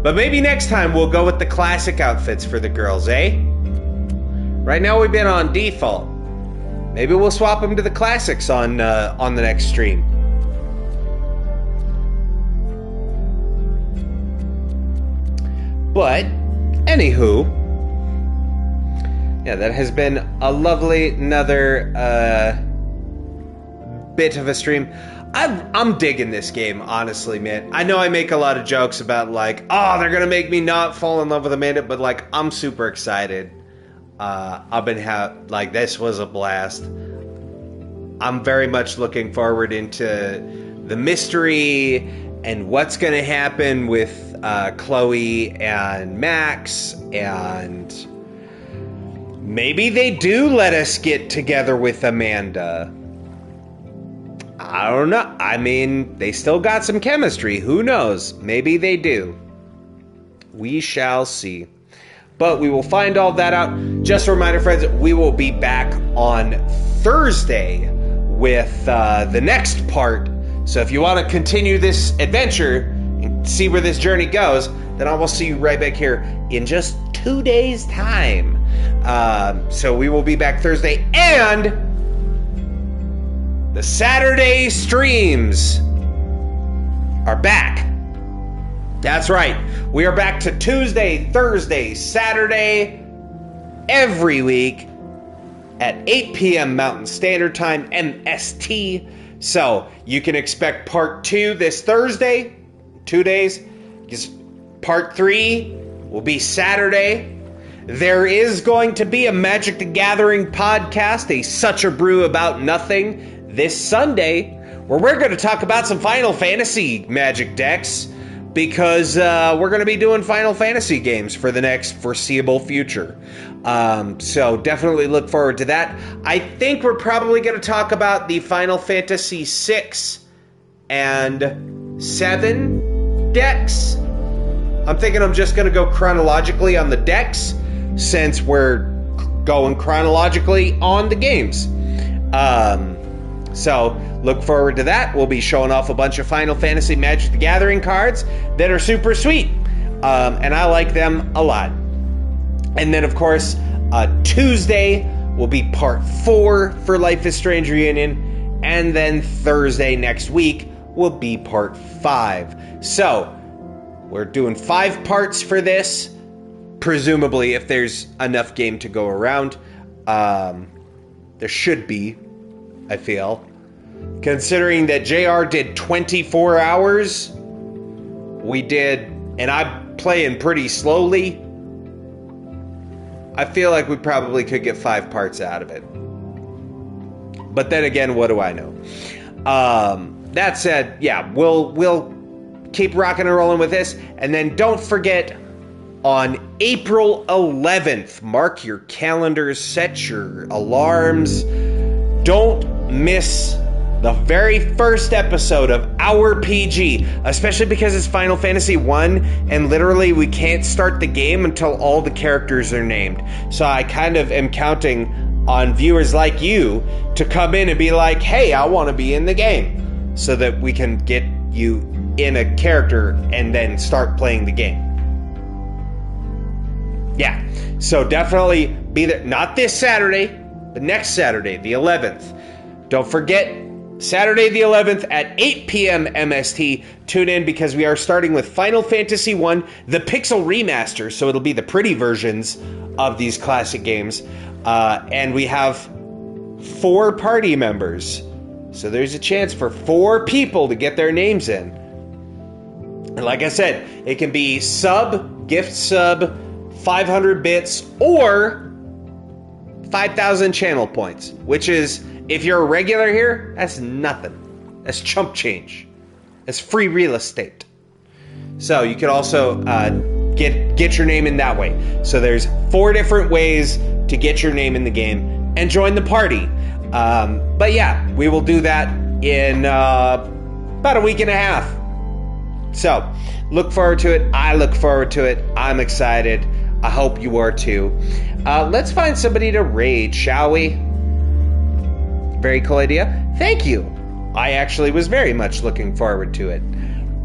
But maybe next time we'll go with the classic outfits for the girls, eh? Right now we've been on default. Maybe we'll swap them to the classics on the next stream. But, anywho, Yeah, that has been a lovely another bit of a stream. I'm digging this game, honestly, man. I know I make a lot of jokes about, like, oh, they're gonna make me not fall in love with Amanda, but, like, I'm super excited. I've been like, this was a blast. I'm very much looking forward into the mystery and what's gonna happen with Chloe and Max, and maybe they do let us get together with Amanda. I don't know. I mean, they still got some chemistry. Who knows? Maybe they do. We shall see. But we will find all that out. Just a reminder, friends, we will be back on Thursday with the next part. So if you want to continue this adventure and see where this journey goes, then I will see you right back here in just 2 days' time. So we will be back Thursday, and the Saturday streams are back. That's right. We are back to Tuesday, Thursday, Saturday, every week at 8 p.m. Mountain Standard Time, MST. So you can expect part 2 this Thursday, 2 days. Part 3 will be Saturday. There is going to be a Magic the Gathering podcast, a Such a Brew About Nothing, this Sunday, where we're going to talk about some Final Fantasy Magic decks, because we're going to be doing Final Fantasy games for the next foreseeable future. So definitely look forward to that. I think we're probably going to talk about the Final Fantasy 6 and 7 decks. I'm thinking I'm just going to go chronologically on the decks, since we're going chronologically on the games. So look forward to that. We'll be showing off a bunch of Final Fantasy Magic the Gathering cards that are super sweet. And I like them a lot. And then, of course, Tuesday will be part 4 for Life is Strange Reunion. And then Thursday next week will be part 5. So we're doing 5 parts for this. Presumably, if there's enough game to go around. There should be, I feel. Considering that JR did 24 hours, we did, and I'm playing pretty slowly, I feel like we probably could get 5 parts out of it. But then again, what do I know? That said, yeah, we'll keep rocking and rolling with this. And then don't forget, on April 11th, mark your calendars, set your alarms. Don't miss the very first episode of Our PG, especially because it's Final Fantasy 1, and literally we can't start the game until all the characters are named. So I kind of am counting on viewers like you to come in and be like, hey, I want to be in the game, so that we can get you in a character and then start playing the game. Yeah, so definitely be there. Not this Saturday, but next Saturday, the 11th. Don't forget, Saturday the 11th at 8 p.m. MST. Tune in, because we are starting with Final Fantasy 1, the Pixel Remaster, so it'll be the pretty versions of these classic games. And we have 4 party members. So there's a chance for 4 people to get their names in. And like I said, it can be sub, gift sub, 500 bits, or 5,000 channel points, which is, if you're a regular here, that's nothing. That's chump change. That's free real estate. So you could also get your name in that way. So there's 4 different ways to get your name in the game and join the party. But yeah, we will do that in about a week and a half. So look forward to it. I look forward to it. I'm excited. I hope you are too. Let's find somebody to raid, shall we? Very cool idea. Thank you. I actually was very much looking forward to it.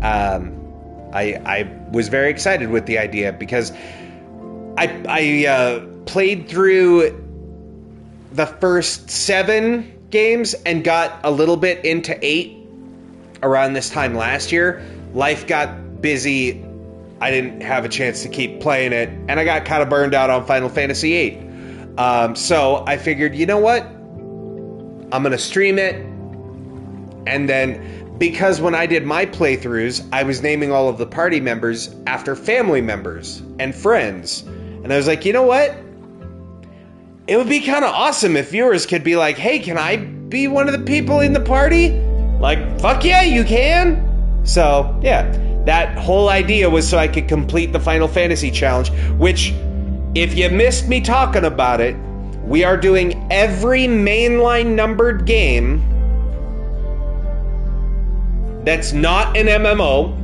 I was very excited with the idea, because I played through the first 7 games and got a little bit into 8 around this time last year. Life got busy. I didn't have a chance to keep playing it, and I got kind of burned out on Final Fantasy 8. So I figured, you know what? I'm going to stream it. And then, because when I did my playthroughs, I was naming all of the party members after family members and friends. And I was like, you know what? It would be kind of awesome if viewers could be like, hey, can I be one of the people in the party? Like, fuck yeah, you can. So, yeah, that whole idea was so I could complete the Final Fantasy challenge, which, if you missed me talking about it, we are doing every mainline numbered game that's not an MMO.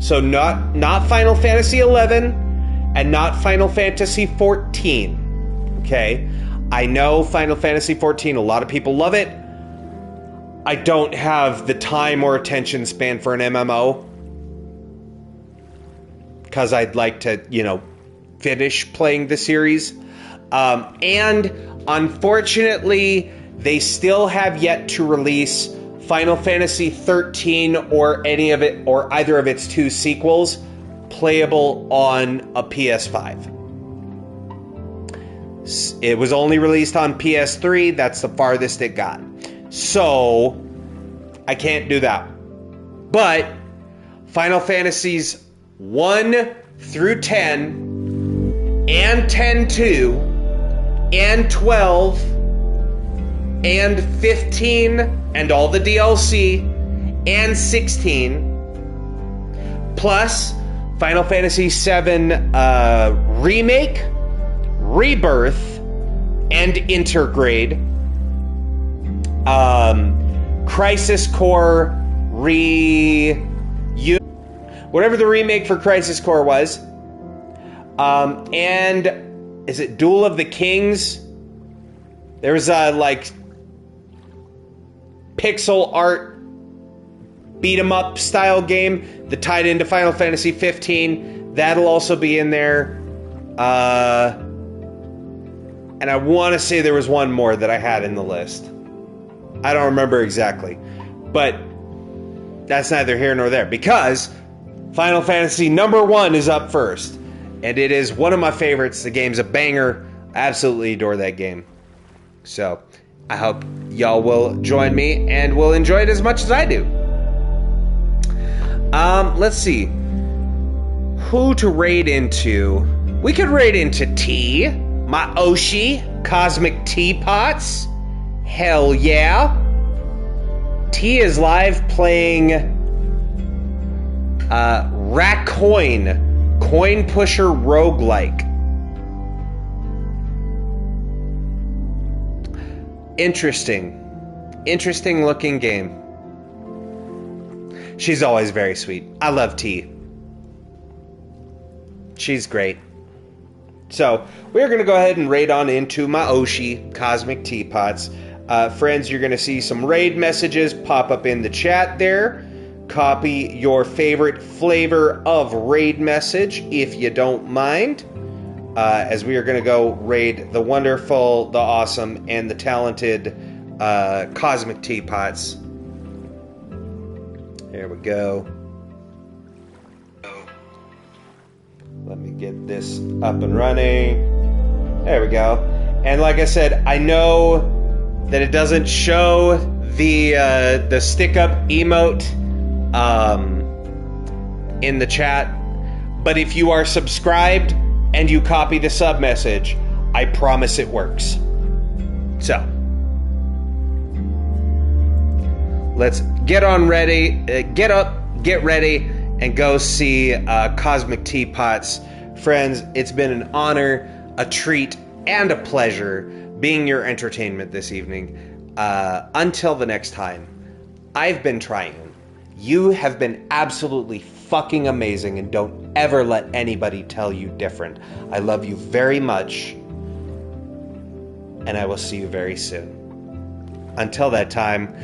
So not Final Fantasy 11 and not Final Fantasy 14. Okay? I know Final Fantasy 14, a lot of people love it. I don't have the time or attention span for an MMO. Because I'd like to, finish playing the series. And unfortunately, they still have yet to release Final Fantasy 13 or any of it, or either of its two sequels, playable on a PS5. It was only released on PS3. That's the farthest it got. So, I can't do that. But, Final Fantasies 1 through 10, and 10-2, and 12, and 15, and all the DLC, and 16, plus Final Fantasy VII Remake, Rebirth, and Intergrade, Crisis Core whatever the remake for Crisis Core was, and is it Duel of the Kings? There was a pixel art beat 'em up style game that tied into Final Fantasy 15. That'll also be in there. And I want to say there was one more that I had in the list. I don't remember exactly. But that's neither here nor there, because Final Fantasy number 1 is up first. And it is one of my favorites. The game's a banger. I absolutely adore that game. So, I hope y'all will join me and will enjoy it as much as I do. Let's see. Who to raid into? We could raid into T. My Oshi. Cosmic Teapots. Hell yeah. T is live playing Racoin. Coin Pusher Roguelike. Interesting looking game. She's always very sweet. I love T. She's great. So, we're going to go ahead and raid on into my Oshi, Cosmic Teapots. Friends, you're going to see some raid messages pop up in the chat there. Copy your favorite flavor of raid message, if you don't mind. As we are going to go raid the wonderful, the awesome, and the talented Cosmic Teapots. Here we go. Let me get this up and running. There we go. And like I said, I know that it doesn't show the stick-up emote in the chat, but if you are subscribed and you copy the sub message, I promise it works. So, let's get ready, and go see Cosmic Teapots. Friends, it's been an honor, a treat, and a pleasure being your entertainment this evening. Until the next time, I've been trying. You have been absolutely fucking amazing, and don't ever let anybody tell you different. I love you very much, and I will see you very soon. Until that time,